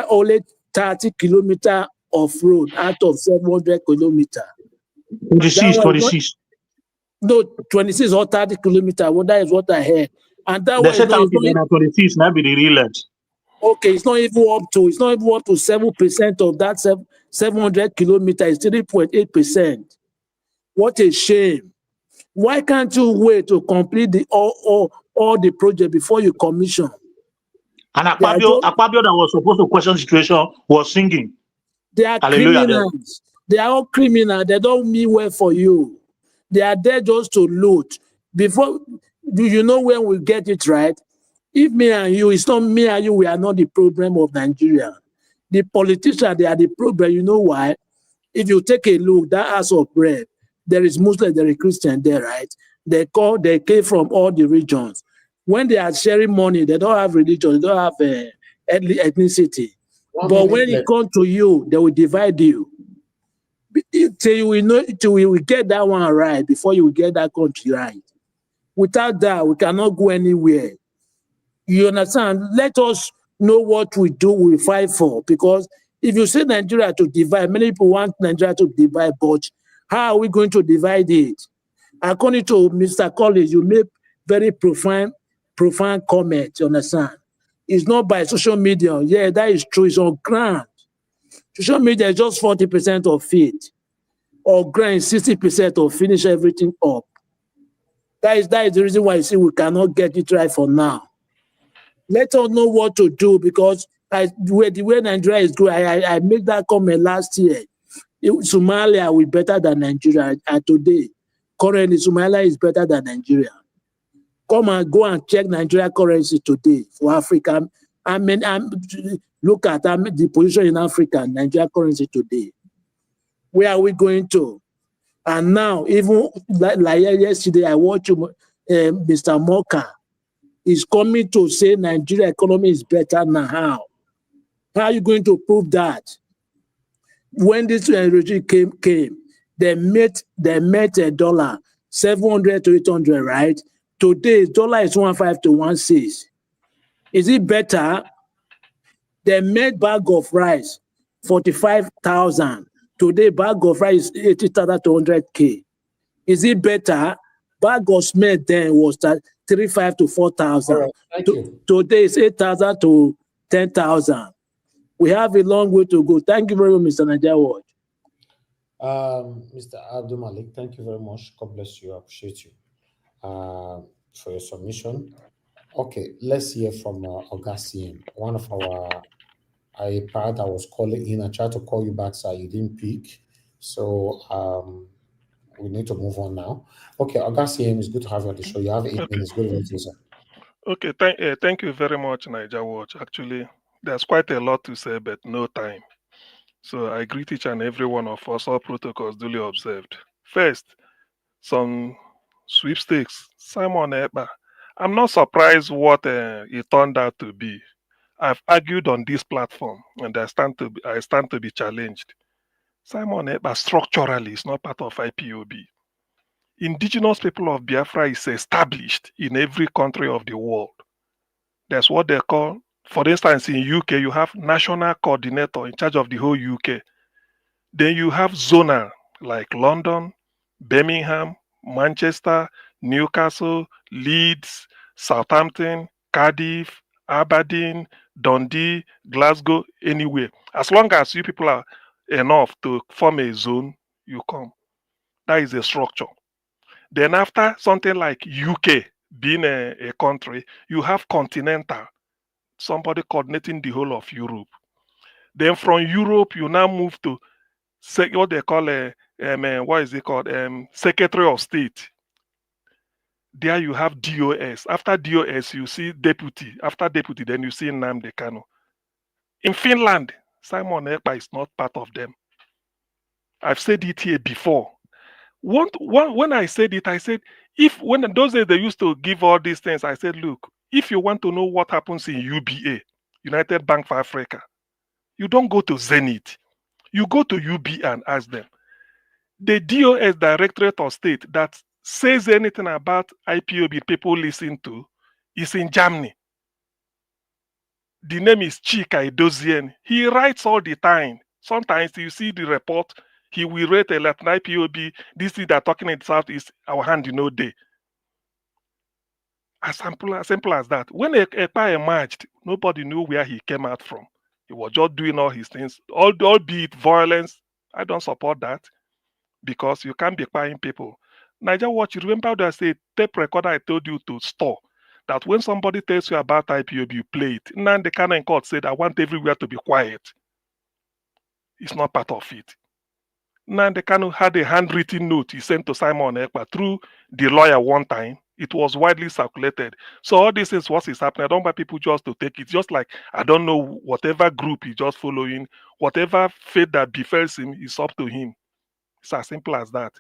only 30 kilometers of road out of 700 kilometers? 26. No, 26 or 30 kilometers. Well, that is what I heard. And that they said 26, now be the real length. Okay, it's not even up to 7% of that 700 kilometers. It's 3.8%. What a shame. Why can't you wait to complete all the project before you commission? And Akpabio that was supposed to question the situation was singing. They are criminals. They are all criminals. They don't mean well for you. They are there just to loot. Do you know when we get it right? If me and you, it's not me and you, we are not the problem of Nigeria. The politicians, they are the problem. You know why? If you take a look, that house of bread, there is Muslim, there is Christian there, right? They came from all the regions. When they are sharing money, they don't have religion, they don't have ethnicity. But when it comes to you, they will divide you. Till you will get that one right before you will get that country right. Without that, we cannot go anywhere. You understand? Let us know what we do, we fight for. Because if you say Nigeria to divide, many people want Nigeria to divide, but how are we going to divide it? According to Mr. Collins, you made very profound comment, you understand? It's not by social media. Yeah, that is true. It's on ground. Social media is just 40% of it. Or grind 60% or finish everything up. That is the reason why you see we cannot get it right for now. Let us know what to do because the way Nigeria is going, I made that comment last year. Somalia will be better than Nigeria. And today, currently, Somalia is better than Nigeria. Come and go and check Nigeria currency today for Africa. Look at the position in Africa, Nigeria currency today. Where are we going to? And now, even like yesterday, I watched Mr. Moka is coming to say Nigeria economy is better now. How are you going to prove that? When this regime came, they met $1 700 to 800, right? Today, dollar is 1.5 to 1.6. Is it better? They made bag of rice 45,000. Today, bag of rice is 80,000 to 100K. Is it better? Bag of cement then was 3,500 to 4,000. Right, today, it's 8,000 to 10,000. We have a long way to go. Thank you very much, Mr. Niger Watch. Mr. Abdul Malik, thank you very much. God bless you. I appreciate you for your submission. Okay, let's hear from Augustine, one of our part I was calling in. I tried to call you back, sir. You didn't pick. So we need to move on now. Okay, Augustine, it's good to have you on the show. You have 8 Okay. minutes. Good evening, sir. Okay, thank you very much, Niger Watch. Actually, there's quite a lot to say, but no time. So I greet each and every one of us, all protocols duly observed. First, some sweepstakes. Simon Ekpa. I'm not surprised what it turned out to be. I've argued on this platform, and I stand to be challenged. Simon Ekpa structurally is not part of IPOB. Indigenous people of Biafra is established in every country of the world. That's what they call, for instance, in UK, you have national coordinator in charge of the whole UK. Then you have zonal, like London, Birmingham, Manchester, Newcastle, Leeds, Southampton, Cardiff, Aberdeen, Dundee, Glasgow, anywhere. As long as you people are enough to form a zone, you come. That is a structure. Then after something like UK being a country, you have continental, somebody coordinating the whole of Europe. Then from Europe, you now move to what they call what is it called? Secretary of State. There you have DOS. After DOS, you see deputy. After deputy, then you see Nnamdi Kanu. In Finland, Simon Ekpa is not part of them. I've said it here before. When I said it, I said, when those days they used to give all these things, I said, look, if you want to know what happens in UBA, United Bank for Africa, you don't go to Zenith. You go to UBA and ask them. The DOS Directorate of State that says anything about IPOB people listen to is in Germany. The name is Chika Edozian. He writes all the time. Sometimes you see the report, he will rate a Latin IPOB. This thing they're talking in the South is our hand, day. As simple as that. When Ekpa emerged, nobody knew where he came out from. He was just doing all his things. Albeit violence, I don't support that. Because you can't be buying people. Niger Watch, you remember that say tape recorder I told you to store. That when somebody tells you about IPOB, you play it. Now the canon court said, I want everywhere to be quiet. It's not part of it. Now the canon had a handwritten note he sent to Simon Ekpa through the lawyer one time. It was widely circulated. So all this is what is happening. I don't want people just to take it. Just like, I don't know, whatever group he's just following, whatever fate that befalls him is up to him. It's as simple as that.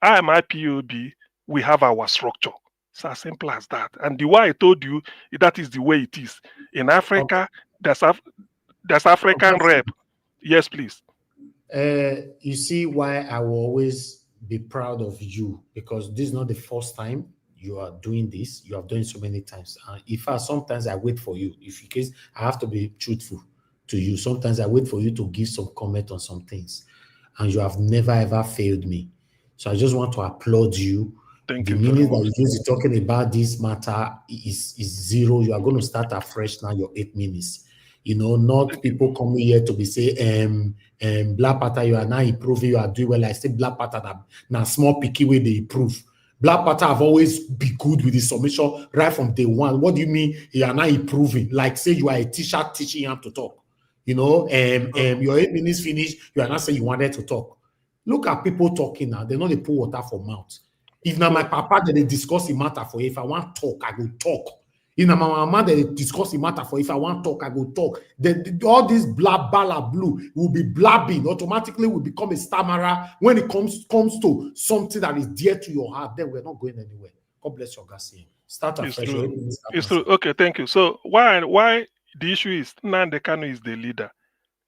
I am IPOB. We have our structure. It's as simple as that. And the way I told you, that is the way it is. In Africa, there's African rep. Yes, please. You see why I will always be proud of you, because this is not the first time you are doing this. You have done it so many times. Sometimes I wait for you. If in case I have to be truthful to you, sometimes I wait for you to give some comment on some things. And you have never ever failed me. So I just want to applaud you. Thank the you minute very that you use talking about this matter is zero. You are going to start afresh now, your 8 minutes. Not people coming here to be saying, Black Panther, you are now improving, you are doing well. I say Black Panther, now small picky way they improve. Black Panther have always been good with the submission right from day one. What do you mean you are now improving? Like say you are a teacher teaching him to talk. Your 8 minutes finished, you are not saying you wanted to talk. Look at people talking now. They know they pour water for mouth. If now my papa that they discuss the matter for you, if I want to talk, I go talk. If now my mama that they discuss the matter for you, if I want to talk, I go talk. All this blah, blah, blue will be blabbing. Automatically will become a stammerer when it comes to something that is dear to your heart. Then we're not going anywhere. God bless you, Garcia. Start afresh. It's true. Okay, thank you. So why the issue is Nnamdi Kanu is the leader.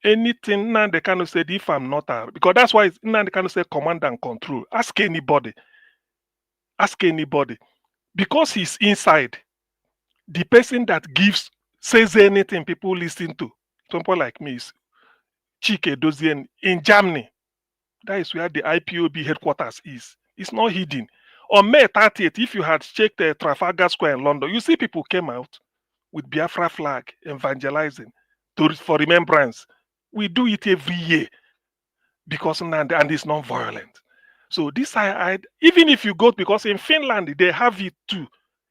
Anything Nnamdi Kanu said, if I'm not because that's why Nnamdi Kanu said command and control. Ask anybody. Because he's inside. The person that says anything people listen to, someone like me, is Chika Edozian in Germany. That is where the IPOB headquarters is. It's not hidden. On May 30th, if you had checked Trafalgar Square in London, you see people came out with Biafra flag evangelizing for remembrance. We do it every year because and it's non-violent. So this even if you go, because in Finland they have it too.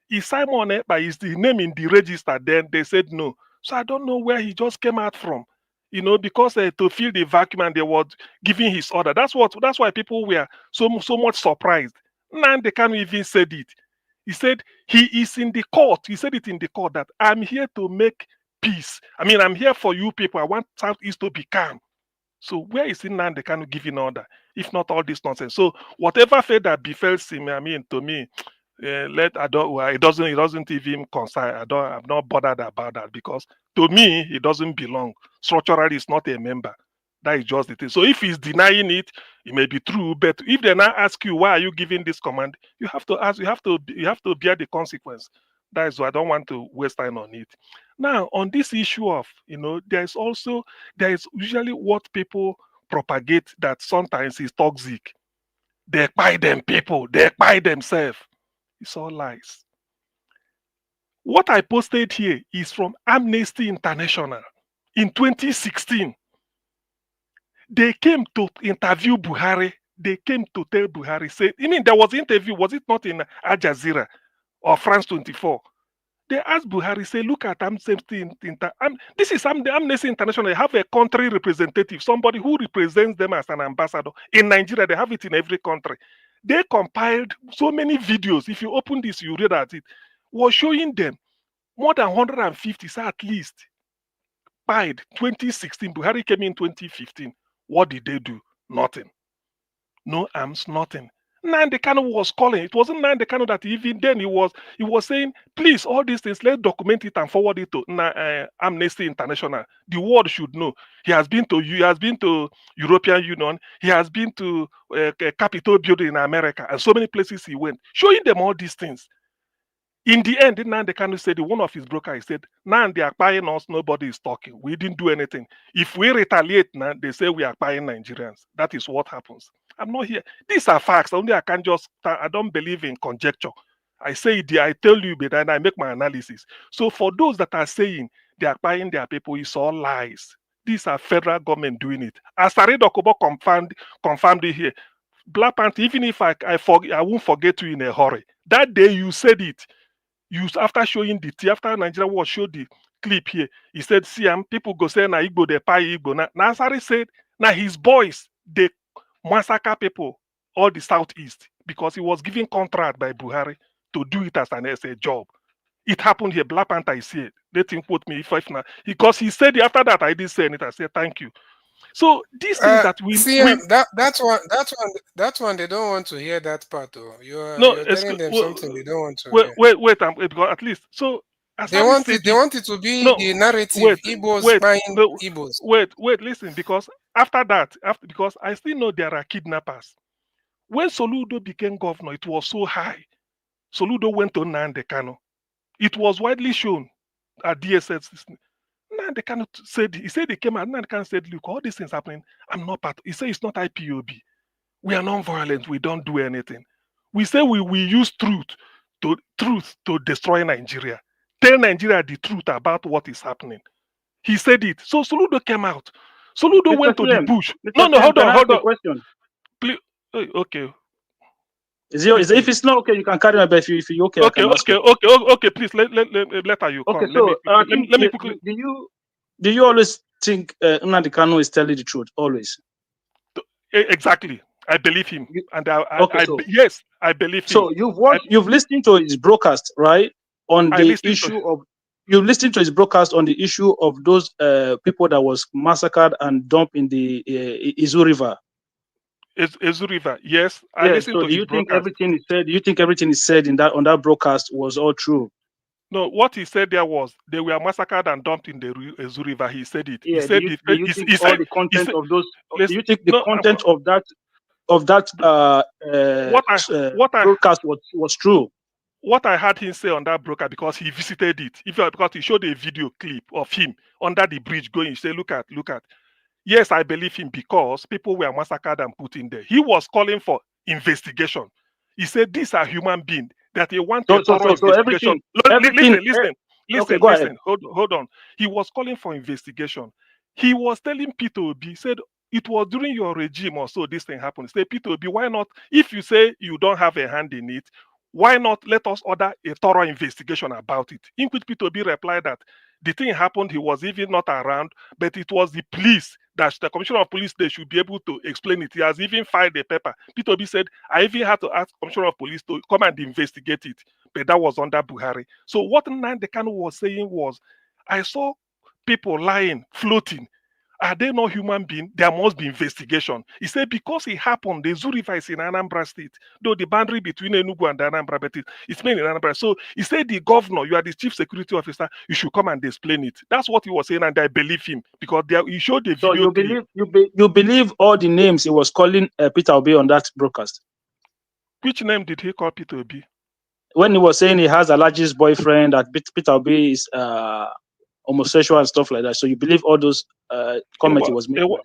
If Simon Ekpa is the name in the register, then they said no. So I don't know where he just came out from. you know, because to fill the vacuum and they were giving his order. That's why people were so much surprised. Nnamdi Kanu even said it. He said he is in the court. He said it in the court that I'm here to make peace. I mean, I'm here for you people. I want Southeast to be calm. So where is Nnamdi Kanu giving order, if not all this nonsense? So whatever fate that befalls him, I mean, to me, it doesn't even concern. I'm not bothered about that, because to me it doesn't belong. Structurally, it's not a member. That is just the thing. So if he's denying it, it may be true. But if they now ask you why are you giving this command, you have to ask. You have to bear the consequence. That is why I don't want to waste time on it. Now, on this issue of, there is usually what people propagate that sometimes is toxic. They buy them people. They buy themselves. It's all lies. What I posted here is from Amnesty International in 2016. They came to interview Buhari. They came to tell Buhari, there was an interview, was it not in Al Jazeera or France 24? They asked Buhari, look at Amnesty this is the Amnesty International. They have a country representative, somebody who represents them as an ambassador. In Nigeria, they have it in every country. They compiled so many videos. If you open this, you read at it. Was showing them more than 150, at least. By 2016, Buhari came in 2015. What did they do? Nothing. No arms, nothing. Nnamdi Kanu was calling. It wasn't Nnamdi Kanu that even then he was saying, please, all these things, let's document it and forward it to Amnesty International. The world should know. He has been to European Union. He has been to Capitol building in America, and so many places he went, showing them all these things. In the end, Nnamdi Kanu said, one of his brokers, he said, now they are buying us, nobody is talking. We didn't do anything. If we retaliate now, they say we are buying Nigerians. That is what happens. I'm not here. These are facts. Only I don't believe in conjecture. I say it, I tell you, but then I make my analysis. So for those that are saying they are buying their people, it's all lies. These are federal government doing it. As Sarid Okobo confirmed it here. Black Panther, even if I won't forget you in a hurry. That day you said it. After showing after Nigeria was showed the clip here, he said, see, people go say, na Igbo, they pay Igbo. Nasari said, now his boys, they massacre people, all the Southeast, because he was given contract by Buhari to do it as a job. It happened here. Black Panther is here. They think quote me if now, because he said after that I didn't say anything. I said thank you. So these things that we see that one they don't want to hear that part. Though you're telling them something they don't want to hear. Wait, because at least so they want it to be the narrative. Igbos buying Igbos. Wait, listen, because because I still know there are kidnappers. When Soludo became governor, it was so high. Soludo went to Nnamdi Kanu. It was widely shown at DSS. Nnamdi Kanu said he came out. Nnamdi Kanu said, look, all these things happening, I'm not part. He said it's not IPOB. We are non-violent. We don't do anything. We say we use truth to destroy Nigeria. Tell Nigeria the truth about what is happening. He said it. So Soludo came out. Soludo went to the bush. No, hold on. Question. Please. Okay. If it's not okay, you can carry on. But if you're okay, okay. Please let her you come. Okay, so let me quickly. Do you always think Nnamdi Kanu is telling the truth? Always. Exactly. I believe him, and yes, I believe him. So you've listened to his broadcast, right? On the issue of you listened to his broadcast on the issue of those people that was massacred and dumped in the Izu River. Izu River, yes. I listened to his broadcast. Do you think everything he said on that broadcast was all true? No, what he said there was they were massacred and dumped in the Izu River. He said it. Yeah, he said the content of those. Do you think the content of that broadcast was true? What I heard him say on that broadcast, because he visited it, because he showed a video clip of him under the bridge going, he said, look at. Yes, I believe him, because people were massacred and put in there. He was calling for investigation. He said these are human beings, that he wanted thorough investigation. Listen. Hold on. He was calling for investigation. He was telling Peter Obi, said, it was during your regime or so this thing happened. He said, Peter Obi, why not, if you say you don't have a hand in it, why not let us order a thorough investigation about it? In which Peter Obi replied that the thing happened, he was even not around, but it was the police, that the commissioner of police, they should be able to explain it. He has even filed a paper. P2B said, I even had to ask commissioner of police to come and investigate it, but that was under Buhari. So what Nnamdi Kanu was saying was, I saw people lying, floating. Are they not human beings? There must be investigation. He said because it happened, the Zoo River is in Anambra State, though the boundary between Enugu and Anambra, but it's mainly in Anambra. So he said, the governor, you are the chief security officer, you should come and explain it. That's what he was saying, and I believe him because he showed the video. So you believe all the names he was calling Peter Obi on that broadcast? Which name did he call Peter Obi? When he was saying he has a largest boyfriend, that Peter Obi is homosexual and stuff like that. So you believe all those comments he was making?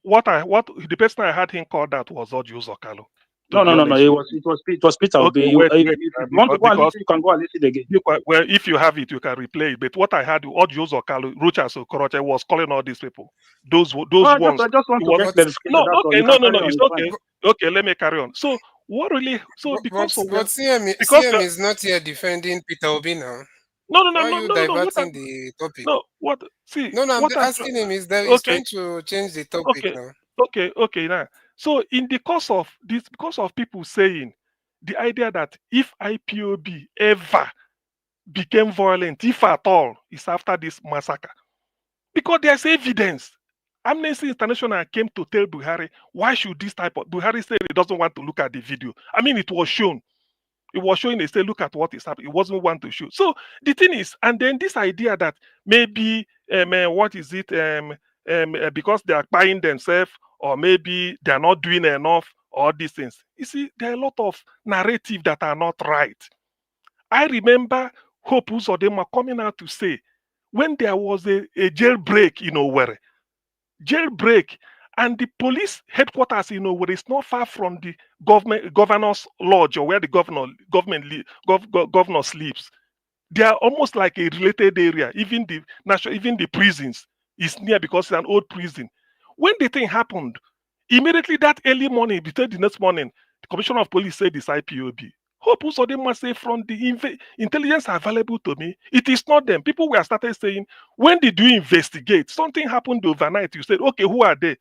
The person I had him call that was Oji Uzokalo. No. It was Peter Obi. Okay, if you want to go and listen, you can go and listen again. Well, if you have it, you can replay it. But what I had, Oji Uzokalo, Rochas Okoroche was calling all these people. Those ones. I just want to get clarification. No. It's okay. Okay, let me carry on. So what really? So because but CM is not here defending Peter Obi now. No. Why are you diverting the topic? No, what? See, no. I'm asking him. Is that he's trying to change the topic now? Okay. Now, so in the course of this, because of people saying the idea that if IPOB ever became violent, if at all, is after this massacre, because there's evidence. Amnesty International came to tell Buhari, why should this type of... Buhari said he doesn't want to look at the video. I mean, it was shown. It was showing, they said, look at what is happening. It wasn't want to show. So the thing is, and then this idea that maybe, what is it, because they are buying themselves, or maybe they are not doing enough, all these things. You see, there are a lot of narrative that are not right. I remember Hope Uzodinma coming out to say, when there was a jailbreak in Owerri, and the police headquarters in Owerri is not far from the governor's lodge, or where the governor sleeps. They are almost like a related area. Even the prisons is near because it's an old prison. When the thing happened, immediately that early morning, between the next morning, the commissioner of police said it's IPOB. Hope Uzodinma say from the intelligence available to me, it is not them. People were started saying, when did you investigate? Something happened overnight. You said, okay, who are they?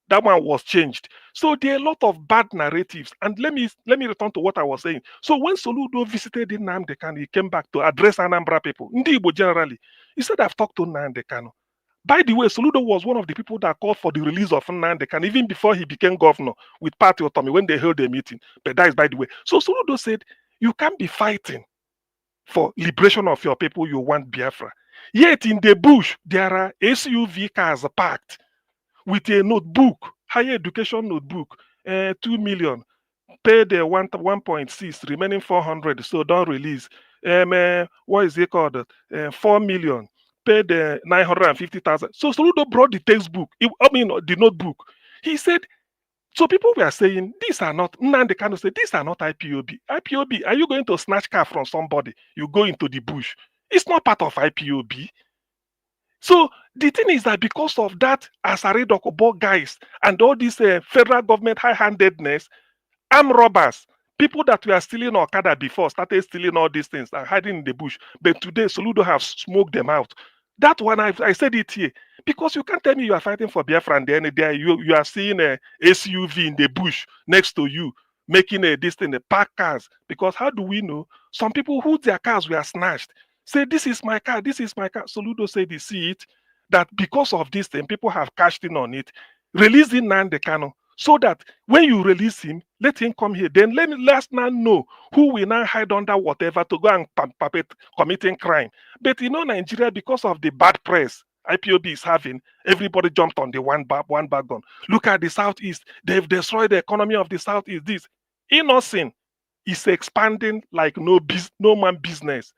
That one was changed. So there are a lot of bad narratives. And let me return to what I was saying. So when Soludo visited Nnamdi Kanu, he came back to address Anambra people, Ndi Igbo generally. He said, I've talked to Nnamdi Kanu. By the way, Soludo was one of the people that called for the release of Nnamdi Kanu, even before he became governor with party autonomy when they held a meeting. But that is by the way. So Soludo said, you can't be fighting for liberation of your people, you want Biafra. Yet in the bush, there are SUV cars parked with a notebook, higher education notebook, 2 million, pay the 1.6, remaining 400, so don't release. What is it called? 4 million. Pay the 950,000. So Soludo brought the textbook, the notebook. He said, so people were saying, these are not, Nnamdi Kanu said, these are not IPOB. IPOB, are you going to snatch car from somebody? You go into the bush. It's not part of IPOB. So the thing is that because of that, Asare Dokobo guys and all this federal government high-handedness, armed robbers, people that were stealing Okada before started stealing all these things and hiding in the bush. But today, Soludo have smoked them out. That one, I said it here. Because you can't tell me you are fighting for Biafra and then you are seeing a SUV in the bush next to you, making this thing, the park cars. Because how do we know? Some people who their cars were snatched say, this is my car, this is my car. Soludo said, they see it, that because of this thing, people have cashed in on it, releasing Nnamdi Kanu, so that when you release him, let him come here. Then let us now know who will now hide under whatever to go and committing crime. But Nigeria, because of the bad press IPOB is having, everybody jumped on the one wagon. Look at the Southeast. They've destroyed the economy of the Southeast. This innocent is expanding like no man business.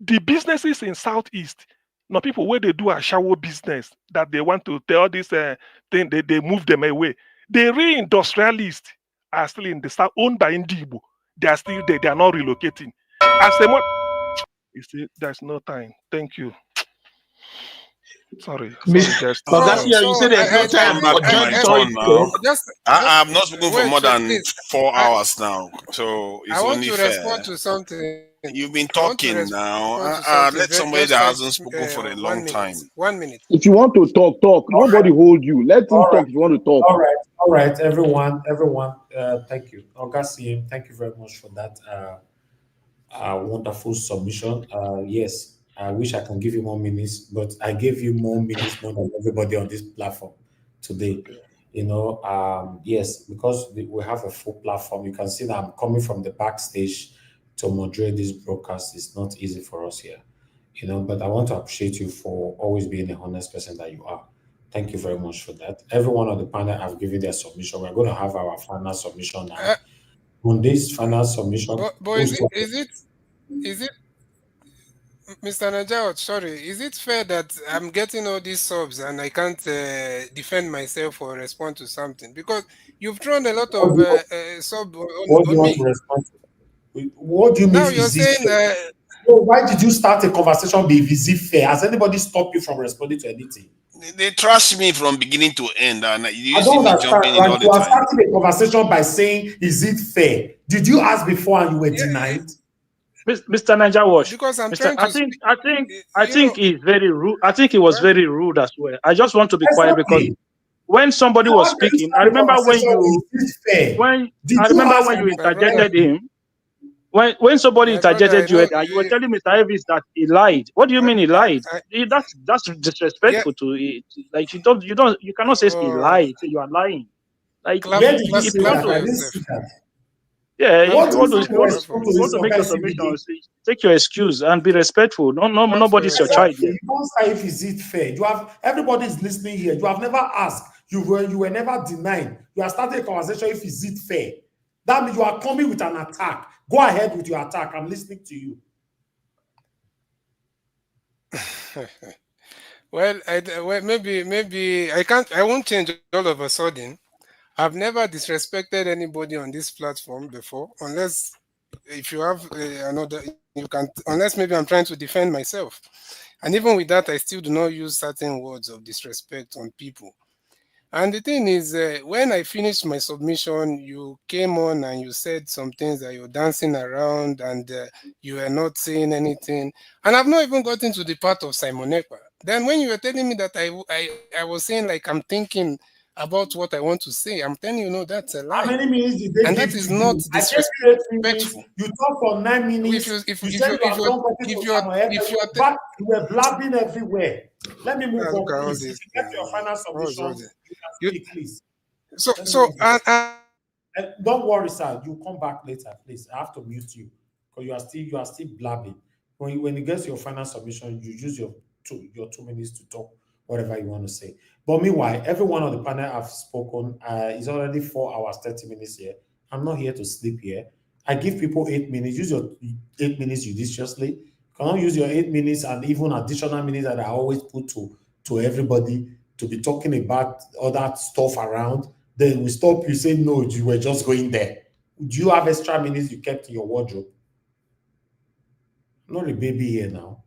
The businesses in Southeast, now people where they do a shower business that they want to tell this thing, they move them away. The re-industrialists are still in the South, owned by Indibo. They are still there. They are not relocating. As a you see, there's no time. Thank you. Sorry. You said there's no time. I'm not spoken for more than 4 hours now, so it's I want only to fair. respond to something. You've been I want to talking now. respond to something. Let somebody Just that five, hasn't spoken for a 1 long minute. time. 1 minute. If you want to talk, talk. Nobody hold you. Let him talk if you want to talk. All right, everyone. Thank you. Augustine, thank you very much for that wonderful submission. Yes, I wish I can give you more minutes, but I gave you more minutes more than everybody on this platform today. You know, yes, because we have a full platform. You can see that I'm coming from the backstage to moderate this broadcast. It's not easy for us here, you know, but I want to appreciate you for always being a honest person that you are. Thank you very much for that. Everyone on the panel have given their submission. We're going to have our final submission now. On this final submission, But is it, Mr. Najawat, sorry, is it fair that I'm getting all these subs and I can't defend myself or respond to something? Because you've thrown a lot of sub what do you on want me. to respond to? What do you mean? Now you're saying so why did you start a conversation with is it fair? Has anybody stopped you from responding to anything? They trash me from beginning to end, and you I see don't me understand. jumping in all Like the you are time. starting a conversation by saying, "Is it fair?" Did you ask before and you were denied? Mr. Niger Wash. Because I'm Mr. trying to I think he's very rude. I think he was very rude as well. I just want to be quiet because when somebody was speaking, I remember when you interjected him. When somebody interjected you, you were telling Mr. Evis that he lied. What do you mean he lied? That's disrespectful to it. Like you cannot say he lied. Say you are lying. Like Where did you if see you want that? I to, didn't see that. yeah, if What you want to, if you want to make your submission, take your excuse and be respectful. Nobody's your child here. You don't say if is it fair. You have everybody is listening here. You have never asked. You were never denied. You are starting a conversation if is it fair. That means you are coming with an attack. Go ahead with your attack. I'm listening to you. Well, maybe I won't change all of a sudden. I've never disrespected anybody on this platform before, unless if you have another, you can, unless maybe I'm trying to defend myself. And even with that, I still do not use certain words of disrespect on people. And the thing is, when I finished my submission, you came on and you said some things that you're dancing around and you were not saying anything. And I've not even gotten to the part of Simon Ekpa. Then when you were telling me that I was saying like I'm thinking about what I want to say, I'm telling you, no, that's a lie. How many minutes did they and give that is to not you? disrespectful. You talk for 9 minutes. You were blabbing everywhere. Let me move on, please. If you get your final submission, you can speak, please. Don't worry, sir. You come back later, please. I have to mute you because you are still blabbing. When you get your final submission, you use your 2 minutes to talk whatever you want to say. But meanwhile, everyone on the panel have spoken. It's already 4 hours, 30 minutes here. I'm not here to sleep here. I give people 8 minutes. Use your 8 minutes judiciously. You cannot use your 8 minutes and even additional minutes that I always put to everybody to be talking about other stuff around. Then we stop you say, no, you were just going there. Do you have extra minutes you kept in your wardrobe? I'm not a baby here now.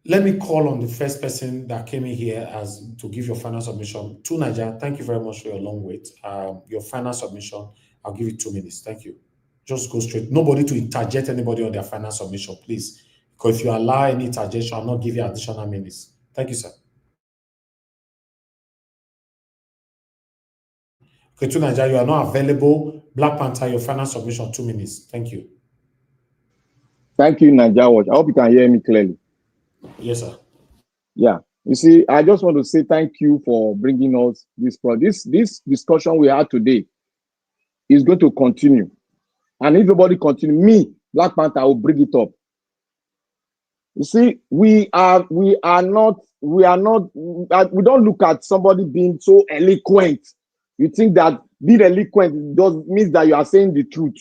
Let me call on the first person that came in here as to give your final submission. To Niger, thank you very much for your long wait. Your final submission, I'll give you 2 minutes. Thank you. Just go straight. Nobody to interject anybody on their final submission, please. Because if you allow any interjection, I'll not give you additional minutes. Thank you, sir. Okay, to Niger, you are not available. Black Panther, your final submission, 2 minutes. Thank you. Thank you, Niger Watch. I hope you can hear me clearly. Yes, sir. Yeah. You see, I just want to say thank you for bringing us this discussion we had today is going to continue. And if nobody continue, me, Black Panther, will bring it up. You see, we don't look at somebody being so eloquent. You think that being eloquent means that you are saying the truth.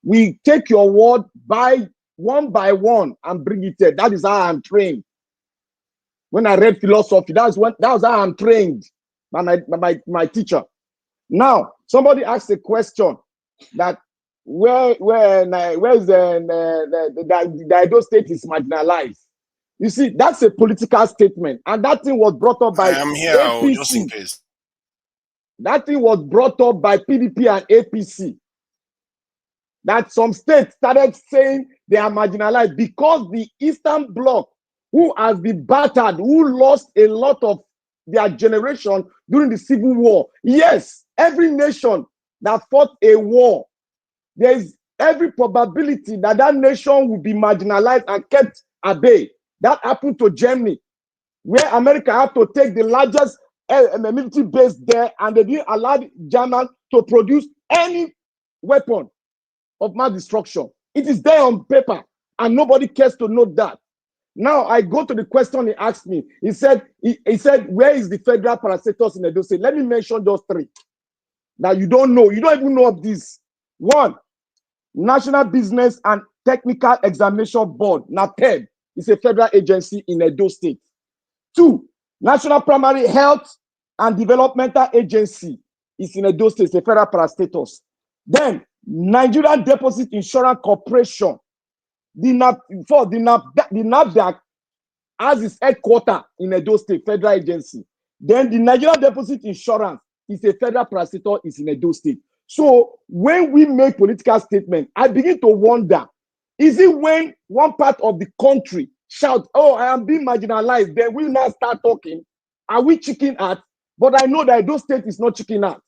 We take your word by one and bring it here. That is how I'm trained. When I read philosophy, that was how I'm trained by my teacher. Now, somebody asked a question that where is the Edo State is marginalized. You see, that's a political statement, and that thing was brought up by APC. Just in case. That thing was brought up by PDP and APC. that some states started saying they are marginalized because the Eastern Bloc, who has been battered, who lost a lot of their generation during the Civil War. Yes, every nation that fought a war, there is every probability that that nation will be marginalized and kept at bay. That happened to Germany, where America had to take the largest military base there, and they didn't allow the Germans to produce any weapon of mass destruction. It is there on paper, and nobody cares to note that. Now I go to the question he asked me. He said, where is the federal parastatals in Edo State? Let me mention those three that you don't know. You don't even know of this. One, National Business and Technical Examination Board, NAPEB, is a federal agency in Edo State. Two, National Primary Health and Developmental Agency is in Edo State, it's a federal parastatus. Then, Nigerian Deposit Insurance Corporation, the NAFDAC has its headquarters in Edo State, federal agency. Then the Nigerian Deposit Insurance is a federal parastatal, is in Edo State. So when we make political statements, I begin to wonder, is it when one part of the country shout, oh, I am being marginalized, then we now start talking? Are we chicken out? But I know that Edo State is not chicken out.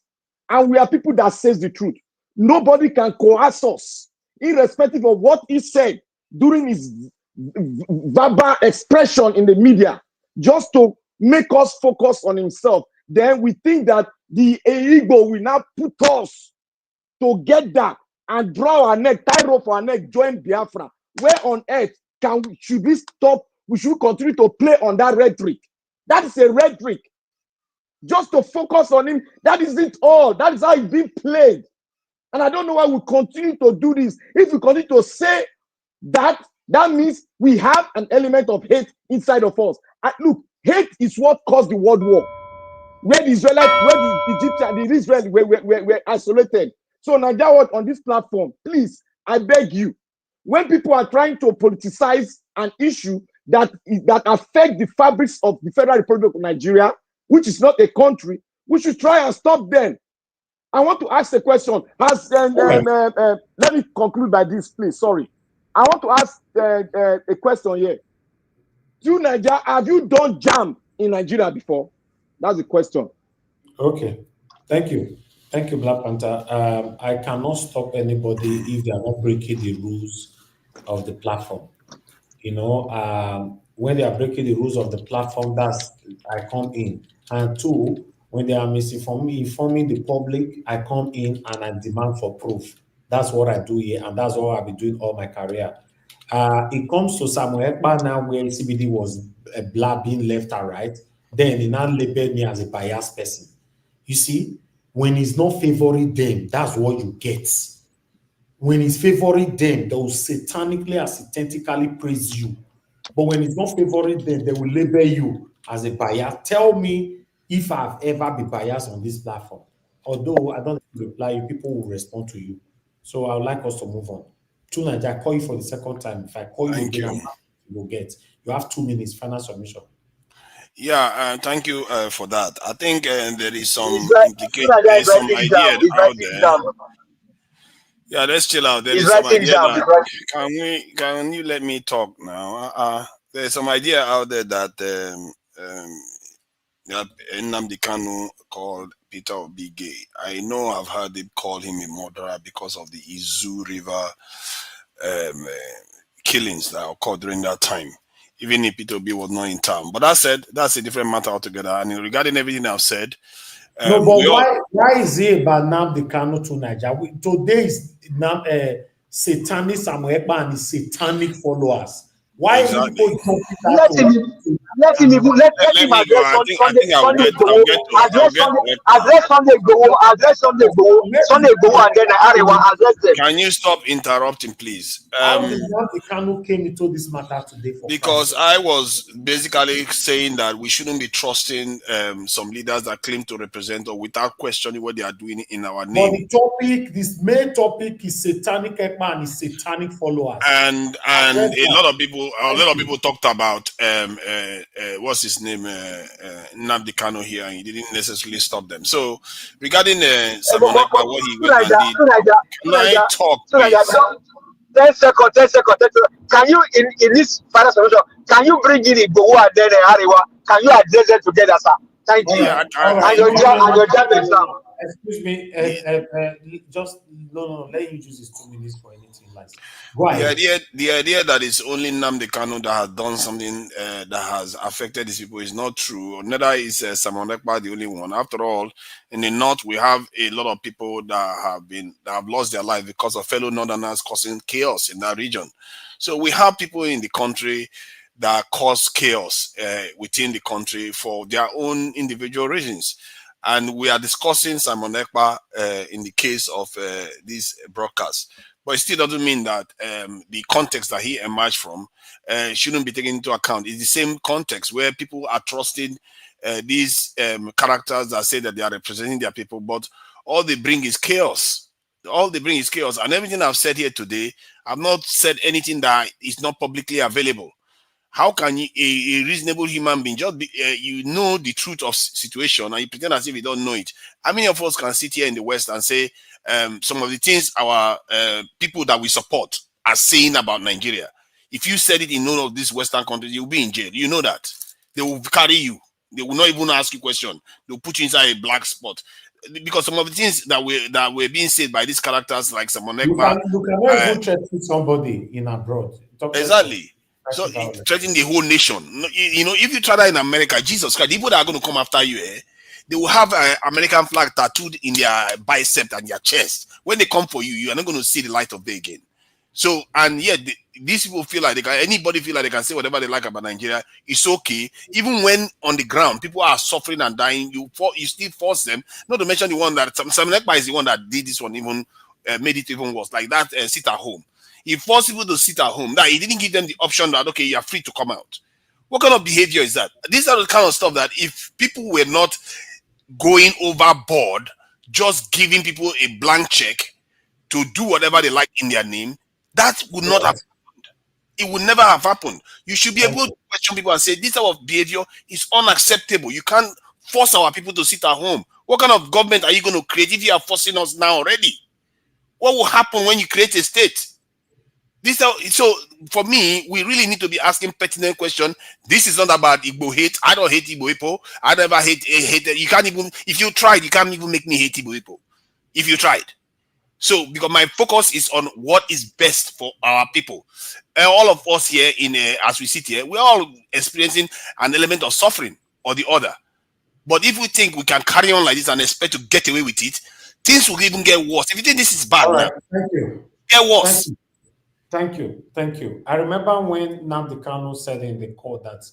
And we are people that says the truth. Nobody can coerce us, irrespective of what he said during his verbal expression in the media, just to make us focus on himself. Then we think that the Igbo will now put us together and draw our neck, tie rope for our neck, join Biafra. Where on earth should we stop? We should continue to play on that rhetoric. That is a rhetoric. Just to focus on him, that isn't all. That is how it's being played. And I don't know why we continue to do this. If we continue to say that, that means we have an element of hate inside of us. And look, hate is what caused the World War. Where the Israelites, where the Egyptians, the Israelis were isolated. So Niger, on this platform, please, I beg you, when people are trying to politicize an issue that affects the fabrics of the Federal Republic of Nigeria, which is not a country, we should try and stop them. I want to ask a question. Let me conclude by this, please. Sorry. I want to ask a question here. Niger, have you done jam in Nigeria before? That's the question. Okay. Thank you. Thank you, Black Panther. I cannot stop anybody if they are not breaking the rules of the platform. You know, when they are breaking the rules of the platform, that's I come in. And two, when they are informing the public, I come in and I demand for proof. That's what I do here, and that's what I've been doing all my career. It comes to Samuel Ekpa now, where CBD was blabbing left and right, then he now labeled me as a biased person. You see, when he's not favoring them, that's what you get. When he's favoring them, they will satanically and satantically praise you. But when he's not favoring them, they will label you as a bias. Tell me if I've ever been biased on this platform. Although I don't reply you, people will respond to you. So I would like us to move on. Tunji, I call you for the second time. If I call you again, you will get. You have 2 minutes, final submission. Yeah, thank you for that. I think there is some implication, there is some idea out there. Yeah, let's chill out. There is some idea that can you let me talk now? There's some idea out there that Nnamdi Kanu called Peter Obi gay. I know I've heard them call him a murderer because of the Izu River killings that occurred during that time, even if Peter Obi was not in town. But that said, that's a different matter altogether. And regarding everything I've said, no, but why is it about Nnamdi Kanu to Niger? Today is satanic Samuel Ekpa and his satanic followers. Why exactly? People let him address Sunday Igboho, and then Arewa address them. Can you stop interrupting, please? Nnamdi Kanu came into this matter today because I was basically saying that we shouldn't be trusting some leaders that claim to represent or without questioning what they are doing in our name. But the topic, this main topic, is satanic Ekpa and his satanic followers, and a lot of people talked about what's his name, Nnamdi Kanu here, and he didn't necessarily stop them. So regarding Simon Ekpa, what he went and did, can I talk, please? 10 seconds, 10 seconds, 10 seconds. Can you, in this final solution, can you bring in Igbo and then Hariwa? Can you address them together, sir? Thank you. And your job exam. Excuse me, just no, let you use his 2 minutes for anything like. Go ahead. The idea that it's only Nnamdi Kanu that has done something that has affected these people is not true. Neither is Simon Ekpa the only one. After all, in the north we have a lot of people that have lost their life because of fellow northerners causing chaos in that region. So we have people in the country that cause chaos within the country for their own individual reasons. And we are discussing Simon Ekpa in the case of this broadcast. But it still doesn't mean that the context that he emerged from shouldn't be taken into account. It's the same context where people are trusting these characters that say that they are representing their people, but all they bring is chaos. All they bring is chaos. And everything I've said here today, I've not said anything that is not publicly available. How can you, a reasonable human being, just be, you know the truth of situation and you pretend as if you don't know it? How many of us can sit here in the West and say some of the things our people that we support are saying about Nigeria? If you said it in none of these Western countries, you'll be in jail. You know that. They will carry you. They will not even ask you question. They'll put you inside a black spot. Because some of the things that were being said by these characters like Simon Ekpa, you cannot even threaten somebody in abroad. Exactly. So threatening the whole nation. You know, if you try that in America, Jesus Christ, the people that are going to come after you, they will have an American flag tattooed in their bicep and their chest. When they come for you, you are not going to see the light of day again. So, and yet these people feel like anybody feel like they can say whatever they like about Nigeria. It's okay. Even when on the ground, people are suffering and dying, you still force them. Not to mention the one that Simon Ekpa is the one that did this one, even made it even worse. Like that, sit at home. He forced people to sit at home. That he didn't give them the option that, okay, you are free to come out. What kind of behavior is that? These are the kind of stuff that if people were not going overboard, just giving people a blank check to do whatever they like in their name, that would not have happened. It would never have happened. You should be able to question people and say, this type of behavior is unacceptable. You can't force our people to sit at home. What kind of government are you going to create if you are forcing us now already? What will happen when you create a state? So for me, we really need to be asking pertinent questions. This is not about Igbo hate. I don't hate Igbo people. I never hate. You can't even, if you tried, you can't even make me hate Igbo people. If you tried. So because my focus is on what is best for our people. All of us here, as we sit here, we're all experiencing an element of suffering or the other. But if we think we can carry on like this and expect to get away with it, things will even get worse. If you think this is bad, right, thank you. Get worse. Thank you. I remember when Nnamdi Kanu said in the court that,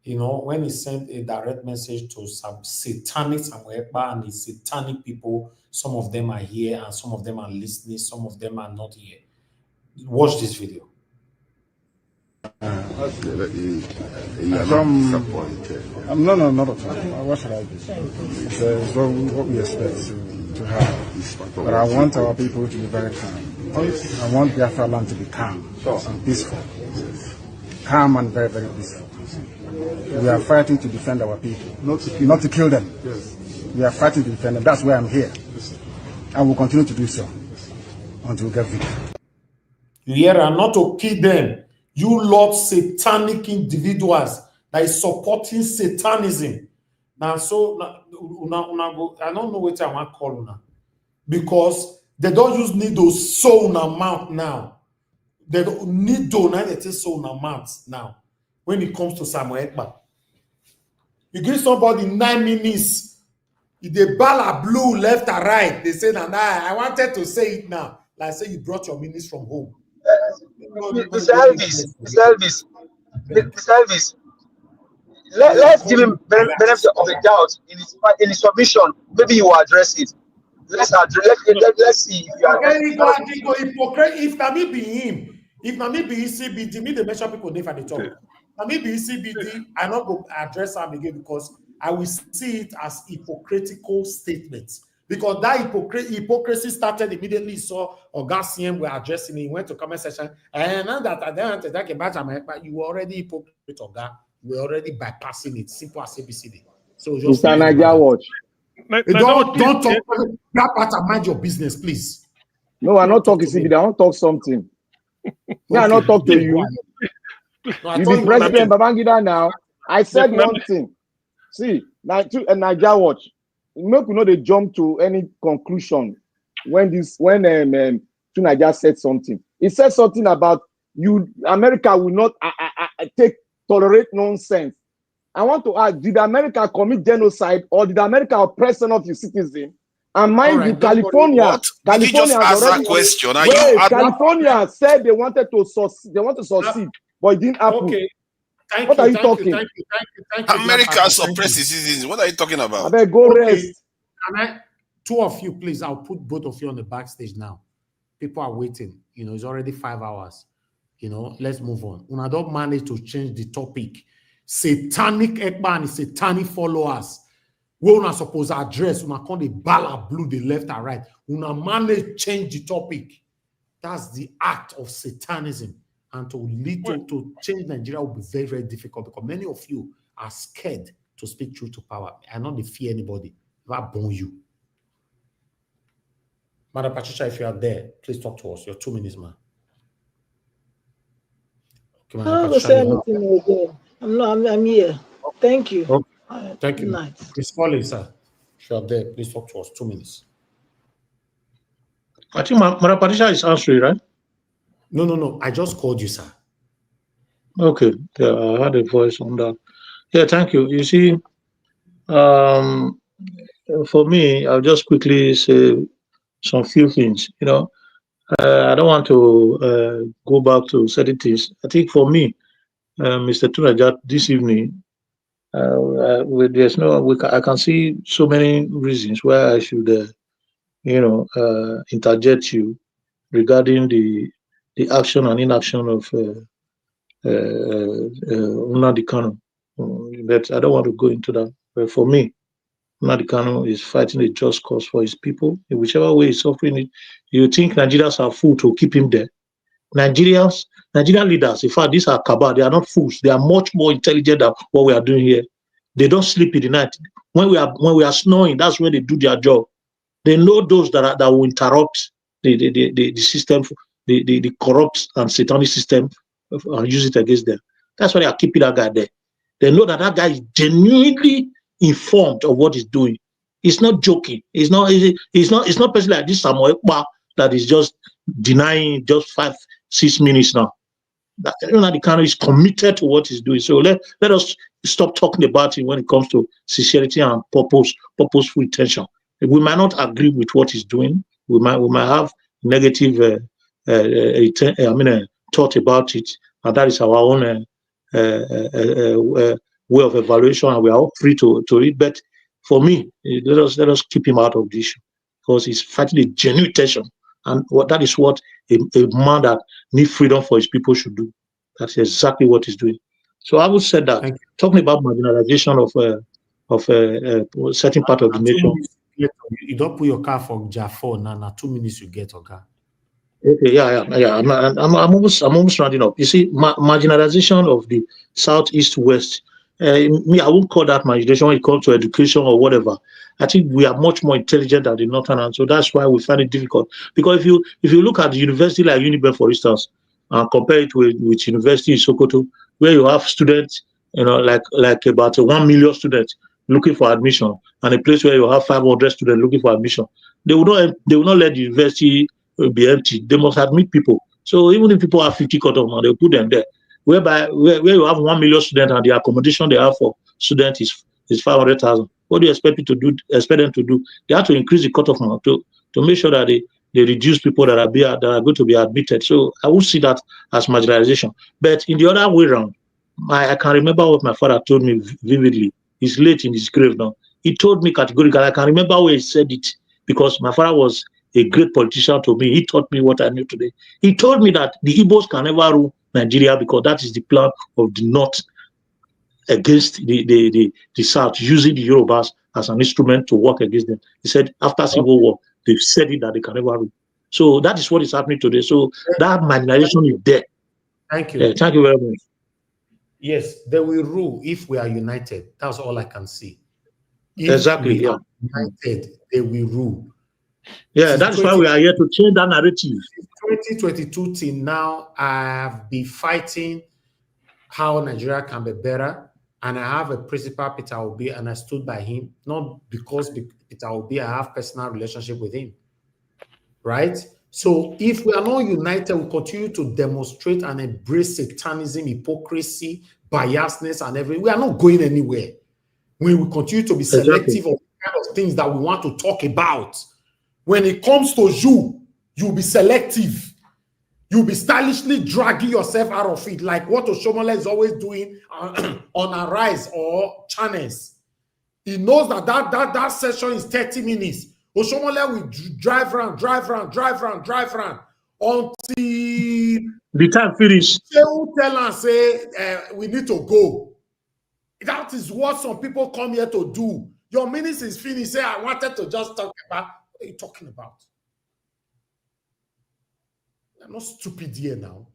you know, when he sent a direct message to some satanic and the satanic people, some of them are here and some of them are listening, some of them are not here. Watch this video. Not at all. What should I do? It's what we expect to have. But I want our people to be very calm. I want Biafra land to be calm and peaceful. Calm and very, very peaceful. We are fighting to defend our people, not to kill them. We are fighting to defend them. That's why I'm here. I will continue to do so until we get victory. You hear, and not to kill them. You lot satanic individuals that is supporting satanism. Now, so I don't know what I want to call now. Because they don't use needle sew in a mouth now. They don't needle now they sew in a mouth now. When it comes to Samuel Ekpa. You give somebody 9 minutes. If they ball blue left or right, they say, nah, I wanted to say it now. Like say you brought your minutes from home. Mr. Elvis, let's give him benefit of the doubt in his submission. Maybe you will address it. Let's see if you are hypocrite. If Nami be him, if Nami be CBD, me the mention people name for the talk. Nami be CBD, I not go address him again because I will see it as hypocritical statements. Because that hypocrisy started immediately. So Augustine were addressing it. He went to comment section. And now that I don't talk about America, you were already hypocrite of that. we're already bypassing it. Simple as ABCD. So Mr. just forget Niger about Watch. it. Don't talk that part and mind your business, please. No, I'm not talking CBD. I want to talk something. Yeah, I not talk to you. No, You be President Babangida now. I said one thing. See, Niger Watch. Make we know they jump to any conclusion when Niger said something. He said something about America will not tolerate nonsense. I want to ask, did America commit genocide or did America oppress some of your citizens? And mind you, California Did you just ask that question? California said they wanted to succeed, but it didn't happen. Okay. What are you talking? Thank you. America suppress its citizens. What are you talking about? I better go rest. Two of you, please. I'll put both of you on the backstage now. People are waiting. It's already 5 hours. Let's move on. Una don't manage to change the topic. Satanic Ekpa and satanic followers. We are supposed to address. Una call the bala blue, the left and right. Una manage change the topic. That's the act of satanism. And to lead to change Nigeria will be very, very difficult because many of you are scared to speak truth to power. I not fear anybody. I burn you. Madam Patricia, if you are there, please talk to us. Your 2 minutes, man. Okay, I'm not gonna say anything again. I'm here. Thank you. Okay. Thank you. Please call in, sir. If you are there, please talk to us. 2 minutes. I think Madam Patricia is answering, right? No. I just called you, sir. Okay. Yeah, I had a voice on that. Yeah, thank you. You see, for me, I'll just quickly say some few things. I don't want to go back to certain things. I think for me, Mr. Tunji, this evening, I can see so many reasons why I should, interject you regarding the action and inaction of Nnamdi Kanu. But I don't want to go into that. But for me, Nnamdi Kanu is fighting a just cause for his people. In whichever way he's suffering it, you think Nigerians are fools to keep him there? Nigerian leaders, in fact, these are cabal. They are not fools. They are much more intelligent than what we are doing here. They don't sleep in the night. When we are snoring, that's when they do their job. They know those that will interrupt the system, the corrupt and satanic system, and use it against them. That's why they are keeping that guy there. They know that guy is genuinely informed of what he's doing. He's not joking. It's not person like this Samuel Ekpa that is just denying just 5-6 minutes now. The country is committed to what he's doing. So let us stop talking about it when it comes to sincerity and purposeful intention. We might not agree with what he's doing. We might have negative thought about it, and that is our own way of evaluation, and we are all free to it. But for me, let us keep him out of the issue because he's fighting a genuine tension, and that is what a man that needs freedom for his people should do. That's exactly what he's doing. So I would say that talking about marginalization of a certain part of the nation. You don't put your car for Jaffa now. 2 minutes you get, okay? Okay, yeah. I'm almost rounding up. You see, marginalization of the southeast west. I won't call that marginalization when it comes to education or whatever. I think we are much more intelligent than the northern, and so that's why we find it difficult. Because if you look at the university like Uniben, for instance, and compare it with university in Sokoto, where you have students, like about 1 million students looking for admission, and a place where you have 500 students looking for admission, they will not let the university be empty. They must admit people. So even if people have 50 cutoff now, they'll put them there. Where you have 1 million students and the accommodation they have for students is 500,000. What do you expect them to do? They have to increase the cutoff now to make sure that they reduce people that are going to be admitted. So I would see that as marginalization. But in the other way around, I can remember what my father told me vividly. He's late in his grave now. He told me categorically, I can remember where he said it, because my father was a great politician to me. He taught me what I knew today. He told me that the Igbos can never rule Nigeria because that is the plan of the North against the South, using the Yorubas as an instrument to work against them. He said after Civil War, they've said it that they can never rule. So that is what is happening today. So that marginalization is there. Thank you. Thank you very much. Yes, they will rule if we are united. That's all I can see. If Exactly. we Yeah. are united, they will rule. Yeah, that is why we are here to change that narrative. 2022 till now, I have been fighting how Nigeria can be better. And I have a principal, Peter Obi, and I stood by him, not because Peter Obi, I have personal relationship with him. Right? So if we are not united, we continue to demonstrate and embrace satanism, hypocrisy, biasness, and everything. We are not going anywhere. We will continue to be selective of the kind of things that we want to talk about. When it comes to you'll be selective. You'll be stylishly dragging yourself out of it, like what Oshomola is always doing on Arise or channels. He knows that session is 30 minutes. Oshomola will drive around until the time finish. They will tell and say, we need to go. That is what some people come here to do. Your minutes is finished. Say, I wanted to just talk about. What are you talking about? I'm not stupid here now.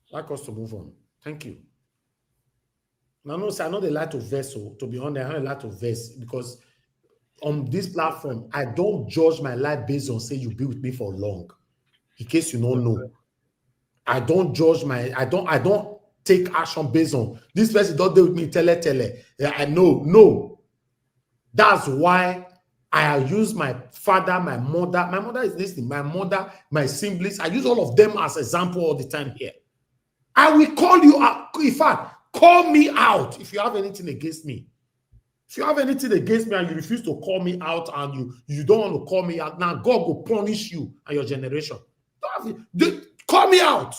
I'd like us to move on. Thank you. Now, no, sir, I know the light of verse, so to be honest, I know a lot of verse because on this platform, I don't judge my life based on say you be with me for long. In case you don't know, I don't judge I don't take action based on this person don't deal with me, tele. I know, no. That's why I use my father, my mother is listening, my mother, my siblings. I use all of them as example all the time here. I will call you out. In fact, call me out if you have anything against me. If you have anything against me and you refuse to call me out and you don't want to call me out, now God will punish you and your generation. Call me out.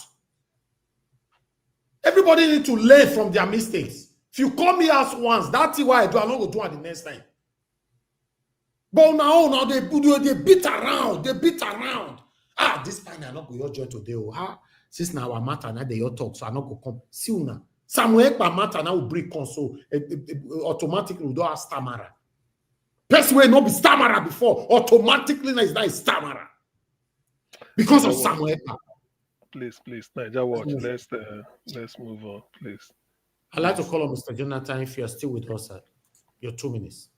Everybody need to learn from their mistakes. If you call me out once, that's what I do. I'm not going to do it the next time. But now they beat around. They beat around. This time I'm not going to join today. Since now our matter, now they talk, so I'm not going to come. See you now. Somewhere by matter now will break console. Automatically we don't have stammerer. Person will not be stammerer before. Automatically now is not stammerer. Because of somewhere. Please, Niger Watch. Let's move on, please. I'd like to call on Mr. Jonathan if you're still with us, sir. Your 2 minutes.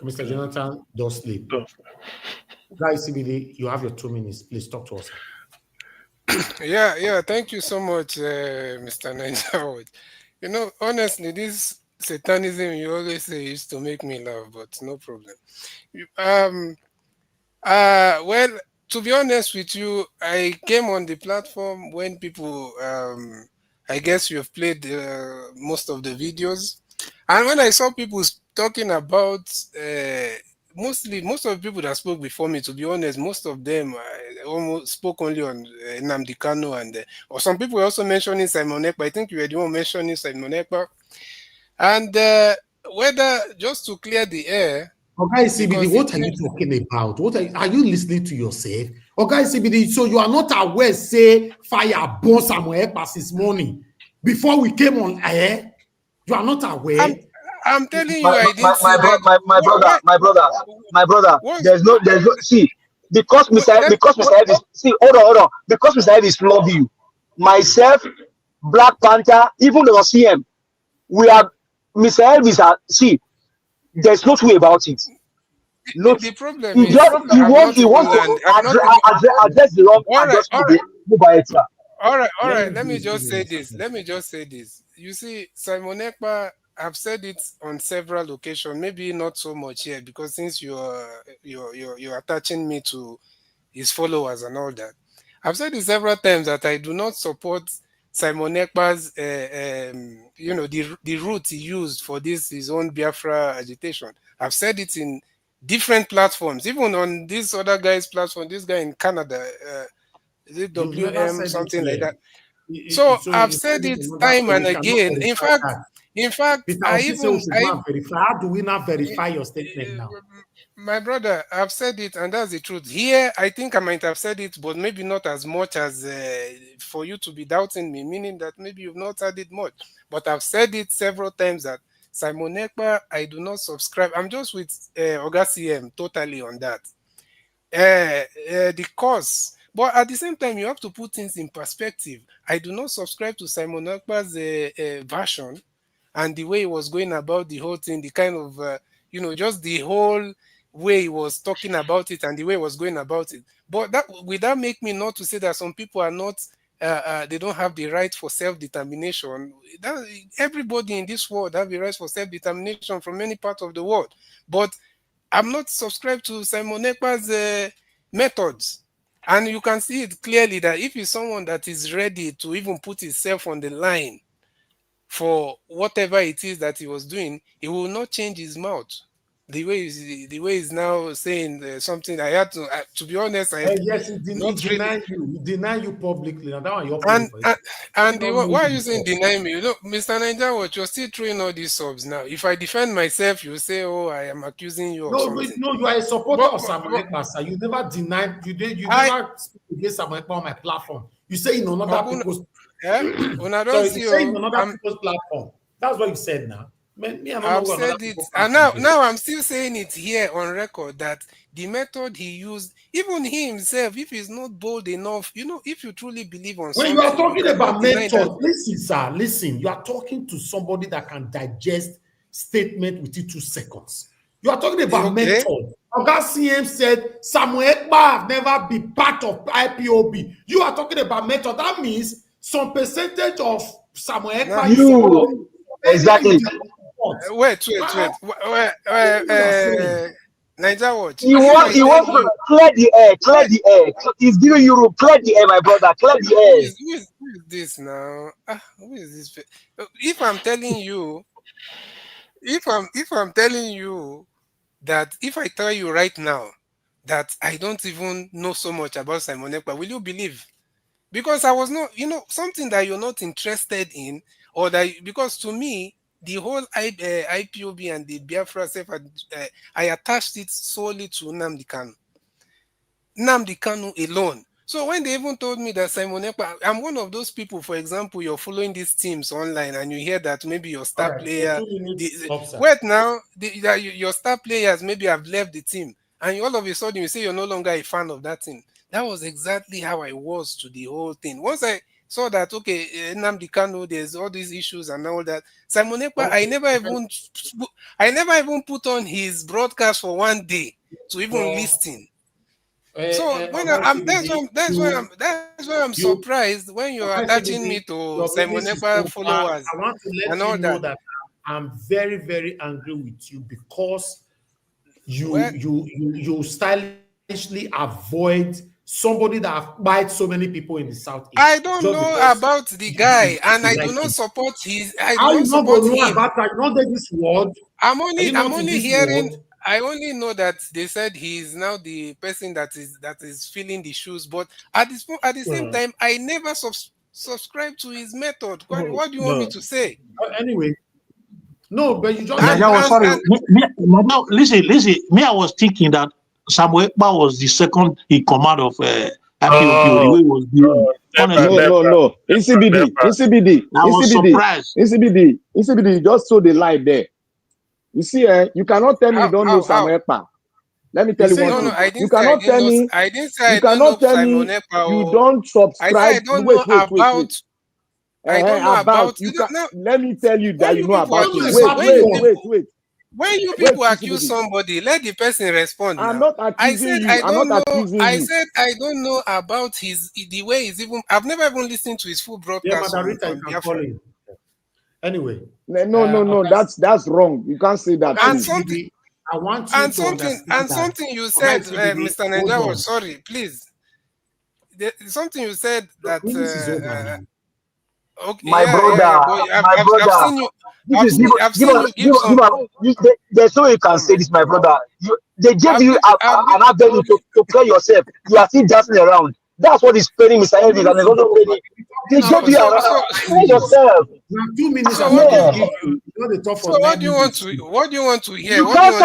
Mr. Jonathan, don't sleep. Guys, CBD, you have your 2 minutes. Please talk to us. Yeah. Thank you so much, Mr. Niger Watch. You know, honestly, this satanism you always say used to make me laugh, but no problem. Well, to be honest with you, I came on the platform when people, I guess you have played most of the videos. And when I saw people talking about, most of the people that spoke before me, to be honest, most of them almost spoke only on Nnamdi Kanu and, or some people were also mentioning Simon Ekpa. I think you were the one mentioning Simon Ekpa. And whether, just to clear the air, Okay, CBD, what are you talking about? Are you listening to yourself? Okay, CBD, so you are not aware, say, fire burn somewhere past this morning before we came on air? You are not aware? I'm telling you, I didn't see my brother. There's no. See, because Mr. Ed is hold on. Because Mr. Ed is love you, myself, Black Panther, even the CM, we are Mr. Ed is see. There's no way about it. No, the problem is he wants to address the wrong and just move by it. All right. Let me just say this. You see, Simon Ekpa, I've said it on several occasions. Maybe not so much here because since you're attaching me to his followers and all that, I've said it several times that I do not support Simon Ekpa's, the route he used for his own Biafra agitation. I've said it in different platforms, even on this other guy's platform, this guy in Canada, is it WM, something like that. So I've said it time and again. In fact, I even how do we not verify your statement now? My brother, I've said it, and that's the truth. Here, I think I might have said it, but maybe not as much as for you to be doubting me, meaning that maybe you've not heard it much. But I've said it several times that Simon Ekpa, I do not subscribe. I'm just with Oga CM totally on that. The cause, But at the same time, you have to put things in perspective. I do not subscribe to Simon Ekpa's version and the way he was going about the whole thing, the kind of, just the whole way he was talking about it and the way he was going about it. But will that make me not to say that some people are not, they don't have the right for self-determination? Everybody in this world have the right for self-determination from many parts of the world. But I'm not subscribed to Simon Ekpa's methods. And you can see it clearly that if he's someone that is ready to even put himself on the line for whatever it is that he was doing, he will not change his mouth. The way he's now saying something, I had to be honest. Yes, he deny you publicly. Now that one you're why are you saying deny me? Mr. Niger, what you're still throwing all these subs now. If I defend myself, you say, "Oh, I am accusing you of something." No, you are a supporter of Samuel Ekpa, sir. You never denied. You never speak against Samuel Ekpa on my platform. You say in another people's. You say in another people's platform. That's what you said now. I've said it, and now I'm still saying it here on record that the method he used, even he himself, if he's not bold enough, if you truly believe on something. When you are talking about method, listen, sir, listen. You are talking to somebody that can digest statement within 2 seconds. You are talking about method. Oga CM said Samuel Ekpa never be part of IPOB. You are talking about method. That means some percentage of Samuel Ekpa. Exactly. Wait. Niger watch. He wants to clear the air. He's giving you clear the air, my brother. Clear the air. Who is this now? Who is this? If I'm telling you, if I'm telling you that if I tell you right now that I don't even know so much about Simon Ekpa, will you believe? Because I was not, something that you're not interested in, or that because to me, the whole IPOB and the Biafra self, I attached it solely to Nnamdi Kanu. Nnamdi Kanu alone. So when they even told me that Simon Ekpa, I'm one of those people, for example, you're following these teams online and you hear that maybe your star player, your star players maybe have left the team, and all of a sudden you say you're no longer a fan of that team. That was exactly how I was to the whole thing. Once I saw that, Nnamdi Kanu, there's all these issues and all that. Simon Ekpa, I never even put on his broadcast for one day to even listen. So when that's why I'm surprised when you're attaching me to Simon Ekpa followers. I want to let you know that I'm very, very angry with you because you stylishly avoid somebody that bites so many people in the Southeast. I don't know about the guy, and I do not support his. I don't support him. I'm only hearing. I only know that they said he is now the person that is filling the shoes. But at the same time, I never subscribe to his method. What do you want me to say? Anyway, no, but you just. Listen. Me, I was thinking that Samuel Ekpa was the second in command of IPOB. The way he was doing. No. NCBD. I was surprised. NCBD just saw the light there. You see, you cannot tell me you don't know Samuel Ekpa. Let me tell you one thing. You cannot tell me. You cannot tell me you don't subscribe. I don't know about. I don't know about. Let me tell you that you know about it. Wait. When you people accuse somebody, let the person respond. I'm not accusing you. I said I don't know about the way he's even. I've never even listened to his full broadcast. Anyway. No. That's wrong. You can't say that. And something. I want you something you said, Mr. Niger. Sorry, please. Something you said that. Okay, my brother. I've seen you. I've seen you give some. There's no way you can say this, my brother. They gave you an avenue to play yourself. You are still dancing around. That's what is paining Mr. Elvis and also paining. They gave you around. Play yourself. 2 minutes. So what do you want to hear? You can't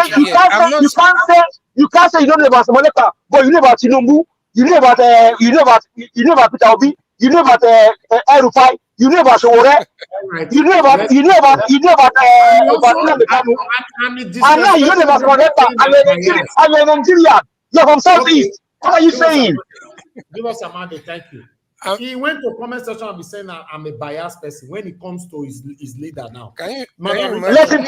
say you don't know about Samuel Ekpa, but you know about Tinubu. You know about Peter Obi. You know about El-Rufai. You know about Sowore. You know about and now you know about Samuel Ekpa. And you're Nigerian. You're from Southeast. What are you saying? Give us a mandate. Thank you. He went to comment section and be saying I'm a biased person when it comes to his leader now. Can you let him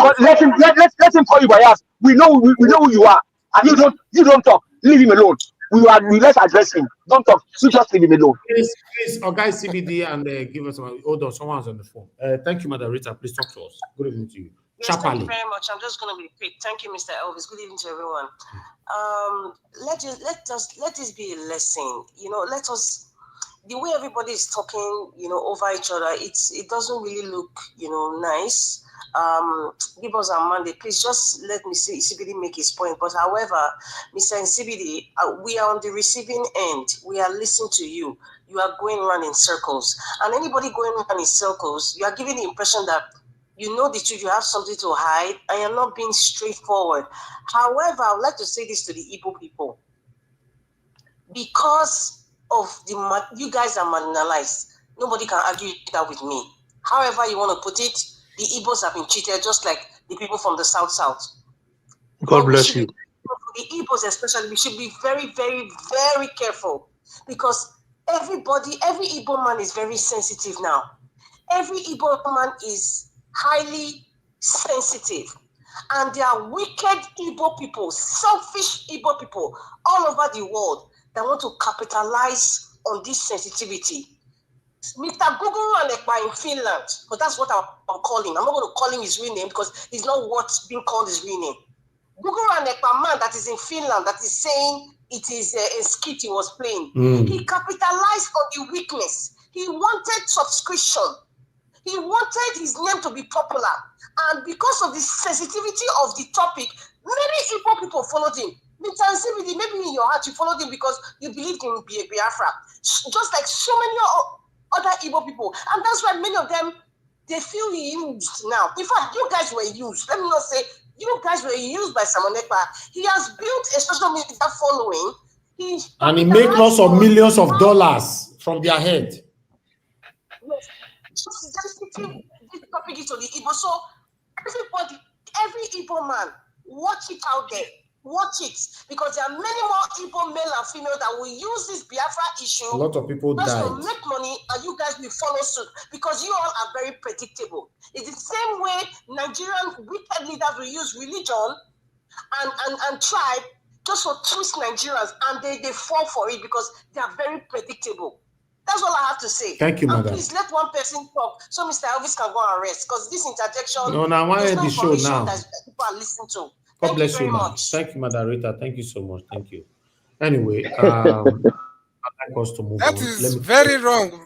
call you biased. We know who you are, and you don't talk. Leave him alone. Let's address him. Don't talk. You just leave him alone. Please, guys, CBD and give us one. Hold on, someone's on the phone. Thank you, Madam Rita. Please talk to us. Good evening to you. Yes, thank you very much. I'm just going to be quick. Thank you, Mr. Elvis. Good evening to everyone. Let this be a lesson. Let us. The way everybody is talking, over each other, it doesn't really look, nice. Give us a mandate. Please just let me see CBD make his point. But however, Mr. CBD, we are on the receiving end. We are listening to you. You are going around in circles. And anybody going around in circles, you are giving the impression that you know the truth, you have something to hide, and you're not being straightforward. However, I would like to say this to the Igbo people. Because of you guys are marginalized, nobody can argue that with me. However you want to put it, the Igbos have been cheated just like the people from the South. God bless you. The Igbos especially, we should be very, very, very careful, because every Igbo man is very sensitive now. Every Igbo man is highly sensitive. And there are wicked Igbo people, selfish Igbo people all over the world that want to capitalize on this sensitivity. Mr. Guguru Anekpa in Finland, but that's what I'm calling. I'm not going to call him his real name because he's not what's being called his real name. Guguru Anekpa, man that is in Finland, that is saying it is a skit he was playing. He capitalized on the weakness. He wanted subscription. He wanted his name to be popular. And because of the sensitivity of the topic, many Igbo people followed him. Maybe in your heart you followed him because you believed in Biafra. Just like so many other Igbo people. And that's why many of them, they feel used now. In fact, you guys were used. Let me not say, you guys were used by Simon Ekpa. He has built a social media following. And he makes lots of millions of dollars from their head. Yes. Sensitive this topic is to the Igbo. So everybody, every Igbo man, watch it out there. Watch it, because there are many more Igbo male and female that will use this Biafra issue. A lot of people just died. to make money, and you guys will follow suit because you all are very predictable. It's the same way Nigerian wicked leaders will use religion and tribe just to twist Nigerians, and they fall for it because they are very predictable. That's all I have to say. Thank you, madam. Please let one person talk so Mr. Elvis can go and rest, because this interjection. No, I want the show now. That people are listening to. God bless you, man. Thank you, Madam Rita. Thank you so much. Thank you. Anyway, I'd like us to move on. That is very wrong.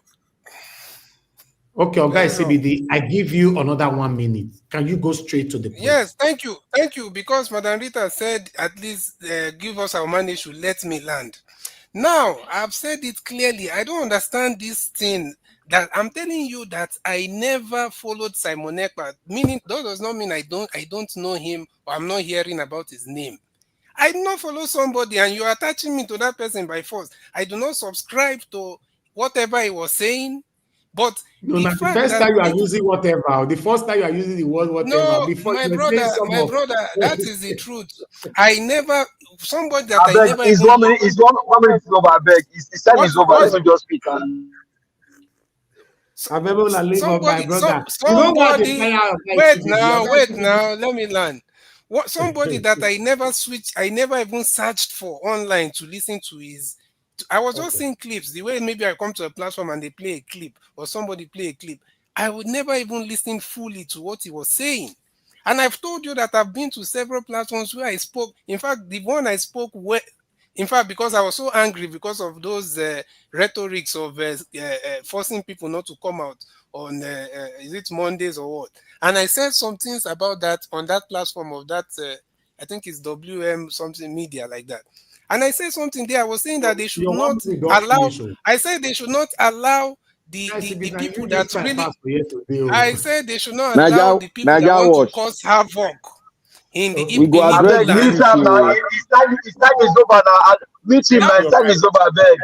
Okay, guys, CBD, I give you another 1 minute. Can you go straight to the point? Yes, thank you. Thank you, because Madam Rita said at least give us our money, should let me land. Now, I've said it clearly. I don't understand this thing. That I'm telling you that I never followed Simon Ekpa, meaning that does not mean I don't know him or I'm not hearing about his name. I do not follow somebody and you are attaching me to that person by force. I do not subscribe to whatever he was saying. But no, the first time you are using whatever, the first time you are using the word whatever. No, before my brother, that is the truth. I never somebody that I never. It's 1 minute. It's 1 minute over. I beg. His time is over. Let me just speak. Somebody, wait now, let me learn. Somebody that I never even searched for online to listen to his. I was just seeing clips. The way maybe I come to a platform and they play a clip or somebody play a clip, I would never even listen fully to what he was saying. And I've told you that I've been to several platforms where I spoke. In fact, the one I spoke with. In fact, because I was so angry because of those rhetorics of forcing people not to come out on, is it Mondays or what? And I said some things about that on that platform of that, I think it's WM something media like that. And I said something there. I was saying that they should not allow, I said they should not allow the people that really, I said they should not allow the people that want to cause havoc. In the we go abeg, meet him now. His time is over now. Meet him, my time is over, beg.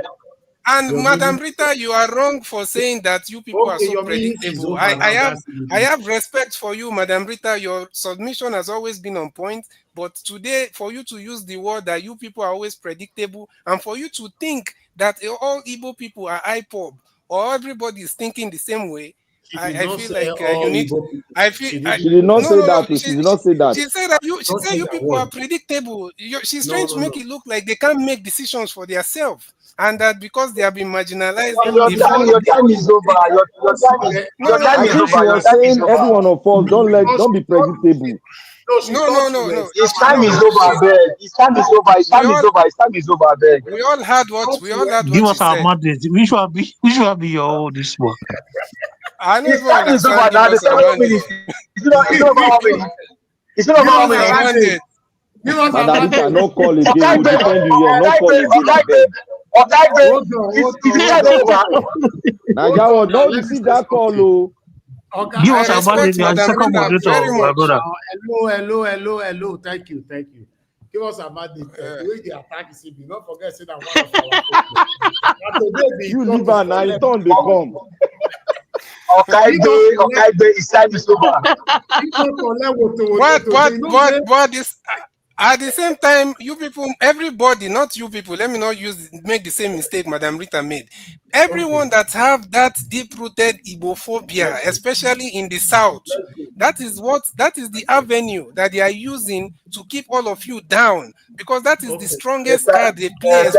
And Madam Rita, you are wrong for saying that you people are so predictable. I have respect for you, Madam Rita. Your submission has always been on point. But today, for you to use the word that you people are always predictable, and for you to think that all Igbo people are IPOB or everybody is thinking the same way, I feel like you need. I feel. She did not say that. She did not say that. She said that you. She said you people are predictable. She's trying to make it look like they can't make decisions for themselves, and that because they have been marginalized. Your time is over. Your time is over. I think she was saying every one of us don't be predictable. No. His time is over, beg. His time is over. His time is over. His time is over, beg. We all had what Give us she our said. mandate. Which will be your own this one? I don't His even time is over understand. now. The 7 minutes. It's not over how many. It's not over how many. Madarita, no call again. We defend you here. No call again. Niger, no, you see that call. Give us our mandate. You are the second moderator, my brother. Hello. Thank you. Give us a mandate. The way the attack is being, don't forget say that one of our you leave her now, it's on the come. Okay, his time is over. What is at the same time, you people, everybody, not you people, let me not make the same mistake Madam Rita made. Everyone that have that deep-rooted Igbophobia, especially in the South, that is the avenue that they are using to keep all of you down, because that is the strongest card they play,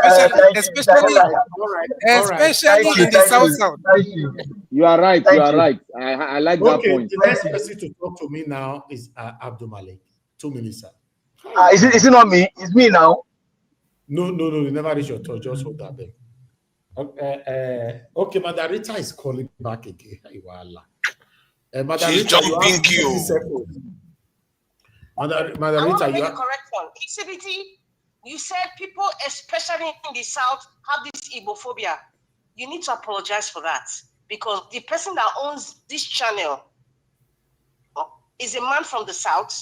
especially in the South. You are right. I like that point. The next person to talk to me now is Abdul Malik. 2 minutes, sir. Is it not me? It's me now. No. You never reach your turn. Just hold that there. Okay, Madarita is calling back again. She's jumping queue. Madarita, you are correct one. ECBT, you said people, especially in the South, have this Igbophobia. You need to apologize for that, because the person that owns this channel is a man from the South,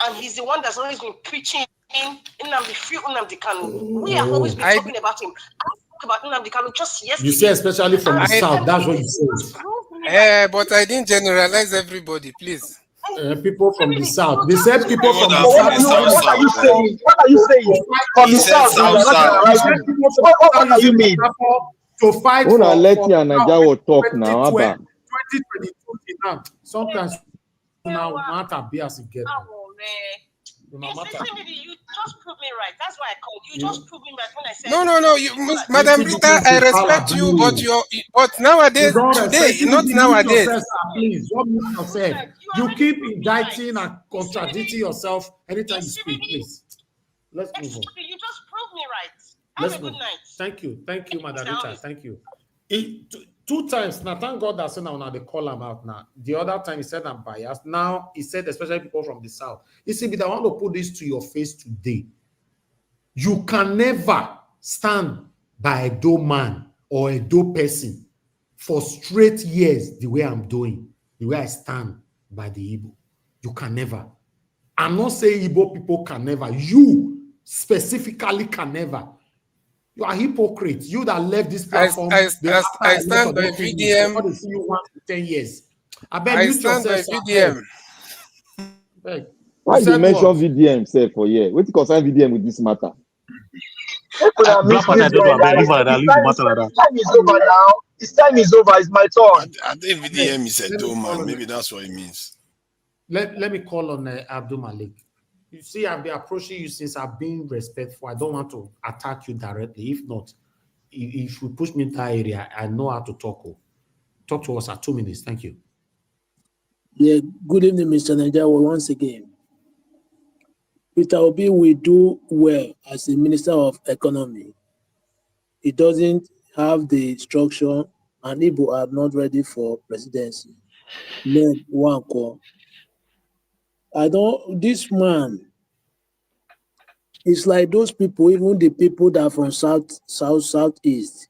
and he's the one that's always been preaching in Nnamdi Kanu. We have always been talking about him. I spoke about Nnamdi Kanu just yesterday. You say especially from the South, that's what you said. But I didn't generalize everybody, please. People from the South. They said people from the South. What are you saying? From the South. What do you mean? To fight for let you and Niger talk now. 2022. Sometimes now matter be as it gets. You just proved me right. That's why I called you. Just proved me right when I said. No. Madam Rita, I respect you, but nowadays, today, not nowadays. Please, don't mute yourself. You keep indicting and contradicting yourself anytime you speak. Please, let's move on. You just proved me right. Have a good night. Thank you, Madam Rita. Thank you. 2 times now, thank God that now they call him out now. The other time he said I'm biased. Now he said especially people from the South. You see, but I want to put this to your face today. You can never stand by a Edo man or a Edo person for straight years the way I'm doing, the way I stand by the Igbo. You can never. I'm not saying Igbo people can never. You specifically can never. You are hypocrite. You that left this platform. I stand by VDM. I see you 1 to 10 years. I stand by VDM. Why you mention VDM, sir, for here? What concern VDM with this matter? His time is over now. His time is over. It's my turn. I think VDM is a doe man. Maybe that's what it means. Let me call on Abdul Malik. You see, I've been approaching you since I've been respectful. I don't want to attack you directly. If not, if you push me in that area, I know how to talk. Talk to us at 2 minutes. Thank you. Yeah, good evening, Mr. Niger. Once again, Peter Obi will do well as the Minister of Economy. He doesn't have the structure, and Igbo are not ready for presidency. Ned Nwoko. This man, it's like those people, even the people that are from southeast,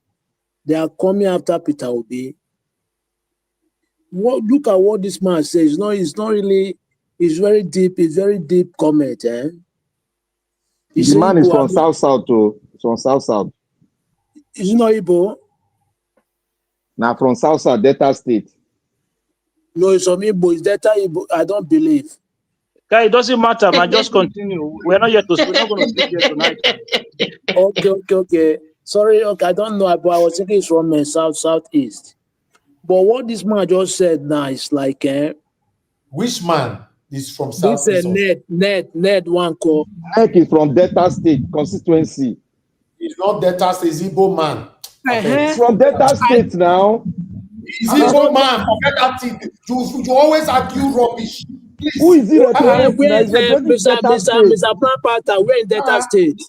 they are coming after Peter Obi. Look at what this man says. It's not really, it's very deep comment. The man is from South, too. It's from South. Is it not Igbo? Now from South, Delta State. No, it's from Igbo. It's Delta Igbo. I don't believe. Guy, it doesn't matter, man. Just continue. We're not going to speak here tonight. Okay. Sorry, okay, I don't know, but I was thinking it's from southeast. But what this man just said now is like, which man is from this southeast? Ned Nwoko. Mike is from Delta State constituency. He's not Delta State, he's Igbo man. He's from Delta State now. He's Igbo man. Forget that thing. You always argue rubbish. Please. Who is he representing? He's representing Delta State. Mr. Planpata, we're in Delta State.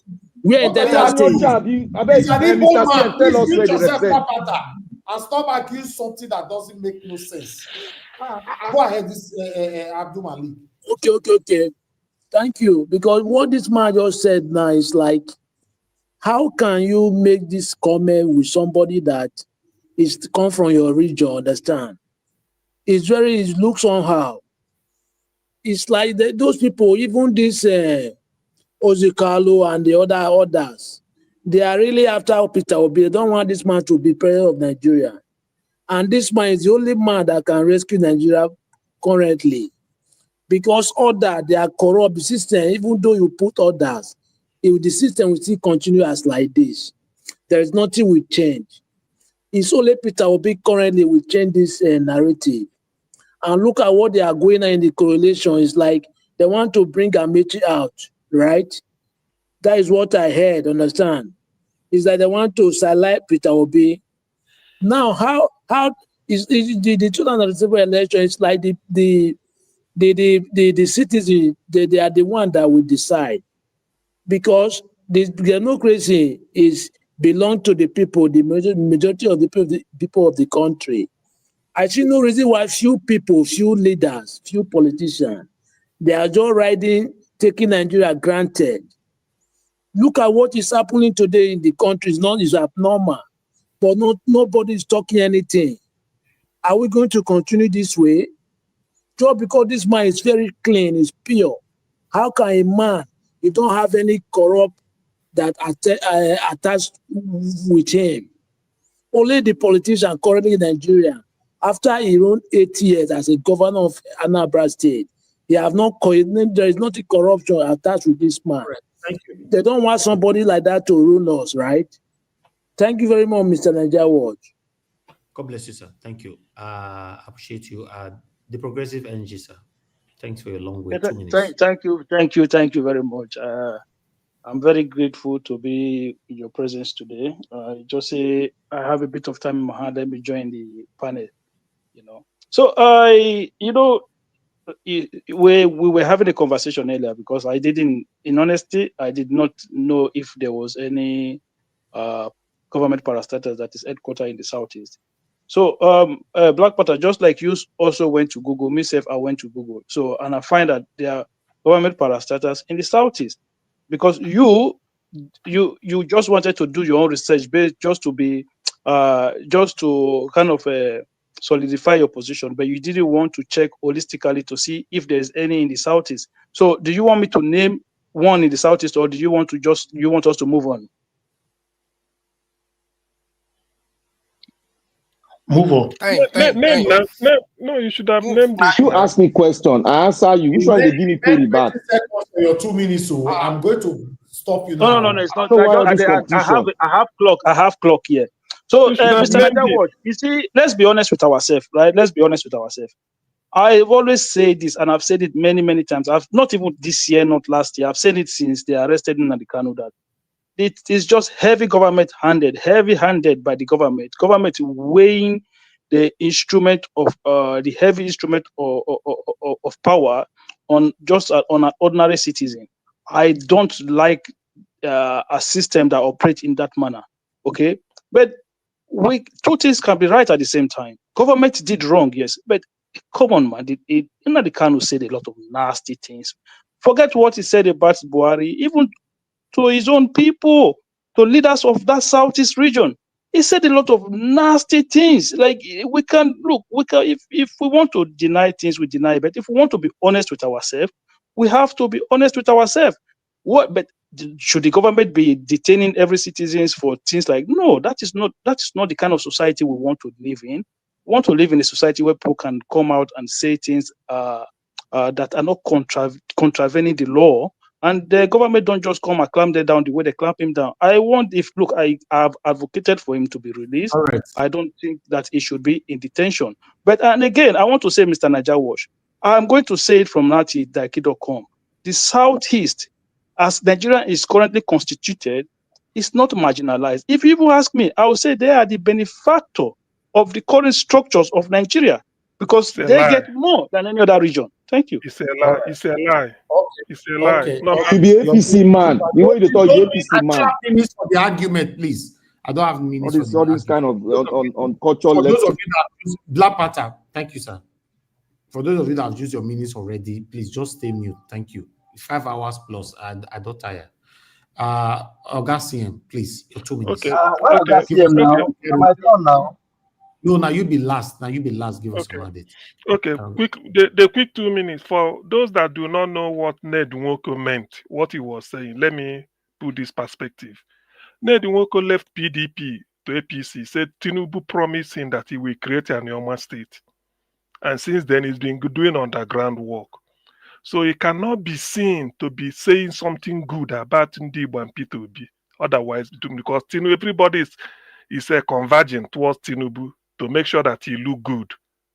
We're in Delta State. Mr. Stem, tell us where they represent. And stop arguing something that doesn't make no sense. Go ahead, this Abdul Malik. Okay. Thank you. Because what this man just said now is like, how can you make this comment with somebody that is come from your region? Understand? It looks somehow. It's like those people, even this Ozikalo and the others, they are really after Peter Obi. They don't want this man to be president of Nigeria. And this man is the only man that can rescue Nigeria currently. Because they are corrupt. The system, even though you put others, if the system will still continue as like this, there is nothing will change. It's only Peter Obi currently will change this narrative. And look at what they are going on in the correlation. It's like they want to bring Amechi out, right? That is what I heard, understand? Is that they want to select Peter Obi. Now, how is the 2007 election? It's like the citizen, they are the one that will decide. Because the democracy belong to the people, the majority of the people of the country. I see no reason why few people, few leaders, few politicians, they are just taking Nigeria granted. Look at what is happening today in the country. It's abnormal, but nobody is talking anything. Are we going to continue this way? Just because this man is very clean, is pure. How can a man, you don't have any corrupt that attached with him? Only the politician currently in Nigeria, after he run 8 years as a governor of Anambra State, there is not a corruption attached with this man. Thank you. They don't want somebody like that to rule us, right? Thank you very much, Mr. Niger Watch. God bless you, sir. Thank you. Appreciate you. The Progressive Energy, sir. Thanks for your long way. 2 minutes. Thank you very much. I'm very grateful to be in your presence today. Just say I have a bit of time in my hand. Let me join the panel. So we were having a conversation earlier because in honesty, I did not know if there was any government parastatals that is headquartered in the southeast. So Black Panther, just like you also went to Google, myself, I went to Google. So, and I find that there are government parastatals in the southeast because you just wanted to do your own research based just to kind of solidify your position, but you didn't want to check holistically to see if there's any in the southeast. So do you want me to name one in the southeast, or do you want us to move on? Move on. No, you should have named it. You ask me question, I answer you. Which one they give me pay back? For your 2 minutes, so I'm going to stop you now. No, it's not. I have clock here. So, Mr. Niger, you see, let's be honest with ourselves, right? Let's be honest with ourselves. I've always said this, and I've said it many, many times. I've not even this year, not last year. I've said it since they arrested Nnamdi Kanu that it is just heavy-handed by the government. Government weighing the instrument of the heavy instrument of power on an ordinary citizen. I don't like a system that operates in that manner. Okay, but two things can be right at the same time. Government did wrong, yes, but come on, man. Nnamdi Kanu said a lot of nasty things. Forget what he said about Buhari, even to his own people, to leaders of that southeast region. He said a lot of nasty things. Like if we want to deny things, we deny. But if we want to be honest with ourselves, we have to be honest with ourselves. But should the government be detaining every citizen for things like no? That is not the kind of society we want to live in. We want to live in a society where people can come out and say things that are not contravening the law, And the government don't just come and clamp them down the way they clamp him down. I have advocated for him to be released. All right. I don't think that he should be in detention. But and again, I want to say, Mr. Niger Wash, I'm going to say it from nati.com. The Southeast, as Nigeria is currently constituted, is not marginalized. If you even ask me, I will say they are the benefactor of the current structures of Nigeria because they get more than any other region. Thank you. It's a lie. It's a lie. It's a lie. Okay. No, To be APC man, the way they talk, Don't APC man. have minutes for the argument, please. I don't have minutes All this kind of on cultural For those level. of you that use Black Panther, thank you, sir. For those of you that have used your minutes already, please just stay mute. Thank you. It's 5 hours plus, and I don't tire. Augustine, please, your 2 minutes. Okay. now. My turn now. No, now you be last. Now you be last. Give us one date. Okay, the quick 2 minutes. For those that do not know what Ned Nwoko meant, what he was saying, let me put this perspective. Ned Nwoko left PDP to APC, said Tinubu promised him that he will create an Yoma state. And since then, he's been doing underground work. So he cannot be seen to be saying something good about Ndibo and P2B. Otherwise, because everybody is converging towards Tinubu to make sure that he look good.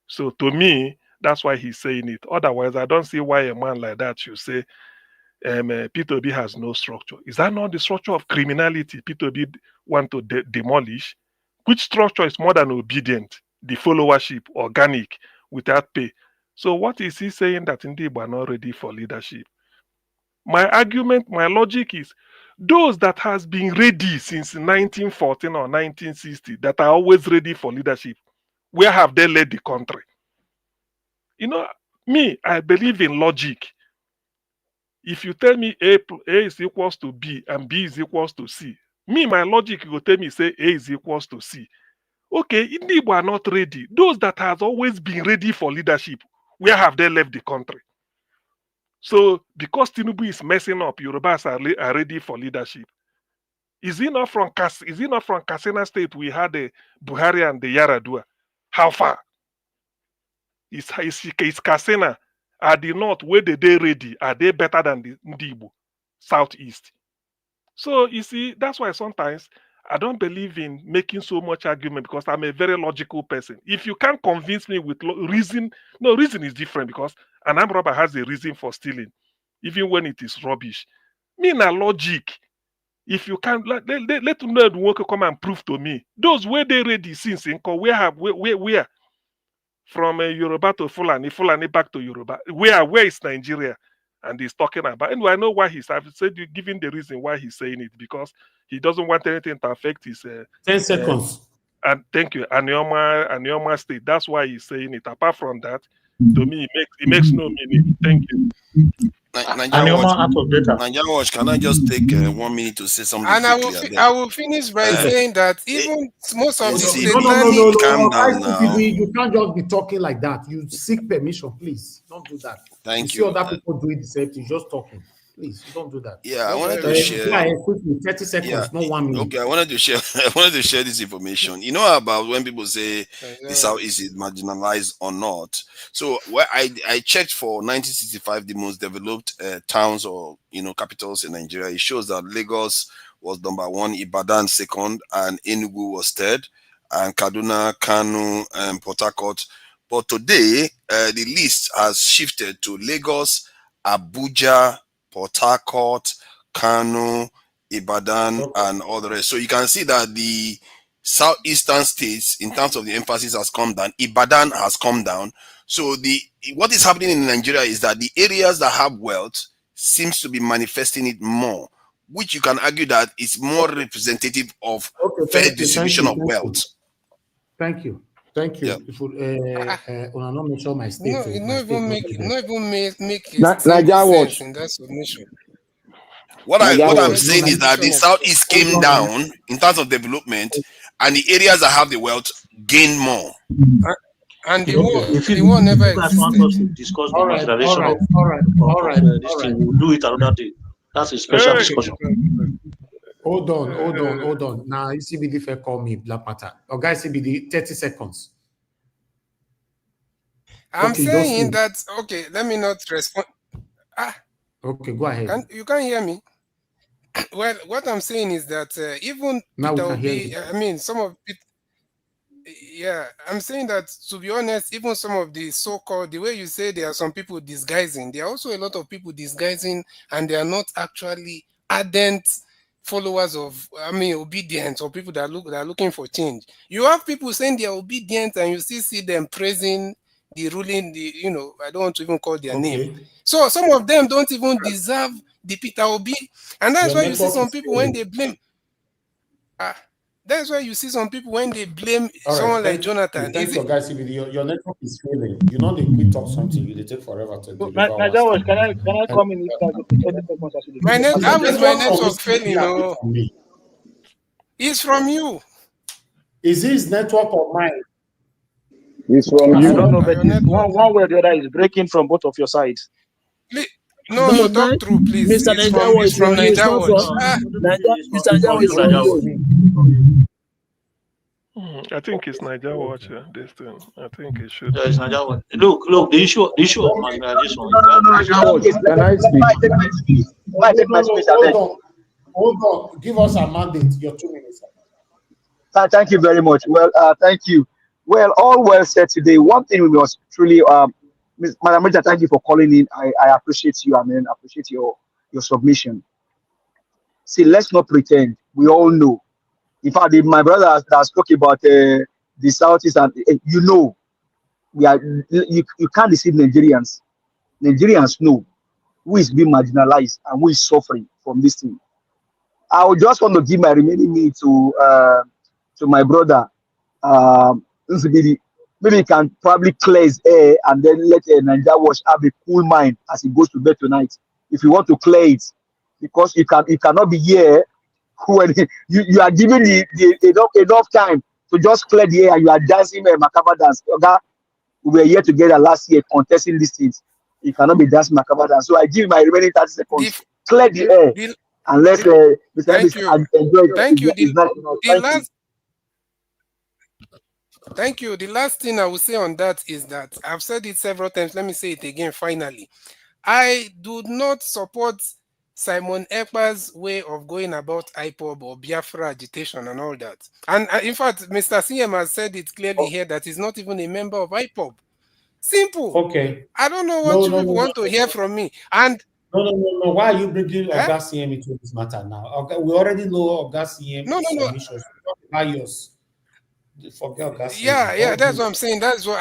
So to me, that's why he's saying it. Otherwise, I don't see why a man like that should say P2B has no structure. Is that not the structure of criminality P2B want to demolish? Which structure is more than obedient? The followership, organic, without pay. So what is he saying that Ndibo are not ready for leadership? My argument, my logic is those that has been ready since 1914 or 1960 that are always ready for leadership, where have they led the country? You know, me, I believe in logic. If you tell me A is equals to B and B is equals to C, me, my logic will tell me, say A is equals to C. Okay, Igbo are not ready. Those that has always been ready for leadership, where have they left the country? So, because Tinubu is messing up, Yorubas are ready for leadership. Is it not from Katsina State we had the Buhari and the Yaradua? How far? Is Katsina at the north, where they ready? Are they better than the Ndibo southeast? So you see, that's why sometimes I don't believe in making so much argument because I'm a very logical person. If you can't convince me with reason, no, reason is different because an armed robber has a reason for stealing, even when it is rubbish. Me na logic. If you can't let Ned Nwoko come and prove to me those where they ready since where from Yoruba to Fulani back to Yoruba, where is Nigeria? And he's talking about. Anyway, I know why I've said giving the reason why he's saying it because he doesn't want anything to affect his 10 seconds. And thank you, Anioma State. That's why he's saying it. Apart from that, to me, it makes no meaning. Thank you. Niger Watch, can I just take 1 minute to say something? And I will finish by saying that even most of the No, calm down now. You can't just be talking like that. You seek permission, please. Don't do that. Thank you. you. See other people doing the same thing, just talking. Please, don't do that. Yeah, I wanted to share. Quickly, 30 seconds, not 1 minute. Okay, I wanted to share this information. You know about when people say the Southeast is marginalized or not. So where I checked for 1965 the most developed towns or capitals in Nigeria, it shows that Lagos was number 1, Ibadan second, and Enugu was third, and Kaduna, Kano, and Port Harcourt. But today the list has shifted to Lagos, Abuja, Port Harcourt, Kano, Ibadan, and all the rest. So you can see that the southeastern states, in terms of the emphasis, has come down. Ibadan has come down. So what is happening in Nigeria is that the areas that have wealth seems to be manifesting it more, which you can argue that it's more representative of fair distribution of wealth. Thank you. Thank you. Yeah. If not mention my state. No, not even make Niger Watch in that submission. What I'm saying is that the Southeast came down in terms of development, and the areas that have the wealth gain more. And the war never existed. Discuss the marginalization of this thing. We'll do it another day. That's a special discussion. Hold on. Now, CBD fair call me Black Panther. Or guys, CBD 30 seconds. I'm saying that, okay, let me not respond. Okay, go ahead. You can't hear me? Well, what I'm saying is that even now Peter we can hear Obi, you. I mean, some of it, yeah, I'm saying that, to be honest, even some of the so-called, the way you say there are some people disguising, there are also a lot of people disguising, and they are not actually ardent followers of, I mean, obedient, or people that are looking for change. You have people saying they are obedient, and you still see them praising the ruling, I don't want to even call their name. So some of them don't even deserve the Peter Obi, and that's why you see some people when they blame. That's why you see some people when they blame someone like Jonathan. Thank you, guys. Your network is failing. You know they quit talk something. You take forever to deliver. Niger Watch, can I come in if I go to 30 seconds? How is my network failing? No, it's from you. Is his network or mine? It's from you. I don't know, but one way or the other is breaking from both of your sides. No, talk through, please. Mr. It's from you. It's Niger not Watch. Mr. Niger is from you. I think it's Niger Watch. This thing. I think it should. It's Niger Watch. Look, the issue of marginalization. Can I speak? Hold on. Give us a mandate. Your 2 minutes. Thank you very much. Well, thank you. Well, all well said today. One thing we must truly, Madam Major, thank you for calling in. I appreciate you. I mean, appreciate your submission. See, let's not pretend. We all know. In fact, my brother that spoke about the Southeast, and you can't deceive Nigerians. Nigerians know who is being marginalized and who is suffering from this thing. I would just want to give my remaining minute to my brother. Maybe he can probably clear his air and then let Niger Watch have a cool mind as he goes to bed tonight. If you want to clear it, because you cannot be here when you are giving the enough time to just clear the air and you are dancing a macabre dance. Okay? We were here together last year contesting these things. You cannot be dancing macabre dance. So I give my remaining 30 seconds. Clear the air and let's thank you. Enjoy. Thank you. Thank you. The last thing I will say on that is that I've said it several times. Let me say it again finally. I do not support Simon Ekpa's way of going about IPOB or Biafra agitation and all that. And in fact, Mr. CM has said it clearly here that he's not even a member of IPOB. Simple. Okay. I don't know what you want to hear from me. And No. Why are you bringing Oga CM into this matter now? We already know Oga CM. No. Forget Oga CM. Yeah. That's what I'm saying. That's what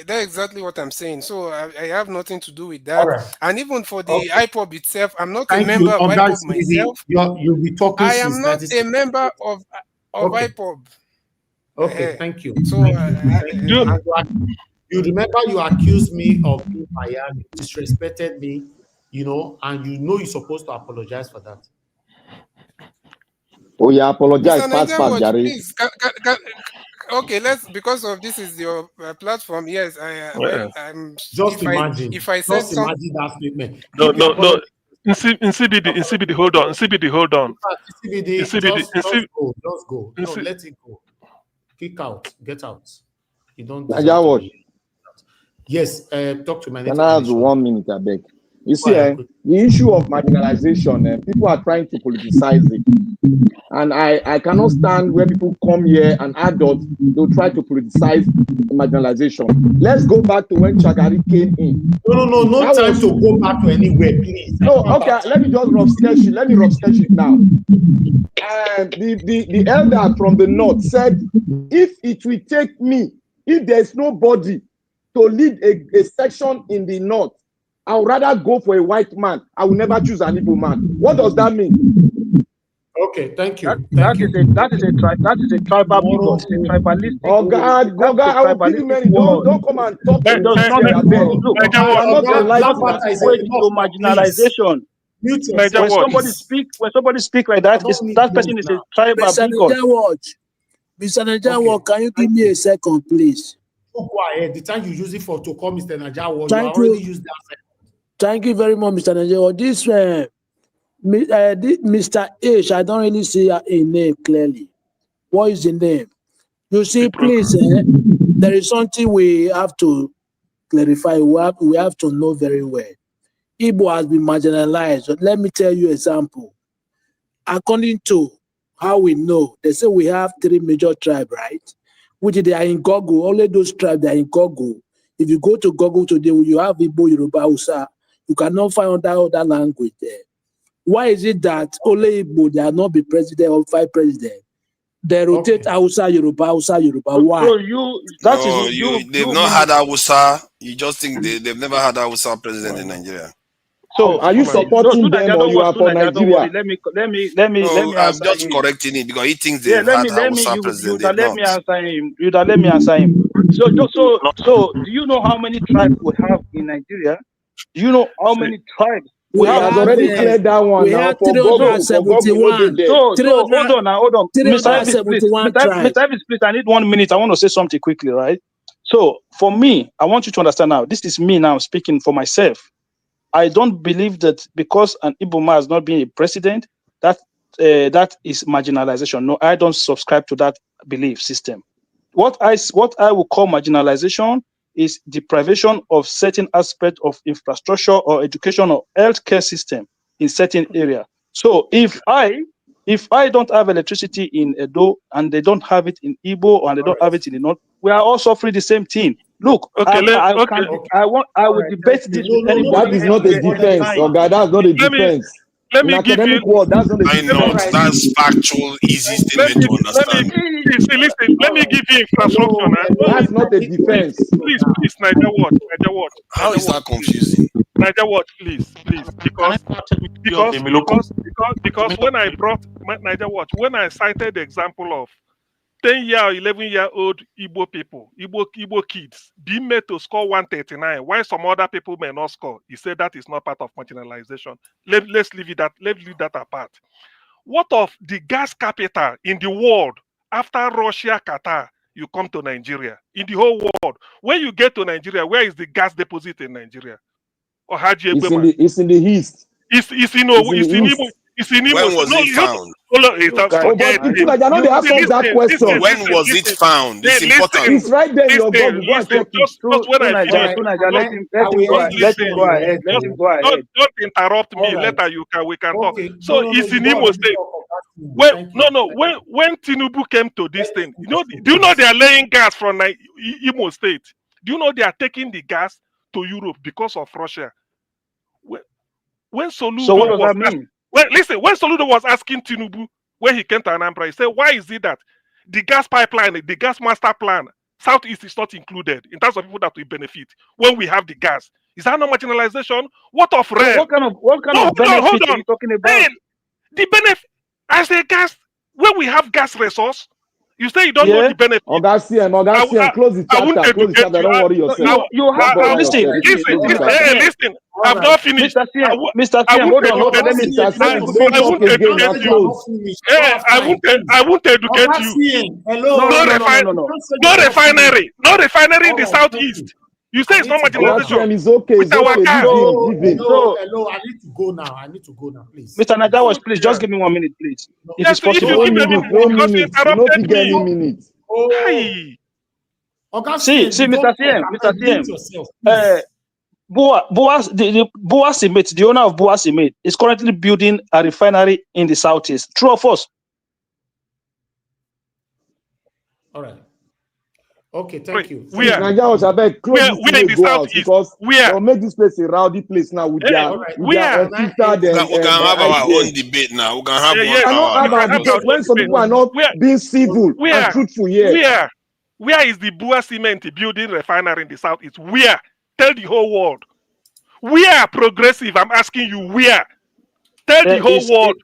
that's exactly what I'm saying. So I have nothing to do with that. Right. And even for the IPOB itself, I'm not a member of IPOB myself. You'll be talking. I am not a member of IPOB. Okay, thank you. So you remember you accused me of being biased, you disrespected me, and you're supposed to apologize for that. Oh yeah, apologize. Please, okay, because of this is your platform. Yes, I'm. Just imagine. If I said something, imagine that statement. No. In CBD, hold on. Just go. No, let it go. Kick out. Get out. You don't. Yes, talk to my. Can I have 1 minute, I beg? You see, the issue of marginalization, people are trying to politicize it. And I cannot stand where people come here and adults, they'll try to politicize marginalization. Let's go back to when Chagari came in. No time to go back to anywhere, please. No, okay, let me just rough sketch it now. And the elder from the north said, if it will take me, if there's nobody to lead a section in the north, I would rather go for a white man. I will never choose an Igbo man. What does that mean? Okay, thank you. That is a tribal because it's a tribalistic. Oh God, I will give you many. Don't come and talk to me. Look, I'm not enlightened to marginalization. When somebody speak like that, that person is a tribal bigot. Mr. Niger Watch, can you give me a second, please? Go ahead. The time you use it for to call Mr. Niger Watch, you already used that second. Thank you very much, Mr. Niger Watch. This Mr. H, I don't really see a name clearly. What is the name? You see, please, there is something we have to clarify. We have to know very well. Igbo has been marginalized. But let me tell you an example. According to how we know, they say we have 3 major tribes, right? Which they are in Google. Only those tribes that are in Google. If you go to Google today, you have Igbo, Yoruba, Hausa. You cannot find other language there. Why is it that only Igbo, they are not be president or 5 presidents? They rotate Hausa, Yoruba. Why? So they've not had Hausa. You just think they've never had Hausa president in Nigeria. So are you supporting them or you are for Nigeria? Let me I'm answer just him. correcting it because he thinks they've had Hausa president. Let me answer him. Let me answer him. So do you know how many tribes we have in Nigeria? Do you know how many tribes? We have already cleared that one now for Google. So hold on. Mr. Evans, please, I need 1 minute. I want to say something quickly, right? So for me, I want you to understand now, this is me now speaking for myself. I don't believe that because an Igbo man has not been a president, that is marginalization. No, I don't subscribe to that belief system. What I will call marginalization is deprivation of certain aspect of infrastructure or education or healthcare system in certain area. So if I don't have electricity in Edo and they don't have it in Igbo and they don't have it in the North, we are all suffering the same thing. Look, I will debate this with anybody. That is not a defense, okay? That's not a defense. Let me in academic world, that's not a defense. I know, that's factual, easy statement to understand. Listen, let me give you infrastructure. That's not a defense. Please, Niger Watch. How is that confusing? Niger Watch, please, because when I brought Niger Watch, when I cited the example of 10-year or 11-year-old Igbo people, Igbo kids being made to score 139, while some other people may not score, he said that is not part of marginalization. Let's leave that apart. What of the gas capital in the world after Russia, Qatar? You come to Nigeria. In the whole world, when you get to Nigeria, where is the gas deposit in Nigeria? Or it's in the east. It's in Imo. When was it found? When was it found? It's important. It's right there in your Google. Go and check it. Let him go ahead. Don't interrupt me. Later we can talk. So it's in Imo State. When Tinubu came to this thing, do you know they are laying gas from Imo State? Do you know they are taking the gas to Europe because of Russia? When Soludo so what does that mean? When Soludo was asking Tinubu when he came to Anambra, he said, why is it that the gas pipeline, the gas master plan, Southeast is not included in terms of people that will benefit when we have the gas? Is that not marginalization? What of rail? What kind of benefit are you talking about? Hey, the benefit, I say gas, when we have gas resource, you say you don't know the benefit. Oga, close the chapter. Don't worry yourself. Listen. I've not finished. Mr. CM, hold on. Let me say. I won't educate you. No refinery in the southeast. You say it's not marginalization. It's okay. With our gas. Hello, I need to go now. Please. Mr. Nadawas, please, just give me 1 minute, please. If it's possible. 1 minute. You don't get any minute. See, Mr. CM. Boa Cement, the owner of Boa Cement, is currently building a refinery in the southeast. True or false? All right. Okay, thank you. We are in the southeast because they'll make this place a rowdy place now with their we can have our own debate now. We can have our debate when some people are not being civil and truthful here. Where is the Boa Cement building refinery in the southeast? Where? Tell the whole world. We are progressive. I'm asking you, where? Tell the whole world.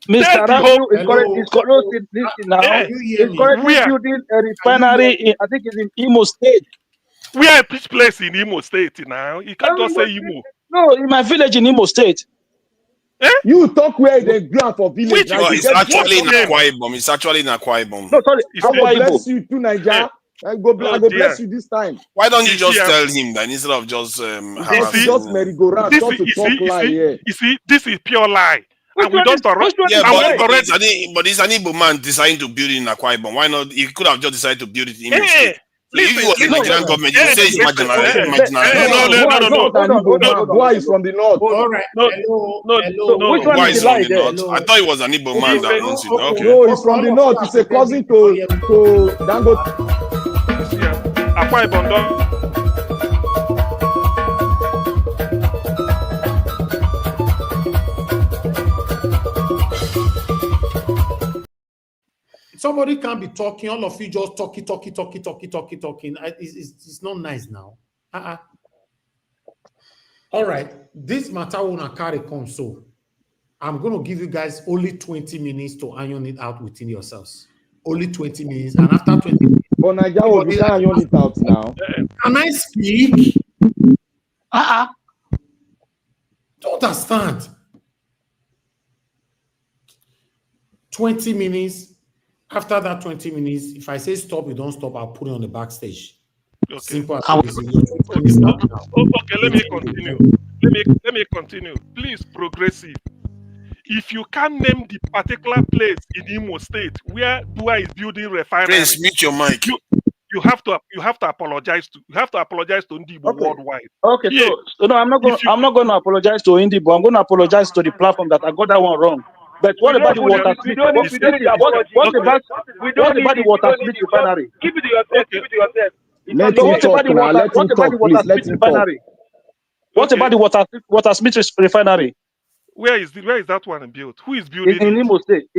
Mr. Rabu is currently building a refinery in, I think it's in Imo State. Where is this place in Imo State now? You can't just say Imo. No, in my village in Imo State. You talk where they ground for village. It's actually in Akwa Ibom. It's actually in Akwa Ibom. No, sorry. God bless you too, Niger. I go bless you this time. Why don't you just tell him that instead of just merry-go-round? You see, this is pure lie. And we don't but it's an Igbo man deciding to build it in Akwa Ibom. Why not? He could have just decided to build it in Imo State. If you was the Nigerian government, you say it's marginalized. Boa is from the north. All right. Hello. Which one is the lie there? I thought it was an Igbo man that owns it. Okay. No, he's from the north. He's a cousin to Dangote. Somebody can't be talking, all of you just talking. It's not nice now. All right, this matter will carry come, so I'm going to give you guys only 20 minutes to iron it out within yourselves. Only 20 minutes, and after 20 minutes... But Niger, we can't iron it out now. Can I speak? Don't understand. 20 minutes. After that 20 minutes, if I say stop, you don't stop, I'll put it on the backstage. Okay. Simple as Okay, let me continue. Let me continue. Please, progressive. If you can't name the particular place in Imo State where Dua is building refinery, please mute your mic. You have to apologize to Ndibo worldwide. Okay, so no, I'm not going to apologize to Ndibo. I'm going to apologize to the platform that I got that one wrong. But what about the water split? What about the water split refinery? Keep it to yourself. Let him talk now. Let him talk, please. Let him talk. What about the water split refinery? Where is that one built? Who is building it? In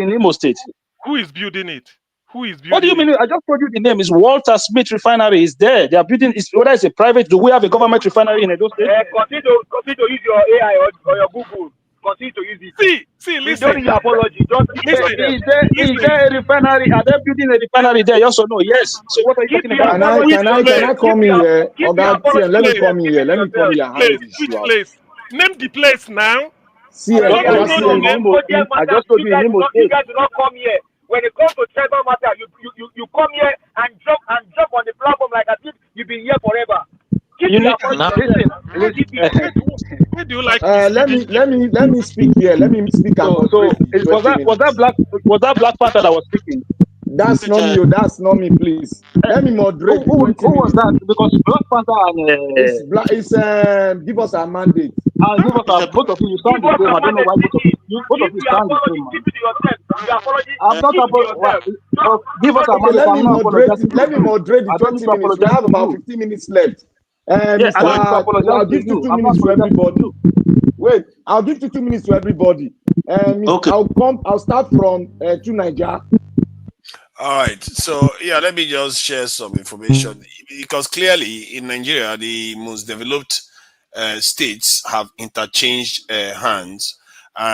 Imo State. Who is building it? What do you mean? I just told you the name is Walter Smith Refinery. Is there? They are building. Whether it's a private, do we have a government refinery in Edo State? Continue to use your AI or your Google. Continue to use it. See, listen. Don't apology. Is there a refinery? Are they building a refinery there? Yes or no? Yes. So what are you talking about? Can I come in here? Let me come in here. Place. Name the place now. I just told you in Imo State. You guys do not come here. When it comes to tribal matter, you come here and jump on the platform like as if you've been here forever. Where do you like? Let me speak here. Let me speak. Was that Black Panther that was speaking? That's not me. That's not me. Please let me moderate. Who was that? Because Black Panther and it's give us a mandate. Give us both of you sound the same. I don't know why both of you sound the same. I'm not about. Give us a mandate. Let me moderate the 20 minutes. We have about 15 minutes left. Yes, I'll give you 2 minutes to everybody. Wait, I'll give you 2 minutes to everybody. Okay. I'll start from to Niger. All right. So let me just share some information because clearly in Nigeria, the most developed states have interchanged hands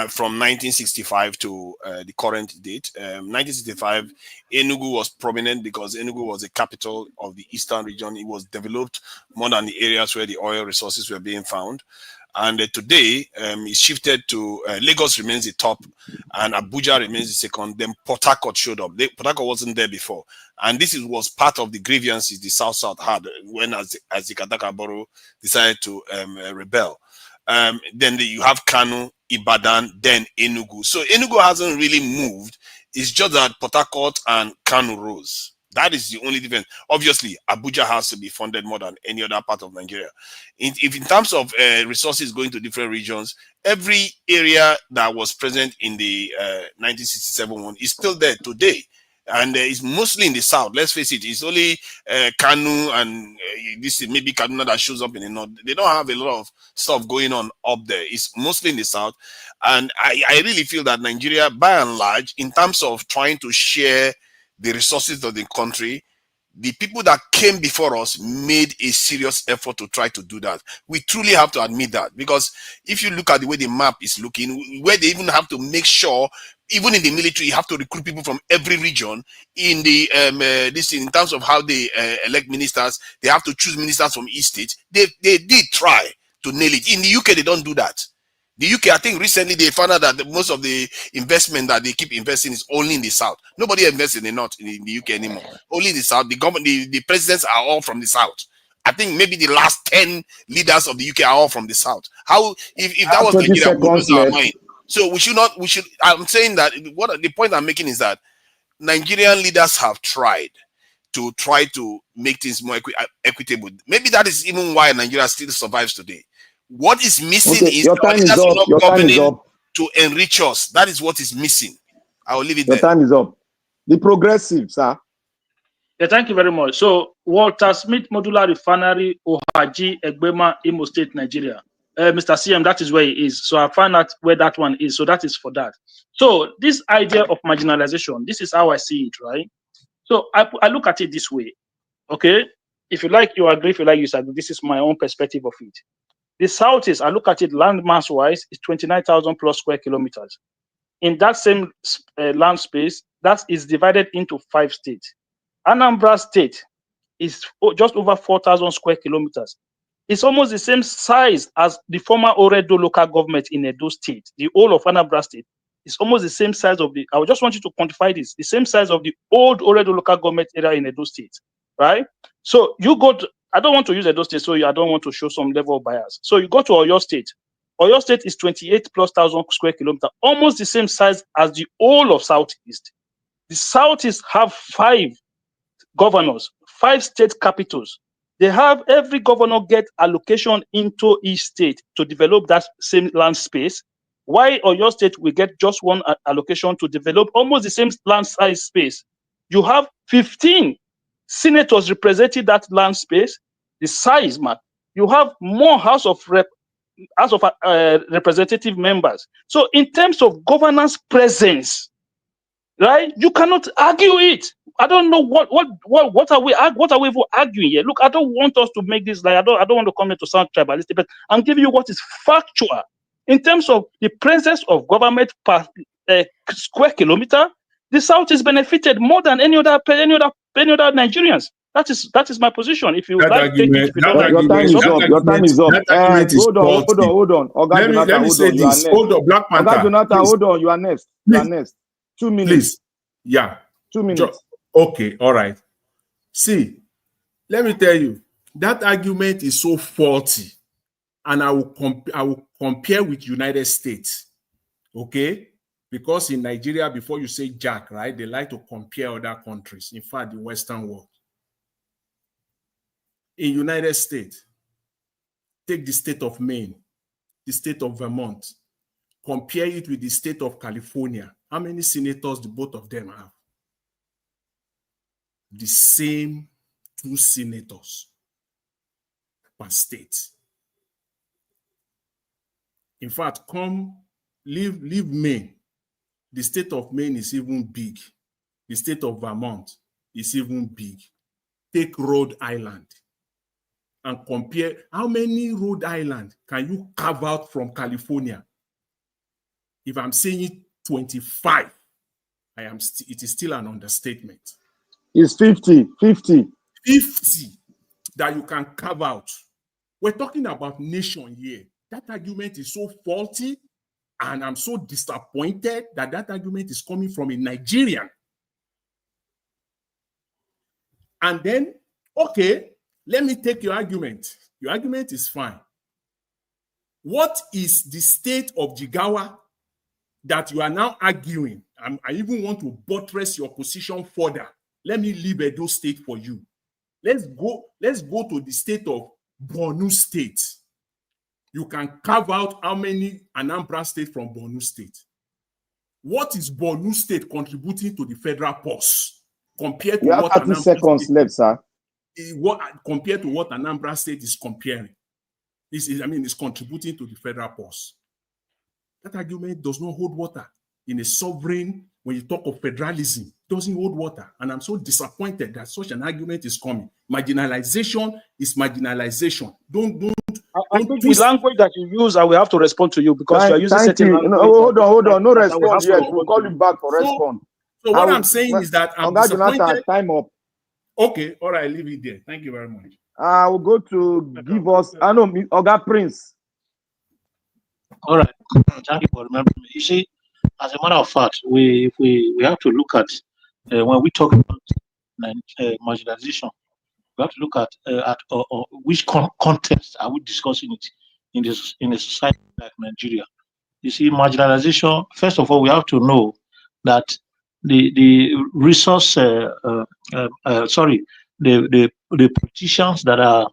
from 1965 to the current date. 1965, Enugu was prominent because Enugu was the capital of the eastern region. It was developed more than the areas where the oil resources were being found. And today, it shifted to Lagos remains the top, and Abuja remains the second. Then Port Harcourt showed up. Port Harcourt wasn't there before, and this was part of the grievances the South had when Tundakar Borough decided to rebel. Then you have Kano, Ibadan, then Enugu. So Enugu hasn't really moved. It's just that Port Harcourt and Kano rose. That is the only difference. Obviously, Abuja has to be funded more than any other part of Nigeria. If in terms of resources going to different regions, every area that was present in the 1967 one is still there today. And it's mostly in the south. Let's face it, it's only Kanu and this is maybe Kaduna that shows up in the north. They don't have a lot of stuff going on up there. It's mostly in the south. And I really feel that Nigeria, by and large, in terms of trying to share the resources of the country, the people that came before us made a serious effort to try to do that. We truly have to admit that, because if you look at the way the map is looking, where they even have to make sure, even in the military, you have to recruit people from every region. In the in terms of how they elect ministers, they have to choose ministers from each state. They did try to nail it. In the UK, they don't do that. The UK, I think recently they found out that most of the investment that they keep investing is only in the south. Nobody invests in the north in the UK anymore. Only in the south. The government, the presidents are all from the south. I think maybe the last 10 leaders of the UK are all from the south. How if that was Nigeria, we lose our mind. So we should not. I'm saying that the point I'm making is that Nigerian leaders have tried to try to make things more equitable. Maybe that is even why Nigeria still survives today. What is missing is your time is up. Your time is up. To enrich us. That is what is missing. I will leave it there. Your time is up. The progressive, sir. Yeah, thank you very much. So, Walter Smith Modular Refinery, Ohaji, Egbema, Imo State, Nigeria. Mr. CM, that is where he is. So I find out where that one is. So that is for that. So this idea of marginalization, this is how I see it, right? So I look at it this way, okay? If you like, you agree. If you like, you disagree. This is my own perspective of it. The Southeast, I look at it landmass-wise, is 29,000 plus square kilometers. In that same land space, that is divided into 5 states. Anambra State is just over 4,000 square kilometers. It's almost the same size as the former Oredo local government in Edo State. The whole of Anambra State is almost the same size of the, I just want you to quantify this, the same size of the old Oredo local government area in Edo State, right? So you go to, I don't want to use Edo State, so I don't want to show some level of bias. So you go to Oyo State. Oyo State is 28,000+ square kilometers, almost the same size as the whole of Southeast. The Southeast have 5 governors, 5 state capitals. They have every governor get allocation into each state to develop that same land space. Why Oyo State will get just one allocation to develop almost the same land size space? You have 15 senators representing that land space, the size, man. You have more House of Representative members. So in terms of governance presence, right? You cannot argue it. I don't know what are we even arguing here. Look, I don't want us to make this like I don't want to come here to sound tribalistic, but I'm giving you what is factual in terms of the presence of government per square kilometer. The South is benefited more than any other Nigerians. That is my position. If you that like, argument, take it. Your time is up. Your time is up. Hold on. Oga Let Jonathan, me say this. Hold on, Black Panther. Oga Jonathan, hold on. You are next. You are next. 2 minutes. Please. Yeah. 2 minutes. Okay, all right. See, let me tell you, that argument is so faulty, and I will compare with United States, okay? Because in Nigeria, before you say Jack, right, they like to compare other countries. In fact, the Western world. In United States, take the state of Maine, the state of Vermont, compare it with the state of California. How many senators do both of them have? The same 2 senators per state. In fact, leave Maine. The state of Maine is even big. The state of Vermont is even big. Take Rhode Island and compare how many Rhode Island can you carve out from California. If I'm saying 25, it is still an understatement. It's 50 that you can carve out. We're talking about nation here. That argument is so faulty, and I'm so disappointed that argument is coming from a Nigerian. And then, okay, let me take your argument. Your argument is fine. What is the state of Jigawa that you are now arguing? I even want to buttress your position further. Let me leave Edo State for you. Let's go to the state of Borno State. You can carve out how many Anambra State from Borno State. What is Borno State contributing to the federal purse compared to what 30 seconds left, sir. Compared to what Anambra State is comparing? It's contributing to the federal purse. That argument does not hold water in a sovereign. When you talk of federalism, it doesn't hold water. And I'm so disappointed that such an argument is coming. Marginalization is marginalization. I think the language that you use, I will have to respond to you because you are using certain language. No, hold on. No response yet. We'll call you back for response. So what I'm saying is that I'm disappointed. Jonathan, time up. Okay, all right, leave it there. Thank you very much. I will go to give us, Oga Prince. All right, thank you for remembering me. You see, as a matter of fact, we have to look at when we talk about marginalization, we have to look at which context are we discussing it in a society like Nigeria. You see, marginalization. First of all, we have to know that resource, sorry, the politicians that are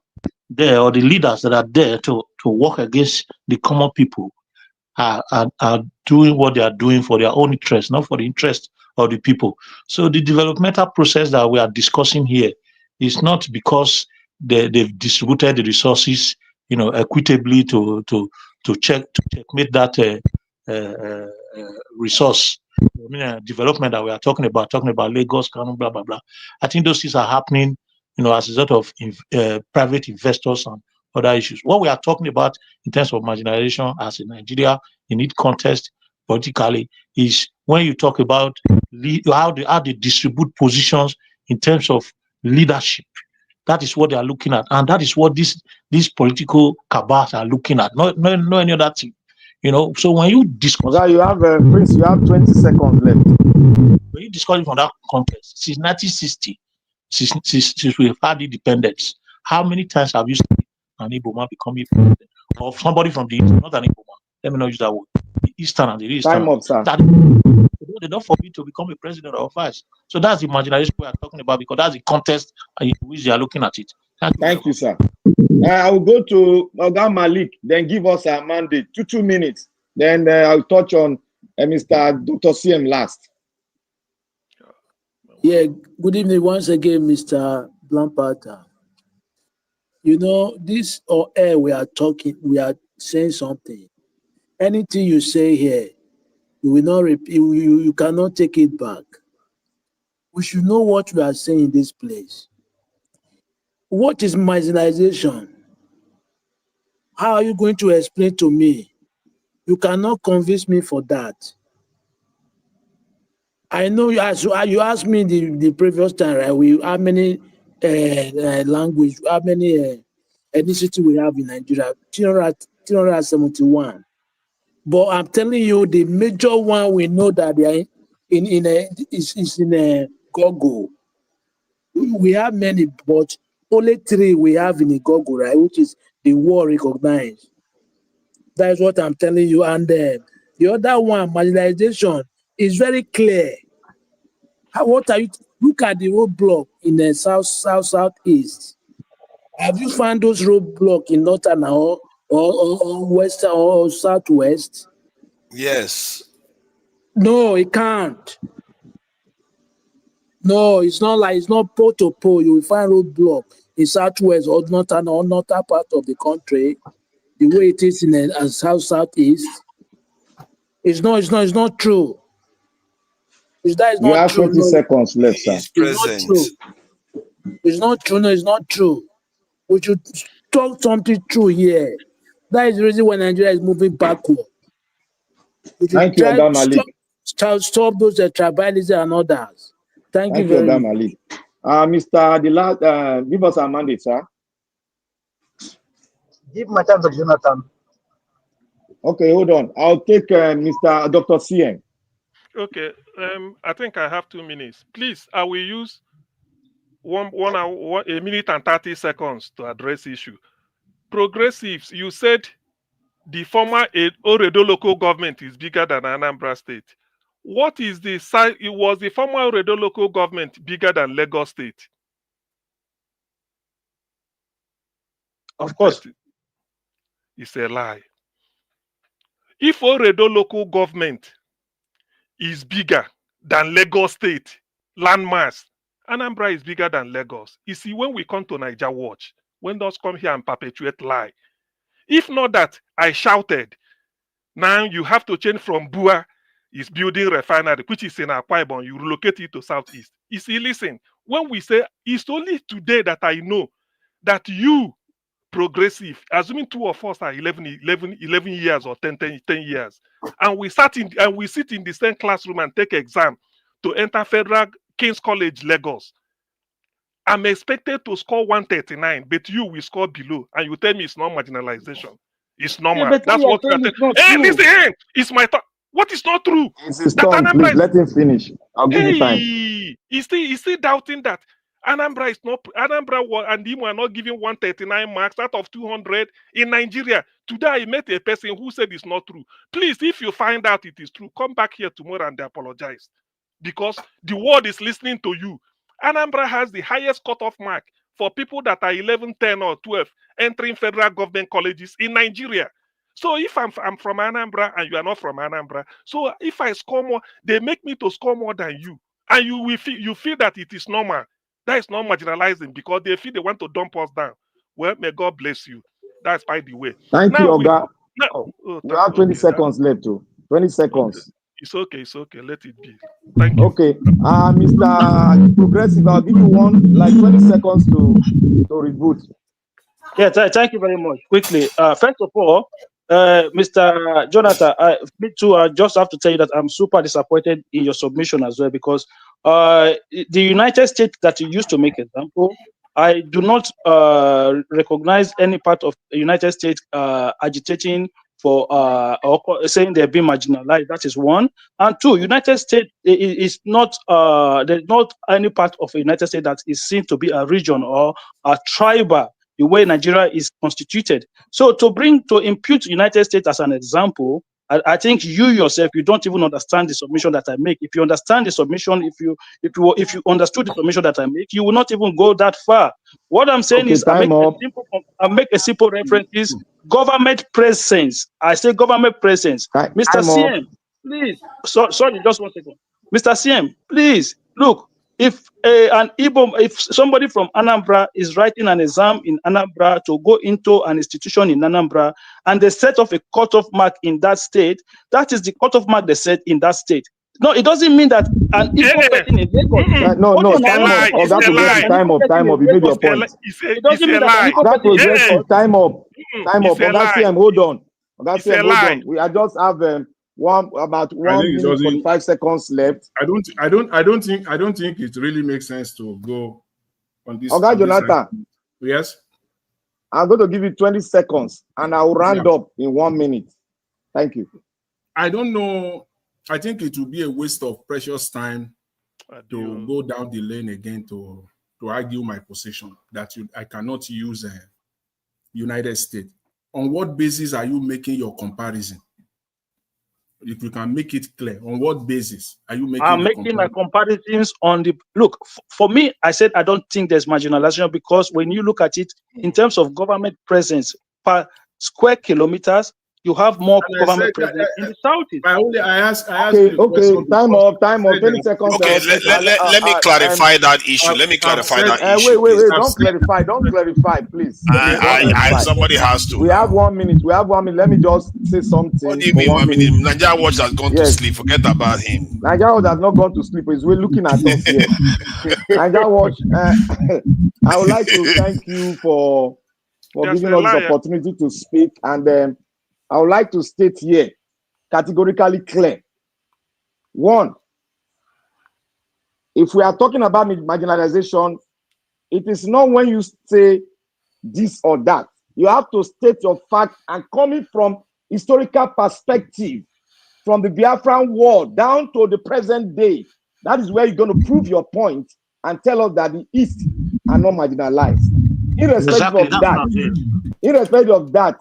there or the leaders that are there to work against the common people are doing what they are doing for their own interest, not for the interest of the people. So the developmental process that we are discussing here is not because they've distributed the resources, equitably to checkmate that resource development that we are talking about Lagos, Kano, blah blah blah. I think those things are happening, as a result of private investors and other issues. What we are talking about in terms of marginalization as in Nigeria, in its context politically, is when you talk about how they distribute positions in terms of leadership. That is what they are looking at, and that is what these political cabals are looking at. No any other thing. So when you discuss, you have Prince, you have 20 seconds left. When you discuss it from that context, since 1960, since we've had independence, how many times have you seen an Igbo man becoming president, or somebody from the East, not an Igbo man? Let me not use that word. The Eastern and the Eastern. Time up, sir. They don't forbid to become a president or vice. So that's the marginalization we are talking about, because that's the context in which they are looking at it. Thank you, sir. I will go to Oga Malik, then give us a mandate, 2 minutes. Then I'll touch on Mr. Dr. CM last. Yeah, good evening once again, Mr. Blampata. This or air we are saying something. Anything you say here, you will not repeat, you cannot take it back. We should know what we are saying in this place. What is marginalization? How are you going to explain to me? You cannot convince me for that. I know you asked me the previous time, right? How many language, how many ethnicity we have in Nigeria? 371. But I'm telling you, the major one we know that they are is in Gogo. We have many, but only 3 we have in Gogo, right? Which is the war recognized. That's what I'm telling you. And the other one, marginalization, is very clear. What are you? Look at the roadblock in the southeast. Have you found those roadblocks in northern or western or southwest? Yes. No, it can't. No, it's not pole to pole. You will find roadblock in southwest or northern part of the country, the way it is in the southeast. It's not true. That is you not have true. 20 seconds left, sir. It's not true. It's not true. No, it's not true. We should talk something true here. That is the reason why Nigeria is moving backward. We should Thank you, Oga Malik. Stop those tribalism and others. Thank you very Oga much. Malik. Mr. Give us a mandate, sir. Give my time to Jonathan. Okay, hold on. I'll take Mr. Dr. CM. Okay, I think I have 2 minutes. Please, I will use one hour, 1 minute and 30 seconds to address issue. Progressives, you said the former Oredo local government is bigger than Anambra State. What is the size? Was the former Oredo local government bigger than Lagos State? Of course. It's a lie. If Oredo local government is bigger than Lagos State landmass, Anambra is bigger than Lagos. You see, when we come to Niger Watch, when those come here and perpetuate lie, if not that I shouted, now you have to change from Bua is building refinery, which is in Akwa Ibom, you relocate it to Southeast. You see, listen, when we say, it's only today that I know that you, progressive, assuming 2 of us are 11 years or 10 years, and we sit in the same classroom and take exam to enter Federal King's College, Lagos. I'm expected to score 139, but you will score below, and you tell me it's not marginalization. It's normal. Yeah, that's what we are telling. Hey, listen, it's my thought. What is not true? It's his turn, please. Let him finish. I'll give you time. He's still doubting that Anambra is not. Anambra and him are not giving 139 marks out of 200 in Nigeria. Today, I met a person who said it's not true. Please, if you find out it is true, come back here tomorrow and apologize. because the world is listening to you. Anambra has the highest cutoff mark for people that are 11, 10, or 12 entering federal government colleges in Nigeria. So if I'm from Anambra and you are not from Anambra, so if I score more, they make me to score more than you, and you feel that it is normal. That is not marginalizing because they feel they want to dump us down. Well, may God bless you. That's by the way. Thank you, Oga. You have 20 seconds left, too. 20 seconds. Okay. It's okay. Let it be. Thank you. Okay. Mr. Progressive, I'll give you 20 seconds to reboot. Yeah, thank you very much. Quickly, first of all, Mr. Jonathan, me too, I just have to tell you that I'm super disappointed in your submission as well, because the United States that you used to make example, I do not recognize any part of the United States agitating for or saying they're being marginalized. That is one. And two, United States is not there's not any part of the United States that is seen to be a region or a tribal, the way Nigeria is constituted. So to impute United States as an example, I think you yourself, you don't even understand the submission that I make. If you understand the submission, if you understood the submission that I make, you will not even go that far. What I'm saying is, I make a simple reference is government presence. I say government presence. Mr. CM, please. Sorry, just 1 second. Mr. CM, please look. If if somebody from Anambra is writing an exam in Anambra to go into an institution in Anambra, and they set off a cutoff mark in that state, that is the cutoff mark they set in that state. No, it doesn't mean that an Igbo person in Lagos. No, time up. You made your point. It doesn't mean that an Igbo person in time up. Hold on. We just have about 1 minute 45 seconds left. I don't think it really makes sense to go on this. Okay, Jonathan. Yes. I'm going to give you 20 seconds and I will round up in 1 minute. Thank you. I don't know. I think it will be a waste of precious time to go down the lane again to argue my position that I cannot use United States. On what basis are you making your comparison? If you can make it clear, on what basis are you making? I'm making my comparisons on the look. For me, I said I don't think there's marginalization because when you look at it in terms of government presence per square kilometers, you have more government presence in the southeast. I asked. Okay. Time up. 20 seconds. Okay, let me clarify that issue. Let me clarify that issue. Wait. Don't clarify, please. Somebody has to. We have 1 minute. Let me just say something. What do you mean 1 minute? Niger Watch has gone to sleep. Forget about him. Niger Watch has not gone to sleep. He's looking at us here. Niger Watch, I would like to thank you for giving us this opportunity to speak, and I would like to state here, categorically clear. One, if we are talking about marginalization, it is not when you say this or that. You have to state your fact and coming from historical perspective, from the Biafran war down to the present day. That is where you're going to prove your point and tell us that the East are not marginalized. Irrespective of that,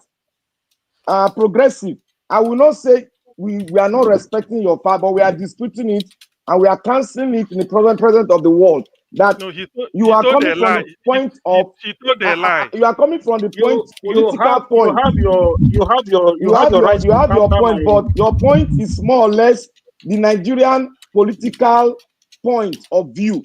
Progressive, I will not say we are not respecting your part, but we are disputing it and we are canceling it in the present of the world. That you are coming from the point of you are coming from the point political point. You have your point, but your point is more or less the Nigerian political point of view.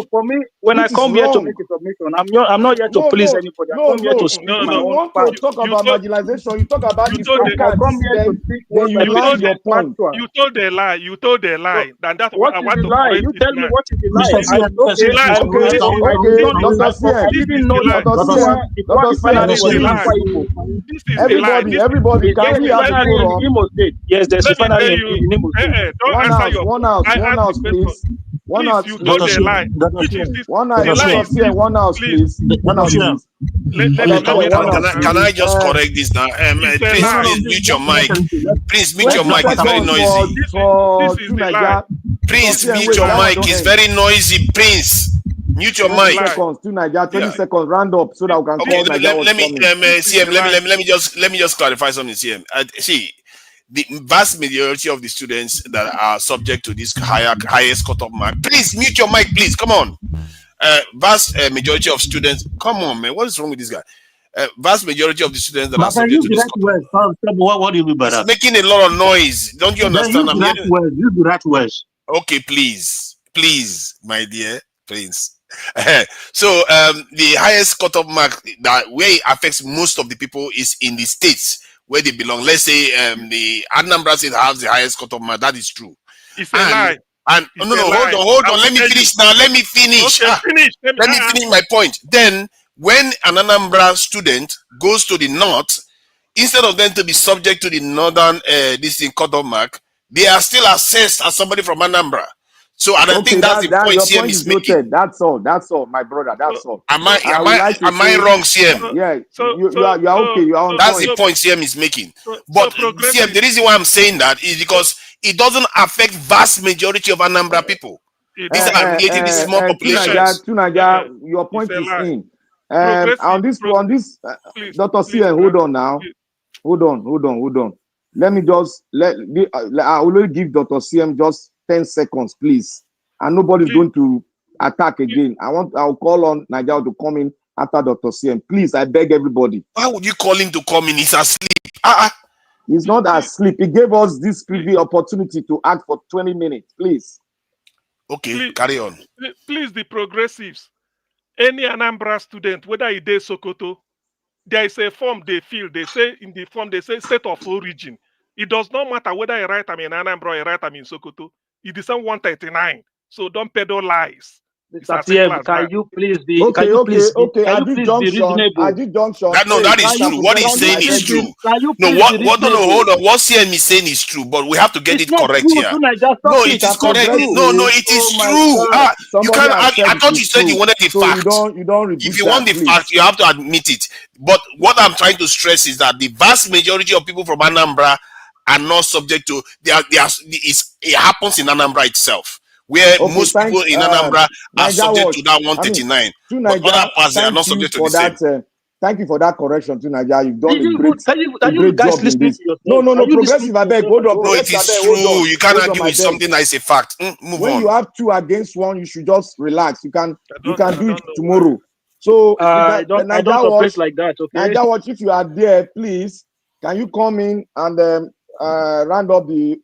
For me, when I come here to make a submission, I'm not here to please anybody. I come here to speak my own want to talk about marginalization, you talk about then you land your point. You told a lie. And that's what I want to correct. You tell me what is the lie. Everybody, can we have Imo State? Yes, there's a refinery in Imo State. One house, please. One house, please. One house, please. Can I just correct this now? Please mute your mic. Please mute your mic. It's very noisy. Please mute your mic. It's very noisy. Prince, mute your mic. 20 seconds. Round up so that we can. Okay, let me CM. Let me just clarify something. CM. See, the vast majority of the students that are subject to this highest cutoff mark. Please mute your mic, please. Come on. Vast majority of students. Come on, man. What is wrong with this guy? Vast majority of the students that are subject to this cutoff. What do you mean by that? It's making a lot of noise. Don't you understand? Use the right words. Okay, please, my dear Prince. So the highest cutoff mark that where it affects most of the people is in the states where they belong. Let's say the Anambra State has the highest cutoff mark. That is true. It's a lie. And no, hold on. Let me finish now. Let me finish. Okay, finish. Let me finish my point. Then, when an Anambra student goes to the north, instead of them to be subject to the northern this thing cutoff mark, they are still assessed as somebody from Anambra. So I don't think that's the point CM is making. That's all, my brother. That's all. Am I wrong, CM? Yeah, you are okay. You are on That's the point CM is making. But CM, the reason why I'm saying that is because it doesn't affect vast majority of Anambra people. These are relatively small populations. Tunaja, your point is in. On this, Dr. CM, hold on now. Hold on. Let me just I will give Dr. CM just 10 seconds, please. And nobody's going to attack again. I'll call on Niger to come in after Dr. CM. Please, I beg everybody. Why would you call him to come in? He's asleep. He's not asleep. He gave us this preview opportunity to act for 20 minutes. Please. Okay, carry on. Please, the progressives. Any Anambra student, whether he is Sokoto, there is a form they fill. They say in the form, they say state of origin. It does not matter whether I write them in Anambra or I write them in Sokoto. It is 139. So don't peddle lies. TM, can you please be okay? At this junction, that is true. What he's saying is true. Hold on. What CM is saying is true, but we have to get it correct here. No, it is correct. No, it is true. You can't. I thought you said you wanted the fact. You don't. If you want the fact, you have to admit it. But what I'm trying to stress is that the vast majority of people from Anambra are not subject to. It happens in Anambra itself, where most people in Anambra are subject to that 139. But other parts they are not subject to the same. Thank you for that correction, Tunaja. You've done a great job in this. No, progressive, I beg. Hold on. No, it is true. You can't argue with something that is a fact. Move on. When you have 2 against 1, you should just relax. You can do it tomorrow. So I don't operate like that. Okay. Niger Watch, if you are there, please, can you come in and round up the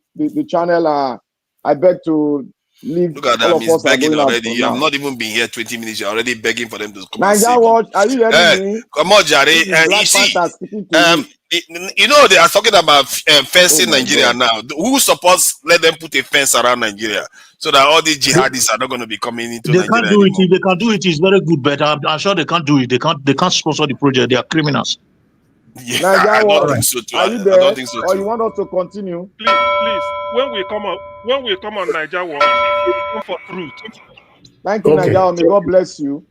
channel? I beg to leave. Look at that, he's begging already. You have not even been here 20 minutes. You're already begging for them to come. Niger Watch, are you hearing me? Come on, Jare. You see, they are talking about fencing Nigeria now. Who supports let them put a fence around Nigeria so that all these jihadists are not going to be coming into Nigeria? Can't do it. They can do it. It's very good, but I'm sure they can't do it. They can't sponsor the project. They are criminals. Yeah, I don't think so too. Are you there? Or you want us to continue? Please, when we come on Niger Watch, come for truth. Thank you, Niger. May God bless you.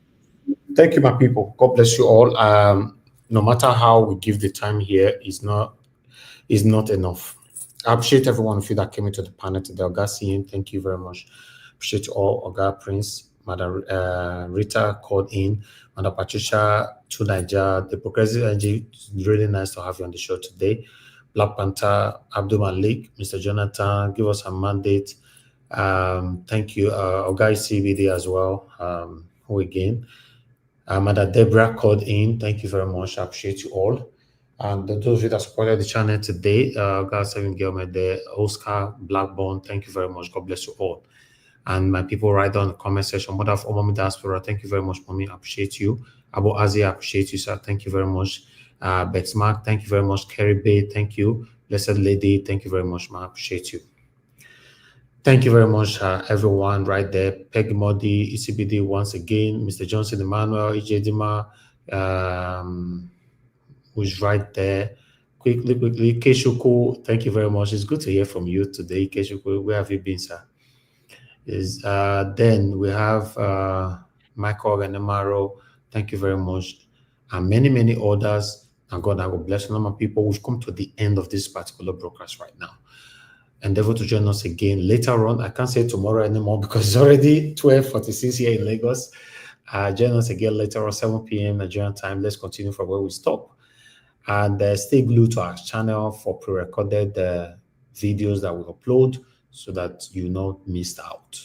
Thank you, my people. God bless you all. No matter how we give the time here, is not enough. I appreciate every one of you that came into the panel today. Oga CM, thank you very much. Appreciate you all. Oga Prince, Madam Rita called in, Madam Patricia to Niger. The progressive energy, it's really nice to have you on the show today. Black Panther, Abdul Malik, Mr. Jonathan, give us a mandate. Thank you. Oga CBD as well. Who again? Madam Deborah called in. Thank you very much. I appreciate you all. And those of you that supported the channel today, guys, Seven Gilmer there, Oscar, Blackburn, thank you very much. God bless you all. And my people right down in the comment section, Mother of Mommy Diaspora, thank you very much, Mommy. I appreciate you. Abu Azi, I appreciate you, sir. Thank you very much. Bex Mark, thank you very much. Carrie Bay, thank you. Blessed Lady, thank you very much, man. I appreciate you. Thank you very much, everyone right there. Peggy Modi, ECBD once again, Mr. Johnson Emmanuel, EJ Dima, who's right there. Quickly, Keshuko, thank you very much. It's good to hear from you today, Keshuko. Where have you been, sir? Then we have Michael Ganemaro, thank you very much. And many others. And God, I will bless you, my people. We've come to the end of this particular broadcast right now. Endeavor to join us again later on. I can't say tomorrow anymore because it's already 12:46 here in Lagos. Join us again later on, 7 p.m. Nigerian time. Let's continue from where we stop. And stay glued to our channel for pre-recorded videos that we upload so that you not missed out.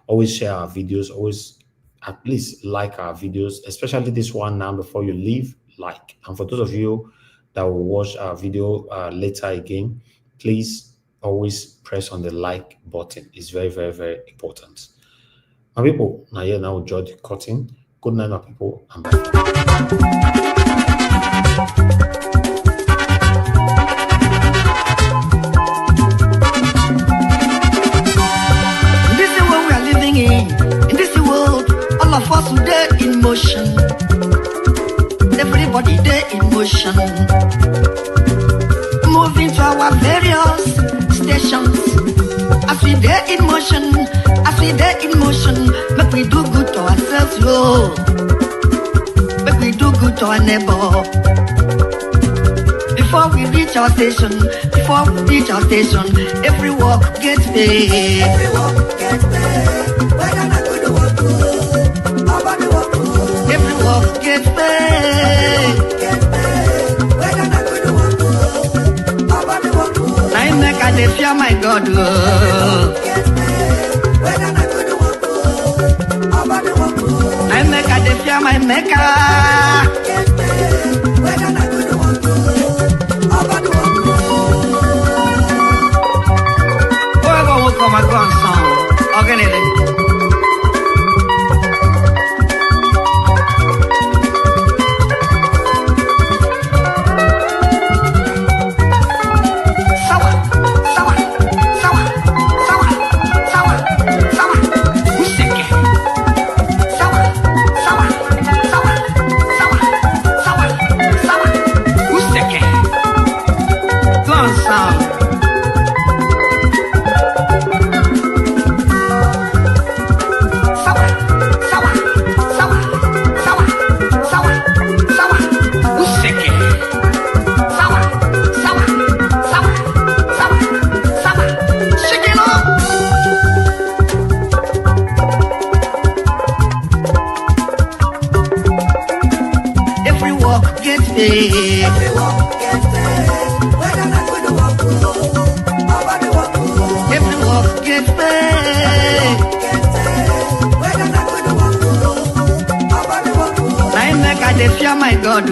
Always share our videos, always at least like our videos, especially this one now before you leave, like. And for those of you that will watch our video later again, please always press on the like button. It's very, very, very important. My people, now here now enjoy the cutting. Good night, my people. And bye. This is what we are living in this world, all of us today in motion. Everybody there in motion. Moving to our various stations. As we there in motion, make we do good to ourselves, yo. Make we do good to our neighbor. Before we reach our station, every walk gets paid. Every walk gets paid. Whether not good work, nobody walk. Every walk gets paid. Whether not good work, nobody walk. I make a dey fear my God. Whether not good work, nobody walk. I make a dey fear my maker. Whether not good work, nobody walk. Whoever will come and go on song, organize. My God.